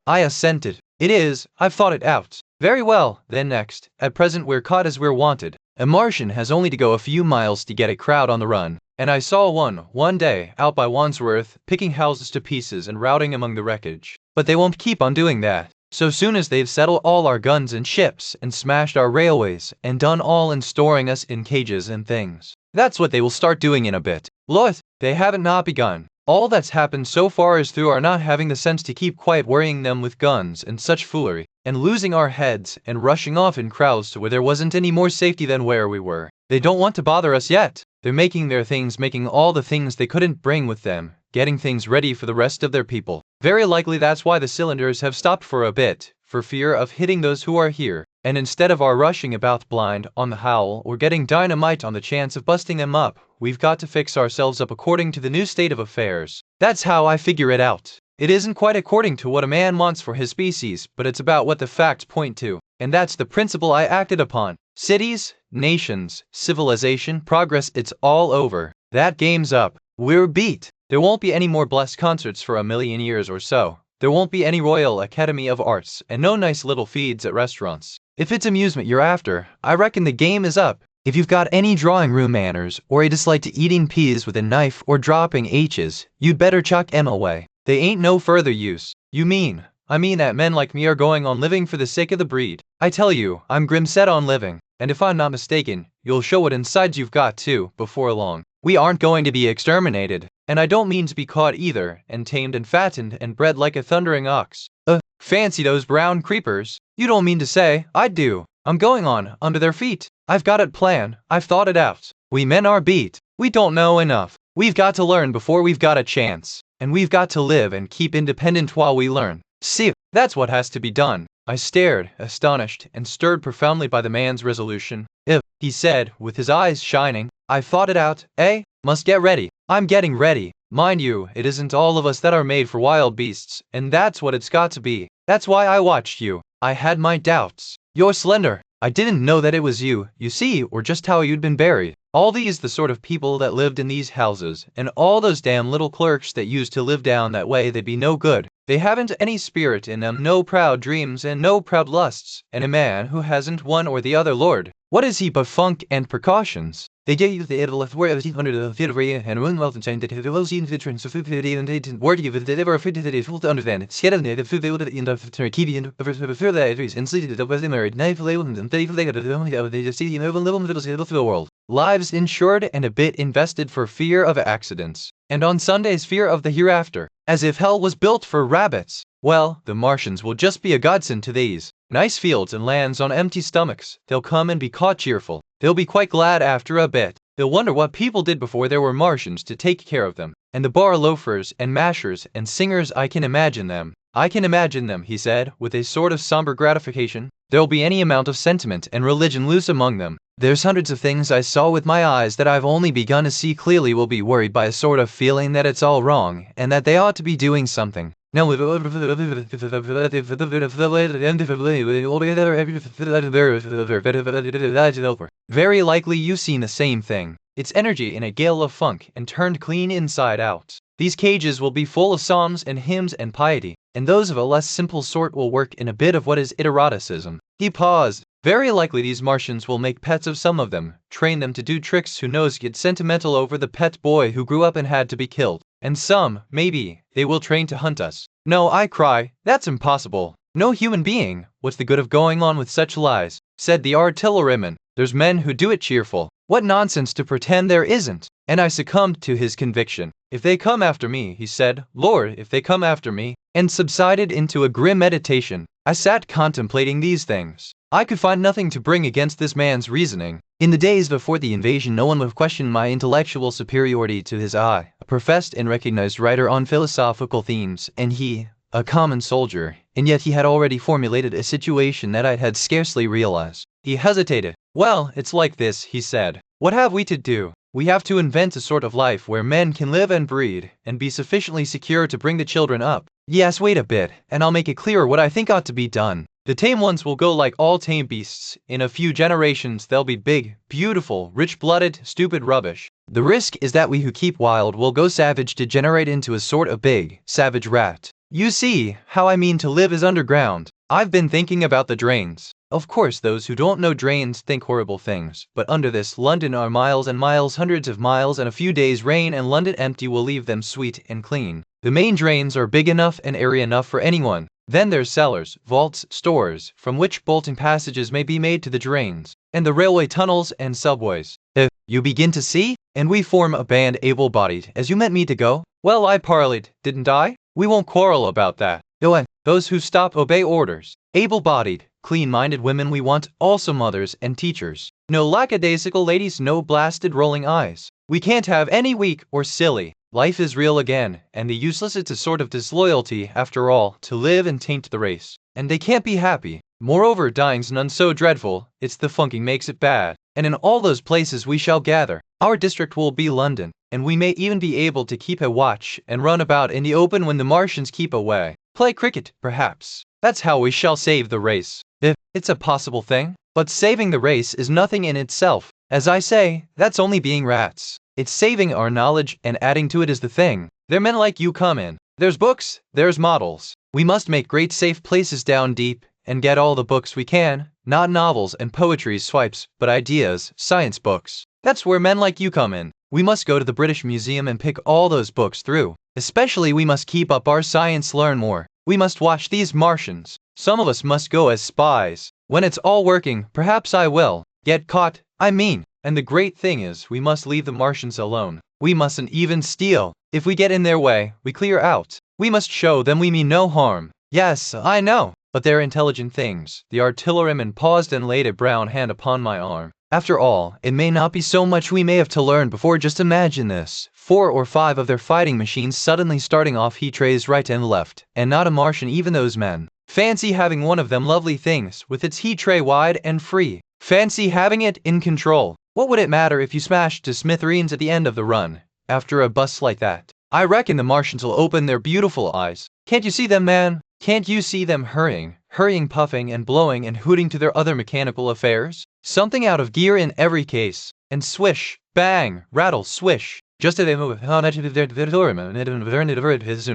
I assented. It is, I've thought it out. Very well, then next. At present we're caught as we're wanted. A Martian has only to go a few miles to get a crowd on the run. And I saw one day, out by Wandsworth, picking houses to pieces and routing among the wreckage. But they won't keep on doing that. So soon as they've settled all our guns and ships, and smashed our railways, and done all in storing us in cages and things. That's what they will start doing in a bit. Look, they haven't not begun. All that's happened so far is through our not having the sense to keep quiet, worrying them with guns and such foolery, and losing our heads and rushing off in crowds to where there wasn't any more safety than where we were. They don't want to bother us yet. They're making their things, making all the things they couldn't bring with them, getting things ready for the rest of their people. Very likely that's why the cylinders have stopped for a bit, for fear of hitting those who are here. And instead of our rushing about blind on the howl or getting dynamite on the chance of busting them up, we've got to fix ourselves up according to the new state of affairs. That's how I figure it out. It isn't quite according to what a man wants for his species, but it's about what the facts point to. And that's the principle I acted upon. Cities, nations, civilization, progress, it's all over. That game's up. We're beat. There won't be any more blessed concerts for a million years or so. There won't be any Royal Academy of Arts, and no nice little feeds at restaurants. If it's amusement you're after, I reckon the game is up. If you've got any drawing room manners, or a dislike to eating peas with a knife or dropping H's, you'd better chuck 'em away. They ain't no further use. I mean that men like me are going on living for the sake of the breed. I tell you, I'm grim set on living, and if I'm not mistaken, you'll show what insides you've got too, before long. We aren't going to be exterminated, and I don't mean to be caught either, and tamed and fattened and bred like a thundering ox. Fancy those brown creepers. You don't mean to say, I do. I'm going on, under their feet. I've got it planned, I've thought it out. We men are beat. We don't know enough. We've got to learn before we've got a chance. And we've got to live and keep independent while we learn. See, that's what has to be done. I stared, astonished, and stirred profoundly by the man's resolution. He said, with his eyes shining, I've thought it out, eh? Must get ready. I'm getting ready. Mind you, it isn't all of us that are made for wild beasts, and that's what it's got to be. That's why I watched you. I had my doubts. You're slender. I didn't know that it was you see, or just how you'd been buried. All these the sort of people that lived in these houses, and all those damn little clerks that used to live down that way, they'd be no good. They haven't any spirit in them, no proud dreams and no proud lusts, and a man who hasn't one or the other, Lord, what is he but funk and precautions? They gave the idoleth where the under the theory and one wealth and chain that it will see in the trends of 50 and 8 word give it ever fit that is full to understand. Scared the food they would in the Turkey and for the trees and sleep that was married knife label and they got it only of the city and over little of the world. Lives insured and a bit invested for fear of accidents. And on Sundays fear of the hereafter. As if hell was built for rabbits. Well, the Martians will just be a godsend to these. Nice fields and lands on empty stomachs. They'll come and be caught cheerful. They'll be quite glad after a bit. They'll wonder what people did before there were Martians to take care of them. And the bar loafers and mashers and singers, I can imagine them. I can imagine them, he said, with a sort of somber gratification. There'll be any amount of sentiment and religion loose among them. There's hundreds of things I saw with my eyes that I've only begun to see clearly will be worried by a sort of feeling that it's all wrong, and that they ought to be doing something. Now, very likely you've seen the same thing. It's energy in a gale of funk and turned clean inside out. These cages will be full of psalms and hymns and piety, and those of a less simple sort will work in a bit of what is eroticism. He paused. Very likely these Martians will make pets of some of them, train them to do tricks, who knows, get sentimental over the pet boy who grew up and had to be killed. And some, maybe, they will train to hunt us. No, I cry, that's impossible. No human being, what's the good of going on with such lies? Said the artilleryman. There's men who do it cheerful. What nonsense to pretend there isn't. And I succumbed to his conviction. If they come after me, he said, Lord, if they come after me, and subsided into a grim meditation. I sat contemplating these things. I could find nothing to bring against this man's reasoning. In the days before the invasion, no one would have questioned my intellectual superiority to his eye, a professed and recognized writer on philosophical themes, and he, a common soldier, and yet he had already formulated a situation that I had scarcely realized. He hesitated. Well, it's like this, he said. What have we to do? We have to invent a sort of life where men can live and breed, and be sufficiently secure to bring the children up. Yes, wait a bit, and I'll make it clearer what I think ought to be done. The tame ones will go like all tame beasts. In a few generations, they'll be big, beautiful, rich-blooded, stupid rubbish. The risk is that we who keep wild will go savage, degenerate into a sort of big, savage rat. You see, how I mean to live is underground. I've been thinking about the drains. Of course, those who don't know drains think horrible things, but under this London are miles and miles, hundreds of miles, and a few days' rain and London empty will leave them sweet and clean. The main drains are big enough and airy enough for anyone. Then there's cellars, vaults, stores, from which bolting passages may be made to the drains, and the railway tunnels and subways. If you begin to see, and we form a band able-bodied, as you meant me to go. Well, I parleyed, didn't I? We won't quarrel about that. Go on. Those who stop obey orders. Able-bodied, clean-minded women we want, also mothers and teachers. No lackadaisical ladies, no blasted rolling eyes. We can't have any weak or silly. Life is real again, and the useless, it's a sort of disloyalty, after all, to live and taint the race. And they can't be happy. Moreover, dying's none so dreadful, it's the funking makes it bad. And in all those places we shall gather. Our district will be London, and we may even be able to keep a watch and run about in the open when the Martians keep away. Play cricket, perhaps. That's how we shall save the race. If it's a possible thing. But saving the race is nothing in itself. As I say, that's only being rats. It's saving our knowledge and adding to it is the thing. There men like you come in. There's books, there's models. We must make great safe places down deep and get all the books we can, not novels and poetry swipes, but ideas, science books. That's where men like you come in. We must go to the British Museum and pick all those books through. Especially we must keep up our science, learn more. We must watch these Martians. Some of us must go as spies. When it's all working, perhaps I will get caught, I mean. And the great thing is, we must leave the Martians alone. We mustn't even steal. If we get in their way, we clear out. We must show them we mean no harm. Yes, I know. But they're intelligent things. The artilleryman paused and laid a brown hand upon my arm. After all, it may not be so much we may have to learn before. Just imagine this. 4 or 5 of their fighting machines suddenly starting off heat trays right and left. And not a Martian, even those men. Fancy having one of them lovely things, with its heat tray wide and free. Fancy having it in control. What would it matter if you smashed to smithereens at the end of the run, after a bust like that? I reckon the Martians will open their beautiful eyes. Can't you see them, man? Can't you see them hurrying, puffing and blowing and hooting to their other mechanical affairs? Something out of gear in every case. And swish, bang, rattle, swish. Just as they move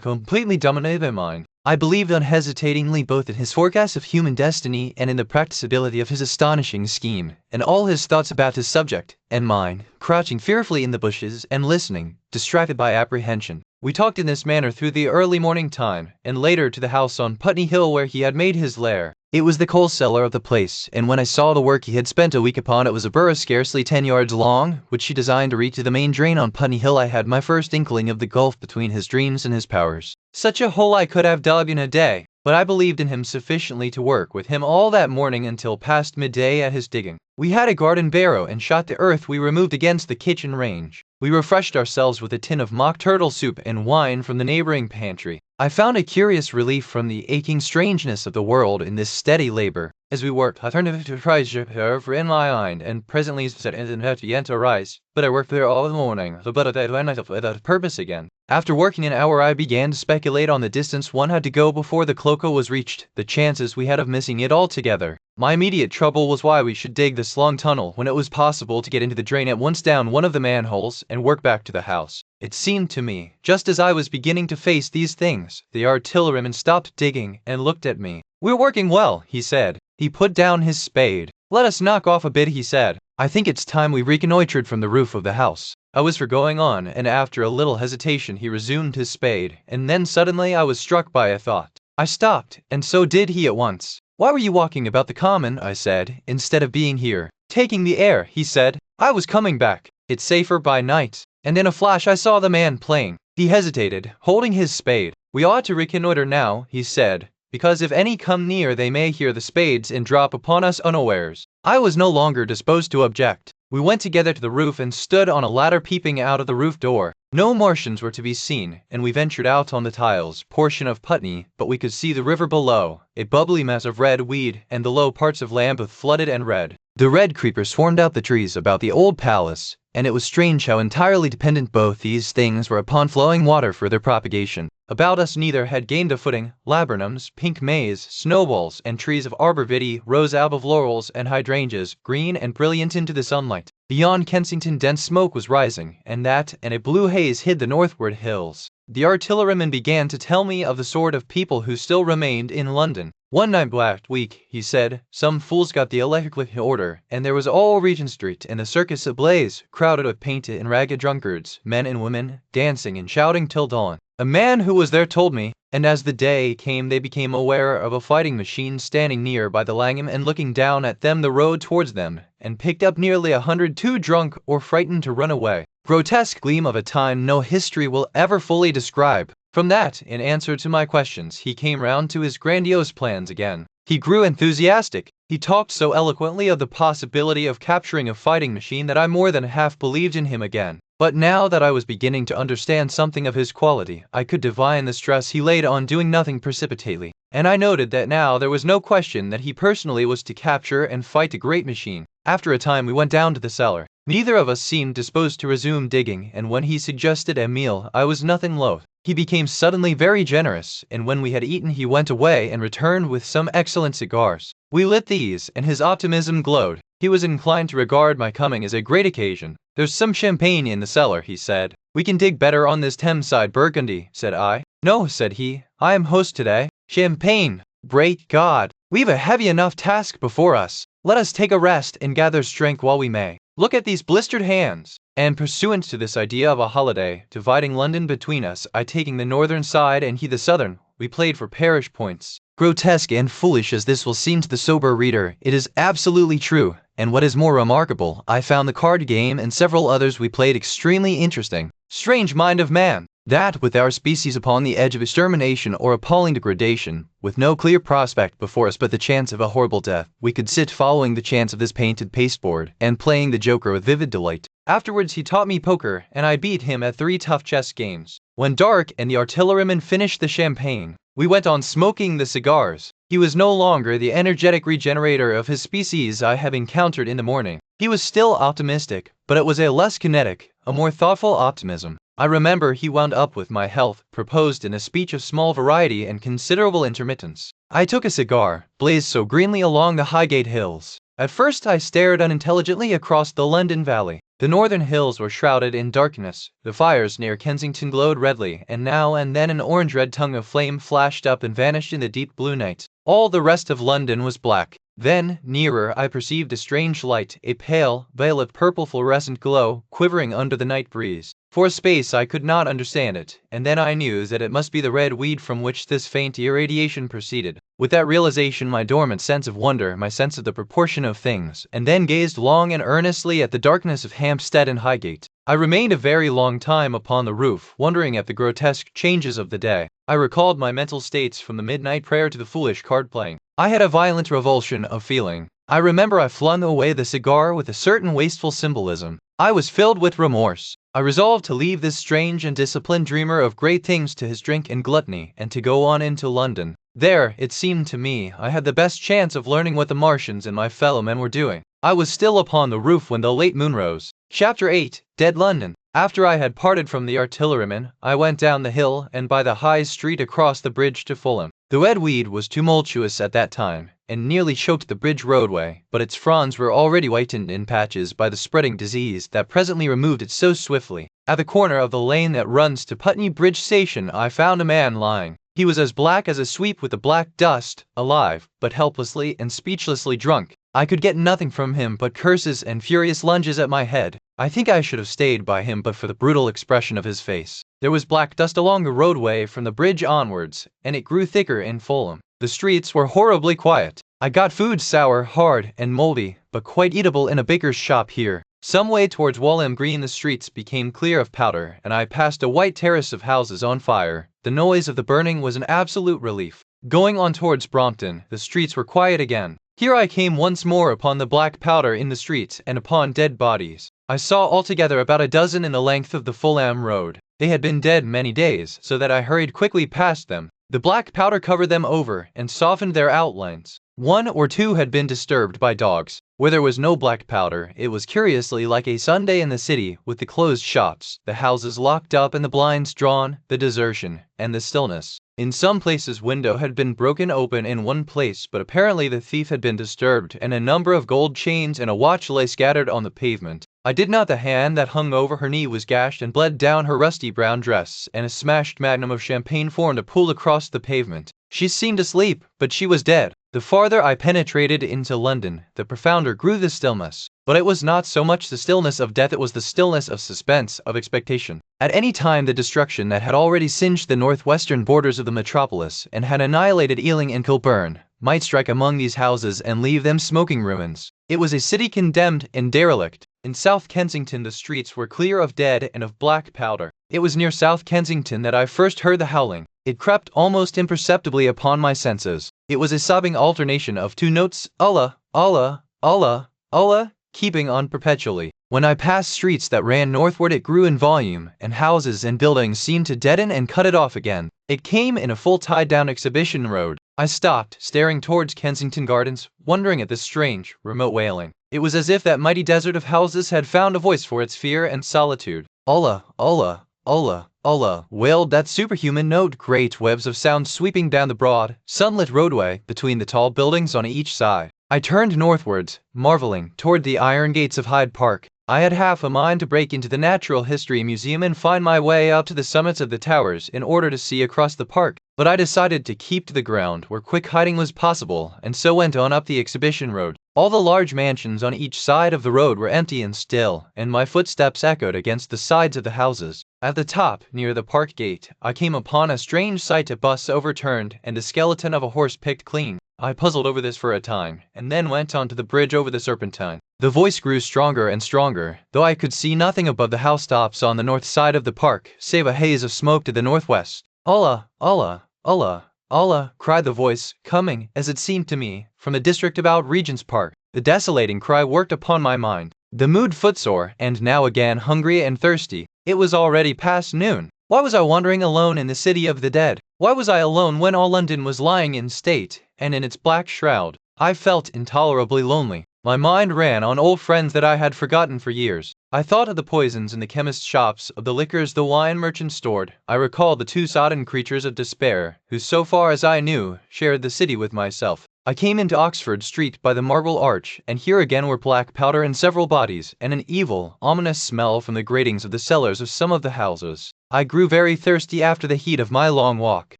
completely dominated their mind. I believed unhesitatingly both in his forecast of human destiny and in the practicability of his astonishing scheme, and all his thoughts about his subject, and mine, crouching fearfully in the bushes and listening, distracted by apprehension. We talked in this manner through the early morning time, and later to the house on Putney Hill where he had made his lair. It was the coal cellar of the place, and when I saw the work he had spent a week upon, it was a burrow scarcely 10 yards long, which he designed to reach to the main drain on Putney Hill. I had my first inkling of the gulf between his dreams and his powers. Such a hole I could have dug in a day, but I believed in him sufficiently to work with him all that morning until past midday at his digging. We had a garden barrow and shot the earth we removed against the kitchen range. We refreshed ourselves with a tin of mock turtle soup and wine from the neighboring pantry. I found a curious relief from the aching strangeness of the world in this steady labor. As we worked, I turned to prize in my mind, and presently said, "And have to rise." But I worked there all the morning, but I went without purpose again. After working an hour, I began to speculate on the distance one had to go before the cloaca was reached, the chances we had of missing it altogether. My immediate trouble was why we should dig this long tunnel when it was possible to get into the drain at once down one of the manholes and work back to the house. It seemed to me, just as I was beginning to face these things, the artilleryman stopped digging and looked at me. "We're working well," he said. He put down his spade. "Let us knock off a bit," he said. "I think it's time we reconnoitered from the roof of the house." I was for going on, and after a little hesitation he resumed his spade, and then suddenly I was struck by a thought. I stopped, and so did he at once. "Why were you walking about the common," I said, "instead of being here?" "Taking the air," he said. "I was coming back. It's safer by night." And in a flash I saw the man playing. He hesitated, holding his spade. "We ought to reconnoiter now," he said. because if any come near they may hear the spades and drop upon us unawares. I was no longer disposed to object. We went together to the roof and stood on a ladder peeping out of the roof door. No Martians were to be seen, and we ventured out on the tiles portion of Putney, but we could see the river below, a bubbly mass of red weed, and the low parts of Lambeth flooded and red. The red creeper swarmed out the trees about the old palace, and it was strange how entirely dependent both these things were upon flowing water for their propagation. About us neither had gained a footing laburnums, pink maize, snowballs, and trees of arbor vitae rose out of laurels and hydrangeas, green and brilliant into the sunlight. Beyond Kensington dense smoke was rising, and a blue haze hid the northward hills. The artilleryman began to tell me of the sort of people who still remained in London. One night last week, he said, some fools got the electric order, and there was all Regent Street and the circus ablaze, crowded with painted and ragged drunkards, men and women, dancing and shouting till dawn. A man who was there told me, and as the day came they became aware of a fighting machine standing near by the Langham and looking down at them the road towards them, and picked up nearly 100 too drunk or frightened to run away. Grotesque gleam of a time no history will ever fully describe. From that, in answer to my questions, he came round to his grandiose plans again. He grew enthusiastic. He talked so eloquently of the possibility of capturing a fighting machine that I more than half believed in him again. But now that I was beginning to understand something of his quality, I could divine the stress he laid on doing nothing precipitately, and I noted that now there was no question that he personally was to capture and fight a great machine. After a time we went down to the cellar. Neither of us seemed disposed to resume digging, and when he suggested a meal, I was nothing loath. He became suddenly very generous, and when we had eaten he went away and returned with some excellent cigars. We lit these, and his optimism glowed. He was inclined to regard my coming as a great occasion. There's some champagne in the cellar, he said. We can dig better on this Thames-side Burgundy, said I. No, said he, I am host today. Champagne! Great God! We've a heavy enough task before us. Let us take a rest and gather strength while we may. Look at these blistered hands. And pursuant to this idea of a holiday, dividing London between us, I taking the northern side and he the southern, we played for parish points. Grotesque and foolish as this will seem to the sober reader, it is absolutely true, and what is more remarkable, I found the card game and several others we played extremely interesting. Strange mind of man! That, with our species upon the edge of extermination or appalling degradation, with no clear prospect before us but the chance of a horrible death, we could sit following the chance of this painted pasteboard, and playing the joker with vivid delight. Afterwards he taught me poker, and I beat him at 3 tough chess games. When dark and the artilleryman finished the champagne, we went on smoking the cigars. He was no longer the energetic regenerator of his species I have encountered in the morning. He was still optimistic, but it was a less kinetic, a more thoughtful optimism. I remember he wound up with my health, proposed in a speech of small variety and considerable intermittence. I took a cigar, blazed so greenly along the Highgate hills. At first I stared unintelligently across the London Valley. The northern hills were shrouded in darkness, the fires near Kensington glowed redly, and now and then an orange-red tongue of flame flashed up and vanished in the deep blue night. All the rest of London was black. Then, nearer, I perceived a strange light, a pale, violet purple fluorescent glow, quivering under the night breeze. For a space I could not understand it, and then I knew that it must be the red weed from which this faint irradiation proceeded. With that realization my dormant sense of wonder, my sense of the proportion of things, and then gazed long and earnestly at the darkness of Hampstead and Highgate. I remained a very long time upon the roof, wondering at the grotesque changes of the day. I recalled my mental states from the midnight prayer to the foolish card-playing. I had a violent revulsion of feeling. I remember I flung away the cigar with a certain wasteful symbolism. I was filled with remorse. I resolved to leave this strange and disciplined dreamer of great things to his drink and gluttony, and to go on into London. There, it seemed to me, I had the best chance of learning what the Martians and my fellow men were doing. I was still upon the roof when the late moon rose. Chapter 8. Dead London. After I had parted from the artilleryman, I went down the hill and by the High Street across the bridge to Fulham. The red weed was tumultuous at that time, and nearly choked the bridge roadway, but its fronds were already whitened in patches by the spreading disease that presently removed it so swiftly. At the corner of the lane that runs to Putney Bridge Station I found a man lying. He was as black as a sweep with the black dust, alive, but helplessly and speechlessly drunk. I could get nothing from him but curses and furious lunges at my head. I think I should have stayed by him but for the brutal expression of his face. There was black dust along the roadway from the bridge onwards, and it grew thicker in Fulham. The streets were horribly quiet. I got food sour, hard, and moldy, but quite eatable in a baker's shop here. Some way towards Walham Green the streets became clear of powder, and I passed a white terrace of houses on fire. The noise of the burning was an absolute relief. Going on towards Brompton, the streets were quiet again. Here I came once more upon the black powder in the streets and upon dead bodies. I saw altogether about a dozen in the length of the Fulham Road. They had been dead many days, so that I hurried quickly past them. The black powder covered them over and softened their outlines. One or two had been disturbed by dogs. Where there was no black powder, it was curiously like a Sunday in the city, with the closed shops, the houses locked up and the blinds drawn, the desertion, and the stillness. In some places window had been broken open in one place, but apparently the thief had been disturbed, and a number of gold chains and a watch lay scattered on the pavement. I did not. The hand that hung over her knee was gashed and bled down her rusty brown dress, and a smashed magnum of champagne formed a pool across the pavement. She seemed asleep, but she was dead. The farther I penetrated into London, the profounder grew the stillness. But it was not so much the stillness of death, it was the stillness of suspense, of expectation. At any time the destruction that had already singed the northwestern borders of the metropolis, and had annihilated Ealing and Kilburn, might strike among these houses and leave them smoking ruins. It was a city condemned and derelict. In South Kensington the streets were clear of dead and of black powder. It was near South Kensington that I first heard the howling. It crept almost imperceptibly upon my senses. It was a sobbing alternation of two notes, Allah, Allah, Allah, Allah, keeping on perpetually. When I passed streets that ran northward it grew in volume, and houses and buildings seemed to deaden and cut it off again. It came in a full tide down Exhibition Road. I stopped, staring towards Kensington Gardens, wondering at this strange, remote wailing. It was as if that mighty desert of houses had found a voice for its fear and solitude. Allah, Allah, Allah, Allah, wailed that superhuman note, great webs of sound sweeping down the broad, sunlit roadway between the tall buildings on each side. I turned northwards, marveling, toward the iron gates of Hyde Park. I had half a mind to break into the Natural History Museum and find my way up to the summits of the towers in order to see across the park, but I decided to keep to the ground where quick hiding was possible, and so went on up the Exhibition Road. All the large mansions on each side of the road were empty and still, and my footsteps echoed against the sides of the houses. At the top, near the park gate, I came upon a strange sight: a bus overturned and the skeleton of a horse picked clean. I puzzled over this for a time, and then went on to the bridge over the Serpentine. The voice grew stronger and stronger, though I could see nothing above the housetops on the north side of the park, save a haze of smoke to the northwest. Allah, Allah, Allah, Allah, cried the voice, coming, as it seemed to me, from the district about Regent's Park. The desolating cry worked upon my mind. The mood footsore, and now again hungry and thirsty. It was already past noon. Why was I wandering alone in the city of the dead? Why was I alone when all London was lying in state, and in its black shroud? I felt intolerably lonely. My mind ran on old friends that I had forgotten for years. I thought of the poisons in the chemist's shops, of the liquors the wine merchants stored. I recalled the two sodden creatures of despair, who, so far as I knew, shared the city with myself. I came into Oxford Street by the Marble Arch, and here again were black powder and several bodies, and an evil, ominous smell from the gratings of the cellars of some of the houses. I grew very thirsty after the heat of my long walk.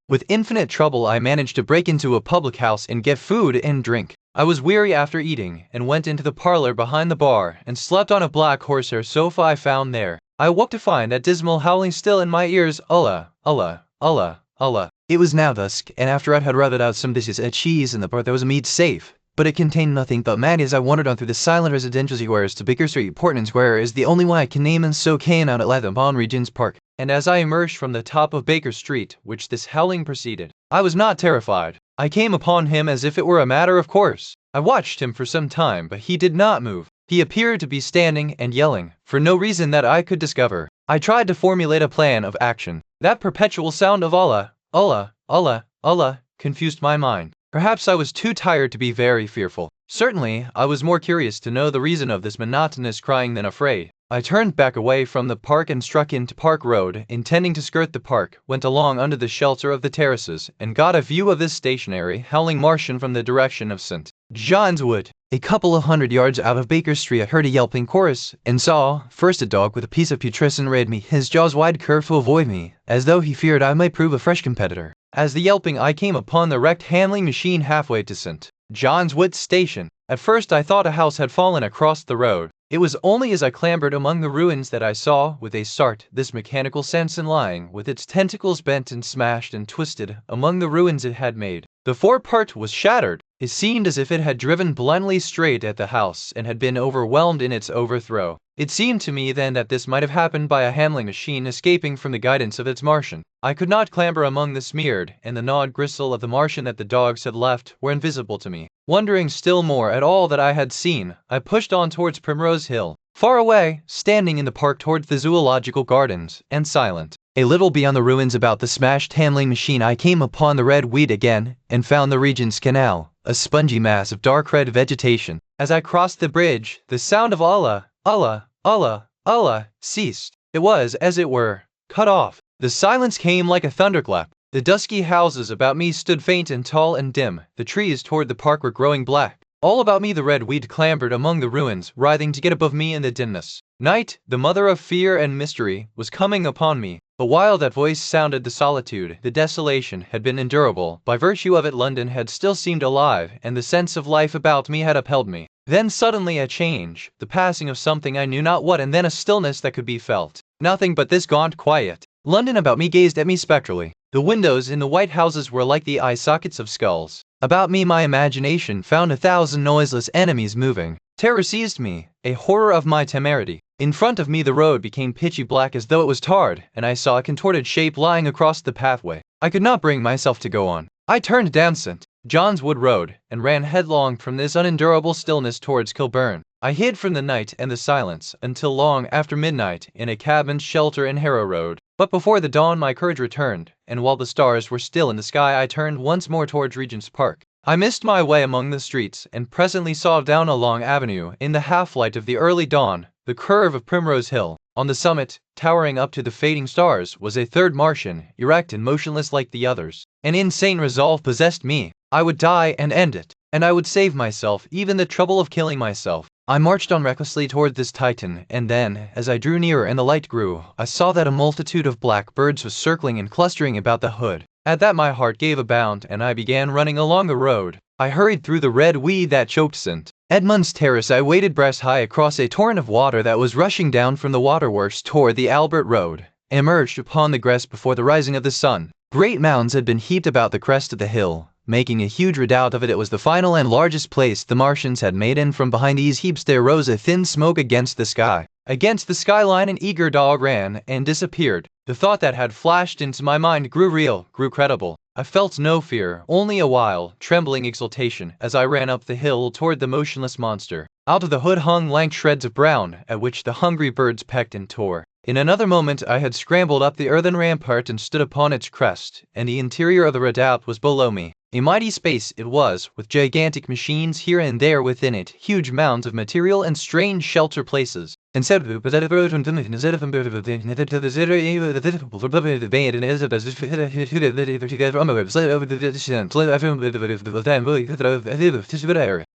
With infinite trouble I managed to break into a public house and get food and drink. I was weary after eating, and went into the parlor behind the bar, and slept on a black horsehair sofa I found there. I woke to find that dismal howling still in my ears. Allah, Allah, Allah, Allah. It was now dusk, and after I had rubbed out some dishes and cheese in the bar, there was a meat safe, but it contained nothing but Maggie. As I wandered on through the silent residential squares to Baker Street. Portman Square is the only one I can name, and so came out at length upon Regent's Park. And as I emerged from the top of Baker Street, which this howling preceded, I was not terrified. I came upon him as if it were a matter of course. I watched him for some time, but he did not move. He appeared to be standing and yelling, for no reason that I could discover. I tried to formulate a plan of action. That perpetual sound of Allah, Allah, Allah, Allah, confused my mind. Perhaps I was too tired to be very fearful. Certainly, I was more curious to know the reason of this monotonous crying than afraid. I turned back away from the park and struck into Park Road, intending to skirt the park, went along under the shelter of the terraces, and got a view of this stationary, howling Martian from the direction of St. John's Wood. A couple of 100 yards out of Baker Street I heard a yelping chorus, and saw, first a dog with a piece of putrescent red meat, his jaws wide curved to avoid me, as though he feared I might prove a fresh competitor. As the yelping I came upon the wrecked handling machine halfway to St. John's Wood Station. At first I thought a house had fallen across the road. It was only as I clambered among the ruins that I saw, with a start, this mechanical Samson lying, with its tentacles bent and smashed and twisted, among the ruins it had made. The forepart was shattered. It seemed as if it had driven blindly straight at the house, and had been overwhelmed in its overthrow. It seemed to me then that this might have happened by a handling machine escaping from the guidance of its Martian. I could not clamber among the smeared and the gnawed gristle of the Martian that the dogs had left were invisible to me. Wondering still more at all that I had seen, I pushed on towards Primrose Hill. Far away, standing in the park towards the zoological gardens, and silent. A little beyond the ruins about the smashed handling machine I came upon the red weed again, and found the Regent's Canal, a spongy mass of dark red vegetation. As I crossed the bridge, the sound of Allah, Allah, Allah, Allah, ceased. It was, as it were, cut off. The silence came like a thunderclap. The dusky houses about me stood faint and tall and dim. The trees toward the park were growing black. All about me the red weed clambered among the ruins, writhing to get above me in the dimness. Night, the mother of fear and mystery, was coming upon me. But while that voice sounded, the solitude, the desolation, had been endurable. By virtue of it London had still seemed alive, and the sense of life about me had upheld me. Then suddenly a change, the passing of something I knew not what, and then a stillness that could be felt. Nothing but this gaunt quiet. London about me gazed at me spectrally. The windows in the white houses were like the eye sockets of skulls. About me my imagination found 1,000 noiseless enemies moving. Terror seized me, a horror of my temerity. In front of me the road became pitchy black as though it was tarred, and I saw a contorted shape lying across the pathway. I could not bring myself to go on. I turned down St. John's Wood Road, and ran headlong from this unendurable stillness towards Kilburn. I hid from the night and the silence, until long after midnight, in a cabined shelter in Harrow Road. But before the dawn my courage returned, and while the stars were still in the sky I turned once more towards Regent's Park. I missed my way among the streets, and presently saw down a long avenue, in the half-light of the early dawn, the curve of Primrose Hill. On the summit, towering up to the fading stars, was a third Martian, erect and motionless like the others. An insane resolve possessed me. I would die and end it, and I would save myself even the trouble of killing myself. I marched on recklessly toward this Titan, and then, as I drew nearer and the light grew, I saw that a multitude of black birds was circling and clustering about the hood. At that my heart gave a bound, and I began running along the road. I hurried through the red weed that choked St. Edmund's Terrace. I waded breast high across a torrent of water that was rushing down from the waterworks toward the Albert Road, and emerged upon the grass before the rising of the sun. Great mounds had been heaped about the crest of the hill, making a huge redoubt of it. It was the final and largest place the Martians had made, and from behind these heaps there rose a thin smoke against the sky. Against the skyline an eager dog ran and disappeared. The thought that had flashed into my mind grew real, grew credible. I felt no fear, only a wild, trembling exultation as I ran up the hill toward the motionless monster. Out of the hood hung lank shreds of brown, at which the hungry birds pecked and tore. In another moment I had scrambled up the earthen rampart and stood upon its crest, and the interior of the redoubt was below me. A mighty space it was, with gigantic machines here and there within it, huge mounds of material and strange shelter places.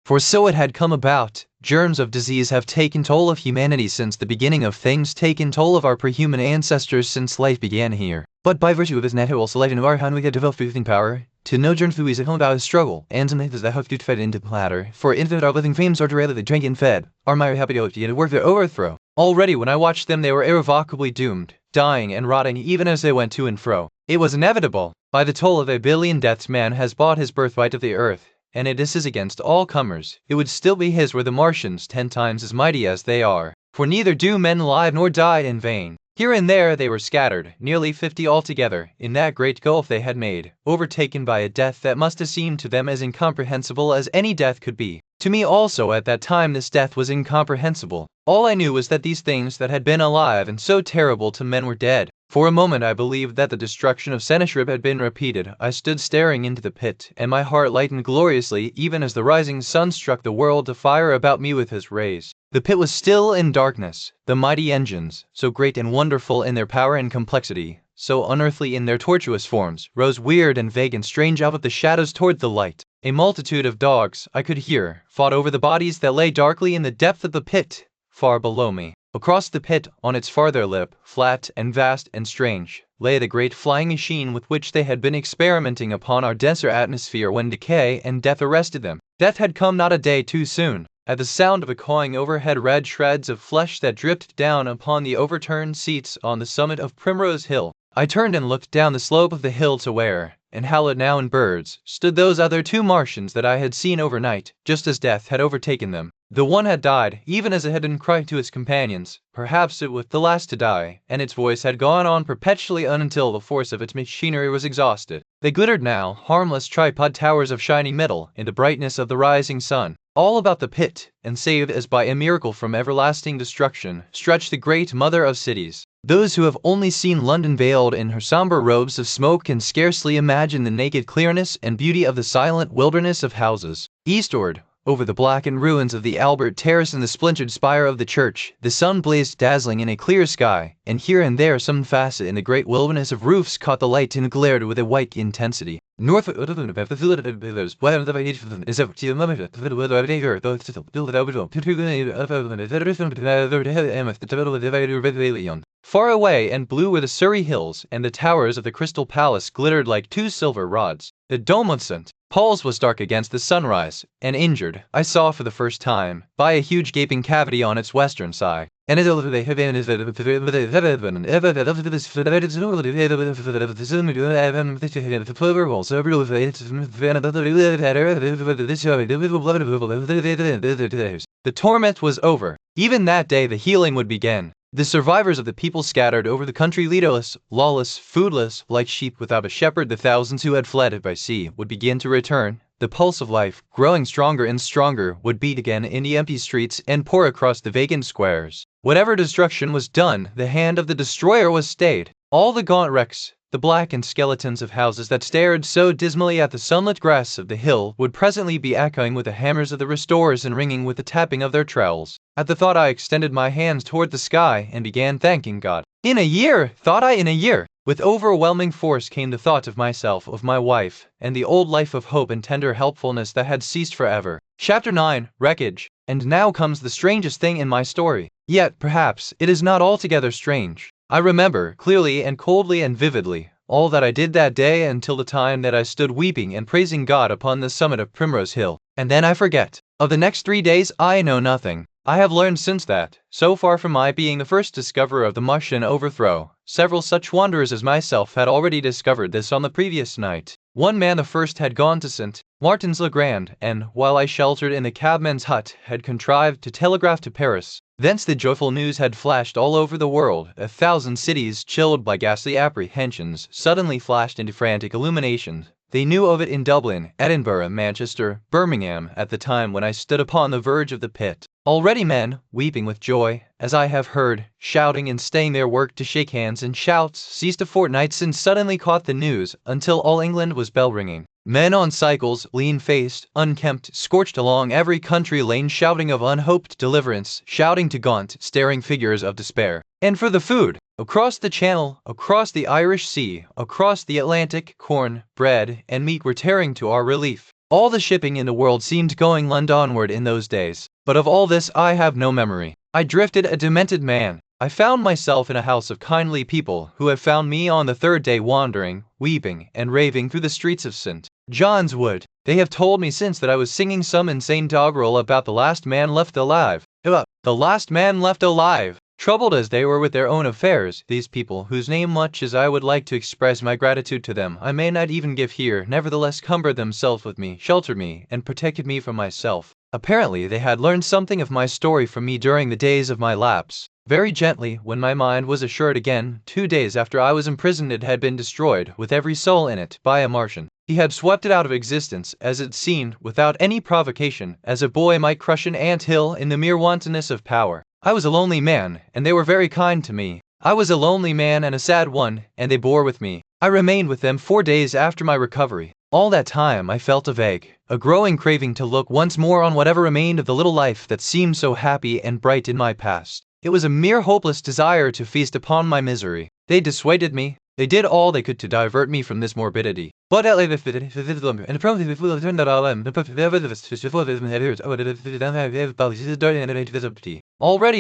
For so it had come about. Germs of disease have taken toll of humanity since the beginning of things, taken toll of our prehuman ancestors since life began here. But by virtue of his natural selection of our hand we had developed breathing power. To no germs who is at home about his struggle, and some things that have to fed into the platter. For infinite our living fames are directly drank and fed. Our myriad happy to work their overthrow. Already when I watched them they were irrevocably doomed, dying and rotting even as they went to and fro. It was inevitable. By the toll of 1 billion deaths man has bought his birthright of the earth, and it is his against all comers. It would still be his were the Martians 10 times as mighty as they are. For neither do men live nor die in vain. Here and there they were scattered, nearly 50 altogether, in that great gulf they had made, overtaken by a death that must have seemed to them as incomprehensible as any death could be. To me also at that time this death was incomprehensible. All I knew was that these things that had been alive and so terrible to men were dead. For a moment I believed that the destruction of Sennacherib had been repeated. I stood staring into the pit, and my heart lightened gloriously even as the rising sun struck the world afire about me with his rays. The pit was still in darkness. The mighty engines, so great and wonderful in their power and complexity, so unearthly in their tortuous forms, rose weird and vague and strange out of the shadows toward the light. A multitude of dogs, I could hear, fought over the bodies that lay darkly in the depth of the pit, far below me. Across the pit, on its farther lip, flat and vast and strange, lay the great flying machine with which they had been experimenting upon our denser atmosphere when decay and death arrested them. Death had come not a day too soon. At the sound of a cawing overhead red shreds of flesh that dripped down upon the overturned seats on the summit of Primrose Hill. I turned and looked down the slope of the hill to where, and hallowed now in birds, stood those other 2 Martians that I had seen overnight, just as death had overtaken them. The one had died, even as it had been crying to its companions. Perhaps it was the last to die, and its voice had gone on perpetually until the force of its machinery was exhausted. They glittered now, harmless tripod towers of shining metal, in the brightness of the rising sun. All about the pit, and saved as by a miracle from everlasting destruction, stretched the great mother of cities. Those who have only seen London veiled in her somber robes of smoke can scarcely imagine the naked clearness and beauty of the silent wilderness of houses. Eastward, over the blackened ruins of the Albert Terrace and the splintered spire of the church, the sun blazed dazzling in a clear sky, and here and there some facet in the great wilderness of roofs caught the light and glared with a white intensity. North of far away and blue were the Surrey hills, and the towers of the Crystal Palace glittered like two silver rods. The dome of St. Paul's was dark against the sunrise, and injured, I saw for the first time, by a huge gaping cavity on its western side. And the torment was over. Even that day the healing would begin. The survivors of the people scattered over the country, leaderless, lawless, foodless, like sheep without a shepherd, the thousands who had fled by sea, would begin to return. The pulse of life, growing stronger and stronger, would beat again in the empty streets and pour across the vacant squares. Whatever destruction was done, the hand of the destroyer was stayed. All the gaunt wrecks, the blackened skeletons of houses that stared so dismally at the sunlit grass of the hill, would presently be echoing with the hammers of the restorers and ringing with the tapping of their trowels. At the thought I extended my hands toward the sky and began thanking God. In a year, thought I, in a year. With overwhelming force came the thought of myself, of my wife, and the old life of hope and tender helpfulness that had ceased forever. Chapter 9, Wreckage. And now comes the strangest thing in my story. Yet, perhaps, it is not altogether strange. I remember, clearly and coldly and vividly, all that I did that day until the time that I stood weeping and praising God upon the summit of Primrose Hill. And then I forget. Of the next 3 days I know nothing. I have learned since that, so far from my being the first discoverer of the Martian overthrow, several such wanderers as myself had already discovered this on the previous night. One man the first had gone to St. Martin's-le-Grand, and, while I sheltered in the cabman's hut, had contrived to telegraph to Paris. Thence the joyful news had flashed all over the world. 1,000 cities, chilled by ghastly apprehensions, suddenly flashed into frantic illumination. They knew of it in Dublin, Edinburgh, Manchester, Birmingham, at the time when I stood upon the verge of the pit. Already men, weeping with joy, as I have heard, shouting and staying their work to shake hands, and shouts ceased a fortnight since suddenly caught the news, until all England was bell-ringing. Men on cycles, lean-faced, unkempt, scorched along every country lane, shouting of unhoped deliverance, shouting to gaunt, staring figures of despair. And for the food! Across the Channel, across the Irish Sea, across the Atlantic, corn, bread, and meat were tearing to our relief. All the shipping in the world seemed going Londonward in those days. But of all this I have no memory. I drifted a demented man. I found myself in a house of kindly people who have found me on the 3rd day wandering, weeping, and raving through the streets of St. John's Wood. They have told me since that I was singing some insane doggerel about the last man left alive. The last man left alive! Troubled as they were with their own affairs, these people, whose name much as I would like to express my gratitude to them, I may not even give here, nevertheless cumbered themselves with me, sheltered me, and protected me from myself. Apparently they had learned something of my story from me during the days of my lapse. Very gently, when my mind was assured again, 2 days after I was imprisoned, it had been destroyed, with every soul in it, by a Martian. He had swept it out of existence, as it seemed, without any provocation, as a boy might crush an ant-hill in the mere wantonness of power. I was a lonely man, and they were very kind to me. I was a lonely man and a sad one, and they bore with me. I remained with them 4 days after my recovery. All that time I felt a growing craving to look once more on whatever remained of the little life that seemed so happy and bright in my past. It was a mere hopeless desire to feast upon my misery. They dissuaded me. They did all they could to divert me from this morbidity. But already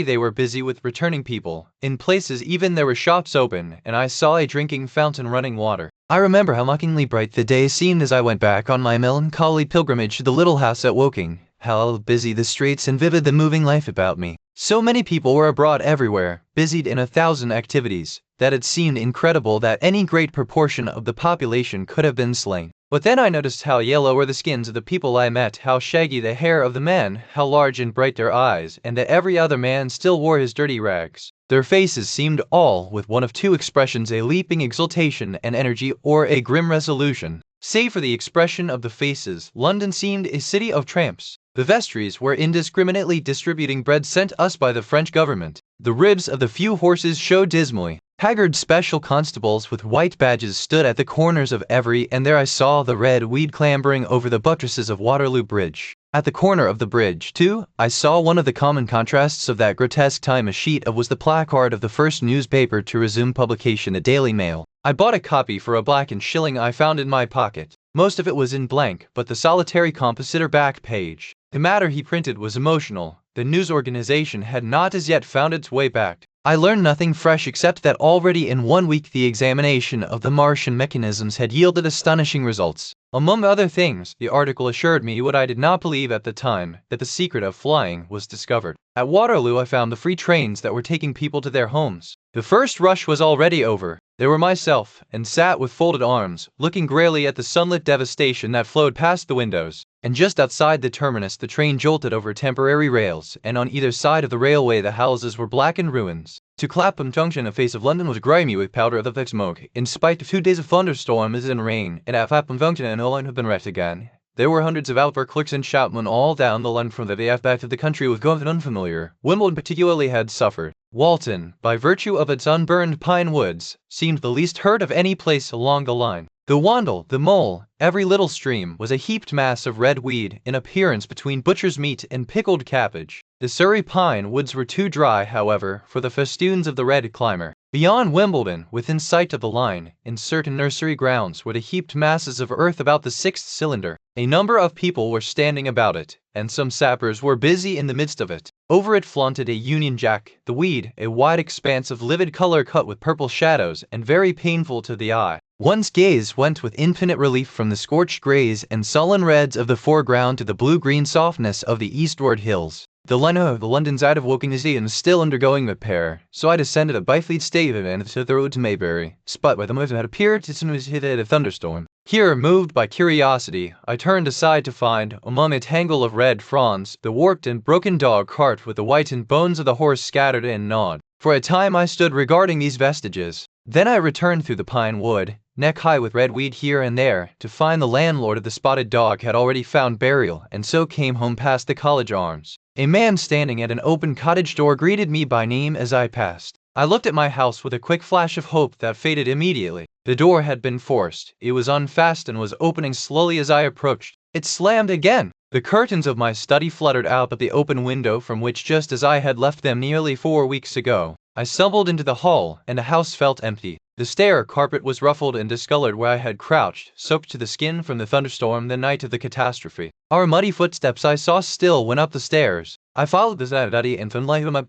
they were busy with returning people. In places even there were shops open, and I saw a drinking fountain running water. I remember how mockingly bright the day seemed as I went back on my melancholy pilgrimage to the little house at Woking. How busy the streets and vivid the moving life about me. So many people were abroad everywhere, busied in 1,000 activities, that it seemed incredible that any great proportion of the population could have been slain. But then I noticed how yellow were the skins of the people I met, how shaggy the hair of the men, how large and bright their eyes, and that every other man still wore his dirty rags. Their faces seemed all with one of two expressions, a leaping exultation and energy or a grim resolution. Save for the expression of the faces, London seemed a city of tramps. The vestries were indiscriminately distributing bread sent us by the French government. The ribs of the few horses showed dismally. Haggard special constables with white badges stood at the corners of every, and there I saw the red weed clambering over the buttresses of Waterloo Bridge. At the corner of the bridge, too, I saw one of the common contrasts of that grotesque time. A sheet of was the placard of the first newspaper to resume publication, the Daily Mail. I bought a copy for £1 I found in my pocket. Most of it was in blank, but the solitary compositor back page. The matter he printed was emotional. The news organization had not as yet found its way back. I learned nothing fresh except that already in 1 week the examination of the Martian mechanisms had yielded astonishing results. Among other things, the article assured me what I did not believe at the time, that the secret of flying was discovered. At Waterloo I found the free trains that were taking people to their homes. The first rush was already over. There were myself, and sat with folded arms, looking greyly at the sunlit devastation that flowed past the windows. And just outside the terminus the train jolted over temporary rails, and on either side of the railway the houses were blackened ruins. To Clapham Junction the face of London was grimy with powder of the thick smoke, in spite of 2 days of thunderstorms and rain, and at Clapham Junction no line had been wrecked again. There were hundreds of outwork clerks and shopmen all down the line from the VF back to the country with going unfamiliar. Wimbledon particularly had suffered. Walton, by virtue of its unburned pine woods, seemed the least hurt of any place along the line. The Wandle, the Mole, every little stream, was a heaped mass of red weed in appearance between butcher's meat and pickled cabbage. The Surrey pine woods were too dry, however, for the festoons of the red climber. Beyond Wimbledon, within sight of the line, in certain nursery grounds, were the heaped masses of earth about the 6th cylinder. A number of people were standing about it, and some sappers were busy in the midst of it. Over it flaunted a Union Jack, the weed, a wide expanse of livid color cut with purple shadows and very painful to the eye. One's gaze went with infinite relief from the scorched grays and sullen reds of the foreground to the blue-green softness of the eastward hills. The line of the London side of Woking is still undergoing repair, so I descended a Byfleet stave and to the road to Maybury, spot where the mountain had appeared as soon as it hit a thunderstorm. Here, moved by curiosity, I turned aside to find, among a tangle of red fronds, the warped and broken dog cart with the whitened bones of the horse scattered and gnawed. For a time I stood regarding these vestiges. Then I returned through the pine wood, neck high with red weed here and there, to find the landlord of the spotted dog had already found burial, and so came home past the College Arms. A man standing at an open cottage door greeted me by name as I passed. I looked at my house with a quick flash of hope that faded immediately. The door had been forced. It was unfastened and was opening slowly as I approached. It slammed again. The curtains of my study fluttered out of the open window from which, just as I had left them nearly 4 weeks ago, I stumbled into the hall, and the house felt empty. The stair carpet was ruffled and discolored where I had crouched, soaked to the skin from the thunderstorm the night of the catastrophe. Our muddy footsteps I saw still went up the stairs. I followed the study and found life and the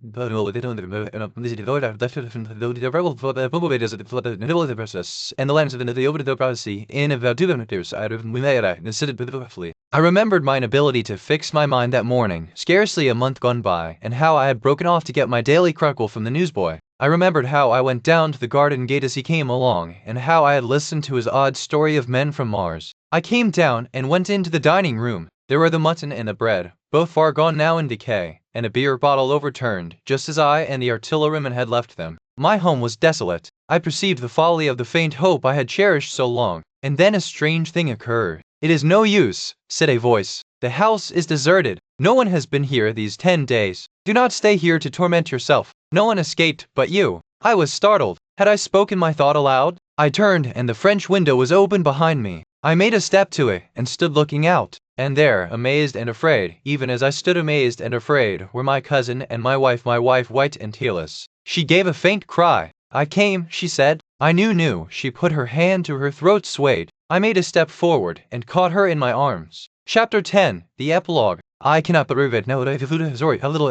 lands of the over the privacy in about 2 minutes I I remembered mine ability to fix my mind that morning, scarcely a month gone by, and how I had broken off to get my daily crackle from the newsboy. I remembered how I went down to the garden gate as he came along, and how I had listened to his odd story of men from Mars. I came down and went into the dining room. There were the mutton and the bread, both far gone now in decay, and a beer bottle overturned, just as I and the artilleryman had left them. My home was desolate. I perceived the folly of the faint hope I had cherished so long, and then a strange thing occurred. "It is no use," said a voice. "The house is deserted. No one has been here these 10 days. Do not stay here to torment yourself. No one escaped but you." I was startled. Had I spoken my thought aloud? I turned, and the French window was open behind me. I made a step to it, and stood looking out. And there, amazed and afraid, even as I stood amazed and afraid, were my cousin and my wife white and tearless. She gave a faint cry. "I came," she said. I knew. She put her hand to her throat, swayed. I made a step forward, and caught her in my arms. Chapter 10, the Epilogue. I cannot believe it now. Sorry, a little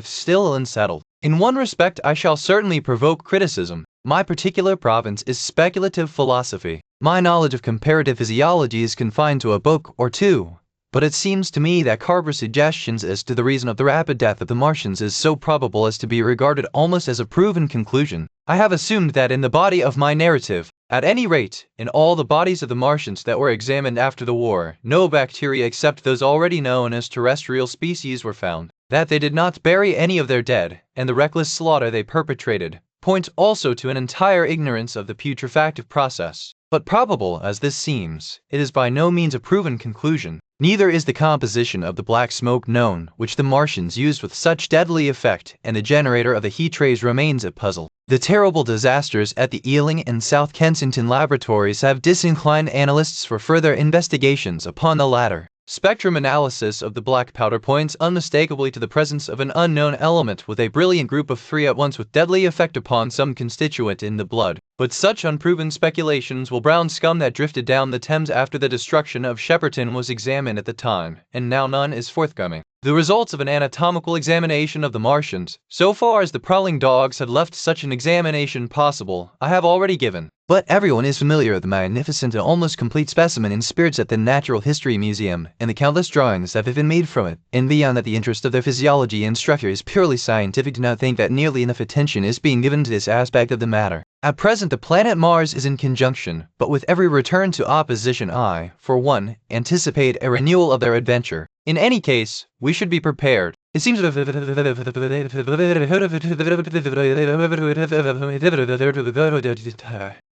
still unsettled. In one respect I shall certainly provoke criticism. My particular province is speculative philosophy. My knowledge of comparative physiology is confined to a book or two. But it seems to me that Carver's suggestions as to the reason of the rapid death of the Martians is so probable as to be regarded almost as a proven conclusion. I have assumed that in the body of my narrative, At any rate, in all the bodies of the Martians that were examined after the war, no bacteria except those already known as terrestrial species were found. That they did not bury any of their dead, and the reckless slaughter they perpetrated, points also to an entire ignorance of the putrefactive process. But probable as this seems, it is by no means a proven conclusion. Neither is the composition of the black smoke known, which the Martians used with such deadly effect, and the generator of the heat rays remains a puzzle. The terrible disasters at the Ealing and South Kensington laboratories have disinclined analysts for further investigations upon the latter. Spectrum analysis of the black powder points unmistakably to the presence of an unknown element with a brilliant group of three at once with deadly effect upon some constituent in the blood. But such unproven speculations will brown scum that drifted down the Thames after the destruction of Shepperton was examined at the time, and now none is forthcoming. The results of an anatomical examination of the Martians, so far as the prowling dogs had left such an examination possible, I have already given. But everyone is familiar with the magnificent and almost complete specimen in spirits at the Natural History Museum, and the countless drawings that have been made from it. And beyond that, the interest of their physiology and structure is purely scientific. Do not think that nearly enough attention is being given to this aspect of the matter. At present, the planet Mars is in conjunction, but with every return to opposition I, for one, anticipate a renewal of their adventure. In any case, we should be prepared. It seems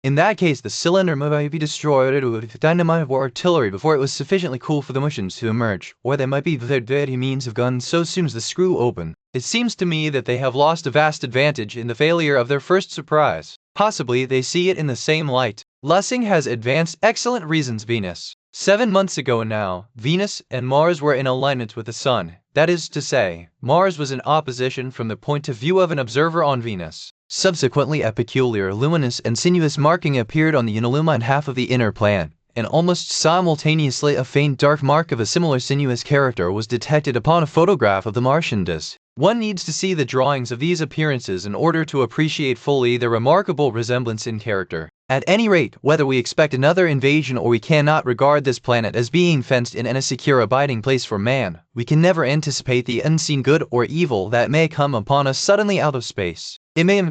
in that case, the cylinder might be destroyed with dynamite or artillery before it was sufficiently cool for the Martians to emerge, or they might be very means of guns so soon as the screw open. It seems to me that they have lost a vast advantage in the failure of their first surprise. Possibly they see it in the same light. Lessing has advanced excellent reasons. Venus. 7 months ago now, Venus and Mars were in alignment with the Sun. That is to say, Mars was in opposition from the point of view of an observer on Venus. Subsequently, a peculiar, luminous and sinuous marking appeared on the unillumined half of the inner planet, and almost simultaneously a faint dark mark of a similar sinuous character was detected upon a photograph of the Martian disk. One needs to see the drawings of these appearances in order to appreciate fully their remarkable resemblance in character. At any rate, whether we expect another invasion or we cannot regard this planet as being fenced in and a secure abiding place for man, we can never anticipate the unseen good or evil that may come upon us suddenly out of space. It may be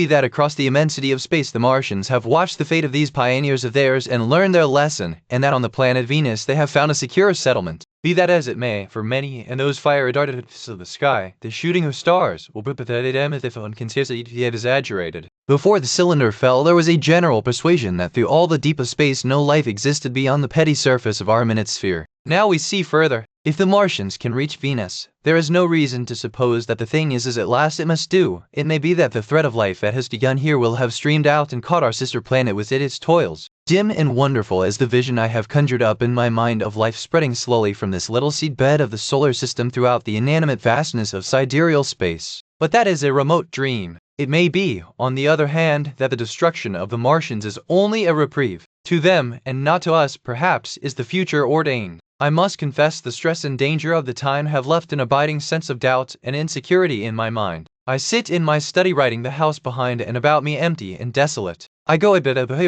that across the immensity of space the Martians have watched the fate of these pioneers of theirs and learned their lesson, and that on the planet Venus they have found a secure settlement. Be that as it may, for many, and those fire darted to the sky, the shooting of stars will be considered exaggerated. Before the cylinder fell, there was a general persuasion that through all the deep of space no life existed beyond the petty surface of our minute sphere. Now we see further. If the Martians can reach Venus, there is no reason to suppose that the thing is as at last it must do. It may be that the thread of life that has begun here will have streamed out and caught our sister planet with its toils. Dim and wonderful as the vision I have conjured up in my mind of life spreading slowly from this little seed bed of the solar system throughout the inanimate vastness of sidereal space. But that is a remote dream. It may be, on the other hand, that the destruction of the Martians is only a reprieve. To them, and not to us, perhaps, is the future ordained. I must confess the stress and danger of the time have left an abiding sense of doubt and insecurity in my mind. I sit in my study writing, the house behind and about me empty and desolate. I go a bit of of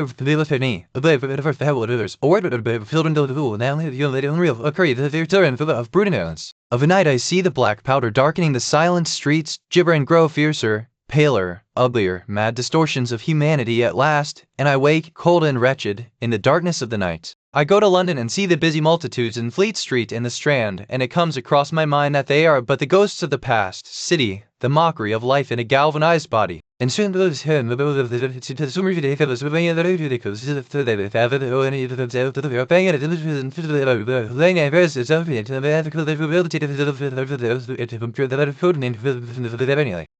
a night I see the black powder darkening the silent streets, gibber and grow fiercer, paler, uglier, mad distortions of humanity at last, and I wake, cold and wretched, in the darkness of the night. I go to London and see the busy multitudes in Fleet Street and the Strand, and it comes across my mind that they are but the ghosts of the past city, the mockery of life in a galvanized body. And soon those in the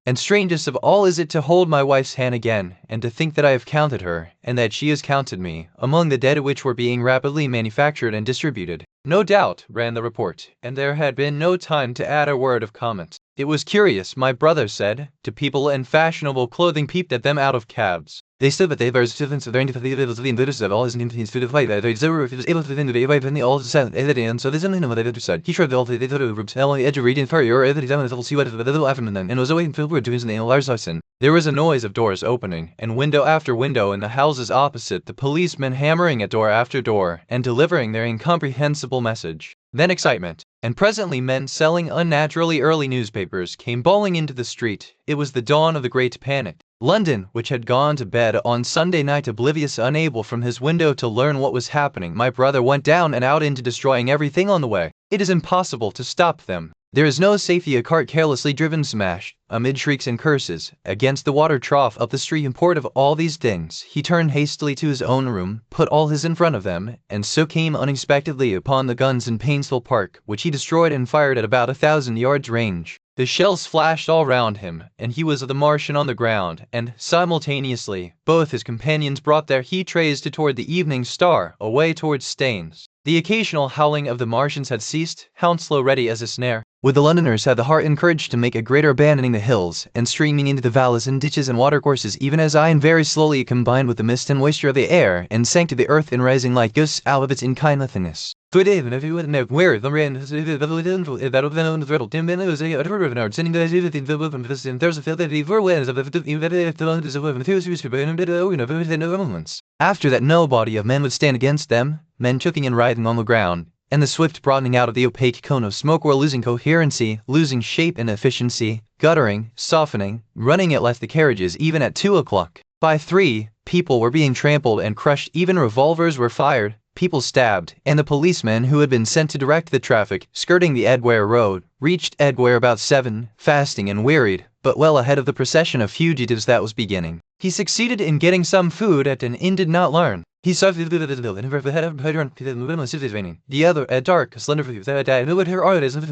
and strangest of all is it to hold my wife's hand again, and to think that I have counted her, and that she has counted me, among the dead which were being rapidly manufactured and distributed. No doubt, ran the report, and there had been no time to add a word of comment. It was curious, my brother said, to people in fashionable clothing peeped at them out of cabs. They stood but they were students of the of all his institute of life. They was able to think of the all said, and so this is what they said. He showed all the rooms, on the edge of reading for your every time to see what the little afternoon and was away filled with doing in the large house. There was a noise of doors opening, and window after window in the houses opposite, the policemen hammering at door after door, and delivering their incomprehensible message. then excitement, and presently men selling unnaturally early newspapers came bawling into the street. It was the dawn of the Great Panic. London, which had gone to bed on Sunday night oblivious, unable from his window to learn what was happening, my brother went down and out into destroying everything on the way. It is impossible to stop them. There is no safety. A cart carelessly driven smashed, amid shrieks and curses, against the water trough up the street. Import of all these things, he turned hastily to his own room, put all his in front of them, and so came unexpectedly upon the guns in Painshill Park, which he destroyed and fired at about 1,000 yards range. The shells flashed all round him, and he was the Martian on the ground, and, simultaneously, both his companions brought their heat rays toward the evening star, away towards Staines. The occasional howling of the Martians had ceased, Hounslow ready as a snare. Would the Londoners have the heart and courage to make a greater abandoning the hills, and streaming into the valleys and ditches and watercourses, even as I, and very slowly it combined with the mist and moisture of the air, and sank to the earth in rising like ghosts out of its unkindness. Even if you would know where the rain is, that of the known riddle, Tim Ben was a river, sending the there's a field that he wins of the after that, no body of men would stand against them, men choking and writhing on the ground, and the swift broadening out of the opaque cone of smoke were losing coherency, losing shape and efficiency, guttering, softening, running at last the carriages even at 2 o'clock. By 3, people were being trampled and crushed, even revolvers were fired, people stabbed, and the policemen who had been sent to direct the traffic, skirting the Edgware Road, reached Edgware about 7, fasting and wearied, but well ahead of the procession of fugitives that was beginning. He succeeded in getting some food at an inn did not learn. He saw the other, a dark, slender figure that died with her artist in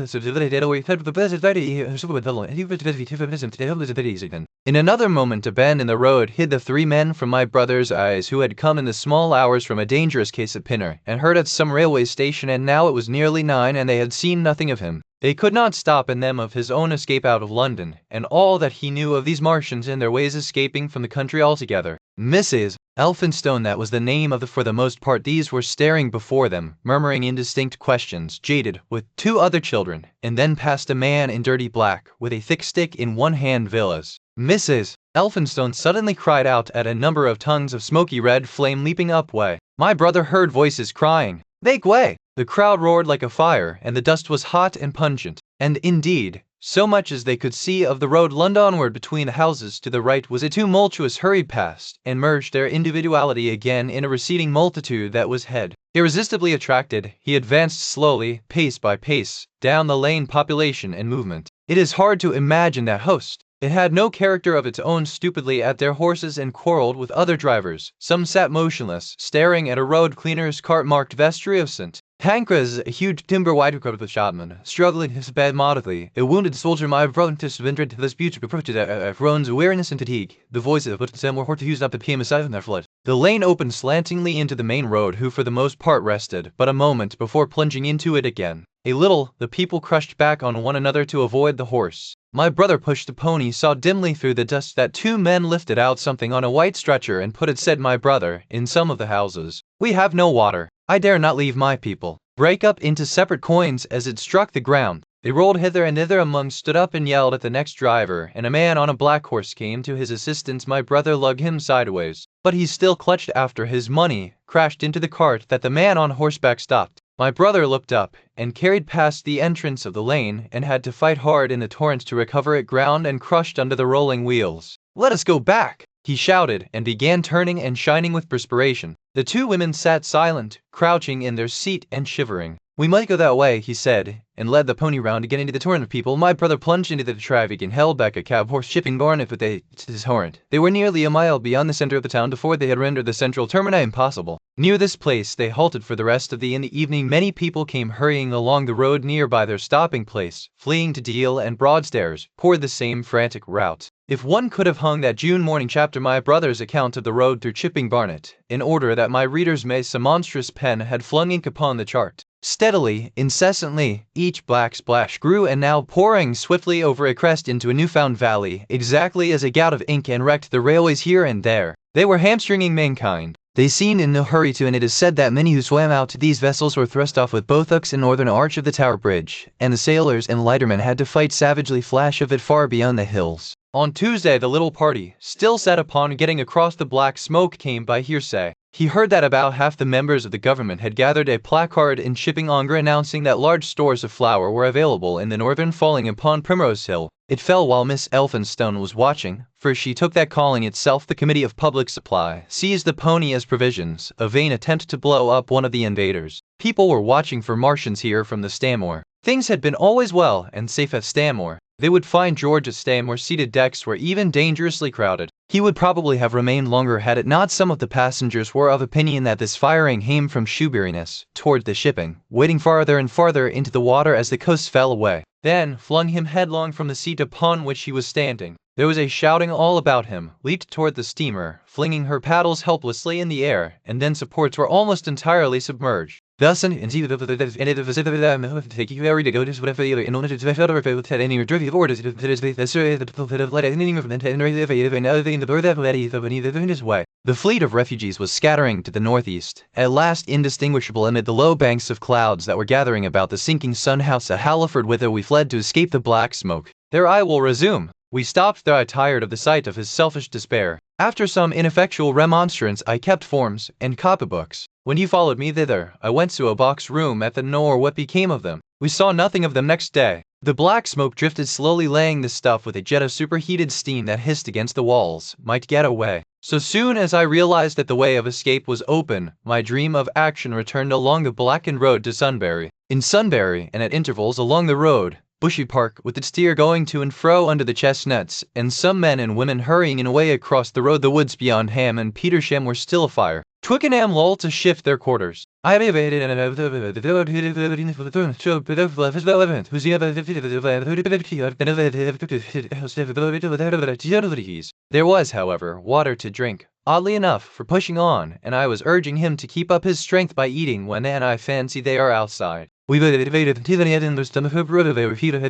another moment. A bend in the road hid the 3 men from my brother's eyes, who had come in the small hours from a dangerous case of Pinner, and heard at some railway station, and now it was nearly 9 and they had seen nothing of him. They could not stop in them of his own escape out of London, and all that he knew of these Martians and their ways escaping from the country altogether. Mrs. Elphinstone, that was the name of the, for the most part these were staring before them, murmuring indistinct questions, jaded, with 2 other children, and then passed a man in dirty black, with a thick stick in one hand. Villas. Mrs. Elphinstone suddenly cried out at a number of tongues of smoky red flame leaping up way. My brother heard voices crying, "Make way!" The crowd roared like a fire, and the dust was hot and pungent, and indeed, so much as they could see of the road Londonward between the houses to the right was a tumultuous hurry past, and merged their individuality again in a receding multitude that was head. Irresistibly attracted, he advanced slowly, pace by pace, down the lane, population and movement. It is hard to imagine that host. It had no character of its own, stupidly at their horses and quarreled with other drivers. Some sat motionless, staring at a road cleaner's cart marked Vestry of St. Pancras, a huge timber-wide crowd of shopmen, struggling his bed modestly. A wounded soldier, my brother, surrendered to this beauty, approached Roan's weariness and fatigue. The voices of them were to use up the PM aside from their flood. The lane opened slantingly into the main road, who for the most part rested but a moment before plunging into it again. A little, the people crushed back on one another to avoid the horse. My brother pushed the pony, saw dimly through the dust that 2 men lifted out something on a white stretcher and put it. Said my brother, in some of the houses, "We have no water. I dare not leave my people." Break up into separate coins as it struck the ground. They rolled hither and thither among, stood up and yelled at the next driver, and a man on a black horse came to his assistance. My brother lugged him sideways, but he still clutched after his money, crashed into the cart that the man on horseback stopped. My brother looked up, and carried past the entrance of the lane, and had to fight hard in the torrent to recover it, ground and crushed under the rolling wheels. "Let us go back!" he shouted, and began turning and shining with perspiration. The 2 women sat silent, crouching in their seat and shivering. "We might go that way," he said, and led the pony round again into the torrent of people. My brother plunged into the traffic and held back a cab horse shipping Barnet with his torrent. They were nearly a mile beyond the center of the town before they had rendered the central termini impossible. Near this place they halted for the rest of the in the evening. Many people came hurrying along the road near by their stopping place, fleeing to Deal and Broadstairs, poured the same frantic route. If one could have hung that June morning chapter, my brother's account of the road through Chipping Barnet, in order that my readers may, some monstrous pen had flung ink upon the chart. Steadily, incessantly, each black splash grew, and now pouring swiftly over a crest into a newfound valley, exactly as a gout of ink, and wrecked the railways here and there. They were hamstringing mankind. They seemed in no hurry to, and it is said that many who swam out to these vessels were thrust off with both hooks in northern arch of the Tower Bridge, and the sailors and lightermen had to fight savagely flash of it far beyond the hills. On Tuesday the little party, still set upon getting across the black smoke, came by hearsay He heard that about half the members of the government had gathered a placard in shipping Ongar announcing that large stores of flour were available in the northern falling upon Primrose Hill. It fell while Miss Elphinstone was watching, for she took that calling itself the Committee of Public Supply, seized the pony as provisions, a vain attempt to blow up one of the invaders. People were watching for Martians here from the Stanmore. Things had been always well and safe at Stanmore. They would find George at Stanmore seated decks were even dangerously crowded. He would probably have remained longer had it not some of the passengers were of opinion that this firing came from Shoeburyness toward the shipping, wading farther and farther into the water as the coast fell away, then flung him headlong from the seat upon which he was standing. There was a shouting all about him, leaped toward the steamer, flinging her paddles helplessly in the air, and then supports were almost entirely submerged. Thus, any the fleet of refugees was scattering to the northeast, at last indistinguishable amid the low banks of clouds that were gathering about the sinking sun house at Halliford, whither we fled to escape the black smoke. There I will resume. We stopped there, tired of the sight of his selfish despair. After some ineffectual remonstrance, I kept forms and copybooks. When he followed me thither, I went to a box room at the Nor. What became of them? We saw nothing of them next day. The black smoke drifted slowly, laying the stuff with a jet of superheated steam that hissed against the walls, might get away. So soon as I realized that the way of escape was open, my dream of action returned along the blackened road to Sunbury. In Sunbury, and at intervals along the road, Bushy Park, with its steer going to and fro under the chestnuts, and some men and women hurrying in away across the road. The woods beyond Ham and Petersham were still afire. Twickenham lulled to shift their quarters. I evaded and there was, however, water to drink, oddly enough, for pushing on, and I was urging him to keep up his strength by eating when and I fancy they are outside. We evaded until the end of the stomach of brother. They repeated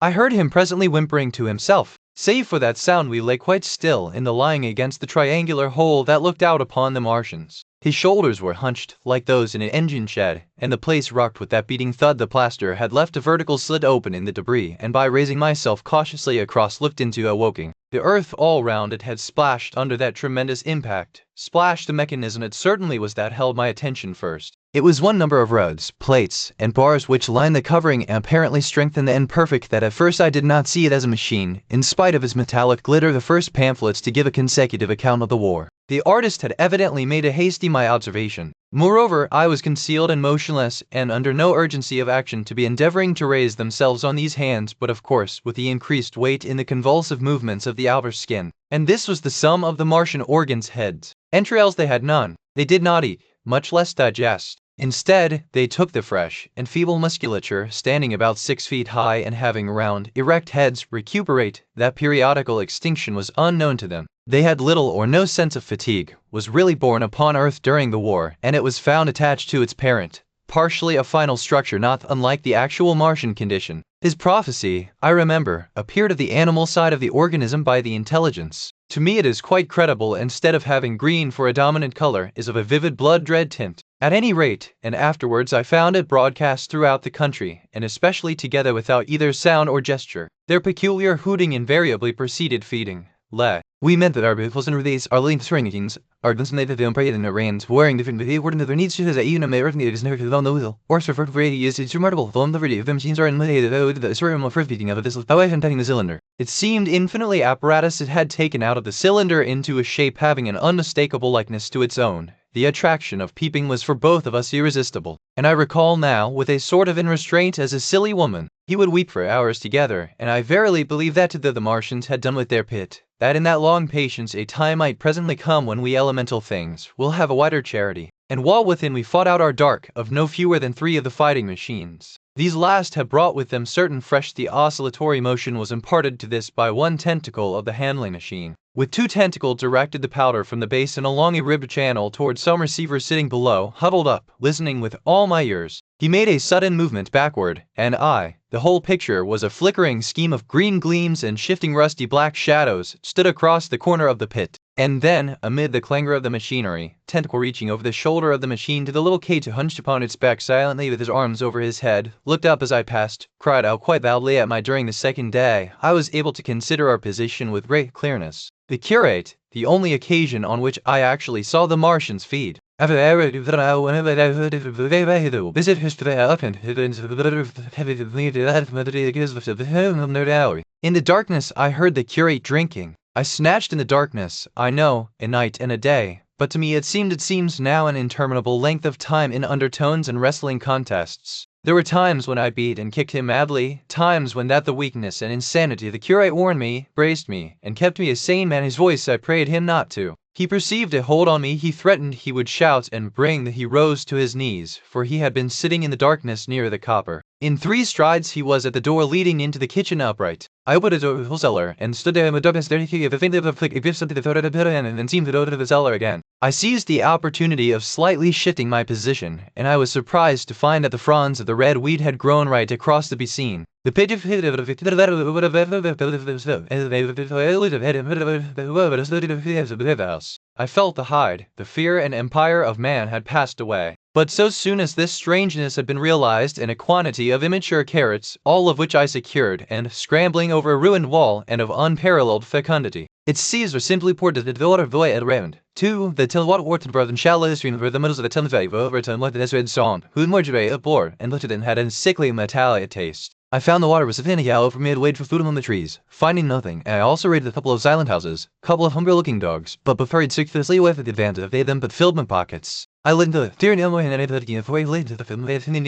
I heard him presently whimpering to himself. Save for that sound, we lay quite still in the lying against the triangular hole that looked out upon the Martians. His shoulders were hunched like those in an engine shed, and the place rocked with that beating thud. The plaster had left a vertical slit open in the debris, and by raising myself cautiously across looked into a woking. The earth all round it had splashed under that tremendous impact. Splashed the mechanism it certainly was that held my attention first. It was one number of rods, plates, and bars which lined the covering, apparently strengthened and perfect, that at first I did not see it as a machine, in spite of its metallic glitter. The first pamphlets to give a consecutive account of the war. The artist had evidently made a hasty my observation. Moreover, I was concealed and motionless, and under no urgency of action to be endeavoring to raise themselves on these hands, but of course with the increased weight in the convulsive movements of the outer skin. And this was the sum of the Martian organs' heads. Entrails they had none. They did not eat, much less digest. Instead, they took the fresh and feeble musculature, standing about 6 feet high and having round, erect heads, recuperate. That periodical extinction was unknown to them. They had little or no sense of fatigue, was really born upon Earth during the war, and it was found attached to its parent, partially a final structure not unlike the actual Martian condition. His prophecy, I remember, appeared of the animal side of the organism by the intelligence. To me it is quite credible. Instead of having green for a dominant color, is of a vivid blood-red tint. At any rate, and afterwards I found it broadcast throughout the country, and especially together without either sound or gesture. Their peculiar hooting invariably preceded feeding. We meant that our beautiful and these are linked ringings, are designated the in the reins, wearing different according to their needs, as a even a mirror is never to the wheel, or for variety is remarkable. The variety of the machines are in the cerebral of first beating of this by way of the cylinder. It seemed infinitely apparatus it had taken out of the cylinder into a shape having an unmistakable likeness to its own. The attraction of peeping was for both of us irresistible, and I recall now, with a sort of unrestraint as a silly woman, he would weep for hours together, and I verily believe that the Martians had done with their pit, that in that long patience a time might presently come when we elemental things will have a wider charity. And while within we fought out our dark of no fewer than 3 of the fighting machines. These last had brought with them certain fresh. The oscillatory motion was imparted to this by one tentacle of the handling machine, with 2 tentacles directed the powder from the basin along a ribbed channel toward some receiver sitting below, huddled up, listening with all my ears. He made a sudden movement backward, and the whole picture was a flickering scheme of green gleams and shifting rusty black shadows, stood across the corner of the pit. And then, amid the clangor of the machinery, tentacle reaching over the shoulder of the machine to the little K2 hunched upon its back silently with his arms over his head, looked up as I passed, cried out quite loudly at my during the second day, I was able to consider our position with great clearness. The curate, the only occasion on which I actually saw the Martians feed. In the darkness I heard the curate drinking. I snatched in the darkness, I know, a night and a day, but to me it seems now an interminable length of time in undertones and wrestling contests. There were times when I beat and kicked him madly, times when that the weakness and insanity the curate warned me, braced me, and kept me a sane man. His voice I prayed him not to. He perceived a hold on me, he threatened he would shout and bring that he rose to his knees, for he had been sitting in the darkness near the copper. In 3 strides he was at the door leading into the kitchen upright. I opened the door of the cellar and stood there in the darkness there he gave a faint little flick, it gives something to throw to the pit and then seemed to go to the cellar again. I seized the opportunity of slightly shifting my position, and I was surprised to find that the fronds of the red weed had grown right across the basine. The page of I felt the hide, the fear and empire of man had passed away. But so soon as this strangeness had been realized in a quantity of immature carrots, all of which I secured, and scrambling over a ruined wall and of unparalleled fecundity, its seeds were simply poured to the water void at Raymond. 2. The till what water brother and shallow stream over the middles of the Thames Valley over to like this red song, who mortuary aboard and looked at it and had a sickly metallic taste. I found the water was sufficient yellow for me to wade for food among the trees. Finding nothing, I also raided a couple of silent houses, couple of hungry-looking dogs, but before successfully away for the advantage of them but filled my pockets. I listened to the and Elmo and anything before I laid to the film. I think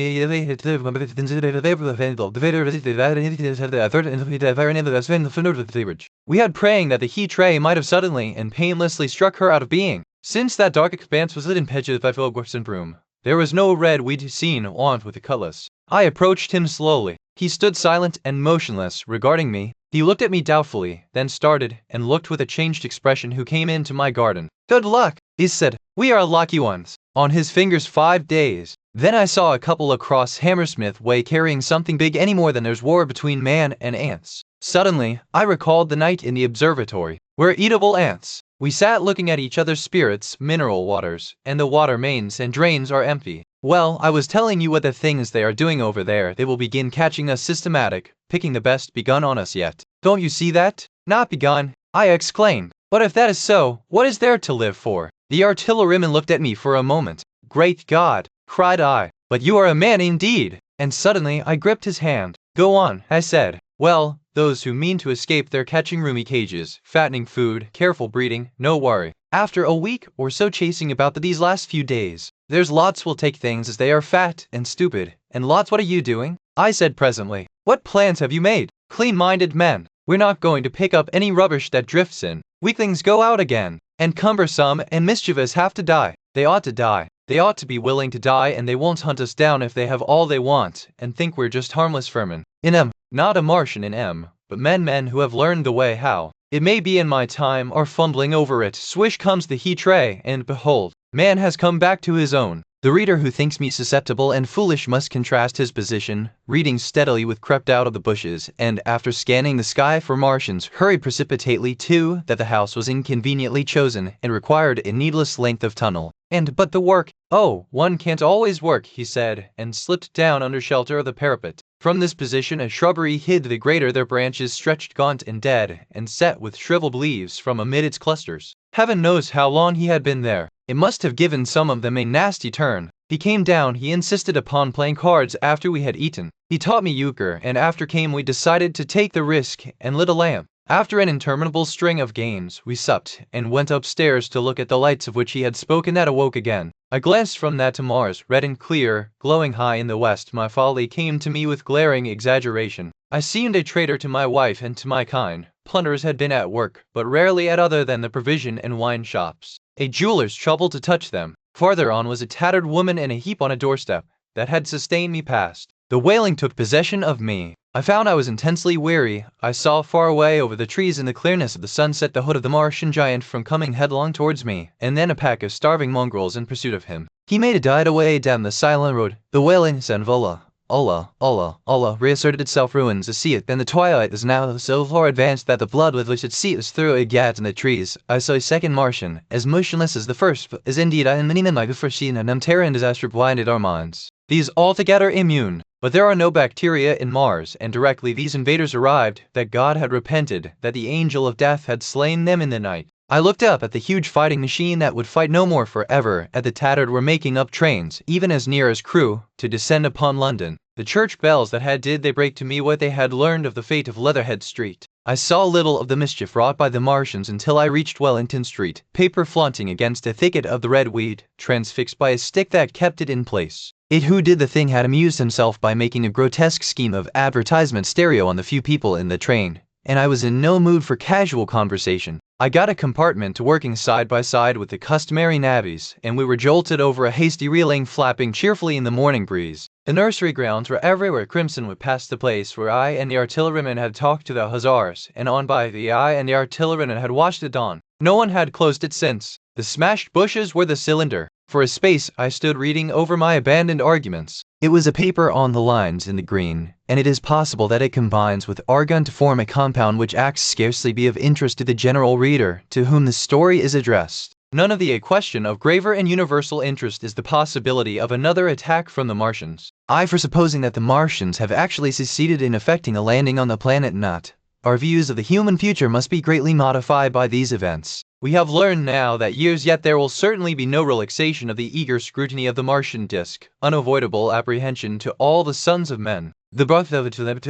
we had praying that the heat ray might have suddenly and painlessly struck her out of being. Since that dark expanse was lit in patches by Philip and broom, there was no red we'd seen on with the cutlass. I approached him slowly. He stood silent and motionless, regarding me. He looked at me doubtfully, then started and looked with a changed expression who came into my garden. Good luck, he said. We are lucky ones. On his fingers 5 days. Then I saw a couple across Hammersmith Way carrying something big any more than there's war between man and ants. Suddenly, I recalled the night in the observatory. We're eatable ants. We sat looking at each other's spirits, mineral waters, and the water mains and drains are empty. Well, I was telling you what the things they are doing over there. They will begin catching us systematic, picking the best begun on us yet. Don't you see that? Not begun, I exclaimed. But if that is so, what is there to live for? The artilleryman looked at me for a moment. Great God, cried I, but you are a man indeed. And suddenly I gripped his hand. Go on, I said. Well, those who mean to escape their catching roomy cages, fattening food, careful breeding, no worry. After a week or so chasing about these last few days, there's lots will take things as they are fat and stupid, and lots what are you doing? I said presently. What plans have you made? Clean-minded men. We're not going to pick up any rubbish that drifts in. Weaklings go out again, and cumbersome and mischievous have to die. They ought to die. They ought to be willing to die, and they won't hunt us down if they have all they want, and think we're just harmless vermin. In M, not a Martian in M, but men who have learned the way how. It may be in my time are fumbling over it. Swish comes the heat ray, and behold, man has come back to his own. The reader who thinks me susceptible and foolish must contrast his position, reading steadily with crept out of the bushes, and after scanning the sky for Martians, hurried precipitately to that the house was inconveniently chosen and required a needless length of tunnel. But the work, oh, one can't always work, he said, and slipped down under shelter of the parapet. From this position a shrubbery hid the greater their branches stretched gaunt and dead, and set with shriveled leaves from amid its clusters. Heaven knows how long he had been there. It must have given some of them a nasty turn. He came down, he insisted upon playing cards after we had eaten. He taught me euchre, and after came we decided to take the risk and lit a lamp. After an interminable string of games, we supped, and went upstairs to look at the lights of which he had spoken that awoke again. I glanced from that to Mars, red and clear, glowing high in the west. My folly came to me with glaring exaggeration. I seemed a traitor to my wife and to my kind. Plunderers had been at work, but rarely at other than the provision and wine shops. A jeweler's troubled to touch them. Farther on was a tattered woman in a heap on a doorstep, that had sustained me past. The wailing took possession of me. I found I was intensely weary. I saw far away over the trees in the clearness of the sunset the hood of the Martian giant from coming headlong towards me, and then a pack of starving mongrels in pursuit of him. He made a diet away down the silent road, bewailing Sanvola. Allah, reasserted itself ruins to see it, and the twilight is now so far advanced that the blood with which it seeps through a gap in the trees. I saw a second Martian, as motionless as the first, as indeed I and many men might have foreseen, and terror and disaster blinded our minds. These altogether immune. But there are no bacteria in Mars, and directly these invaders arrived, that God had repented, that the angel of death had slain them in the night. I looked up at the huge fighting machine that would fight no more forever, at the tattered were making up trains, even as near as Crewe, to descend upon London. The church bells that had did they break to me what they had learned of the fate of Leatherhead Street. I saw little of the mischief wrought by the Martians until I reached Wellington Street, paper flaunting against a thicket of the red weed, transfixed by a stick that kept it in place. It who did the thing had amused himself by making a grotesque scheme of advertisement stereo on the few people in the train, and I was in no mood for casual conversation. I got a compartment to working side by side with the customary navvies, and we were jolted over a hasty reeling flapping cheerfully in the morning breeze. The nursery grounds were everywhere crimson with past the place where I and the artilleryman had talked to the hussars, and on by the I and the artilleryman had watched the dawn. No one had closed it since. The smashed bushes were the cylinder. For a space I stood reading over my abandoned arguments. It was a paper on the lines in the green, and it is possible that it combines with argon to form a compound which acts scarcely be of interest to the general reader to whom the story is addressed. None of the question of graver and universal interest is the possibility of another attack from the Martians. I for supposing that the Martians have actually succeeded in effecting a landing on the planet not. Our views of the human future must be greatly modified by these events. We have learned now that years yet there will certainly be no relaxation of the eager scrutiny of the Martian disk, unavoidable apprehension to all the sons of men. The breath of it to them to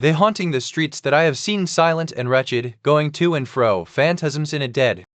they haunting the streets that I have seen silent and wretched, going to and fro, phantasms in a dead,